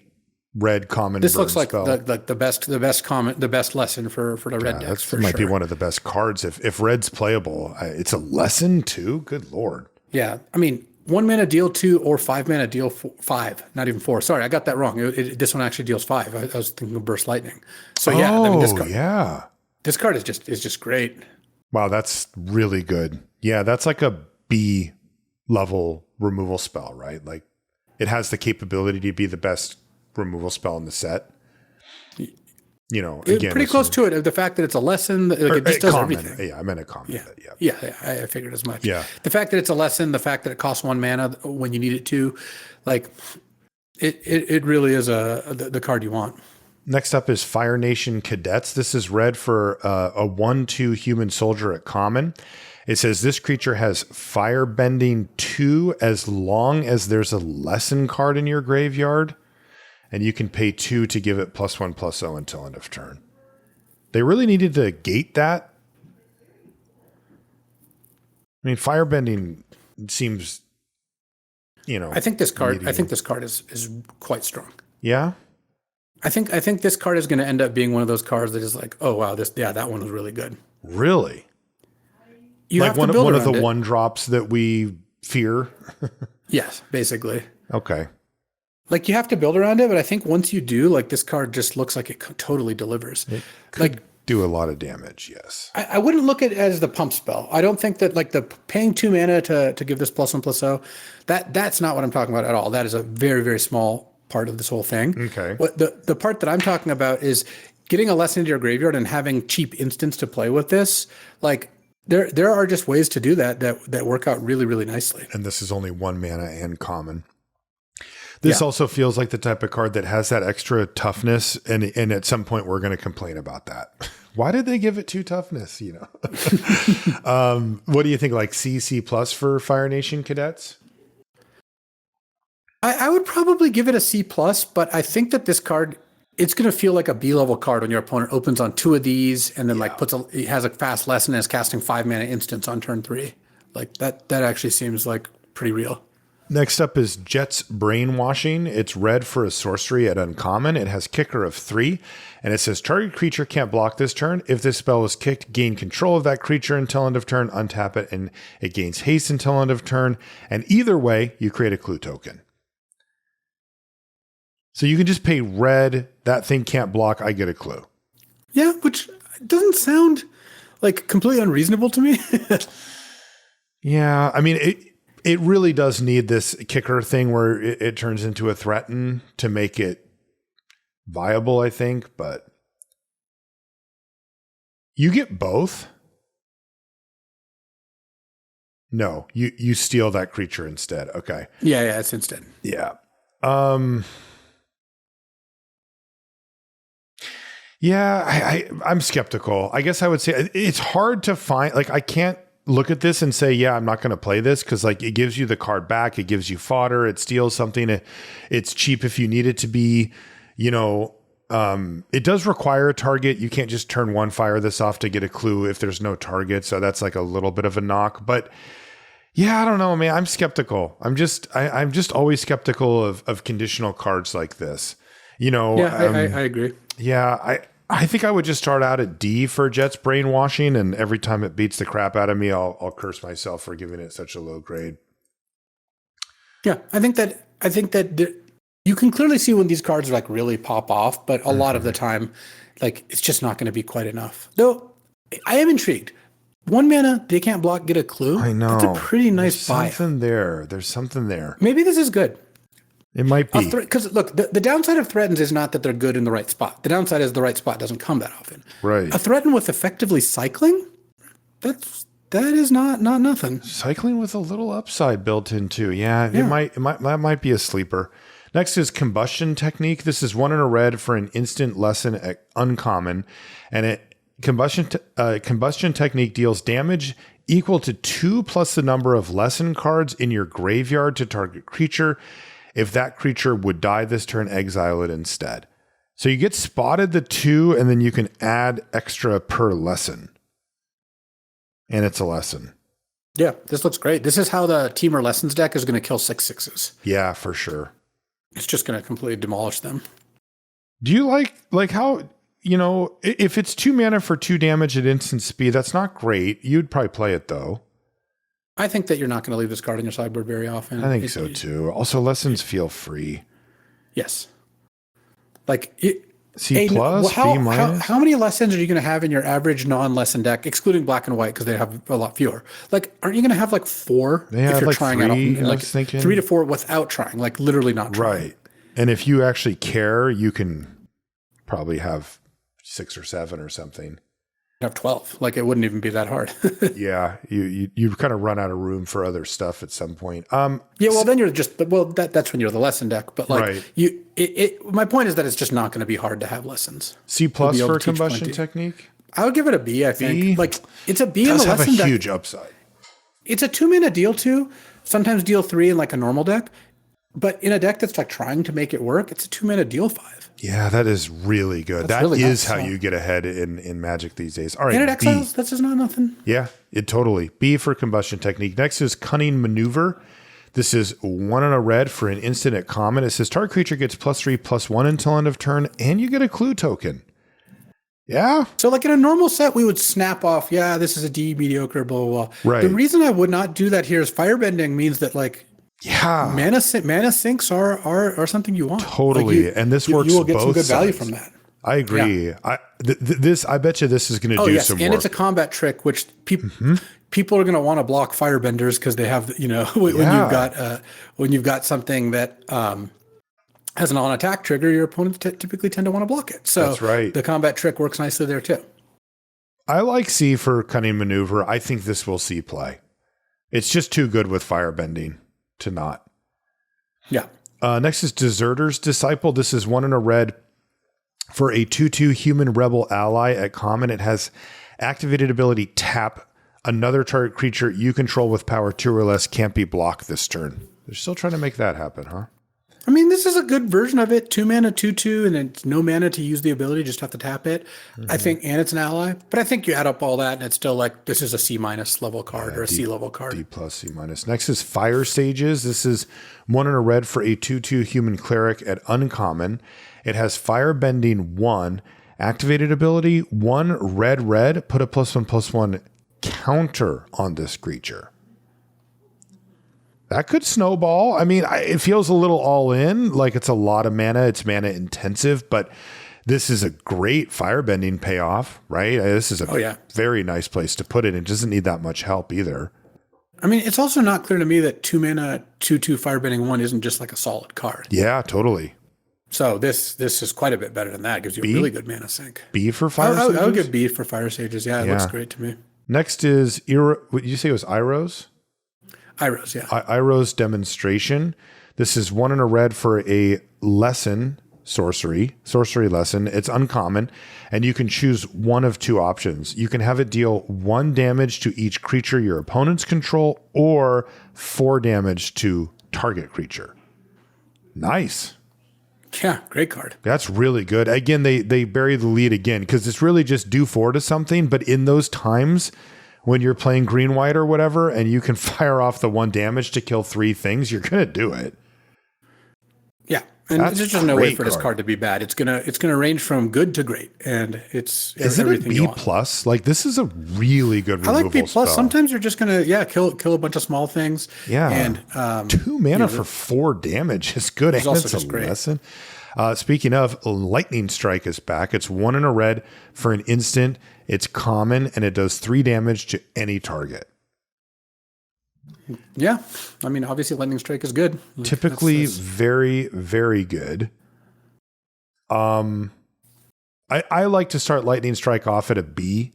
red common. This looks like spell. the best lesson for the red decks. That might be one of the best cards if red's playable. It's a lesson too. Good Lord. Yeah, I mean 1 mana deal 2 or 5 mana deal 5. Not even 4. Sorry, I got that wrong. This one actually deals 5. I was thinking of Burst Lightning. So this card is just great. Wow, that's really good. Yeah, that's like a B level removal spell, right? Like it has the capability to be the best removal spell in the set. Again, pretty close to it. The fact that it's a lesson, it just does everything. Yeah, I meant a comment. Yeah, I figured as much. Yeah, the fact that it's a lesson, the fact that it costs 1 mana when you need it to, like, it really is the card you want. Next up is Fire Nation Cadets. This is red for a 1/2 human soldier at common. It says this creature has Firebending 2 as long as there's a lesson card in your graveyard. And you can pay 2 to give it +1/+0 until end of turn. They really needed to gate that. I mean, Firebending seems, I think this card is quite strong. Yeah. I think this card is going to end up being one of those cards that is like, oh wow, that one was really good. Really? You like have to build one of the it. 1-drops that we fear. Yes, basically. Okay. Like you have to build around it, but I think once you do, like this card just looks like it totally delivers. It could do a lot of damage. Yes. I wouldn't look at it as the pump spell. I don't think that like the paying 2 mana to give this +1/+0, that's not what I'm talking about at all. That is a very, very small part of this whole thing. Okay. What the part that I'm talking about is getting a lesson into your graveyard and having cheap instants to play with this. Like there are just ways to do that work out really, really nicely. And this is only 1 mana and common. This also feels like the type of card that has that extra toughness, and at some point we're going to complain about that. Why did they give it 2 toughness? What do you think? Like C+ for Fire Nation Cadets? I would probably give it a C+, but I think that this card, it's going to feel like a B level card when your opponent opens on 2 of these, and then it has a fast lesson and is casting 5 mana instants on turn 3. Like that actually seems like pretty real. Next up is Jet's Brainwashing. It's red for a sorcery at uncommon. It has kicker of 3, and it says target creature can't block this turn. If this spell is kicked, gain control of that creature until end of turn, untap it, and it gains haste until end of turn. And either way, you create a clue token. So you can just pay red, that thing can't block, I get a clue. Yeah, which doesn't sound like completely unreasonable to me. Yeah, I mean, it really does need this kicker thing where it turns into a threaten to make it viable, I think, but you get both. No, you steal that creature instead. Okay. Yeah, it's instead. Yeah. Yeah, I'm skeptical. I guess I would say it's hard to find, like, I can't look at this and say, yeah, I'm not going to play this, because like it gives you the card back, it gives you fodder, it steals something, it's cheap if you need it to be, you know, it does require a target. You can't just turn one, fire this off to get a clue if there's no target. So that's like a little bit of a knock, but yeah, I don't know, man. I'm skeptical. I'm just always skeptical of conditional cards like this, you know. Yeah, I agree. Yeah, I think I would just start out at D for Jet's Brainwashing, and every time it beats the crap out of me, I'll curse myself for giving it such a low grade. Yeah, I think that you can clearly see when these cards like really pop off, but a lot of the time, like it's just not going to be quite enough. Though I am intrigued. 1 mana, they can't block, get a clue. I know. That's a pretty nice buy. There's something there. Maybe this is good. It might be. Because look, the downside of threatens is not that they're good in the right spot. The downside is the right spot doesn't come that often. Right. A threaten with effectively cycling, that is not nothing. Cycling with a little upside built in too. Yeah, that might be a sleeper. Next is Combustion Technique. This is 1 and a red for an instant lesson at uncommon, and Combustion Technique deals damage equal to 2 plus the number of lesson cards in your graveyard to target creature. If that creature would die this turn, exile it instead. So you get spotted the 2, and then you can add extra per lesson. And it's a lesson. Yeah, this looks great. This is how the Teamer Lessons deck is going to kill 6/6s. Yeah, for sure. It's just going to completely demolish them. Do you like how, you know, if it's 2 mana for 2 damage at instant speed, that's not great. You'd probably play it though. I think that you're not going to leave this card on your sideboard very often. I think so too. Also, lessons feel free. Yes. Like C plus, B minus. How many lessons are you going to have in your average non-lesson deck, excluding black and white because they have a lot fewer? Like, aren't you going to have like 4 if you're like trying 3, out? Like 3 to 4 without trying, like literally not trying. Right. And if you actually care, you can probably have 6 or 7 or something. Have 12. Like it wouldn't even be that hard. Yeah, you kind of run out of room for other stuff at some point. Yeah, well then you're just that's when you're the lesson deck. But like my point is that it's just not going to be hard to have lessons. C plus for Combustion Technique. I would give it a B. I think B? like it's a B in the lesson deck. Have a huge upside. It's a 2 mana deal 2, sometimes deal 3 in like a normal deck. But in a deck that's like trying to make it work, it's a 2 mana deal 5. Yeah, that is really good. That really is how you get ahead in Magic these days. All right, and it exiles, that's just not nothing. Yeah, it totally. B for Combustion Technique. Next is Cunning Maneuver. This is 1 and a red for an instant at common. It says target creature gets +3/+1 until end of turn, and you get a clue token. Yeah. So like in a normal set, we would snap off, yeah, this is a D, mediocre, blah, blah, blah. Right. The reason I would not do that here is firebending means that like, yeah, mana sinks are something you want. Totally, like and this works. You will get both some good sides. value from that. I agree. Yeah. I bet you this is going to do some work. And it's a combat trick, which people are going to want to block firebenders because they have, you know, when you've got something that has an on-attack trigger, your opponents typically tend to want to block it. So that's right. The combat trick works nicely there too. I like C for Cunning Maneuver. I think this will see play. It's just too good with firebending to not. Yeah. Next is Deserter's Disciple. This is 1 and a red for a 2/2 human rebel ally at common. It has activated ability tap. Another target creature you control with power 2 or less can't be blocked this turn. They're still trying to make that happen, huh? I mean, this is a good version of it. 2 mana, 2/2, and then no mana to use the ability. Just have to tap it. I think, and it's an ally. But I think you add up all that, and it's still like this is a C- level card or a C level card. D plus C minus. Next is Fire Sages. This is 1 and a red for a 2/2 human cleric at uncommon. It has Firebending 1, activated ability 1 red. Put a +1/+1 counter on this creature. That could snowball. I mean, it feels a little all in, like it's a lot of mana. It's mana intensive, but this is a great firebending payoff, right? This is a very nice place to put it. It doesn't need that much help either. I mean, it's also not clear to me that 2 mana, 2/2 firebending 1 isn't just like a solid card. Yeah, totally. So this is quite a bit better than that. It gives you a really good mana sink. B for Fire Sages? I would give B for Fire Sages. Yeah, it looks great to me. Next is, what did you say it was Iros? Iros, yeah. Iros Demonstration. This is 1 and a red for a lesson, sorcery lesson. It's uncommon, and you can choose one of 2 options. You can have it deal 1 damage to each creature your opponents control, or 4 damage to target creature. Nice. Yeah, great card. That's really good. Again, they bury the lead again, because it's really just do 4 to something, but in those times when you're playing green-white or whatever, and you can fire off the 1 damage to kill 3 things, you're going to do it. Yeah, and there's just no way for this card to be bad. It's gonna range from good to great, and it's everything you want. B plus? Like, this is a really good removal I like B plus. spell. Sometimes you're just gonna kill a bunch of small things. Yeah, and 2 mana for 4 damage is good. And it's a lesson. Speaking of, Lightning Strike is back. It's 1 and a red for an instant. It's common, and it does 3 damage to any target. Yeah. I mean, obviously, Lightning Strike is good. Typically very, very good. I like to start Lightning Strike off at a B.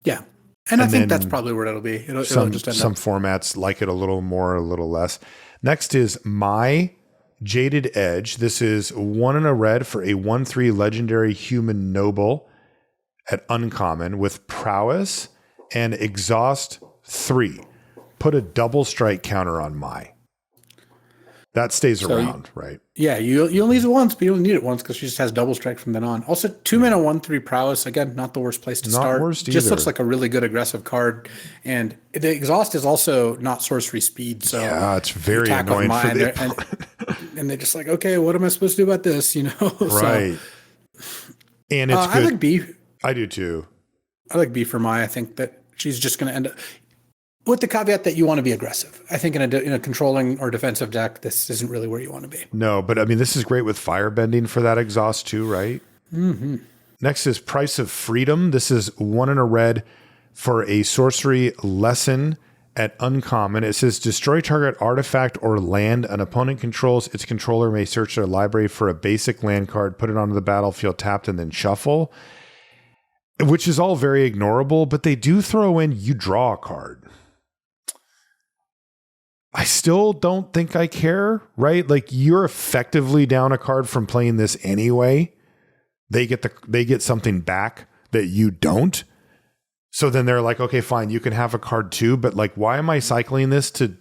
Yeah. And I think that's probably where it'll be. It'll just end some up. formats like it a little more, a little less. Next is My Jaded Edge. This is 1 and a red for a 1/3 legendary human noble at uncommon with prowess and exhaust 3. Put a double strike counter on My. That stays around, right? Yeah, you only use it once, but you don't need it once because she just has double strike from then on. Also, 2 mana, 1/3 prowess. Again, not the worst place to start. Not worst just either. looks like a really good aggressive card. And the exhaust is also not sorcery speed. So yeah, it's very annoying for and they're just like, okay, what am I supposed to do about this? Right. And it's good. I like B. I do too. I like B for My. I think that she's just going to end up with the caveat that you want to be aggressive. I think in a controlling or defensive deck, this isn't really where you want to be. No, but I mean, this is great with firebending for that exhaust too, right? Mm-hmm. Next is Price of Freedom. This is 1 and a red for a sorcery lesson at uncommon. It says destroy target artifact or land an opponent controls. Its controller may search their library for a basic land card, put it onto the battlefield tapped, and then shuffle. Which is all very ignorable, but they do throw in you draw a card. I still don't think I care, right? Like, you're effectively down a card from playing this anyway. They get something back that you don't. So then they're like, okay, fine, you can have a card too, but like, why am I cycling this to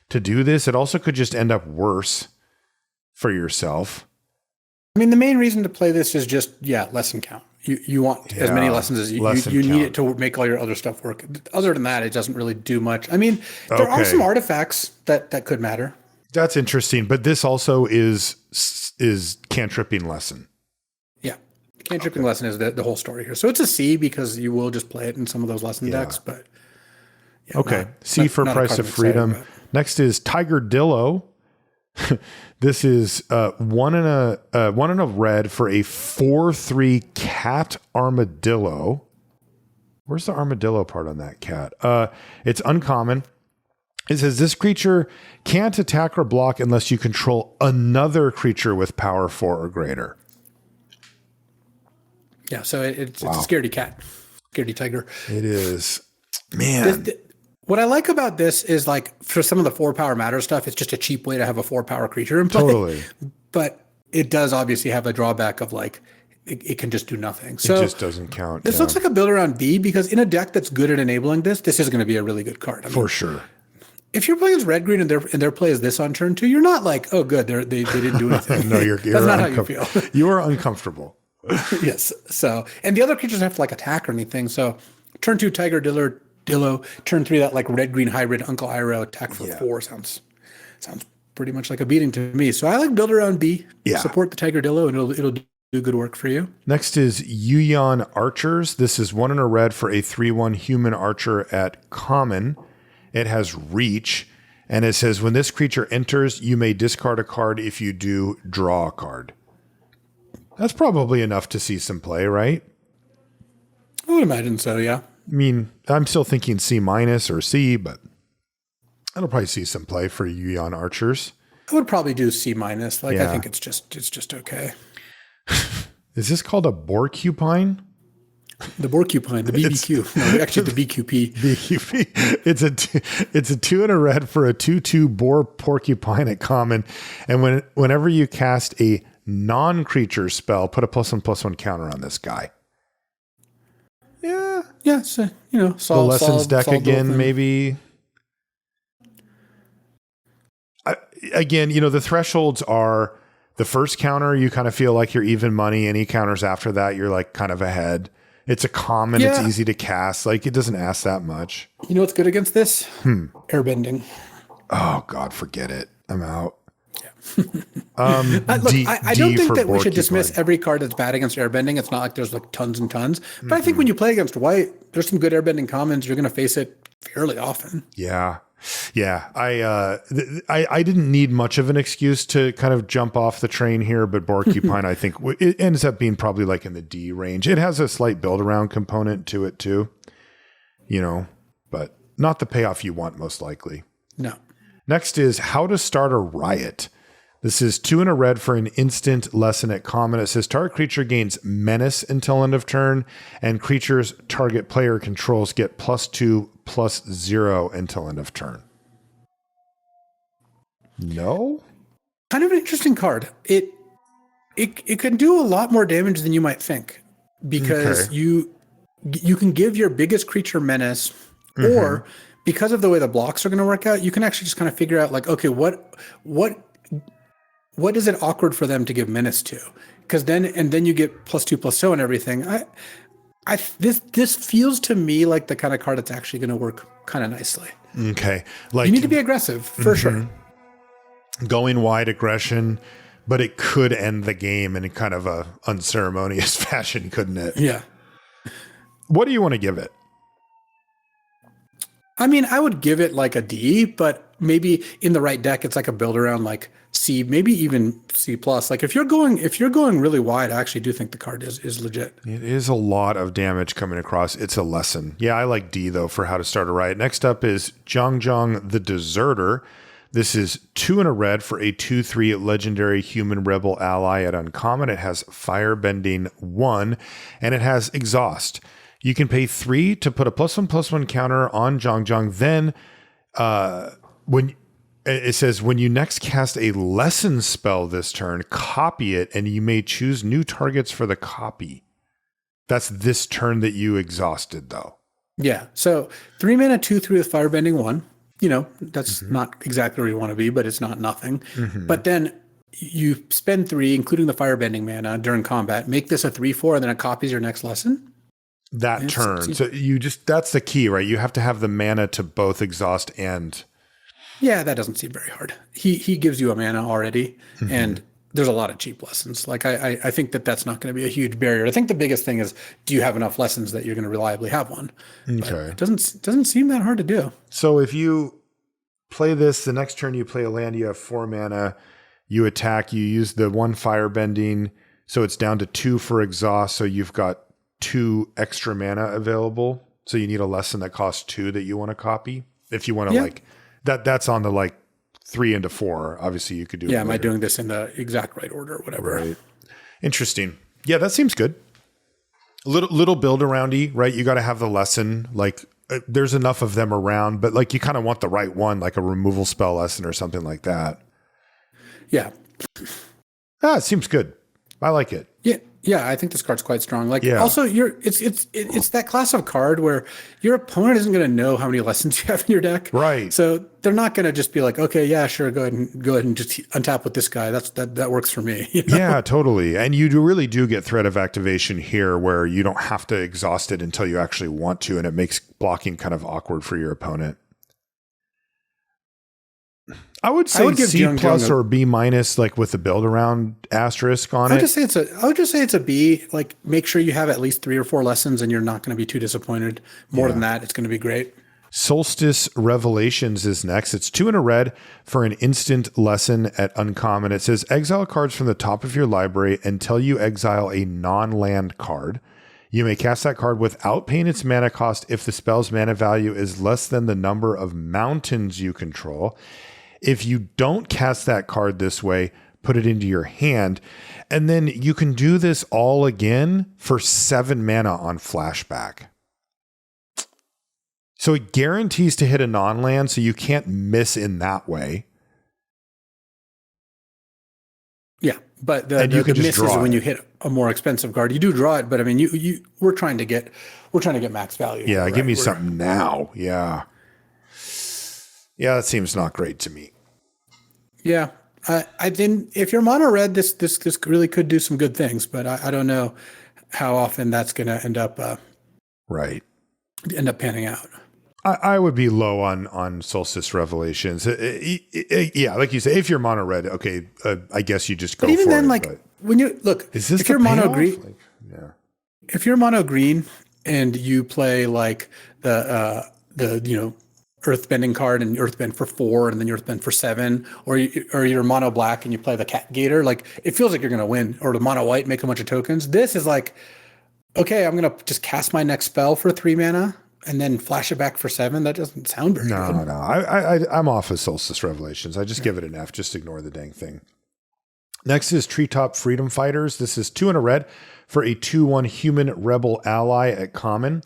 do this? It also could just end up worse for yourself. I mean, the main reason to play this is just, lesson count. You want as many lessons as you need it to make all your other stuff work. Other than that, it doesn't really do much. I mean, there are some artifacts that could matter. That's interesting, but this also is cantripping lesson. Yeah, cantripping lesson is the whole story here. So it's a C because you will just play it in some of those lesson decks. But C for Price of Freedom. Next is Tiger Dillo. This is 1 and a red for a 4/3 cat armadillo. Where's the armadillo part on that cat? It's uncommon. It says this creature can't attack or block unless you control another creature with power 4 or greater. Yeah, so it's a scaredy cat, scaredy tiger. It is, man. What I like about this is, like, for some of the 4-power matter stuff, it's just a cheap way to have a 4-power creature in play. Totally. But it does obviously have a drawback of, like, it can just do nothing. So it just doesn't count. This looks like a build around B, because in a deck that's good at enabling this is going to be a really good card. For sure. if you're playing as red green and their play is this on turn 2, you're not like, oh good, they didn't do anything. No, you're that's not how you feel. You are uncomfortable. Yes. So, and the other creatures have to like attack or anything. So turn 2 Tiger Dillo, turn 3 that like red green hybrid Uncle Iroh attack for 4 sounds pretty much like a beating to me. So I like build around B. Yeah. Support the Tiger Dillo and it'll do good work for you. Next is Yuyan Archers. This is 1 and a red for a 3/1 human archer at common. It has reach, and it says when this creature enters, you may discard a card. If you do, draw a card. That's probably enough to see some play, right? I would imagine so, yeah. I mean, I'm still thinking C- or C, but I'll probably see some play for Yuyan Archers. I would probably do C-. I think it's just okay. Is this called a Borcupine? The Borcupine, the BBQ. No, actually the BQP. BQP. It's a 2 and a red for a 2/2 boar porcupine at common. And whenever you cast a non-creature spell, put a +1/+1 counter on this guy. Yeah. Yeah. So, the Lessons deck again, maybe. Again, the thresholds are the first counter, you kind of feel like you're even money. Any counters after that, you're like kind of ahead. It's a common. Yeah. It's easy to cast. Like, it doesn't ask that much. You know what's good against this? Airbending. Oh, God, forget it. I'm out. Yeah. I don't think that we should dismiss every card that's bad against airbending. It's not like there's like tons and tons. But I think when you play against white, there's some good airbending commons. You're going to face it fairly often. Yeah. Yeah. I didn't need much of an excuse to kind of jump off the train here, but Borcupine, I think it ends up being probably like in the D range. It has a slight build around component to it too, but not the payoff you want most likely. No. Next is How to Start a Riot. This is 2 and a red for an instant lesson at common. It says target creature gains menace until end of turn, and creatures target player controls get +2/+0 until end of turn. No? Kind of an interesting card. It can do a lot more damage than you might think because you can give your biggest creature menace, or because of the way the blocks are going to work out, you can actually just kind of figure out like, okay, what is it awkward for them to give menace to? Because then you get +2/+0 and everything. This feels to me like the kind of card that's actually going to work kind of nicely. Okay, like you need to be aggressive for sure. Going wide aggression, but it could end the game in kind of a unceremonious fashion, couldn't it? Yeah. What do you want to give it? I mean, I would give it like a D, but maybe in the right deck, it's like a build around like C, maybe even C+. Like if you're going really wide, I actually do think the card is legit. It is a lot of damage coming across. It's a lesson. Yeah, I like D though for How to Start a Riot. Next up is Zhang the Deserter. This is 2 and a red for a 2/3 legendary human rebel ally at uncommon. It has Firebending 1, and it has Exhaust. You can pay 3 to put a +1/+1 counter on Zhang. Then when it says when you next cast a lesson spell this turn, copy it, and you may choose new targets for the copy. That's this turn that you exhausted, though. Yeah. So 3 mana, 2/3 with Firebending 1. That's not exactly where you want to be, but it's not nothing. But then you spend 3, including the Firebending mana during combat, make this a 3/4, and then it copies your next lesson. That turn. So that's the key, right? You have to have the mana to both exhaust and. Yeah, that doesn't seem very hard. He gives you a mana already, and there's a lot of cheap lessons. Like I think that's not going to be a huge barrier. I think the biggest thing is, do you have enough lessons that you're going to reliably have one? Okay. But it doesn't seem that hard to do. So if you play this, the next turn you play a land, you have 4 mana, you attack, you use the 1 Firebending, so it's down to 2 for exhaust, so you've got 2 extra mana available. So you need a lesson that costs 2 that you want to copy. If you want to that's on the like 3 into 4. Obviously you could do it. Yeah, am I doing this in the exact right order or whatever? Right. Interesting. Yeah, that seems good. A little build aroundy, right? You got to have the lesson. Like there's enough of them around, but like you kind of want the right one, like a removal spell lesson or something like that. Yeah. It seems good. I like it. Yeah. Yeah, I think this card's quite strong. Like, Yeah. also, it's that class of card where your opponent isn't going to know how many lessons you have in your deck, Right. so they're not going to just be like, okay, yeah, sure, go ahead and just untap with this guy. That works for me. You know? Yeah, totally. And really do get threat of activation here where you don't have to exhaust it until you actually want to, and it makes blocking kind of awkward for your opponent. I would say give C plus Jung or B minus, like with the build around asterisk on I it. would just say it's a B. Like, make sure you have at least 3 or 4 lessons, and you're not going to be too disappointed. More than that, it's going to be great. Solstice Revelations is next. It's 2 and a red for an instant lesson at uncommon. It says exile cards from the top of your library until you exile a non-land card. You may cast that card without paying its mana cost if the spell's mana value is less than the number of mountains you control. If you don't cast that card this way, put it into your hand. And then you can do this all again for 7 mana on flashback. So it guarantees to hit a non-land, so you can't miss in that way. Yeah, but the miss is when you hit a more expensive card. You do draw it, but I mean, we're trying to get max value. Yeah, give me something now. Yeah. Yeah, that seems not great to me. Yeah, I didn't. If you're mono red, this really could do some good things, but I don't know how often that's going to end up panning out. I would be low on Solstice Revelations. Yeah, like you say, if you're mono red, okay, I guess you just go. But even then, when you look, if you're mono green, if you're mono green and you play like the Earthbending card and Earthbend for 4 and then you Earthbend for 7, or you're mono black and you play the Cat Gator, like it feels like you're going to win. Or the mono white, make a bunch of tokens. This is like, okay, I'm going to just cast my next spell for 3 mana and then flash it back for 7. That doesn't sound very good. No. I'm off of Solstice Revelations. I just give it an F. Just ignore the dang thing. Next is Treetop Freedom Fighters. This is 2 and a red for a 2/1 human rebel ally at common.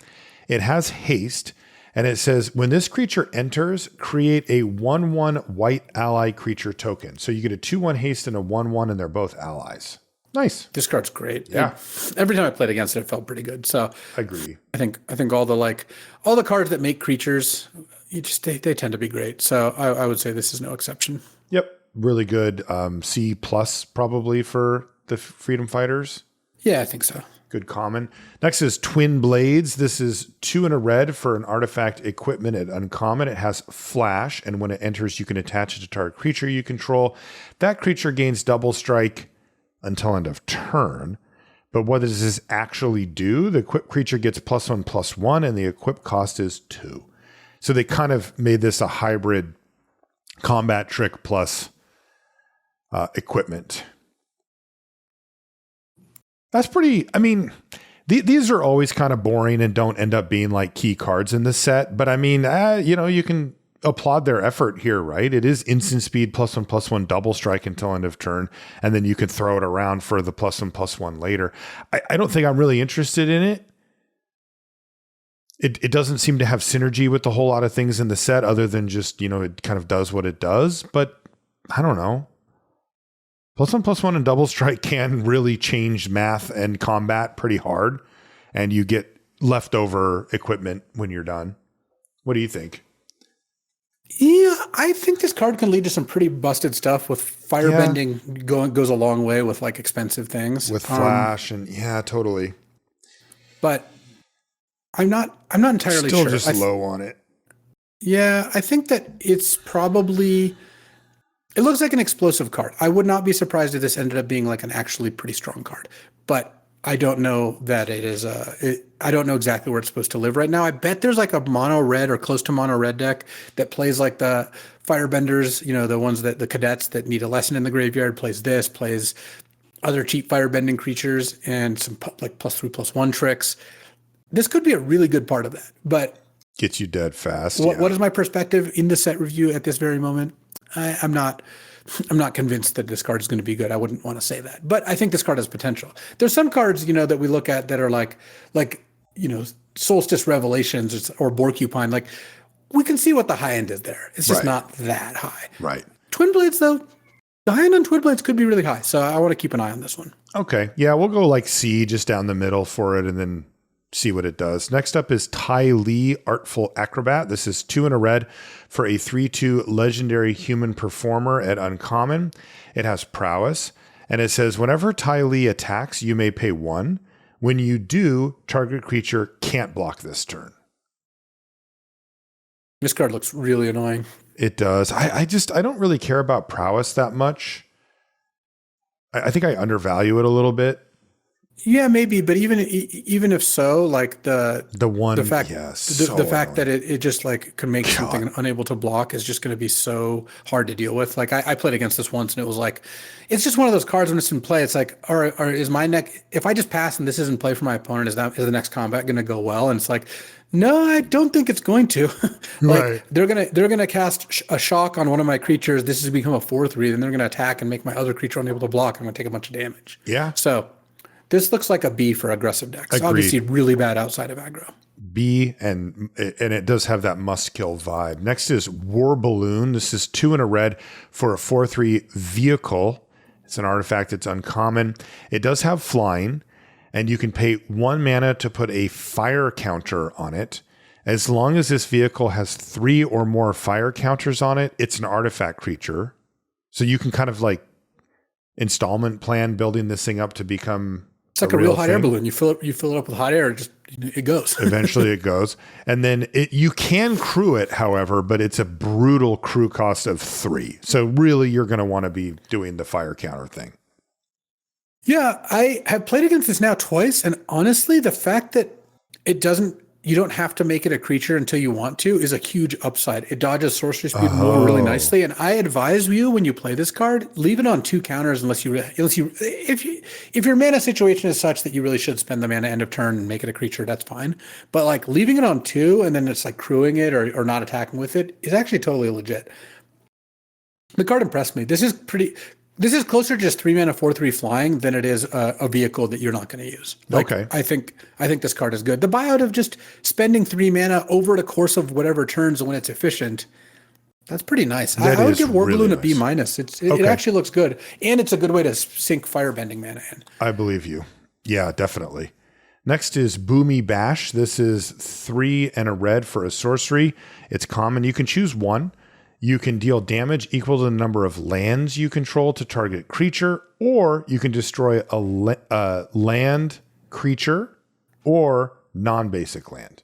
It has haste. And it says, when this creature enters, create a 1/1 white ally creature token. So you get a 2/1 haste and a 1/1, and they're both allies. Nice. This card's great. Yeah. Every time I played against it, it felt pretty good. So I agree. I think all the cards that make creatures, they tend to be great. So I would say this is no exception. Yep. Really good. C plus probably for the Freedom Fighters. Yeah, I think so. Good common. Next is Twin Blades. This is 2 and a red for an artifact equipment at uncommon. It has flash, and when it enters, you can attach it to target creature you control. That creature gains double strike until end of turn. But what does this actually do? The equipped creature gets +1/+1, and the equip cost is 2. So they kind of made this a hybrid combat trick plus equipment. That's pretty, I mean, these are always kind of boring and don't end up being like key cards in the set. But I mean, you can applaud their effort here, right? It is instant speed +1/+1 double strike until end of turn. And then you can throw it around for the +1/+1 later. I don't think I'm really interested in it. It doesn't seem to have synergy with a whole lot of things in the set other than just, it kind of does what it does. But I don't know. +1/+1 and double strike can really change math and combat pretty hard, and you get leftover equipment when you're done. What do you think? Yeah, I think this card can lead to some pretty busted stuff with firebending. Goes a long way with like expensive things with flash and totally. But I'm not entirely sure. Still just low on it. Yeah, I think that it's probably. It looks like an explosive card. I would not be surprised if this ended up being like an actually pretty strong card, but I don't know that it is. I don't know exactly where it's supposed to live right now. I bet there's like a mono red or close to mono red deck that plays like the firebenders. The ones that the cadets that need a lesson in the graveyard plays other cheap firebending creatures and some like +3/+1 tricks. This could be a really good part of that, but gets you dead fast. What is my perspective in the set review at this very moment? I'm not convinced that this card is going to be good. I wouldn't want to say that, but I think this card has potential. There's some cards, that we look at that are like Solstice Revelations or Borcupine. Like we can see what the high end is there. It's just not that high. Right. Twin Blades though, The high end on Twin Blades could be really high, so I want to keep an eye on this one. Okay. Yeah, we'll go like C just down the middle for it and then see what it does. Next up is Ty Lee, Artful Acrobat. This is 2 and a red for a 3/2 legendary human performer at uncommon. It has prowess, and it says whenever Ty Lee attacks, you may pay 1. When you do, target creature can't block this turn. This card looks really annoying. It does. I don't really care about prowess that much. I think I undervalue it a little bit. Yeah, maybe, but even if so, like the fact that it just like can make something unable to block is just going to be so hard to deal with. Like I played against this once, and it was like, it's just one of those cards when it's in play. It's like, or is my neck? If I just pass and this isn't play for my opponent, is the next combat going to go well? And it's like, no, I don't think it's going to. Like right. they're gonna cast a shock on one of my creatures. This has become a 4/3, then they're gonna attack and make my other creature unable to block. I'm gonna take a bunch of damage. Yeah. So this looks like a B for aggressive decks. Agreed. Obviously, really bad outside of aggro. B, and it does have that must kill vibe. Next is War Balloon. This is 2 and a red for a 4/3 vehicle. It's an artifact. It's uncommon. It does have flying, and you can pay 1 mana to put a fire counter on it. As long as this vehicle has 3 or more fire counters on it, it's an artifact creature. So you can kind of like installment plan building this thing up to become. It's like a real hot air balloon. You fill it up with hot air, it goes. Eventually it goes. And then you can crew it, however, but it's a brutal crew cost of 3. So really you're going to want to be doing the fire counter thing. Yeah, I have played against this now twice, and honestly, the fact that you don't have to make it a creature until you want to is a huge upside. It dodges sorcery speed move really nicely, and I advise you when you play this card, leave it on 2 counters if your mana situation is such that you really should spend the mana end of turn and make it a creature, that's fine. But like leaving it on 2 and then it's like crewing it or not attacking with it is actually totally legit. The card impressed me. This is closer to just 3 mana 4/3 flying than it is a vehicle that you're not going to use. Like, okay. I think this card is good. The buyout of just spending 3 mana over the course of whatever turns when it's efficient, that's pretty nice. I would give War Balloon a B-. It actually looks good, and it's a good way to sink firebending mana in. I believe you. Yeah, definitely. Next is Boomy Bash. This is 3 and a red for a sorcery. It's common. You can choose 1. You can deal damage equal to the number of lands you control to target creature, or you can destroy a land creature or non-basic land.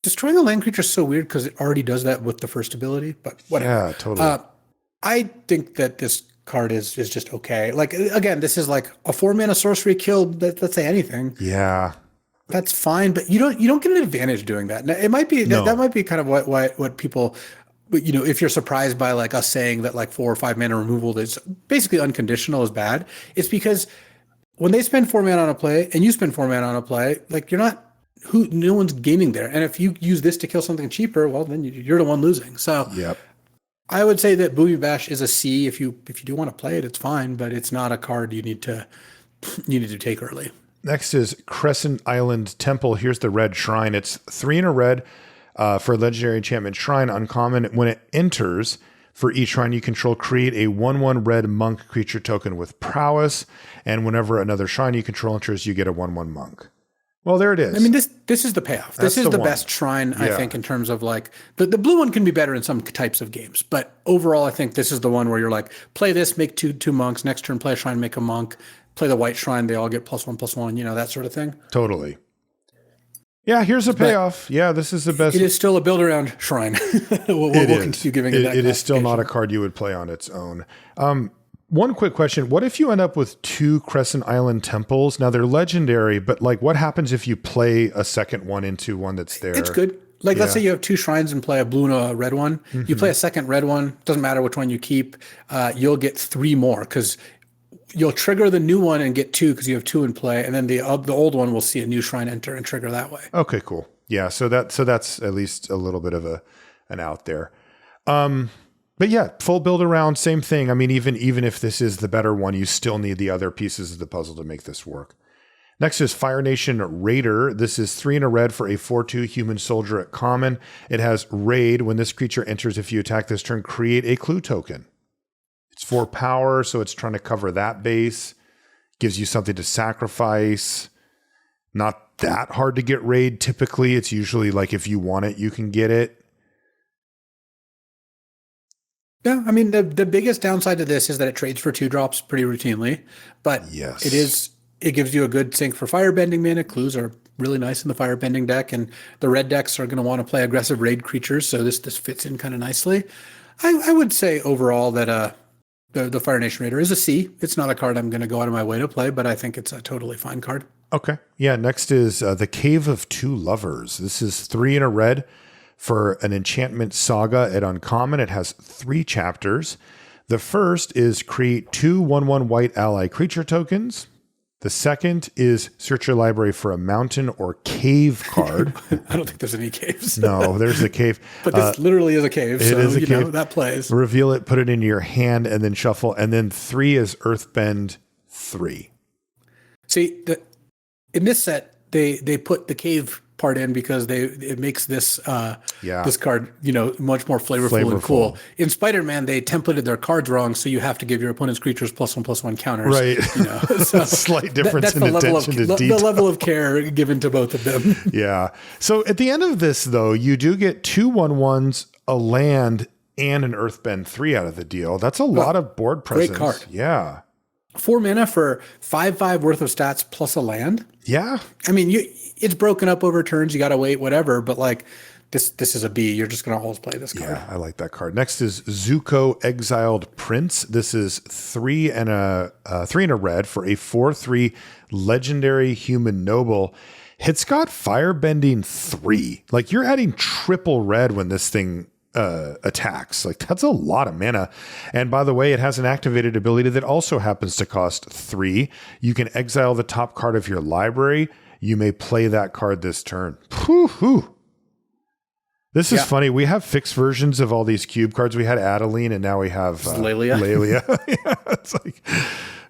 Destroying a land creature is so weird because it already does that with the first ability, but whatever. Yeah, totally. I think that this card is just okay. Like, again, this is like a 4 mana sorcery kill, let's say anything. Yeah. That's fine, but you don't get an advantage doing that. Now, it might be that might be kind of what people, if you're surprised by like us saying that like 4 or 5 mana removal is basically unconditional is bad, it's because when they spend 4 mana on a play and you spend 4 mana on a play, like no one's gaining there. And if you use this to kill something cheaper, well, then you're the one losing. So yep. I would say that Boomy Bash is a C. If you do want to play it, it's fine, but it's not a card you need to take early. Next is Crescent Island Temple. Here's the red shrine. It's 3 and a red. For legendary enchantment shrine, uncommon. When it enters, for each shrine you control, create a 1/1 red monk creature token with prowess. And whenever another shrine you control enters, you get a 1/1 monk. Well, there it is. I mean, this is the payoff. This is the best shrine, I think, in terms of like the blue one can be better in some types of games, but overall, I think this is the one where you're like, play this, make two monks. Next turn, play a shrine, make a monk. Play the white shrine, they all get +1/+1. That sort of thing. Totally. Yeah, here's a payoff. Yeah, this is the best. It is still a build around shrine. we'll continue giving it that. It is still not a card you would play on its own. One quick question. What if you end up with 2 Crescent Island Temples? Now they're legendary, but like what happens if you play a second one into one that's there? It's good. Like let's say you have 2 shrines and play a blue and a red one. Mm-hmm. You play a second red one. Doesn't matter which one you keep. You'll get 3 more because you'll trigger the new one and get 2 because you have 2 in play, and then the old one will see a new shrine enter and trigger that way. Okay, cool. Yeah, so that's at least a little bit of an out there. But yeah, full build around, same thing. I mean, even if this is the better one, you still need the other pieces of the puzzle to make this work. Next is Fire Nation Raider. This is 3 and a red for a 4/2 human soldier at common. It has raid. When this creature enters, if you attack this turn, create a clue token. It's 4 power, so it's trying to cover that base. Gives you something to sacrifice. Not that hard to get raid. Typically, it's usually like if you want it, you can get it. Yeah, I mean, the biggest downside to this is that it trades for 2-drops pretty routinely, but Yes. it gives you a good sink for firebending mana. Clues are really nice in the firebending deck, and the red decks are going to want to play aggressive raid creatures, so this fits in kind of nicely. I would say overall that the Fire Nation Raider is a C. It's not a card I'm going to go out of my way to play, but I think it's a totally fine card. Okay. Yeah, next is the Cave of Two Lovers. This is 3 in a red for an enchantment saga at uncommon. It has 3 chapters. The first is create 2 1/1 white ally creature tokens. The second is search your library for a mountain or cave card. I don't think there's any caves. No, there's a cave. But this literally is a cave, so is a cave. Know, that plays. Reveal it, put it into your hand, and then shuffle. And then 3 is Earthbend 3. See, in this set, they put the cave part in because it makes this this card much more flavorful and cool. In Spider-Man, they templated their cards wrong, so you have to give your opponent's creatures +1/+1 counters. Right. So slight difference in attention to The detail. level of care given to both of them. Yeah. So at the end of this, though, you do get 2 1/1s, a land, and an Earthbend 3 out of the deal. That's a lot of board presence. Great card. Yeah. 4 mana for 5/5 worth of stats plus a land. Yeah. I mean, it's broken up over turns. You got to wait, whatever. But like, this is a B. You're just going to always play this card. Yeah, I like that card. Next is Zuko Exiled Prince. This is 3 and a red for a 4/3 legendary human noble. It's got Firebending 3. Like, you're adding triple red when this thing attacks. Like, that's a lot of mana. And by the way, it has an activated ability that also happens to cost 3. You can exile the top card of your library. You may play that card this turn. Whew. This is funny. We have fixed versions of all these cube cards. We had Adeline, and now we have Lelia. Yeah, it's like,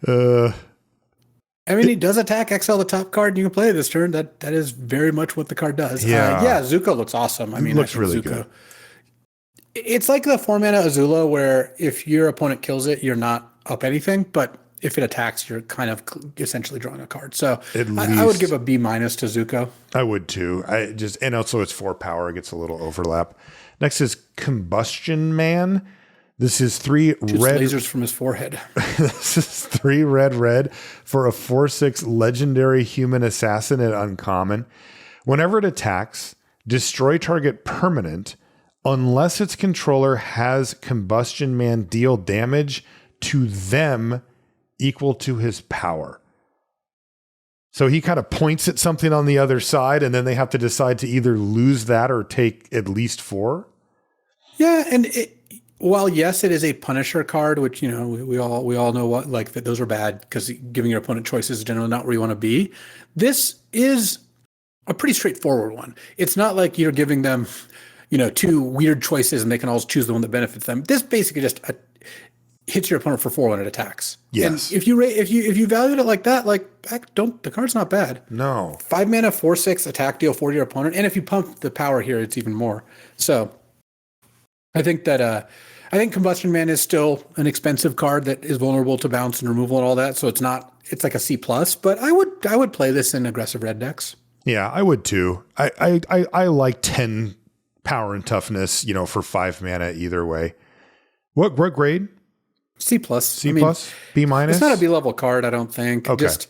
I mean, he does attack, exile the top card, and you can play it this turn. That is very much what the card does. Yeah, Zuko looks awesome. I mean, looks really good. It's like the 4 mana Azula, where if your opponent kills it, you're not up anything, but if it attacks, you're kind of essentially drawing a card. So I would give a B- to Zuko. I would too. And also it's 4 power. It gets a little overlap. Next is Combustion Man. This is 3 Shoots red lasers from his forehead. This is 3 red for a 4/6 legendary human assassin at uncommon. Whenever it attacks, destroy target permanent unless its controller has Combustion Man deal damage to them equal to his power. So he kind of points at something on the other side, and then they have to decide to either lose that or take at least 4. Yeah, and while yes, it is a Punisher card, which we all know what that those are bad because giving your opponent choices is generally not where you want to be. This is a pretty straightforward one. It's not like you're giving them 2 weird choices and they can always choose the one that benefits them. This basically just hits your opponent for 4 when it attacks. Yes. And if you valued it like that, the card's not bad. No. 5 mana, 4/6 attack, deal 4 to your opponent, and if you pump the power here, it's even more. So I think that Combustion Man is still an expensive card that is vulnerable to bounce and removal and all that. So it's like a C+, but I would play this in aggressive red decks. Yeah, I would too. I like 10 power and toughness, for 5 mana either way. What grade? C+. C+? B-? It's not a B-level card, I don't think. Okay. Just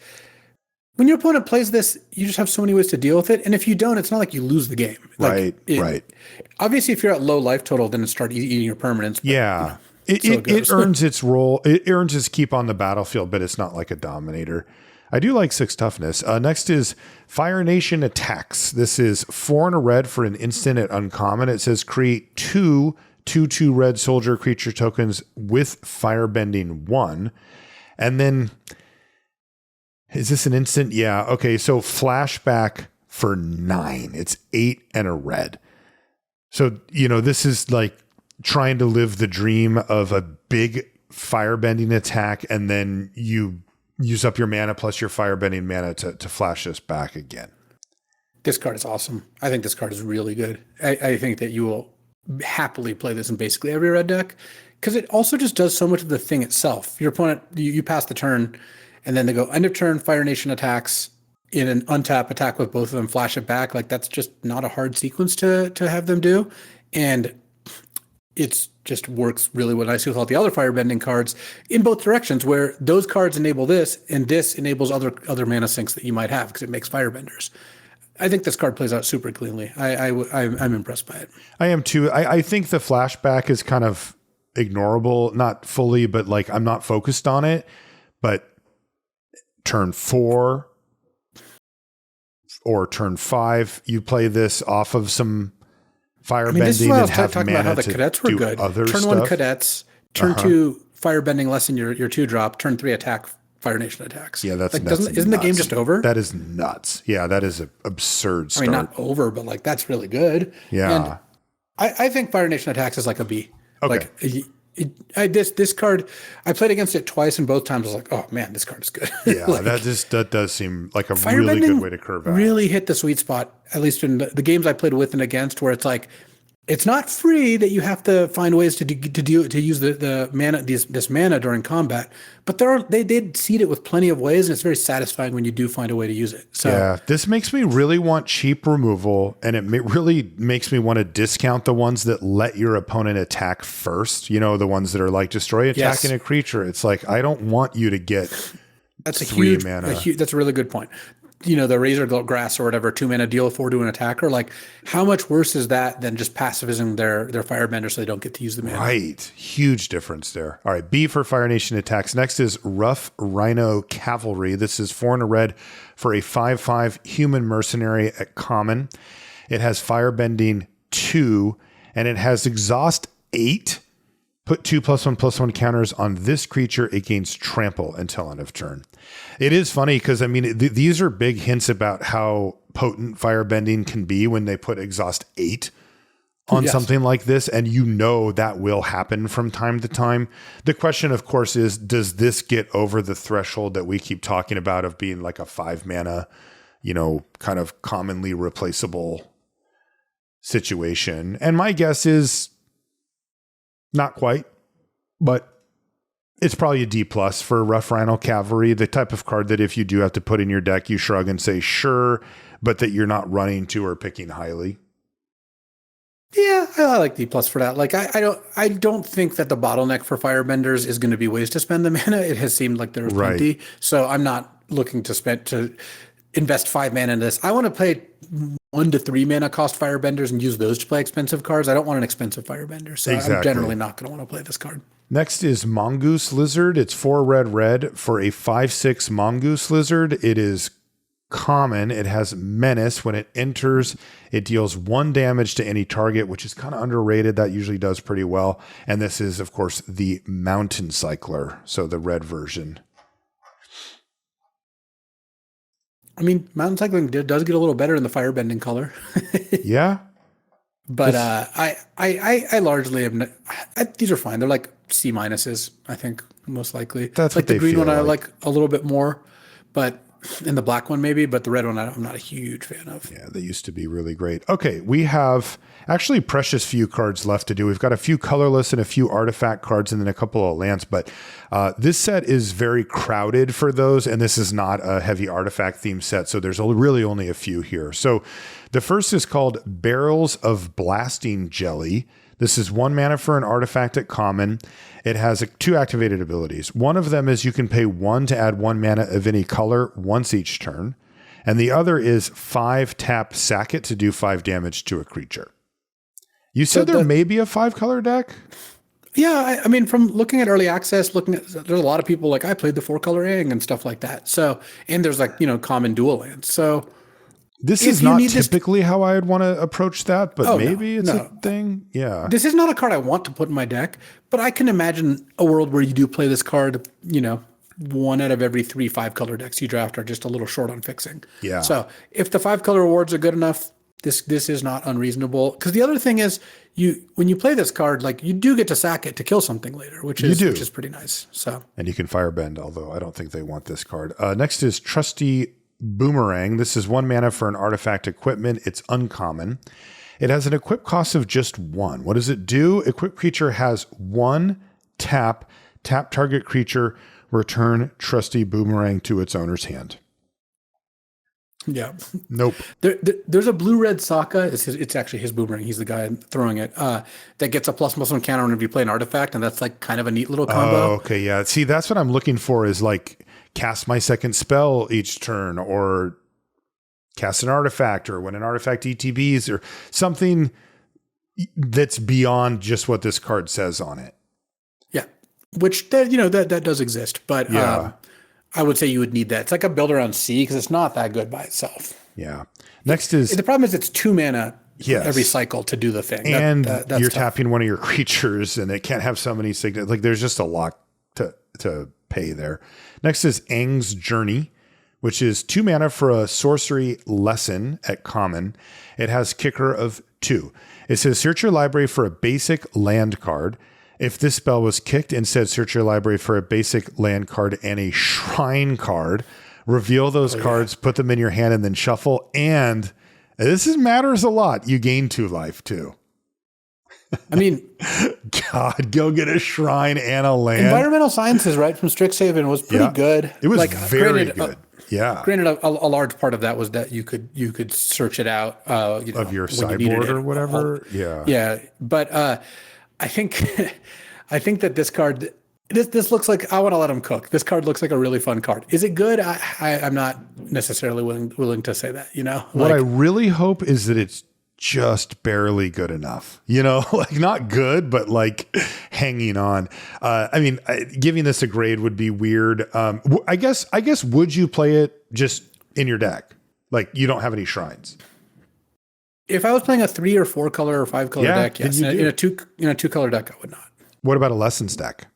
when your opponent plays this, you just have so many ways to deal with it. And if you don't, it's not like you lose the game. Right. Obviously, if you're at low life total, then it start eating your permanents. But, yeah. It earns its role. It earns its keep on the battlefield, but it's not like a dominator. I do like 6 toughness. Next is Fire Nation Attacks. This is 4 and a red for an instant at uncommon. It says create 2 2/2 red soldier creature tokens with Firebending 1. And then, is this an instant? Yeah. Okay. So flashback for 9. It's 8 and a red. So, this is like trying to live the dream of a big firebending attack, and then you use up your mana plus your firebending mana to flash this back again. This card is awesome. I think this card is really good. I think that you will happily play this in basically every red deck. because it also just does so much of the thing itself. Your opponent, you pass the turn, and then they go end of turn, Fire Nation attacks in an untap attack with both of them, flash it back. Like that's just not a hard sequence to have them do, and it's just works really well nicely with all the other firebending cards in both directions, where those cards enable this, and this enables other mana sinks that you might have because it makes firebenders. I think this card plays out super cleanly. I'm impressed by it. I am too. I think the flashback is kind of ignorable, not fully, but like I'm not focused on it. But turn 4 or turn 5, you play this off of some firebending, this is why I was have talking mana about how the to cadets were do good. other Turn stuff. 1 cadets, turn 2 firebending lessen your 2-drop, turn 3 attack Fire Nation attacks. Yeah, that's like nuts. Isn't the game just over? That is nuts. Yeah, that is an absurd start. I mean, not over, but like that's really good. Yeah. And I think Fire Nation attacks is like a B. Okay. Like this card, I played against it twice, and both times I was like, oh man, this card is good. Yeah, like, that does seem like a really good way to curve out. Really hit the sweet spot, at least in the games I played with and against, where it's like, it's not free that you have to find ways to use the mana, this mana during combat, but they did seed it with plenty of ways, and it's very satisfying when you do find a way to use it. So yeah, this makes me really want cheap removal, and it really makes me want to discount the ones that let your opponent attack first. You know, the ones that are like destroy attacking a creature. It's like, I don't want you to get that's 3 mana. That's a really good point. You know, the Razor Grass or whatever, 2 mana deal 4 to an attacker. Like, how much worse is that than just pacifism their firebender so they don't get to use the mana? Right. Huge difference there. All right. B for Fire Nation attacks. Next is Rough Rhino Cavalry. This is 4 and a red for a 5/5 human mercenary at common. It has firebending 2, and it has exhaust 8. Put 2+1/+1 counters on this creature. It gains trample until end of turn. It is funny because, I mean, these are big hints about how potent firebending can be when they put exhaust 8 on something like this. And you know that will happen from time to time. The question, of course, is, does this get over the threshold that we keep talking about of being like a 5 mana, you know, kind of commonly replaceable situation? And my guess is not quite, but it's probably a D+ for Rough Rhino Cavalry, the type of card that if you do have to put in your deck, you shrug and say, sure, but that you're not running to or picking highly. Yeah, I like D+ for that. Like, I don't think that the bottleneck for firebenders is going to be ways to spend the mana. It has seemed like there's plenty. So I'm not looking to invest 5 mana in this. I want to play 1 to 3 mana cost firebenders and use those to play expensive cards. I don't want an expensive firebender. So I'm generally not going to want to play this card. Next is Mongoose Lizard. It's 4 red for a 5/6 Mongoose Lizard. It is common. It has menace. When it enters, it deals 1 damage to any target, which is kind of underrated. That usually does pretty well. And this is, of course, the Mountain Cycler. So the red version. I mean, Mountain Cycling does get a little better in the firebending color. Yeah. But I largely have these are fine. They're like C minuses, I think, most likely. That's like what the they green feel one I like. like a little bit more, but in the black one maybe, but the red one I'm not a huge fan of. Yeah, they used to be really great. Okay, we have actually precious few cards left to do. We've got a few colorless and a few artifact cards and then a couple of lands, but this set is very crowded for those, and this is not a heavy artifact theme set, so there's really only a few here. So the first is called Barrels of Blasting Jelly. This is 1 mana for an artifact at common. It has 2 activated abilities. One of them is you can pay 1 to add 1 mana of any color once each turn. And the other is 5 tap sack it to do 5 damage to a creature. You said there may be a 5-color deck? Yeah, I mean, from looking at early access, there's a lot of people like, I played the 4-color Aang and stuff like that. So, and there's like, common dual lands. So this is not typically how I would want to approach that, but maybe it's a thing. Yeah. This is not a card I want to put in my deck, but I can imagine a world where you do play this card, 1 out of every 3 5-color decks you draft are just a little short on fixing. Yeah. So if the 5-color rewards are good enough, this is not unreasonable. Because the other thing is, when you play this card, like you do get to sack it to kill something later, which is pretty nice. So, and you can firebend, although I don't think they want this card. Next is Trusty Boomerang. This is 1 mana for an artifact equipment. It's uncommon. It has an equip cost of just 1. What does it do? Equipped creature has 1 tap target creature, return trusty boomerang to its owner's hand. Yeah. Nope. There's a blue-red Sokka. It's actually his boomerang. He's the guy throwing it. That gets a +1/+1 counter whenever you play an artifact, and that's like kind of a neat little combo. Oh, okay, yeah. See, that's what I'm looking for is like cast my second spell each turn, or cast an artifact, or when an artifact ETBs, or something that's beyond just what this card says on it. Yeah, which that does exist, but Yeah. I would say you would need that. It's like a build around C because it's not that good by itself. Yeah. Next is the problem is it's 2 mana Yes. every cycle to do the thing, and that's you're tough. tapping one of your creatures, and it can't have so many signatures. Like there's just a lot to pay there. Next is Aang's Journey, which is 2 mana for a sorcery lesson at common. It has kicker of 2. It says search your library for a basic land card. If this spell was kicked, instead search your library for a basic land card and a shrine card. Reveal those cards, put them in your hand, and then shuffle. And matters a lot. You gain 2 life too. I mean, God, go get a shrine and a land. Environmental Sciences, right, from Strixhaven was pretty good. It was very good. Yeah. Granted, a large part of that was that you could search it out Of your sideboard or whatever. Yeah, but I think that this card, this looks like, I want to let him cook. This card looks like a really fun card. Is it good? I'm not necessarily willing to say that. What I really hope is that it's just barely good enough. Like not good, but like hanging on. Giving this a grade would be weird. I guess would you play it just in your deck? Like you don't have any shrines. If I was playing a 3 or 4 color or 5 color deck, yes. In a 2 color deck, I would not. What about a lessons deck?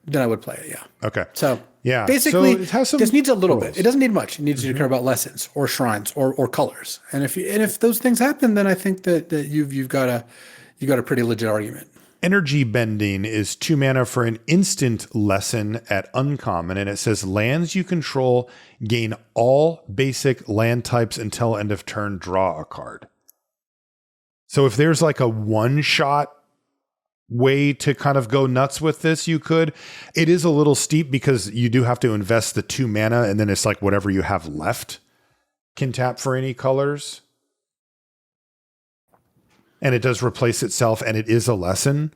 Then I would play it, yeah. Okay. So yeah, basically, so it has some this needs a little rules. bit. It doesn't need much. It needs you to care about lessons or shrines or colors. And if those things happen, then I think that you've got a pretty legit argument. Energy Bending is 2 mana for an instant lesson at uncommon, and it says lands you control gain all basic land types until end of turn, draw a card. So if there's like a one-shot way to kind of go nuts with this, you could. It is a little steep because you do have to invest the 2 mana, and then it's like whatever you have left can tap for any colors. And it does replace itself, and it is a lesson.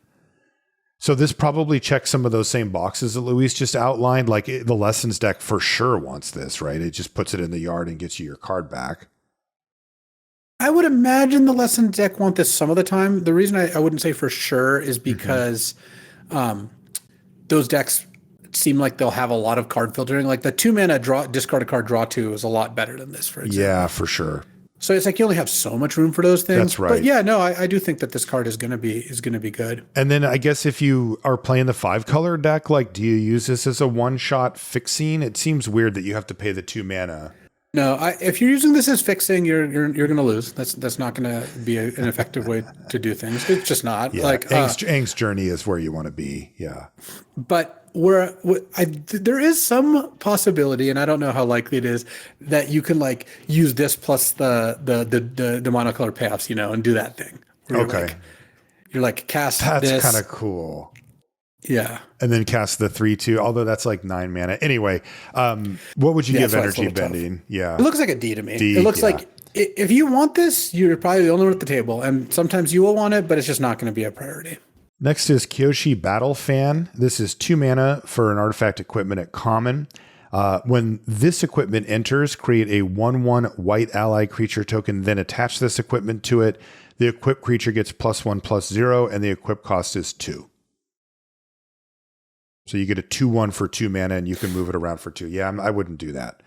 So this probably checks some of those same boxes that Luis just outlined. Like the lessons deck for sure wants this, right? It just puts it in the yard and gets you your card back. I would imagine the lesson deck want this some of the time. The reason I wouldn't say for sure is because those decks seem like they'll have a lot of card filtering. Like the 2 mana discard a card, draw 2 is a lot better than this, for example. Yeah, for sure. So it's like you only have so much room for those things. That's right. But yeah, no, I do think that this card is gonna be good. And then I guess if you are playing the 5 color deck, like do you use this as a one-shot fixing? It seems weird that you have to pay the 2 mana. No, if you're using this as fixing, you're going to lose. That's not going to be an effective way to do things. It's just not. Yeah, like Aang's Journey is where you want to be. Yeah, but there is some possibility, and I don't know how likely it is, that you can like use this plus the monocolor payoffs, and do that thing. Okay, You're like cast. That's kind of cool. Yeah. And then cast the 3/2, although that's like 9 mana. Anyway, what would you give Energy Bending? Tough. Yeah. It looks like a D to me. It looks like if you want this, you're probably the only one at the table. And sometimes you will want it, but it's just not going to be a priority. Next is Kyoshi Battle Fan. This is 2 mana for an artifact equipment at common. When this equipment enters, create a 1/1 white ally creature token, then attach this equipment to it. The equipped creature gets +1/+0, and the equip cost is 2. So you get a 2/1 for 2 mana, and you can move it around for 2. Yeah, I wouldn't do that.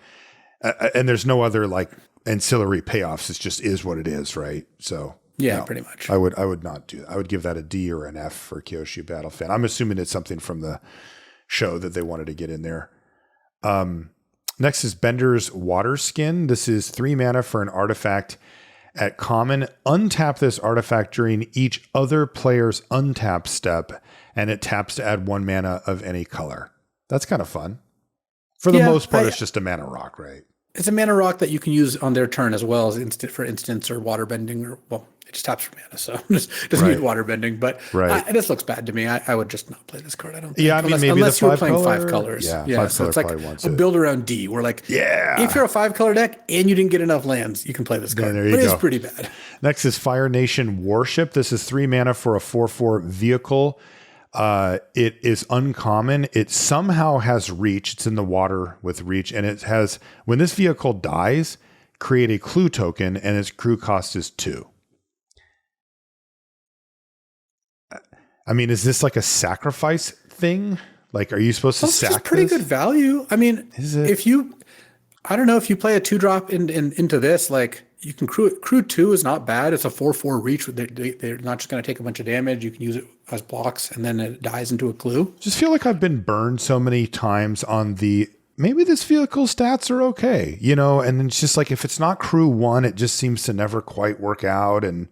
And there's no other like ancillary payoffs. It just is what it is, right? So yeah, no, pretty much. I would not do that. I would give that a D or an F for Kyoshi Battle Fan. I'm assuming it's something from the show that they wanted to get in there. Next is Bender's Water Skin. This is 3 mana for an artifact at common. Untap this artifact during each other player's untap step, and it taps to add 1 mana of any color. That's kind of fun. For the most part, it's just a mana rock, right? It's a mana rock that you can use on their turn as well as instant for instance or water bending or well, it just taps for mana, so it doesn't need water bending. But this looks bad to me. I would just not play this card. I don't think. Yeah, I mean maybe unless the you're 5 playing color, 5 colors. Yeah, So it's like wants a build around D. Where like if you're a 5 color deck and you didn't get enough lands, you can play this card. There you but go. It's pretty bad. Next is Fire Nation Warship. This is 3 mana for a 4/4 vehicle. It is uncommon. It somehow has reach. It's in the water with reach, and it has, when this vehicle dies, create a clue token, and its crew cost is 2. I mean, is this like a sacrifice thing? Like, are you supposed to sack? It's pretty good value. I mean, if you, I don't know, if you play a 2-drop into this, like you can crew 2 is not bad. It's a 4/4 reach. They're not just going to take a bunch of damage. You can use it as blocks, and then it dies into a clue. Just feel like I've been burned so many times on the, maybe this vehicle stats are okay, you know, and it's just like, if it's not crew 1, it just seems to never quite work out. And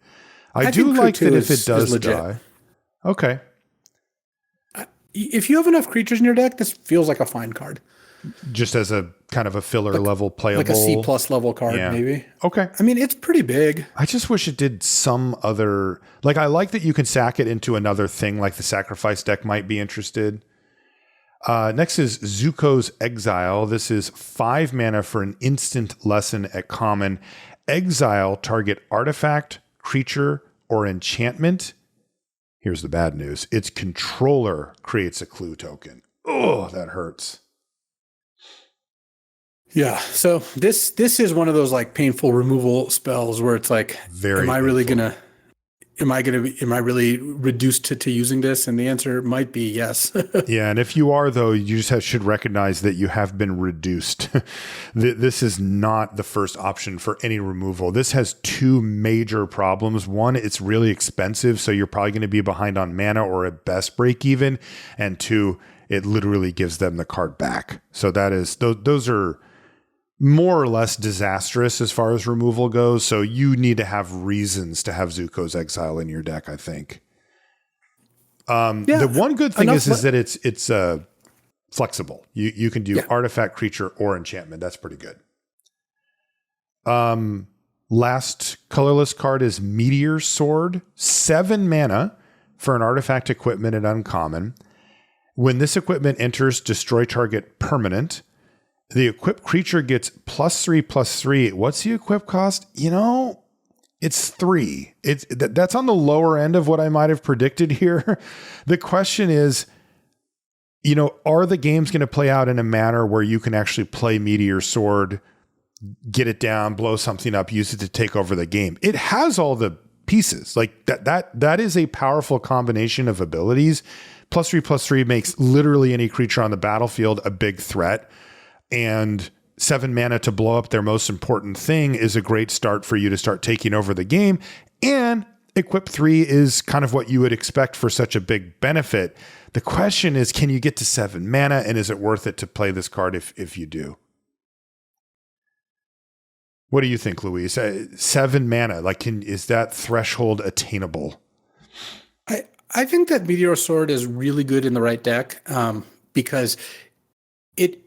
I do like that if it does die. Okay. If you have enough creatures in your deck, this feels like a fine card. Just as a kind of a filler level playable. Like a C+ level card, maybe. Okay. I mean, it's pretty big. I just wish it did some other, like, I like that you can sack it into another thing, like the sacrifice deck might be interested. Next is Zuko's Exile. This is 5 mana for an instant lesson at common. Exile target artifact, creature, or enchantment. Here's the bad news. Its controller creates a clue token. Oh, that hurts. Yeah. So this is one of those like painful removal spells where it's like, am I really reduced to using this? And the answer might be yes. Yeah. And if you are, though, you just should recognize that you have been reduced. This is not the first option for any removal. This has 2 major problems. One, it's really expensive, so you're probably going to be behind on mana or at best break even. And 2, it literally gives them the card back. So that is, those are more or less disastrous as far as removal goes. So you need to have reasons to have Zuko's Exile in your deck, I think. The one good thing is that it's flexible. You can do artifact, creature, or enchantment. That's pretty good. Last colorless card is Meteor Sword. 7 mana for an artifact, equipment, and uncommon. When this equipment enters, destroy target permanent. The equipped creature gets +3/+3. What's the equip cost? You know, it's 3. That's on the lower end of what I might have predicted here. The question is, you know, are the games going to play out in a manner where you can actually play Meteor Sword, get it down, blow something up, use it to take over the game? It has all the pieces. Like that is a powerful combination of abilities. +3/+3 makes literally any creature on the battlefield a big threat. And 7 mana to blow up their most important thing is a great start for you to start taking over the game. And equip 3 is kind of what you would expect for such a big benefit. The question is, can you get to 7 mana, and is it worth it to play this card if you do? What do you think, Luis? 7 mana, like, is that threshold attainable? I think that Meteor Sword is really good in the right deck because it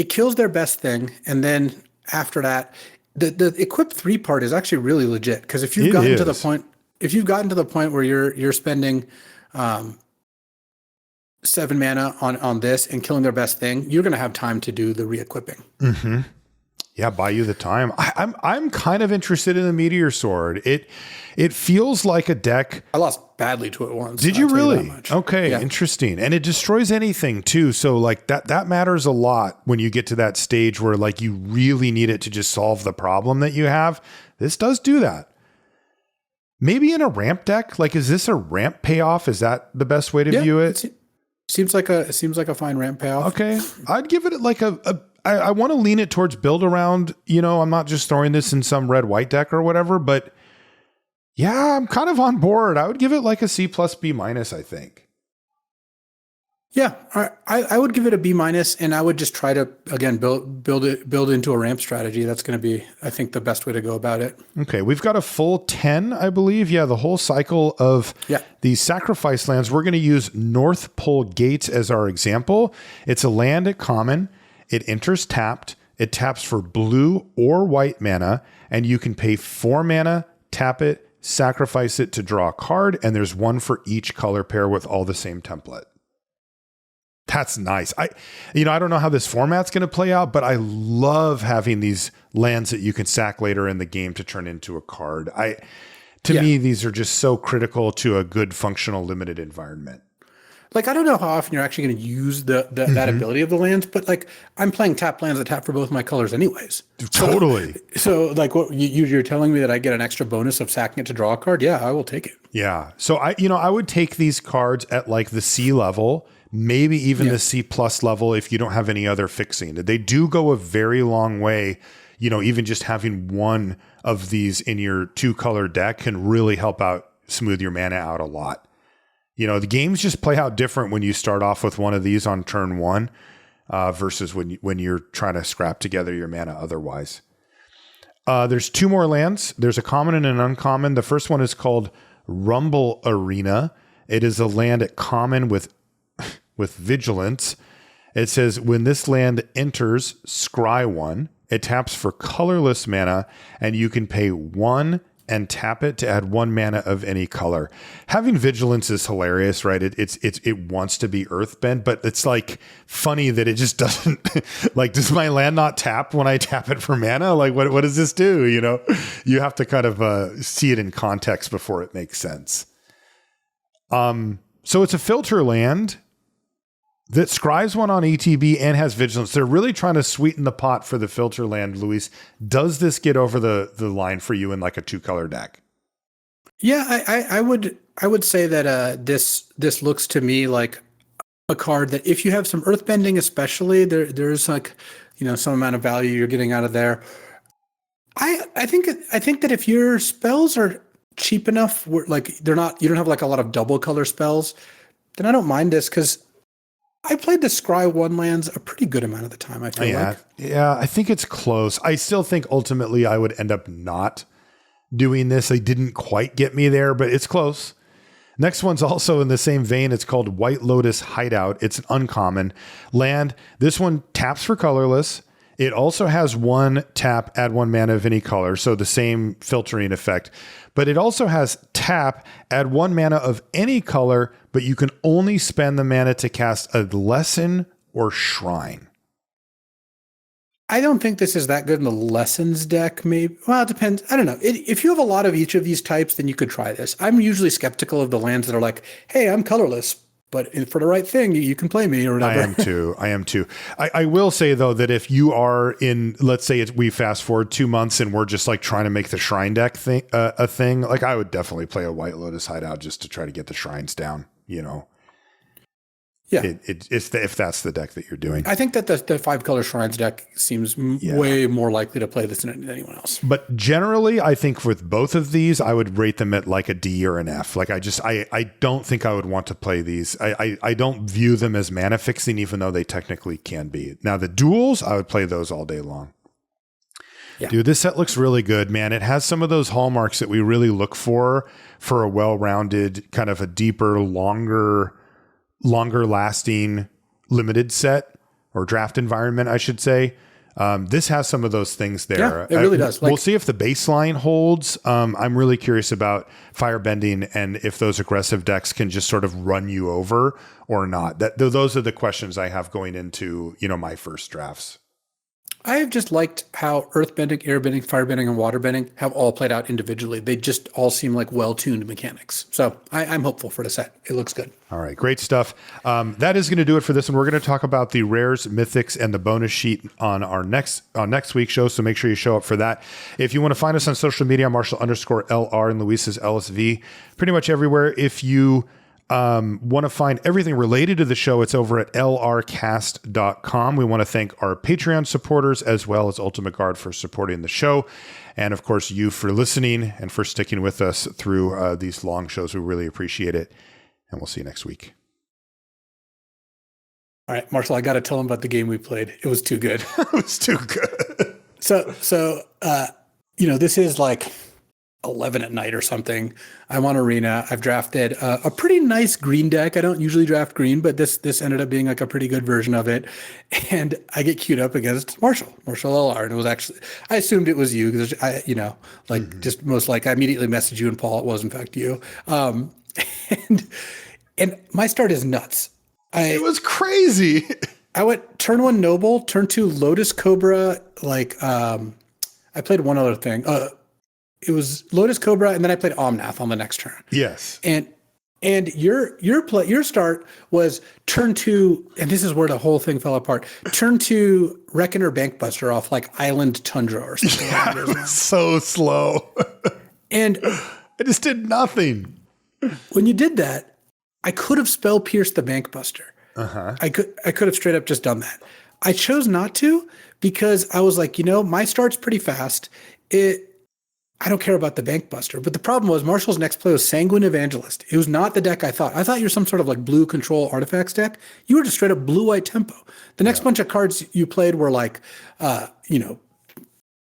kills their best thing, and then after that, the equip 3 part is actually really legit. Because if you've gotten to the point where you're spending 7 mana on this and killing their best thing, you're going to have time to do the re-equipping. Mm-hmm. Yeah, buy you the time. I'm kind of interested in the Meteor Sword. It feels like a deck. I lost badly to it once. Did you really? Okay, yeah. Interesting. And it destroys anything too. So like that matters a lot when you get to that stage where like you really need it to just solve the problem that you have. This does do that. Maybe in a ramp deck. Like, is this a ramp payoff? Is that the best way to view it? Seems like a fine ramp payoff. Okay, I'd give it like I want to lean it towards build around. You know, I'm not just throwing this in some red-white deck or whatever, but yeah, I'm kind of on board. I would give it like a C+, B-, I think. Yeah, I would give it a B-, and I would just try to, again, build into a ramp strategy. That's going to be, I think, the best way to go about it. Okay, we've got a full 10, I believe. Yeah, the whole cycle of these sacrifice lands. We're going to use North Pole Gates as our example. It's a land at common. It enters tapped. It taps for blue or white mana, and you can pay 4 mana, tap it, sacrifice it to draw a card, and there's one for each color pair with all the same template. That's nice. I don't know how this format's going to play out, but I love having these lands that you can sack later in the game to turn into a card. To me, these are just so critical to a good functional limited environment. Like, I don't know how often you're actually going to use that ability of the lands, but like, I'm playing tap lands that tap for both my colors anyways. Totally. So like, what you're telling me that I get an extra bonus of sacking it to draw a card? Yeah, I will take it. Yeah. So I would take these cards at like the C level, maybe even the C plus level if you don't have any other fixing. They do go a very long way. Even just having one of these in your 2-color deck can really help out, smooth your mana out a lot. The games just play out different when you start off with one of these on turn 1 versus when you're trying to scrap together your mana otherwise. There's 2 more lands. There's a common and an uncommon. The first one is called Rumble Arena. It is a land at common with vigilance. It says when this land enters scry 1, it taps for colorless mana, and you can pay 1 and tap it to add 1 mana of any color. Having vigilance is hilarious, right? It wants to be earthbend, but it's like funny that it just doesn't. Like, does my land not tap when I tap it for mana? Like, what does this do? You have to kind of see it in context before it makes sense. So it's a filter land that scries 1 on ETB and has vigilance. They're really trying to sweeten the pot for the filter land, Luis. Does this get over the line for you in like a 2-color deck? Yeah, I would say that this looks to me like a card that if you have some earthbending, especially there's like some amount of value you're getting out of there. I think that if your spells are cheap enough, like you don't have like a lot of double color spells, then I don't mind this because I played the Scry 1 lands a pretty good amount of the time, I feel like. Yeah, I think it's close. I still think ultimately I would end up not doing this. They didn't quite get me there, but it's close. Next one's also in the same vein. It's called White Lotus Hideout. It's an uncommon land. This one taps for colorless. It also has 1 tap, add 1 mana of any color, so the same filtering effect. But it also has tap, add 1 mana of any color, but you can only spend the mana to cast a lesson or shrine. I don't think this is that good in the lessons deck, maybe. Well, it depends. I don't know. If you have a lot of each of these types, then you could try this. I'm usually skeptical of the lands that are like, hey, I'm colorless, but for the right thing, you can play me or whatever. I am too. I will say, though, that if you are in, let's say we fast forward 2 months and we're just like trying to make the shrine deck a thing, like I would definitely play a White Lotus Hideout just to try to get the shrines down, Yeah, if that's the deck that you're doing. I think that the 5-color shrines deck seems way more likely to play this than anyone else. But generally, I think with both of these, I would rate them at like a D or an F. Like I don't think I would want to play these. I don't view them as mana fixing, even though they technically can be. Now the duels, I would play those all day long. Yeah. Dude, this set looks really good, man. It has some of those hallmarks that we really look for a well-rounded, kind of a deeper, longer lasting limited set or draft environment, I should say. This has some of those things there. Yeah, it really does. We'll see if the baseline holds. I'm really curious about firebending and if those aggressive decks can just sort of run you over or not. Those are the questions I have going into, my first drafts. I have just liked how earthbending, airbending, firebending, and waterbending have all played out individually. They just all seem like well-tuned mechanics. So I'm hopeful for the set. It looks good. All right, great stuff. That is going to do it for this one. We're going to talk about the rares, mythics, and the bonus sheet on our next week's show. So make sure you show up for that. If you want to find us on social media, Marshall_LR and Luis's LSV, pretty much everywhere. If you want to find everything related to the show, it's over at lrcast.com. We want to thank our Patreon supporters as well as Ultimate Guard for supporting the show. And of course, you for listening and for sticking with us through these long shows. We really appreciate it. And we'll see you next week. All right, Marshall, I got to tell him about the game we played. It was too good. It was too good. So this is like 11 at night or something. I'm on Arena. I've drafted a pretty nice green deck. I don't usually draft green, but this ended up being like a pretty good version of it. And I get queued up against Marshall LR. And it was actually, I assumed it was you because just most like I immediately messaged you and Paul, it was in fact you. And my start is nuts. It was crazy. I went turn 1 Noble, turn 2 Lotus Cobra. I played one other thing. It was Lotus Cobra, and then I played Omnath on the next turn. Yes. And your start was turn 2, and this is where the whole thing fell apart. Turn 2 Reckoner Bankbuster off like Island Tundra or something. Yeah, it was so slow. And I just did nothing. When you did that, I could have spell pierced the Bankbuster. I could have straight up just done that. I chose not to because I was like, my start's pretty fast. I don't care about the Bankbuster. But the problem was Marshall's next play was Sanguine Evangelist. It was not the deck I thought. I thought you were some sort of like blue control artifacts deck. You were just straight up blue-white tempo. The next bunch of cards you played were like,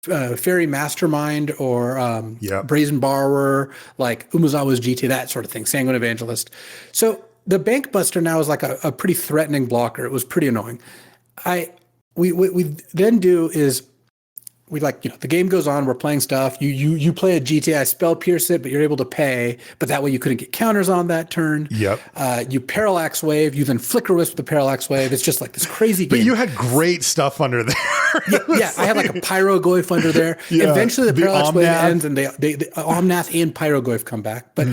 Fairy Mastermind or Brazen Borrower, like Umezawa's GT, that sort of thing, Sanguine Evangelist. So the Bankbuster now is like a pretty threatening blocker. It was pretty annoying. We then do is we the game goes on, we're playing stuff. You play a GT, I spell pierce it, but you're able to pay, but that way you couldn't get counters on that turn. Yep. You Parallax Wave, you then Flicker Wisp the Parallax Wave. It's just like this crazy game. But you had great stuff under there. I had like a Pyrogoyf under there. Yeah, eventually the Parallax Wave ends and the Omnath and Pyrogoyf come back. But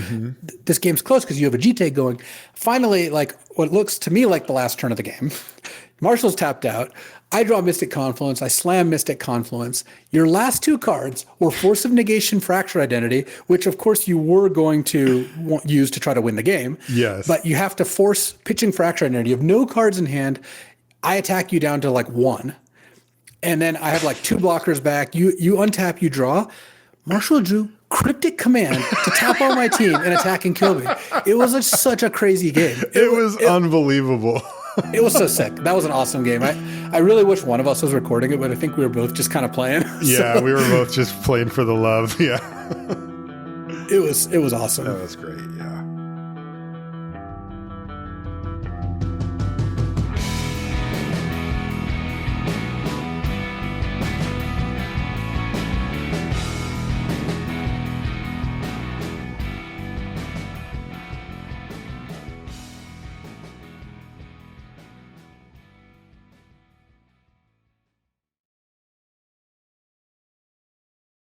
this game's close because you have a GT going. Finally, like what looks to me like the last turn of the game, Marshall's tapped out. I draw Mystic Confluence. I slam Mystic Confluence. Your last 2 cards were Force of Negation, Fracture Identity, which of course you were going to use to try to win the game. Yes. But you have to force pitching Fracture Identity. You have no cards in hand. I attack you down to like 1. And then I have like 2 blockers back. You untap, you draw. Marshall drew Cryptic Command to tap on my team and attack and kill me. It was such a crazy game. It was unbelievable. It was so sick. That was an awesome game. I really wish one of us was recording it, but I think we were both just kind of playing. Yeah, we were both just playing for the love. Yeah. It was awesome. That was great. Yeah.